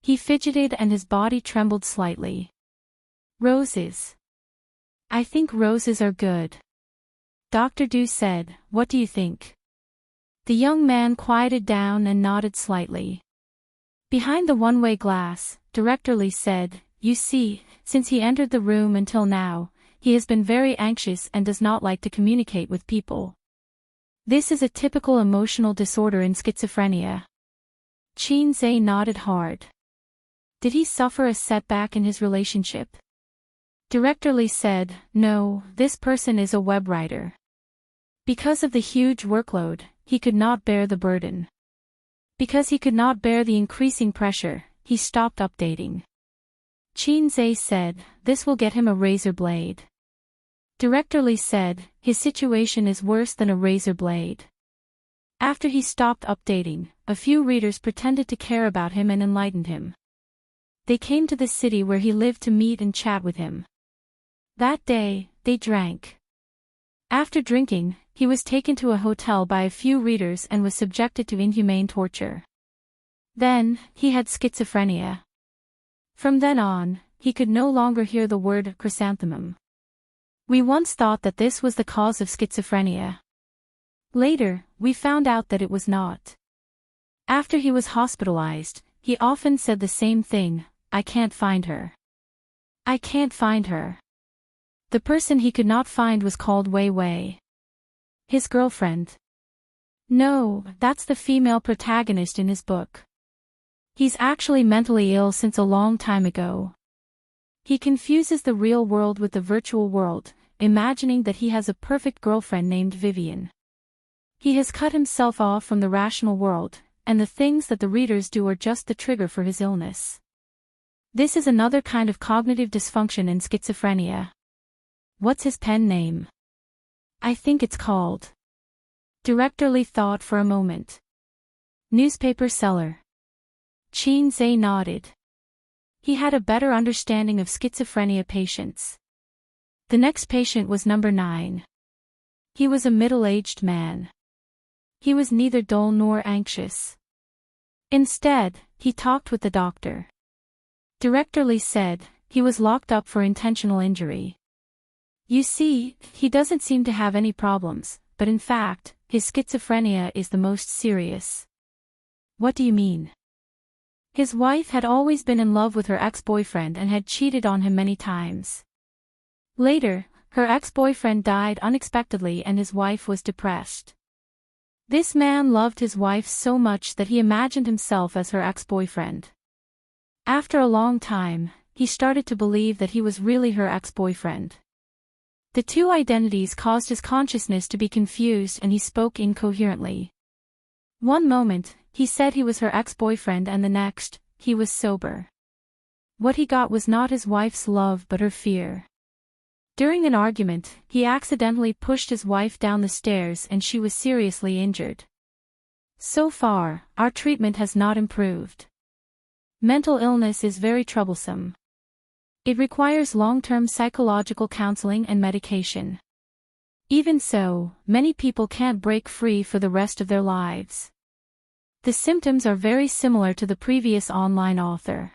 Speaker 1: He fidgeted and his body trembled slightly. "Roses. I think roses are good." Dr. Du said, "What do you think?" The young man quieted down and nodded slightly. Behind the one-way glass, Director Li said, "You see, since he entered the room until now, he has been very anxious and does not like to communicate with people. This is a typical emotional disorder in schizophrenia." Qin nodded hard. "Did he suffer a setback in his relationship?" Director Li said, "No, this person is a web writer. Because of the huge workload, he could not bear the burden. Because he could not bear the increasing pressure, he stopped updating." Qin said, "This will get him a razor blade." Director Li said, "His situation is worse than a razor blade." After he stopped updating, a few readers pretended to care about him and enlightened him. They came to the city where he lived to meet and chat with him. That day, they drank. After drinking, he was taken to a hotel by a few readers and was subjected to inhumane torture. Then, he had schizophrenia. From then on, he could no longer hear the word chrysanthemum. We once thought that this was the cause of schizophrenia. Later, we found out that it was not. After he was hospitalized, he often said the same thing, "I can't find her. I can't find her." The person he could not find was called Wei Wei. His girlfriend. No, that's the female protagonist in his book. He's actually mentally ill since a long time ago. He confuses the real world with the virtual world, imagining that he has a perfect girlfriend named Vivian. He has cut himself off from the rational world, and the things that the readers do are just the trigger for his illness. This is another kind of cognitive dysfunction in schizophrenia. What's his pen name? I think it's called. Director Lee thought for a moment. Newspaper seller. Chin Zhe nodded. He had a better understanding of schizophrenia patients. The next patient was number 9. He was a middle-aged man. He was neither dull nor anxious. Instead, he talked with the doctor. Director Lee said, he was locked up for intentional injury. You see, he doesn't seem to have any problems, but in fact, his schizophrenia is the most serious. What do you mean? His wife had always been in love with her ex-boyfriend and had cheated on him many times. Later, her ex-boyfriend died unexpectedly and his wife was depressed. This man loved his wife so much that he imagined himself as her ex-boyfriend. After a long time, he started to believe that he was really her ex-boyfriend. The two identities caused his consciousness to be confused and he spoke incoherently. One moment, he said he was her ex-boyfriend and the next, he was sober. What he got was not his wife's love but her fear. During an argument, he accidentally pushed his wife down the stairs and she was seriously injured. So far, our treatment has not improved. Mental illness is very troublesome. It requires long-term psychological counseling and medication. Even so, many people can't break free for the rest of their lives. The symptoms are very similar to the previous online author.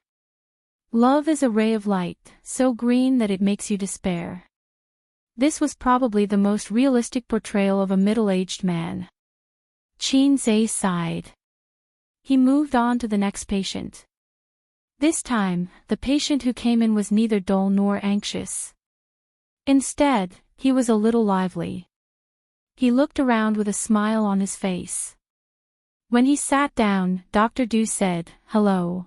Speaker 1: Love is a ray of light, so green that it makes you despair. This was probably the most realistic portrayal of a middle-aged man. Chin Zhe sighed. He moved on to the next patient. This time, the patient who came in was neither dull nor anxious. Instead, he was a little lively. He looked around with a smile on his face. When he sat down, Dr. Du said, "Hello."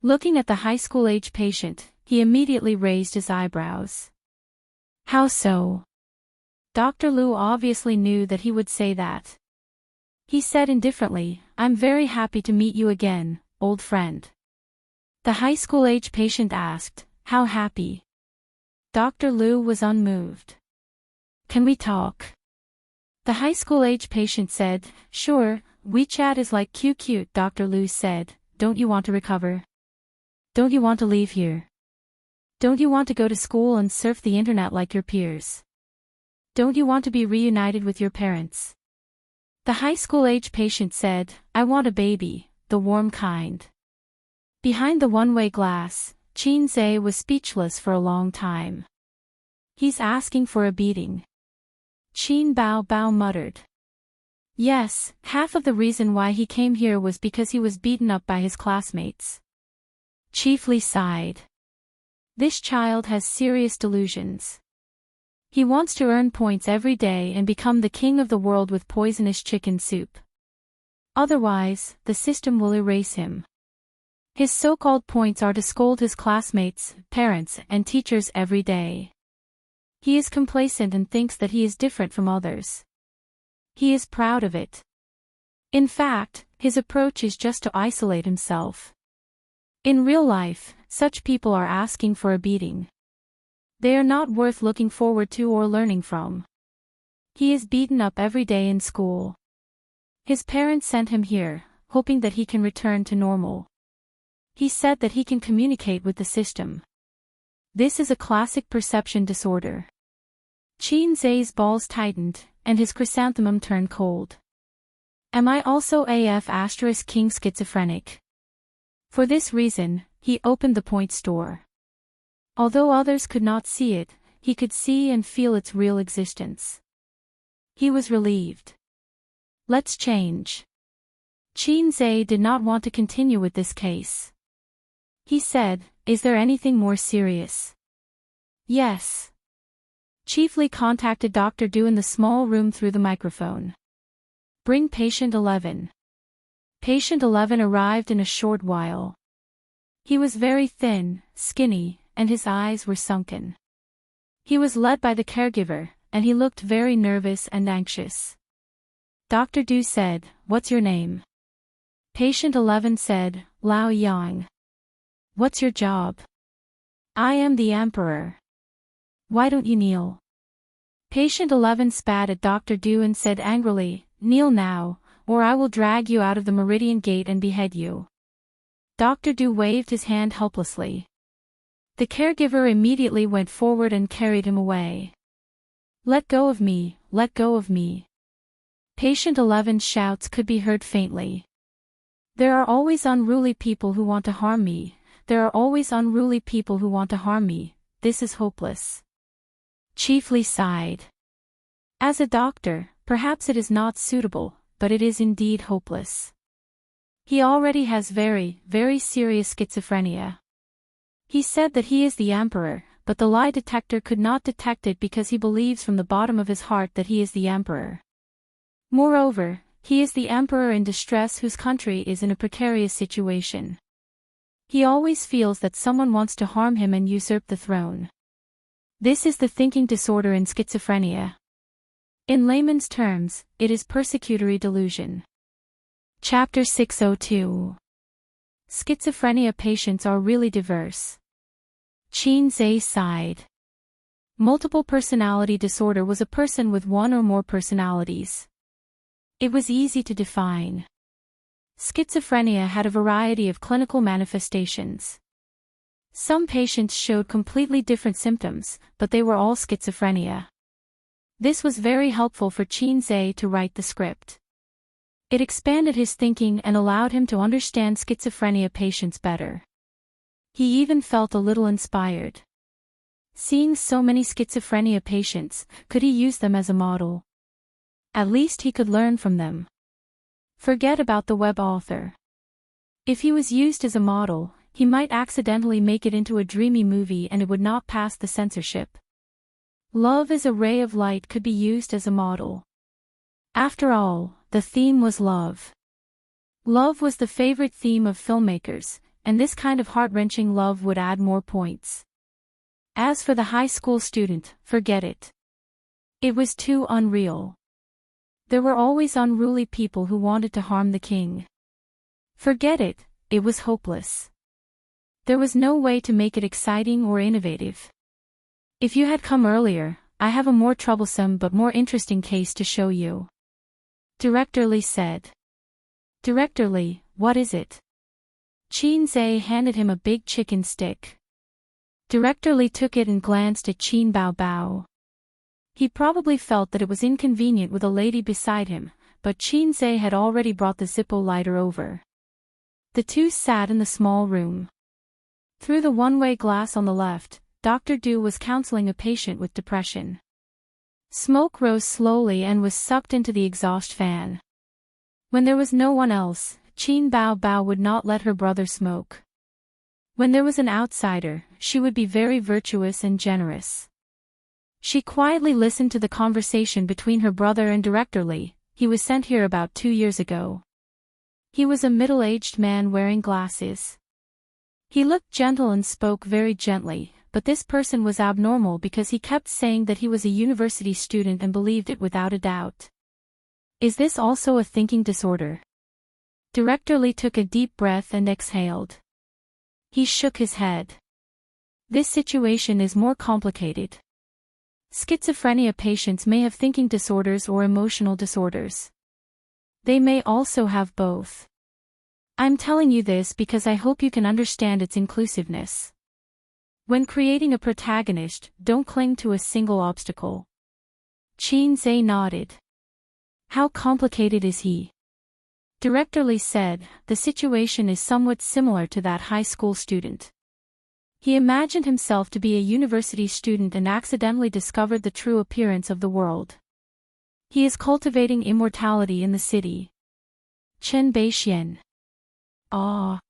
Speaker 1: Looking at the high school-age patient, he immediately raised his eyebrows. How so? Dr. Liu obviously knew that he would say that. He said indifferently, "I'm very happy to meet you again, old friend." The high school-age patient asked, "How happy?" Dr. Liu was unmoved. "Can we talk?" The high school-age patient said, "Sure, WeChat is like QQ." Dr. Liu said, "Don't you want to recover? Don't you want to leave here? Don't you want to go to school and surf the internet like your peers? Don't you want to be reunited with your parents?" The high school-age patient said, "I want a baby, the warm kind." Behind the one-way glass, Chin Zhe was speechless for a long time. "He's asking for a beating." Chin Bao Bao muttered. Yes, half of the reason why he came here was because he was beaten up by his classmates. Chief Li sighed. This child has serious delusions. He wants to earn points every day and become the king of the world with poisonous chicken soup. Otherwise, the system will erase him. His so-called points are to scold his classmates, parents, and teachers every day. He is complacent and thinks that he is different from others. He is proud of it. In fact, his approach is just to isolate himself. In real life, such people are asking for a beating. They are not worth looking forward to or learning from. He is beaten up every day in school. His parents sent him here, hoping that he can return to normal. He said that he can communicate with the system. This is a classic perception disorder. Chin Zhe's balls tightened, and his chrysanthemum turned cold. Am I also AF** king schizophrenic? For this reason, he opened the point store. Although others could not see it, he could see and feel its real existence. He was relieved. Let's change. Chin Zhe did not want to continue with this case. He said, "Is there anything more serious?" Yes. Chief Li contacted Dr. Du in the small room through the microphone. Bring patient 11. Patient 11 arrived in a short while. He was very thin, skinny, and his eyes were sunken. He was led by the caregiver, and he looked very nervous and anxious. Dr. Du said, "What's your name?" Patient 11 said, "Lao Yang." "What's your job?" "I am the emperor." "Why don't you kneel?" Patient 11 spat at Dr. Du and said angrily, "Kneel now, or I will drag you out of the Meridian Gate and behead you." Dr. Du waved his hand helplessly. The caregiver immediately went forward and carried him away. "Let go of me, let go of me." Patient 11's shouts could be heard faintly. "There are always unruly people who want to harm me. There are always unruly people who want to harm me. This is hopeless." Chiefly sighed. As a doctor, perhaps it is not suitable, but it is indeed hopeless. He already has very, very serious schizophrenia. He said that he is the emperor, but the lie detector could not detect it because he believes from the bottom of his heart that he is the emperor. Moreover, he is the emperor in distress whose country is in a precarious situation. He always feels that someone wants to harm him and usurp the throne. This is the thinking disorder in schizophrenia. In layman's terms, it is persecutory delusion. Chapter 602. Schizophrenia patients are really diverse. Qin Zhe sighed. Multiple personality disorder was a person with one or more personalities. It was easy to define. Schizophrenia had a variety of clinical manifestations. Some patients showed completely different symptoms, but they were all schizophrenia. This was very helpful for Qin Zhe to write the script. It expanded his thinking and allowed him to understand schizophrenia patients better. He even felt a little inspired. Seeing so many schizophrenia patients, could he use them as a model? At least he could learn from them. Forget about the web author. If he was used as a model, he might accidentally make it into a dreamy movie and it would not pass the censorship. Love as a ray of light could be used as a model. After all, the theme was love. Love was the favorite theme of filmmakers, and this kind of heart-wrenching love would add more points. As for the high school student, forget it. It was too unreal. There were always unruly people who wanted to harm the king. Forget it, it was hopeless. There was no way to make it exciting or innovative. If you had come earlier, I have a more troublesome but more interesting case to show you. Director Li said. Director Li, what is it? Qin Zhe handed him a big chicken stick. Director Li took it and glanced at Qin Bao Bao. He probably felt that it was inconvenient with a lady beside him, but Qin Zhe had already brought the Zippo lighter over. The two sat in the small room. Through the one-way glass on the left, Dr. Du was counseling a patient with depression. Smoke rose slowly and was sucked into the exhaust fan. When there was no one else, Qin Bao Bao would not let her brother smoke. When there was an outsider, she would be very virtuous and generous. She quietly listened to the conversation between her brother and Director Li. He was sent here about 2 years ago. He was a middle-aged man wearing glasses. He looked gentle and spoke very gently, but this person was abnormal because he kept saying that he was a university student and believed it without a doubt. Is this also a thinking disorder? Director Li took a deep breath and exhaled. He shook his head. This situation is more complicated. Schizophrenia patients may have thinking disorders or emotional disorders. They may also have both. I'm telling you this because I hope you can understand its inclusiveness. When creating a protagonist, don't cling to a single obstacle. Qin Zhe nodded. How complicated is he? Director Li said, the situation is somewhat similar to that high school student. He imagined himself to be a university student and accidentally discovered the true appearance of the world. He is cultivating immortality in the city. Chen Beixian. Ah.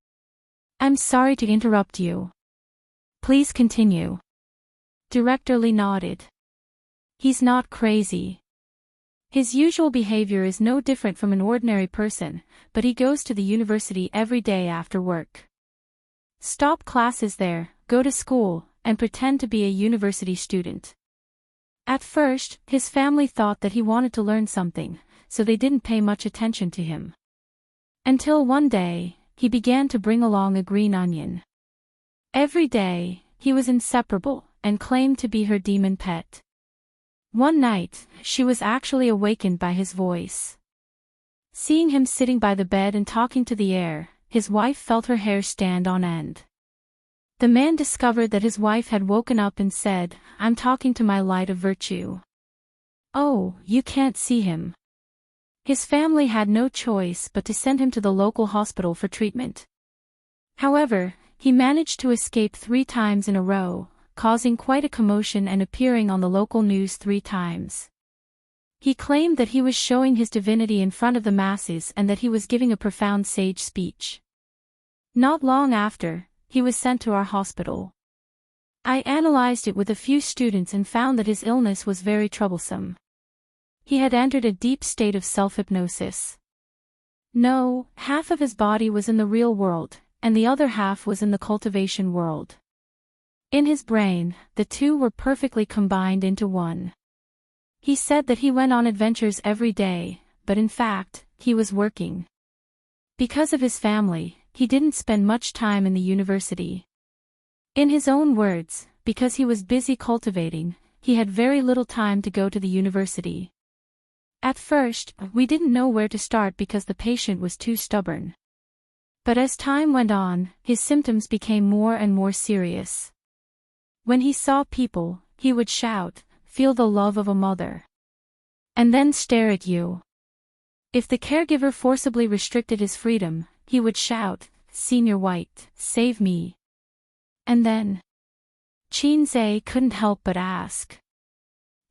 Speaker 1: I'm sorry to interrupt you. Please continue. Director Li nodded. He's not crazy. His usual behavior is no different from an ordinary person, but he goes to the university every day after work. Stop classes there, go to school, and pretend to be a university student. At first, his family thought that he wanted to learn something, so they didn't pay much attention to him. Until one day, he began to bring along a green onion. Every day, he was inseparable, and claimed to be her demon pet. One night, she was actually awakened by his voice. Seeing him sitting by the bed and talking to the air, his wife felt her hair stand on end. The man discovered that his wife had woken up and said, "I'm talking to my light of virtue." "Oh, you can't see him." His family had no choice but to send him to the local hospital for treatment. However, he managed to escape 3 times in a row, causing quite a commotion and appearing on the local news 3 times. He claimed that he was showing his divinity in front of the masses and that he was giving a profound sage speech. Not long after, he was sent to our hospital. I analyzed it with a few students and found that his illness was very troublesome. He had entered a deep state of self-hypnosis. No, half of his body was in the real world, and the other half was in the cultivation world. In his brain, the two were perfectly combined into one. He said that he went on adventures every day, but in fact, he was working. Because of his family, he didn't spend much time in the university. In his own words, because he was busy cultivating, he had very little time to go to the university. At first, we didn't know where to start because the patient was too stubborn. But as time went on, his symptoms became more and more serious. When he saw people, he would shout, "Feel the love of a mother," and then stare at you. If the caregiver forcibly restricted his freedom, he would shout, "Senior White, save me." And then Chinze couldn't help but ask.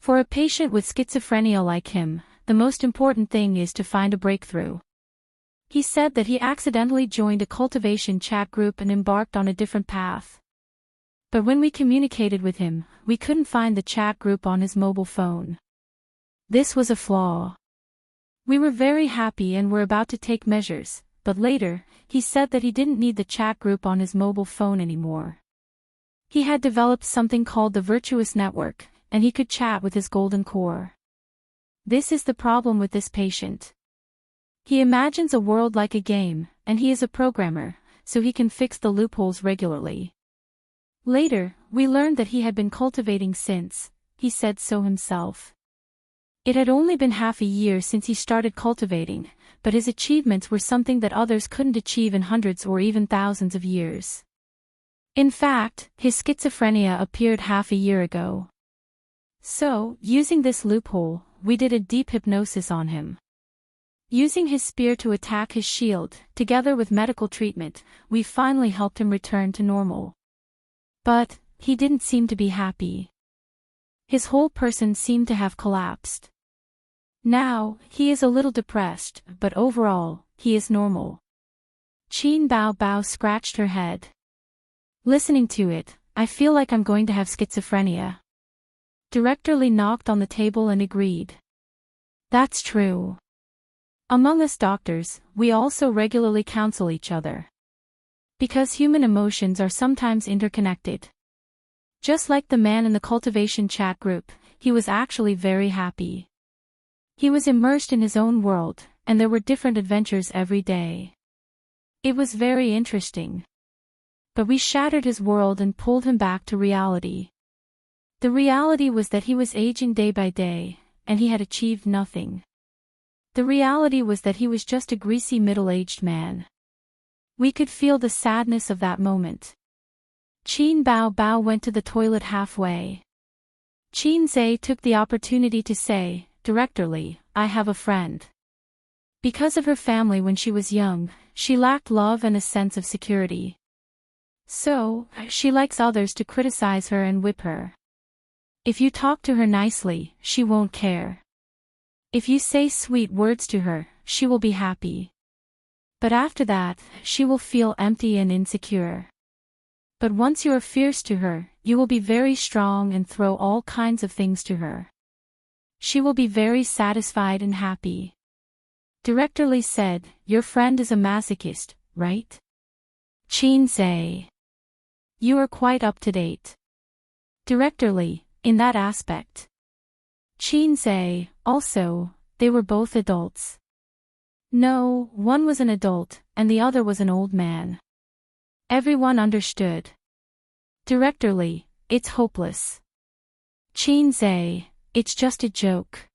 Speaker 1: For a patient with schizophrenia like him, the most important thing is to find a breakthrough. He said that he accidentally joined a cultivation chat group and embarked on a different path. But when we communicated with him, we couldn't find the chat group on his mobile phone. This was a flaw. We were very happy and were about to take measures, but later, he said that he didn't need the chat group on his mobile phone anymore. He had developed something called the virtuous network, and he could chat with his golden core. This is the problem with this patient. He imagines a world like a game, and he is a programmer, so he can fix the loopholes regularly. Later, we learned that he had been cultivating since, he said so himself. It had only been half a year since he started cultivating, but his achievements were something that others couldn't achieve in hundreds or even thousands of years. In fact, his schizophrenia appeared half a year ago. So, using this loophole, we did a deep hypnosis on him. Using his spear to attack his shield, together with medical treatment, we finally helped him return to normal. But he didn't seem to be happy. His whole person seemed to have collapsed. Now, he is a little depressed, but overall, he is normal. Qin Bao Bao scratched her head. Listening to it, I feel like I'm going to have schizophrenia. Director Li knocked on the table and agreed. That's true. Among us doctors, we also regularly counsel each other. Because human emotions are sometimes interconnected. Just like the man in the cultivation chat group, he was actually very happy. He was immersed in his own world, and there were different adventures every day. It was very interesting. But we shattered his world and pulled him back to reality. The reality was that he was aging day by day, and he had achieved nothing. The reality was that he was just a greasy middle-aged man. We could feel the sadness of that moment. Qin Bao Bao went to the toilet halfway. Qin Zhe took the opportunity to say, Director Li, I have a friend. Because of her family when she was young, she lacked love and a sense of security. So, she likes others to criticize her and whip her. If you talk to her nicely, she won't care. If you say sweet words to her, she will be happy. But after that, she will feel empty and insecure. But once you are fierce to her, you will be very strong and throw all kinds of things to her. She will be very satisfied and happy. Director Lee said, your friend is a masochist, right? Chin say. You are quite up to date. Director Lee, in that aspect. Chin say, also, they were both adults. No, one was an adult, and the other was an old man. Everyone understood. Director Lee, it's hopeless. Chin say, it's just a joke.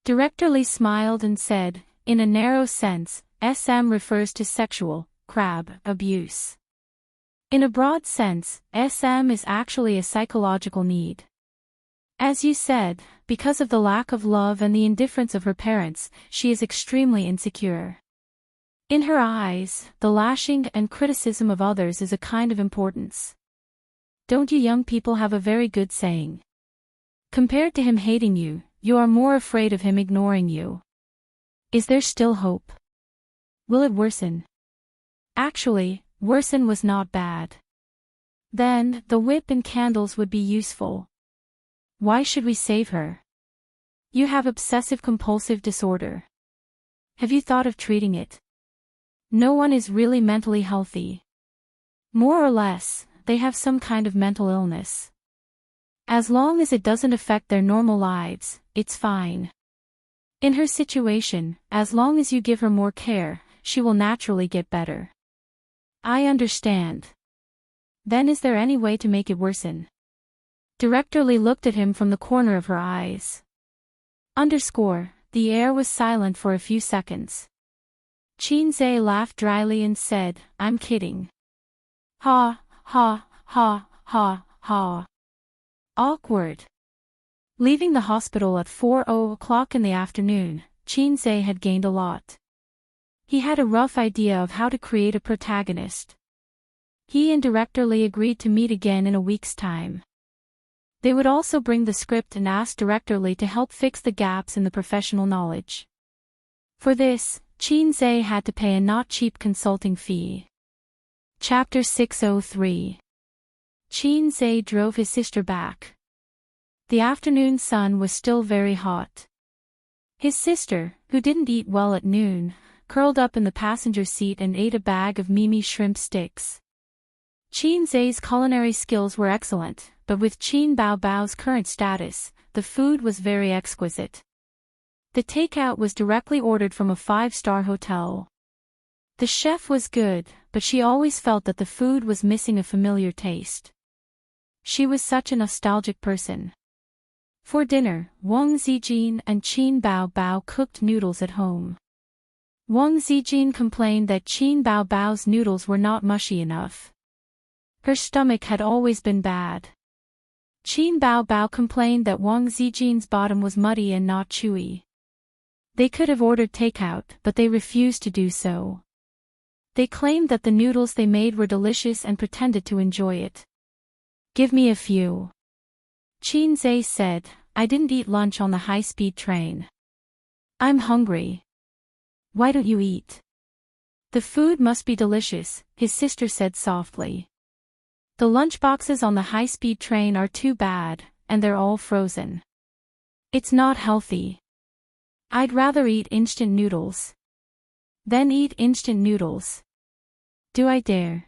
Speaker 1: Director Lee smiled and said, in a narrow sense, SM refers to sexual, abuse. In a broad sense, SM is actually a psychological need. As you said, because of the lack of love and the indifference of her parents, she is extremely insecure. In her eyes, the lashing and criticism of others is a kind of importance. Don't you young people have a very good saying? Compared to him hating you, you are more afraid of him ignoring you. Is there still hope? Will it worsen? Actually, worsen was not bad. Then, the whip and candles would be useful. Why should we save her? You have obsessive-compulsive disorder. Have you thought of treating it? No one is really mentally healthy. More or less, they have some kind of mental illness. As long as it doesn't affect their normal lives, it's fine. In her situation, as long as you give her more care, she will naturally get better. I understand. Then is there any way to make it worsen? Director Lee looked at him from the corner of her eyes. The air was silent for a few seconds. Chin Zhe laughed dryly and said, I'm kidding. Ha, ha, ha, ha, ha. Awkward. Leaving the hospital at 4:00 in the afternoon, Chin Zhe had gained a lot. He had a rough idea of how to create a protagonist. He and Director Lee agreed to meet again in a week's time. They would also bring the script and ask Director Lee to help fix the gaps in the professional knowledge. For this, Chin Zhe had to pay a not cheap consulting fee. Chapter 603. Chin Zhe drove his sister back. The afternoon sun was still very hot. His sister, who didn't eat well at noon, curled up in the passenger seat and ate a bag of Mimi shrimp sticks. Chin Zhe's culinary skills were excellent, but with Qin Bao Bao's current status, the food was very exquisite. The takeout was directly ordered from a 5-star hotel. The chef was good, but she always felt that the food was missing a familiar taste. She was such a nostalgic person. For dinner, Wang Zijin and Qin Bao Bao cooked noodles at home. Wang Zijin complained that Qin Bao Bao's noodles were not mushy enough. Her stomach had always been bad. Qin Bao Bao complained that Wang Zijin's bottom was muddy and not chewy. They could have ordered takeout, but they refused to do so. They claimed that the noodles they made were delicious and pretended to enjoy it. Give me a few. Chin Zhe said, I didn't eat lunch on the high-speed train. I'm hungry. Why don't you eat? The food must be delicious, his sister said softly. The lunchboxes on the high-speed train are too bad, and they're all frozen. It's not healthy. I'd rather eat instant noodles. Then eat instant noodles. Do I dare?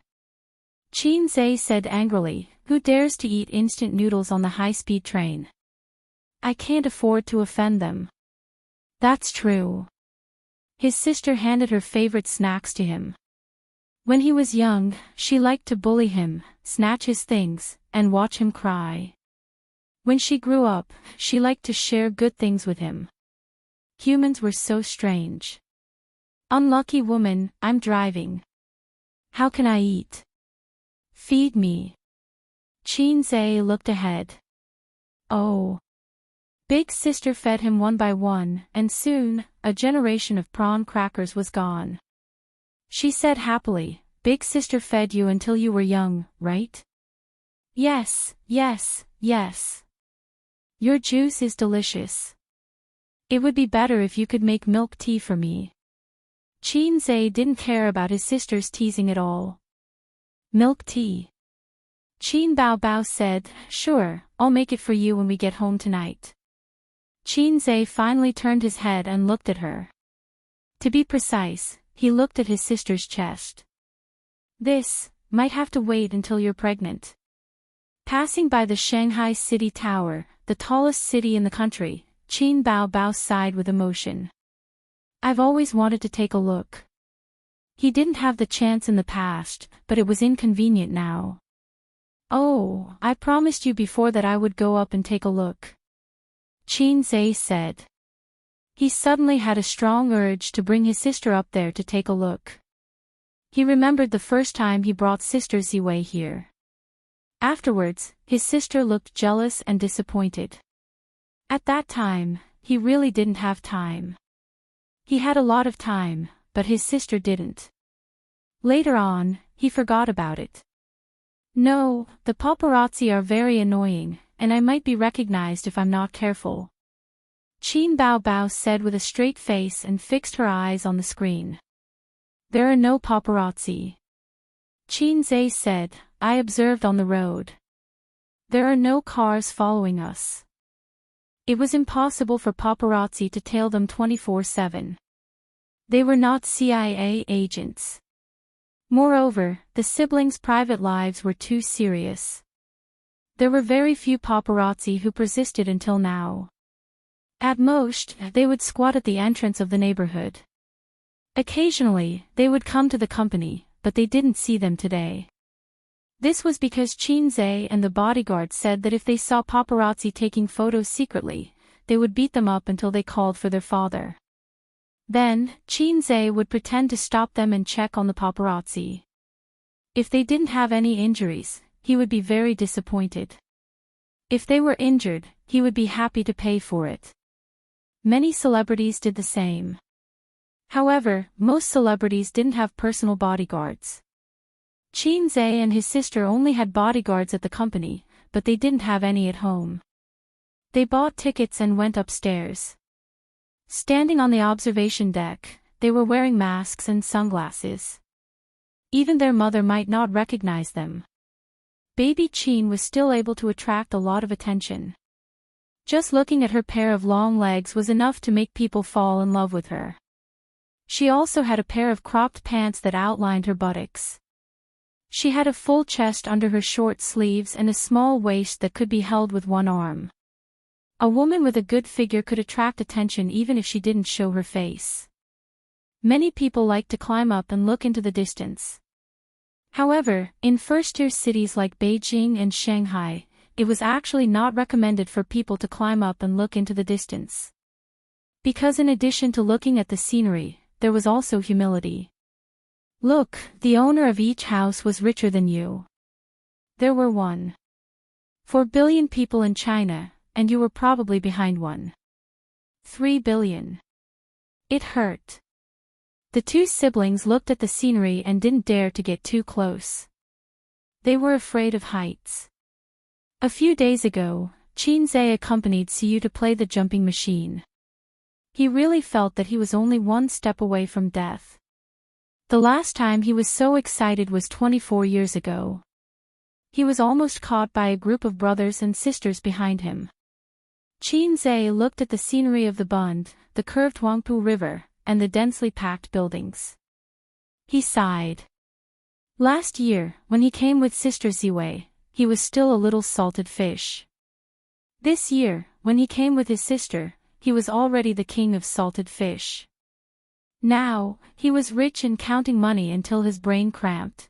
Speaker 1: Chin Zhe said angrily, who dares to eat instant noodles on the high-speed train? I can't afford to offend them. That's true. His sister handed her favorite snacks to him. When he was young, she liked to bully him, snatch his things, and watch him cry. When she grew up, she liked to share good things with him. Humans were so strange. Unlucky woman, I'm driving. How can I eat? Feed me. Chin Zhe looked ahead. Oh. Big sister fed him one by one, and soon, a generation of prawn crackers was gone. She said happily, Big sister fed you until you were young, right? Yes, yes, yes. Your juice is delicious. It would be better if you could make milk tea for me. Chin Zhe didn't care about his sister's teasing at all. Milk tea. Qin Bao Bao said, sure, I'll make it for you when we get home tonight. Qin finally turned his head and looked at her. To be precise, he looked at his sister's chest. This might have to wait until you're pregnant. Passing by the Shanghai City Tower, the tallest city in the country, Qin Bao sighed with emotion. I've always wanted to take a look. He didn't have the chance in the past, but it was inconvenient now. Oh, I promised you before that I would go up and take a look. Qin said. He suddenly had a strong urge to bring his sister up there to take a look. He remembered the first time he brought Sister Ziwei here. Afterwards, his sister looked jealous and disappointed. At that time, he really didn't have time. He had a lot of time, but his sister didn't. Later on, he forgot about it. No, the paparazzi are very annoying, and I might be recognized if I'm not careful. Qin Bao said with a straight face and fixed her eyes on the screen. There are no paparazzi. Qin said, I observed on the road. There are no cars following us. It was impossible for paparazzi to tail them 24/7. They were not CIA agents. Moreover, the siblings' private lives were too serious. There were very few paparazzi who persisted until now. At most, they would squat at the entrance of the neighborhood. Occasionally, they would come to the company, but they didn't see them today. This was because Qin and the bodyguard said that if they saw paparazzi taking photos secretly, they would beat them up until they called for their father. Then, Qin would pretend to stop them and check on the paparazzi. If they didn't have any injuries, he would be very disappointed. If they were injured, he would be happy to pay for it. Many celebrities did the same. However, most celebrities didn't have personal bodyguards. Qin and his sister only had bodyguards at the company, but they didn't have any at home. They bought tickets and went upstairs. Standing on the observation deck, they were wearing masks and sunglasses. Even their mother might not recognize them. Baby Qin was still able to attract a lot of attention. Just looking at her pair of long legs was enough to make people fall in love with her. She also had a pair of cropped pants that outlined her buttocks. She had a full chest under her short sleeves and a small waist that could be held with one arm. A woman with a good figure could attract attention even if she didn't show her face. Many people liked to climb up and look into the distance. However, in first-tier cities like Beijing and Shanghai, it was actually not recommended for people to climb up and look into the distance. Because in addition to looking at the scenery, there was also humility. Look, the owner of each house was richer than you. There were 1.4 billion people in China, and you were probably behind 1.3 billion. It hurt. The two siblings looked at the scenery and didn't dare to get too close. They were afraid of heights. A few days ago, Qin accompanied Siyu to play the jumping machine. He really felt that he was only one step away from death. The last time he was so excited was 24 years ago. He was almost caught by a group of brothers and sisters behind him. Qin looked at the scenery of the Bund, the curved Huangpu River, and the densely packed buildings. He sighed. Last year, when he came with Sister Ziwei, he was still a little salted fish. This year, when he came with his sister, he was already the king of salted fish. Now, he was rich and counting money until his brain cramped.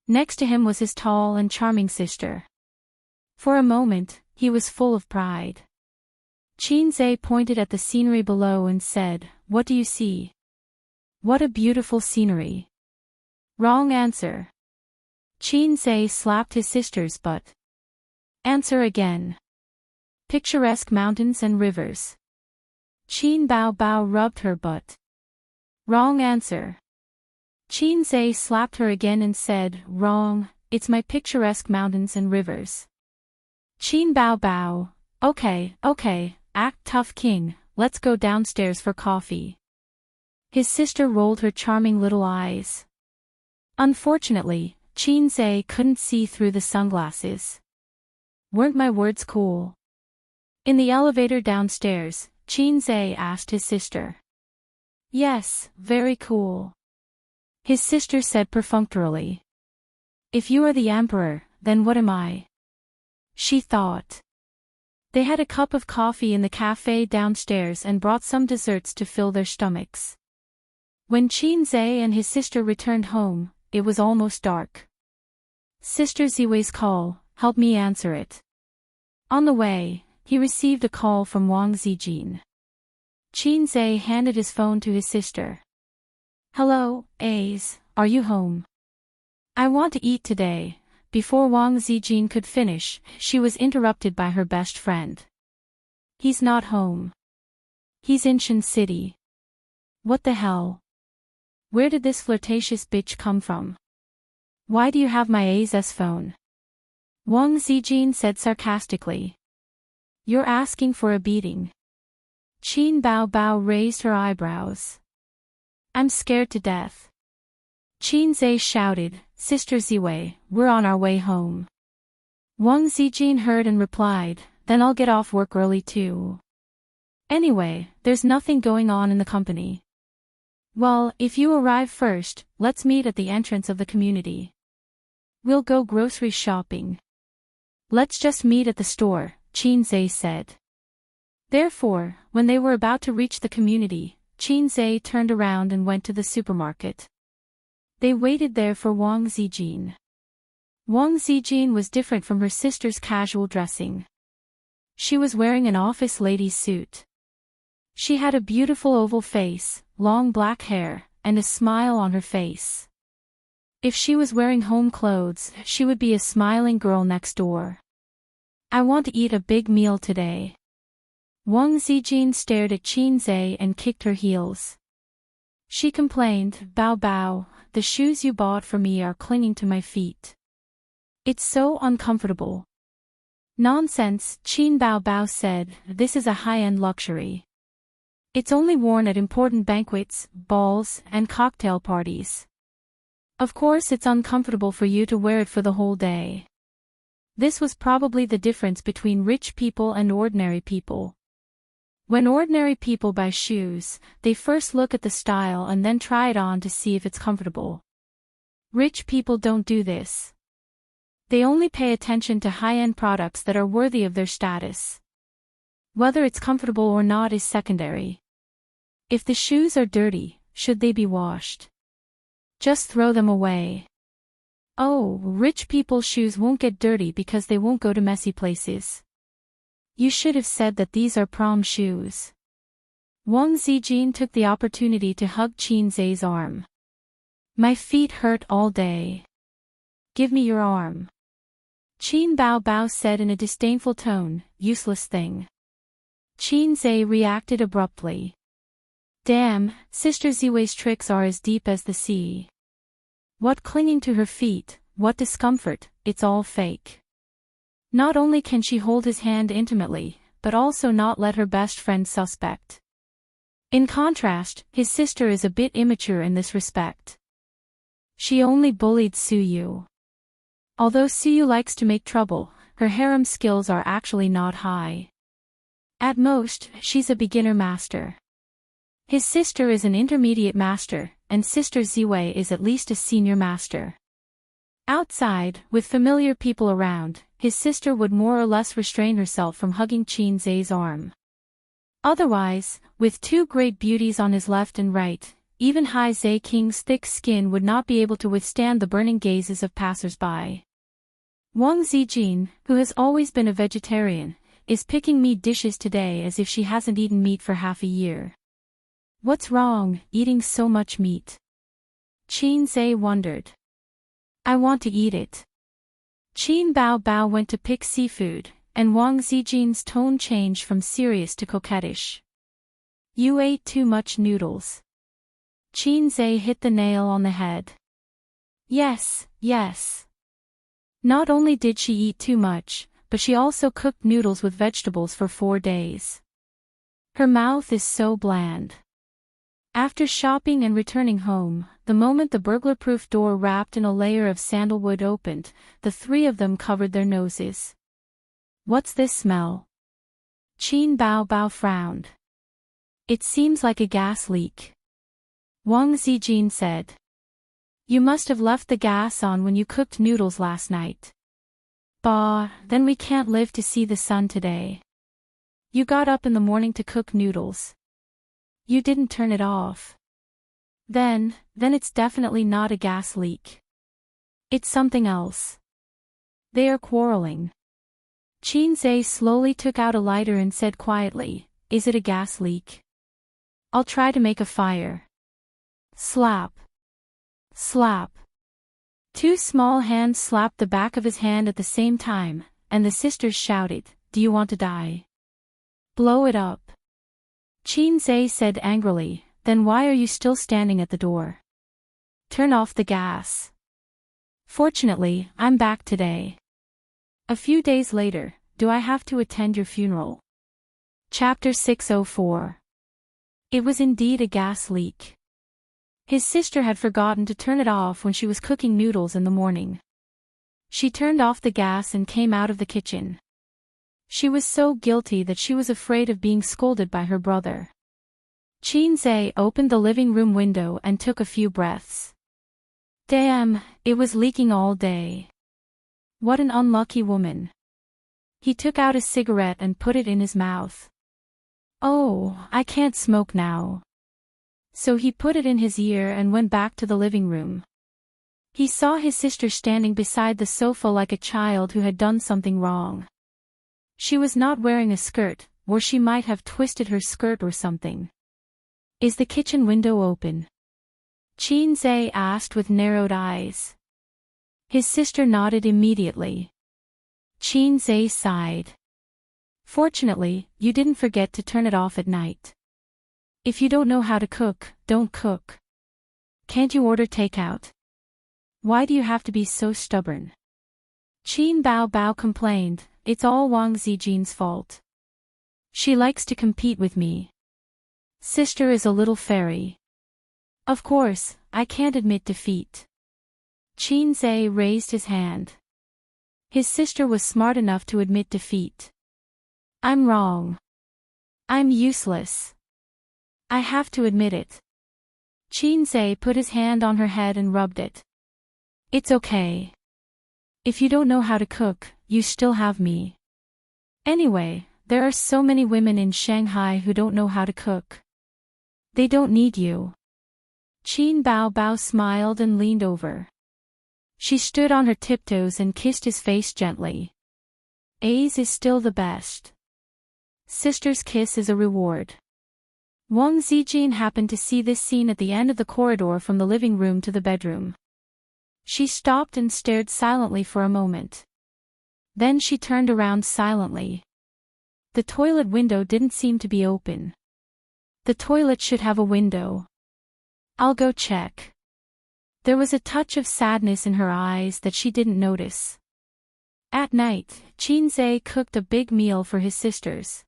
Speaker 1: Next to him was his tall and charming sister. For a moment, he was full of pride. Qin pointed at the scenery below and said, "What do you see?" "What a beautiful scenery." Wrong answer. Qin slapped his sister's butt. Answer again. Picturesque mountains and rivers. Qin Bao rubbed her butt. Wrong answer. Qin slapped her again and said, "Wrong, it's my picturesque mountains and rivers." Qin Bao, okay, act tough king, let's go downstairs for coffee. His sister rolled her charming little eyes. Unfortunately, Qin couldn't see through the sunglasses. Weren't my words cool? In the elevator downstairs, Qin asked his sister. Yes, very cool. His sister said perfunctorily. If you are the emperor, then what am I? She thought. They had a cup of coffee in the cafe downstairs and brought some desserts to fill their stomachs. When Qin and his sister returned home, it was almost dark. Sister Ziwei's call, help me answer it. On the way, he received a call from Wang Zijin. Qin handed his phone to his sister. Hello, Ace, are you home? I want to eat today. Before Wang Zijin could finish, she was interrupted by her best friend. He's not home. He's in Shan City. What the hell? Where did this flirtatious bitch come from? Why do you have my Ace's phone? Wang Zijin said sarcastically. You're asking for a beating. Qin Bao raised her eyebrows. I'm scared to death. Qin shouted, Sister Ziwei, we're on our way home. Wang Zijin heard and replied, then I'll get off work early too. Anyway, there's nothing going on in the company. Well, if you arrive first, let's meet at the entrance of the community. We'll go grocery shopping. Let's just meet at the store, Qin said. Therefore, when they were about to reach the community, Qin turned around and went to the supermarket. They waited there for Wang Zijin. Wang Zijin was different from her sister's casual dressing. She was wearing an office lady's suit. She had a beautiful oval face, long black hair, and a smile on her face. If she was wearing home clothes, she would be a smiling girl next door. I want to eat a big meal today. Wang Zijin stared at Qin and kicked her heels. She complained, Bao, the shoes you bought for me are clinging to my feet. It's so uncomfortable. Nonsense, Qin Bao said, this is a high-end luxury. It's only worn at important banquets, balls, and cocktail parties. Of course it's uncomfortable for you to wear it for the whole day. This was probably the difference between rich people and ordinary people. When ordinary people buy shoes, they first look at the style and then try it on to see if it's comfortable. Rich people don't do this. They only pay attention to high-end products that are worthy of their status. Whether it's comfortable or not is secondary. If the shoes are dirty, should they be washed? Just throw them away. Oh, rich people's shoes won't get dirty because they won't go to messy places. You should have said that these are prom shoes. Wang Zijin took the opportunity to hug Qin's arm. My feet hurt all day. Give me your arm. Qin Bao said in a disdainful tone, useless thing. Qin reacted abruptly. Damn, Sister Ziwei's tricks are as deep as the sea. What clinging to her feet, what discomfort, it's all fake. Not only can she hold his hand intimately, but also not let her best friend suspect. In contrast, his sister is a bit immature in this respect. She only bullied Suyu. Although Suyu likes to make trouble, her harem skills are actually not high. At most, she's a beginner master. His sister is an intermediate master, and Sister Ziwei is at least a senior master. Outside, with familiar people around, his sister would more or less restrain herself from hugging Qin's arm. Otherwise, with two great beauties on his left and right, even Hai Zhe King's thick skin would not be able to withstand the burning gazes of passers-by. Wang Zijin, who has always been a vegetarian, is picking meat dishes today as if she hasn't eaten meat for half a year. What's wrong, eating so much meat? Qin wondered. I want to eat it. Qin Bao went to pick seafood, and Wang Zijin's tone changed from serious to coquettish. You ate too much noodles. Qin hit the nail on the head. Yes. Not only did she eat too much, but she also cooked noodles with vegetables for 4 days. Her mouth is so bland. After shopping and returning home, the moment the burglar-proof door wrapped in a layer of sandalwood opened, the three of them covered their noses. What's this smell? Qin Bao Bao frowned. It seems like a gas leak. Wang Zijin said. You must have left the gas on when you cooked noodles last night. Bah, then we can't live to see the sun today. You got up in the morning to cook noodles. You didn't turn it off. Then it's definitely not a gas leak. It's something else. They are quarreling. Qin Zhe slowly took out a lighter and said quietly, Is it a gas leak? I'll try to make a fire. Slap. Slap. Two small hands slapped the back of his hand at the same time, and the sisters shouted, Do you want to die? Blow it up. Qin Zhe said angrily, Then why are you still standing at the door? Turn off the gas. Fortunately, I'm back today. A few days later, do I have to attend your funeral? Chapter 604. It was indeed a gas leak. His sister had forgotten to turn it off when she was cooking noodles in the morning. She turned off the gas and came out of the kitchen. She was so guilty that she was afraid of being scolded by her brother. Qin Zhe opened the living room window and took a few breaths. Damn, it was leaking all day. What an unlucky woman. He took out a cigarette and put it in his mouth. Oh, I can't smoke now. So he put it in his ear and went back to the living room. He saw his sister standing beside the sofa like a child who had done something wrong. She was not wearing a skirt, or she might have twisted her skirt or something. Is the kitchen window open? Qin Zhe asked with narrowed eyes. His sister nodded immediately. Qin Zhe sighed. Fortunately, you didn't forget to turn it off at night. If you don't know how to cook, don't cook. Can't you order takeout? Why do you have to be so stubborn? Qin Bao Bao complained, It's all Wang Zijin's fault. She likes to compete with me. Sister is a little fairy. Of course, I can't admit defeat. Qin Zhe raised his hand. His sister was smart enough to admit defeat. I'm wrong. I'm useless. I have to admit it. Qin Zhe put his hand on her head and rubbed it. It's okay. If you don't know how to cook, you still have me. Anyway, there are so many women in Shanghai who don't know how to cook. They don't need you. Qin Bao Bao smiled and leaned over. She stood on her tiptoes and kissed his face gently. A's is still the best. Sister's kiss is a reward. Wang Zijin happened to see this scene at the end of the corridor from the living room to the bedroom. She stopped and stared silently for a moment. Then she turned around silently. The toilet window didn't seem to be open. The toilet should have a window. I'll go check. There was a touch of sadness in her eyes that she didn't notice. At night, Qin Zhe cooked a big meal for his sisters.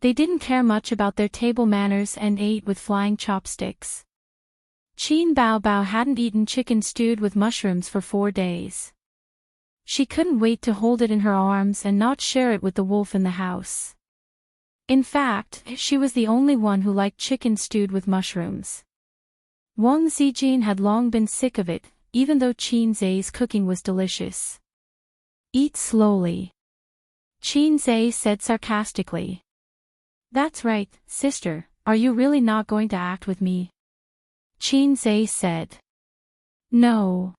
Speaker 1: They didn't care much about their table manners and ate with flying chopsticks. Qin Bao Bao hadn't eaten chicken stewed with mushrooms for 4 days. She couldn't wait to hold it in her arms and not share it with the wolf in the house. In fact, she was the only one who liked chicken stewed with mushrooms. Wang Zijin had long been sick of it, even though Qin Zhe's cooking was delicious. Eat slowly. Qin Zhe said sarcastically. That's right, sister, are you really not going to act with me? Qin Zhe said. No.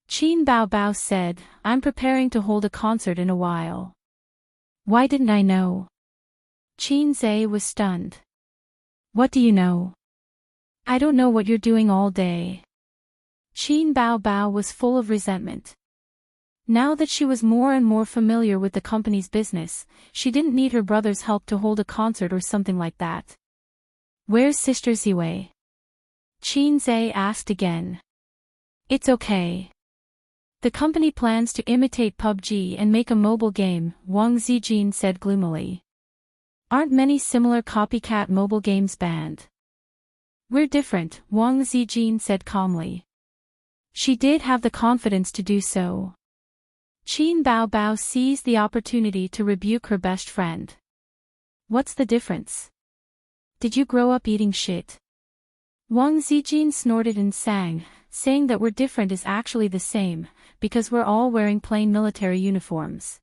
Speaker 1: Qin Bao Bao said, I'm preparing to hold a concert in a while. Why didn't I know? Qin Zhe was stunned. What do you know? I don't know what you're doing all day. Qin Bao Bao was full of resentment. Now that she was more and more familiar with the company's business, she didn't need her brother's help to hold a concert or something like that. Where's Sister Ziwei? Qin Zhe asked again. It's okay. The company plans to imitate PUBG and make a mobile game, Wang Zijin said gloomily. Aren't many similar copycat mobile games banned? We're different, Wang Zijin said calmly. She did have the confidence to do so. Qin Bao Bao seized the opportunity to rebuke her best friend. What's the difference? Did you grow up eating shit? Wang Zijin snorted and sang, saying that we're different is actually the same, because we're all wearing plain military uniforms.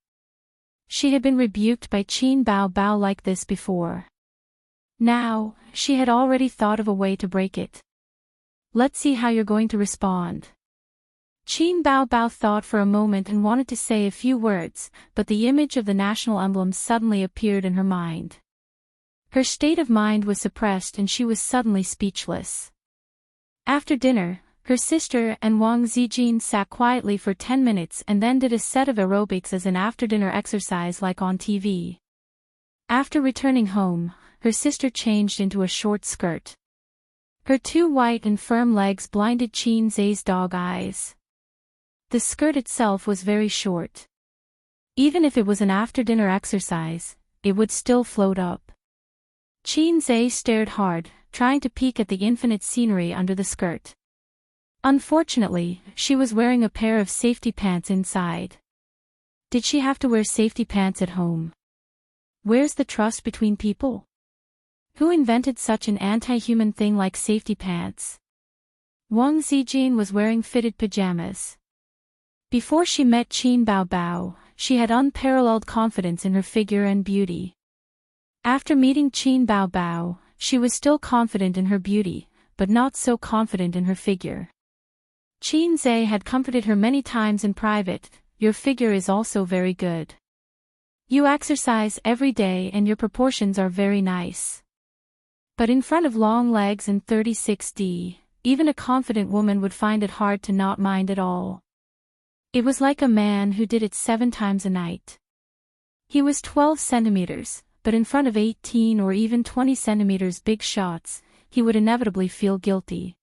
Speaker 1: She had been rebuked by Qin Bao Bao like this before. Now, she had already thought of a way to break it. Let's see how you're going to respond. Qin Bao Bao thought for a moment and wanted to say a few words, but the image of the national emblem suddenly appeared in her mind. Her state of mind was suppressed and she was suddenly speechless. After dinner, her sister and Wang Zijin sat quietly for 10 minutes and then did a set of aerobics as an after-dinner exercise like on TV. After returning home, her sister changed into a short skirt. Her two white and firm legs blinded Qin Zai's dog eyes. The skirt itself was very short. Even if it was an after-dinner exercise, it would still float up. Qin Zai stared hard, trying to peek at the infinite scenery under the skirt. Unfortunately, she was wearing a pair of safety pants inside. Did she have to wear safety pants at home? Where's the trust between people? Who invented such an anti-human thing like safety pants? Wang Zijin was wearing fitted pajamas. Before she met Qin Bao Bao, she had unparalleled confidence in her figure and beauty. After meeting Qin Bao Bao, she was still confident in her beauty, but not so confident in her figure. Qin Zai had comforted her many times in private, "Your figure is also very good. You exercise every day and your proportions are very nice." But in front of long legs and 36D, even a confident woman would find it hard to not mind at all. It was like a man who did it 7 times a night. He was 12 centimeters, but in front of 18 or even 20 centimeters big shots, he would inevitably feel guilty.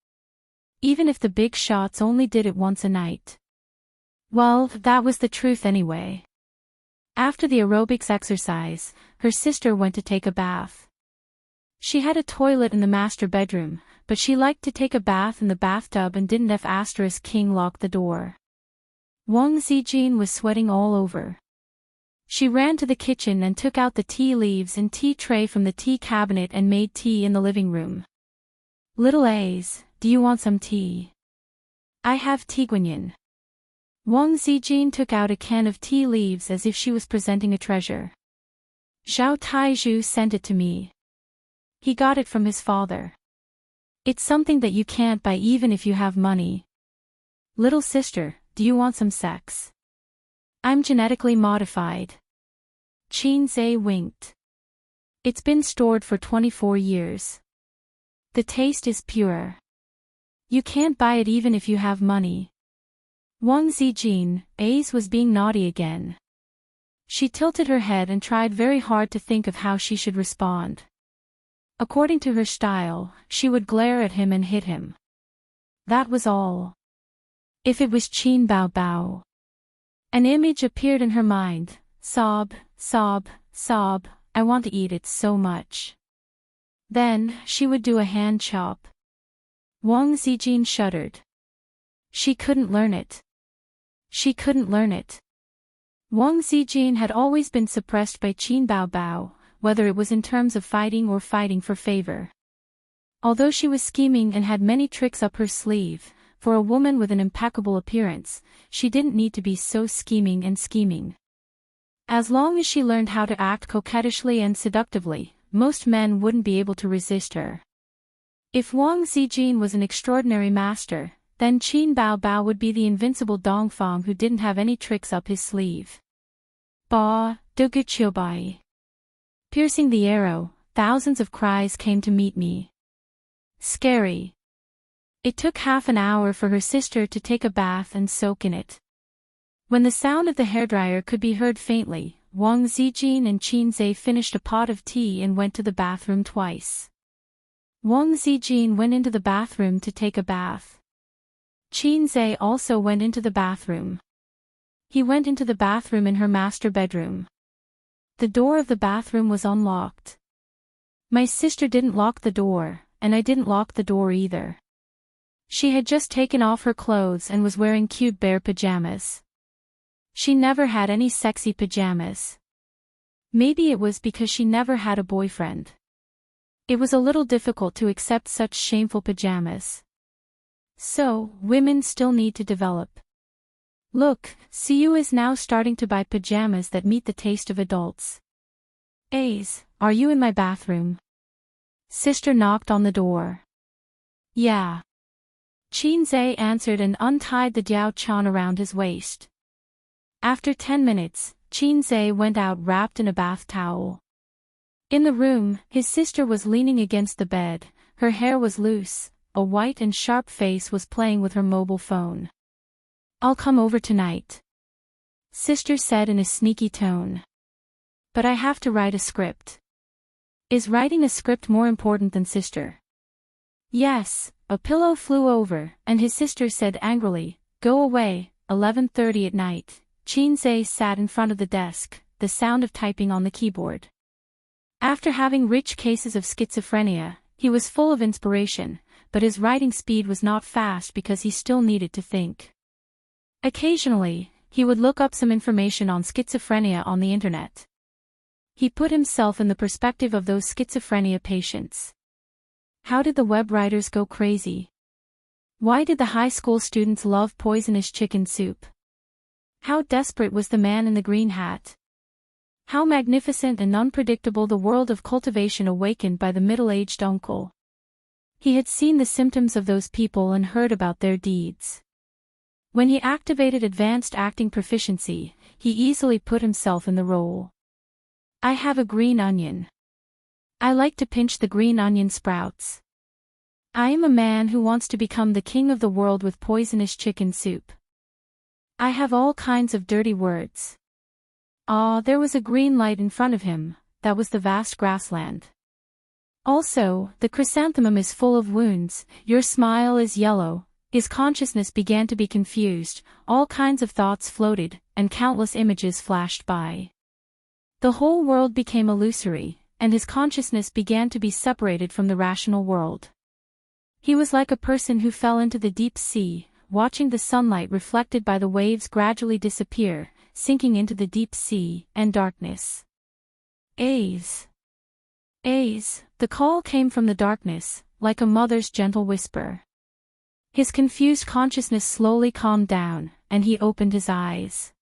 Speaker 1: Even if the big shots only did it once a night. Well, that was the truth anyway. After the aerobics exercise, her sister went to take a bath. She had a toilet in the master bedroom, but she liked to take a bath in the bathtub and didn't have king lock the door. Wang Zijin was sweating all over. She ran to the kitchen and took out the tea leaves and tea tray from the tea cabinet and made tea in the living room. "Little A's, do you want some tea?" "I have tea guanyin." Wang Zijin took out a can of tea leaves as if she was presenting a treasure. "Zhao Taizhu sent it to me. He got it from his father. It's something that you can't buy even if you have money. Little sister, do you want some sex? I'm genetically modified." Qin Zai winked. "It's been stored for 24 years. The taste is pure. You can't buy it even if you have money." Wang Zijin, A's was being naughty again. She tilted her head and tried very hard to think of how she should respond. According to her style, she would glare at him and hit him. That was all. If it was Qin Bao Bao. An image appeared in her mind. Sob, sob, sob, I want to eat it so much. Then, she would do a hand chop. Wang Zijin shuddered. She couldn't learn it. She couldn't learn it. Wang Zijin had always been suppressed by Qin Bao Bao, whether it was in terms of fighting or fighting for favor. Although she was scheming and had many tricks up her sleeve, for a woman with an impeccable appearance, she didn't need to be so scheming and scheming. As long as she learned how to act coquettishly and seductively, most men wouldn't be able to resist her. If Wang Zijin was an extraordinary master, then Qin Bao Bao would be the invincible Dongfang who didn't have any tricks up his sleeve. Ba, Doguchiobai. Piercing the arrow, thousands of cries came to meet me. Scary. It took half an hour for her sister to take a bath and soak in it. When the sound of the hairdryer could be heard faintly, Wang Zijin and Qin Zai finished a pot of tea and went to the bathroom twice. Wang Zijin went into the bathroom to take a bath. Qin Zai also went into the bathroom. He went into the bathroom in her master bedroom. The door of the bathroom was unlocked. My sister didn't lock the door, and I didn't lock the door either. She had just taken off her clothes and was wearing cute bear pajamas. She never had any sexy pajamas. Maybe it was because she never had a boyfriend. It was a little difficult to accept such shameful pajamas. So, women still need to develop. Look, Siu is now starting to buy pajamas that meet the taste of adults. Ace, are you in my bathroom? Sister knocked on the door. Yeah. Qinze answered and untied the Diao Chan around his waist. After 10 minutes, Qinze went out wrapped in a bath towel. In the room, his sister was leaning against the bed, her hair was loose, a white and sharp face was playing with her mobile phone. I'll come over tonight. Sister said in a sneaky tone. But I have to write a script. Is writing a script more important than sister? Yes, a pillow flew over, and his sister said angrily, Go away, 11:30 at night. Qinze sat in front of the desk, the sound of typing on the keyboard. After having rich cases of schizophrenia, he was full of inspiration, but his writing speed was not fast because he still needed to think. Occasionally, he would look up some information on schizophrenia on the internet. He put himself in the perspective of those schizophrenia patients. How did the web writers go crazy? Why did the high school students love poisonous chicken soup? How desperate was the man in the green hat? How magnificent and unpredictable the world of cultivation awakened by the middle-aged uncle. He had seen the symptoms of those people and heard about their deeds. When he activated advanced acting proficiency, he easily put himself in the role. I have a green onion. I like to pinch the green onion sprouts. I am a man who wants to become the king of the world with poisonous chicken soup. I have all kinds of dirty words. Ah, there was a green light in front of him, that was the vast grassland. Also, the chrysanthemum is full of wounds, your smile is yellow. His consciousness began to be confused, all kinds of thoughts floated, and countless images flashed by. The whole world became illusory, and his consciousness began to be separated from the rational world. He was like a person who fell into the deep sea, watching the sunlight reflected by the waves gradually disappear, sinking into the deep sea and darkness. Ace. Ace, the call came from the darkness, like a mother's gentle whisper. His confused consciousness slowly calmed down, and he opened his eyes.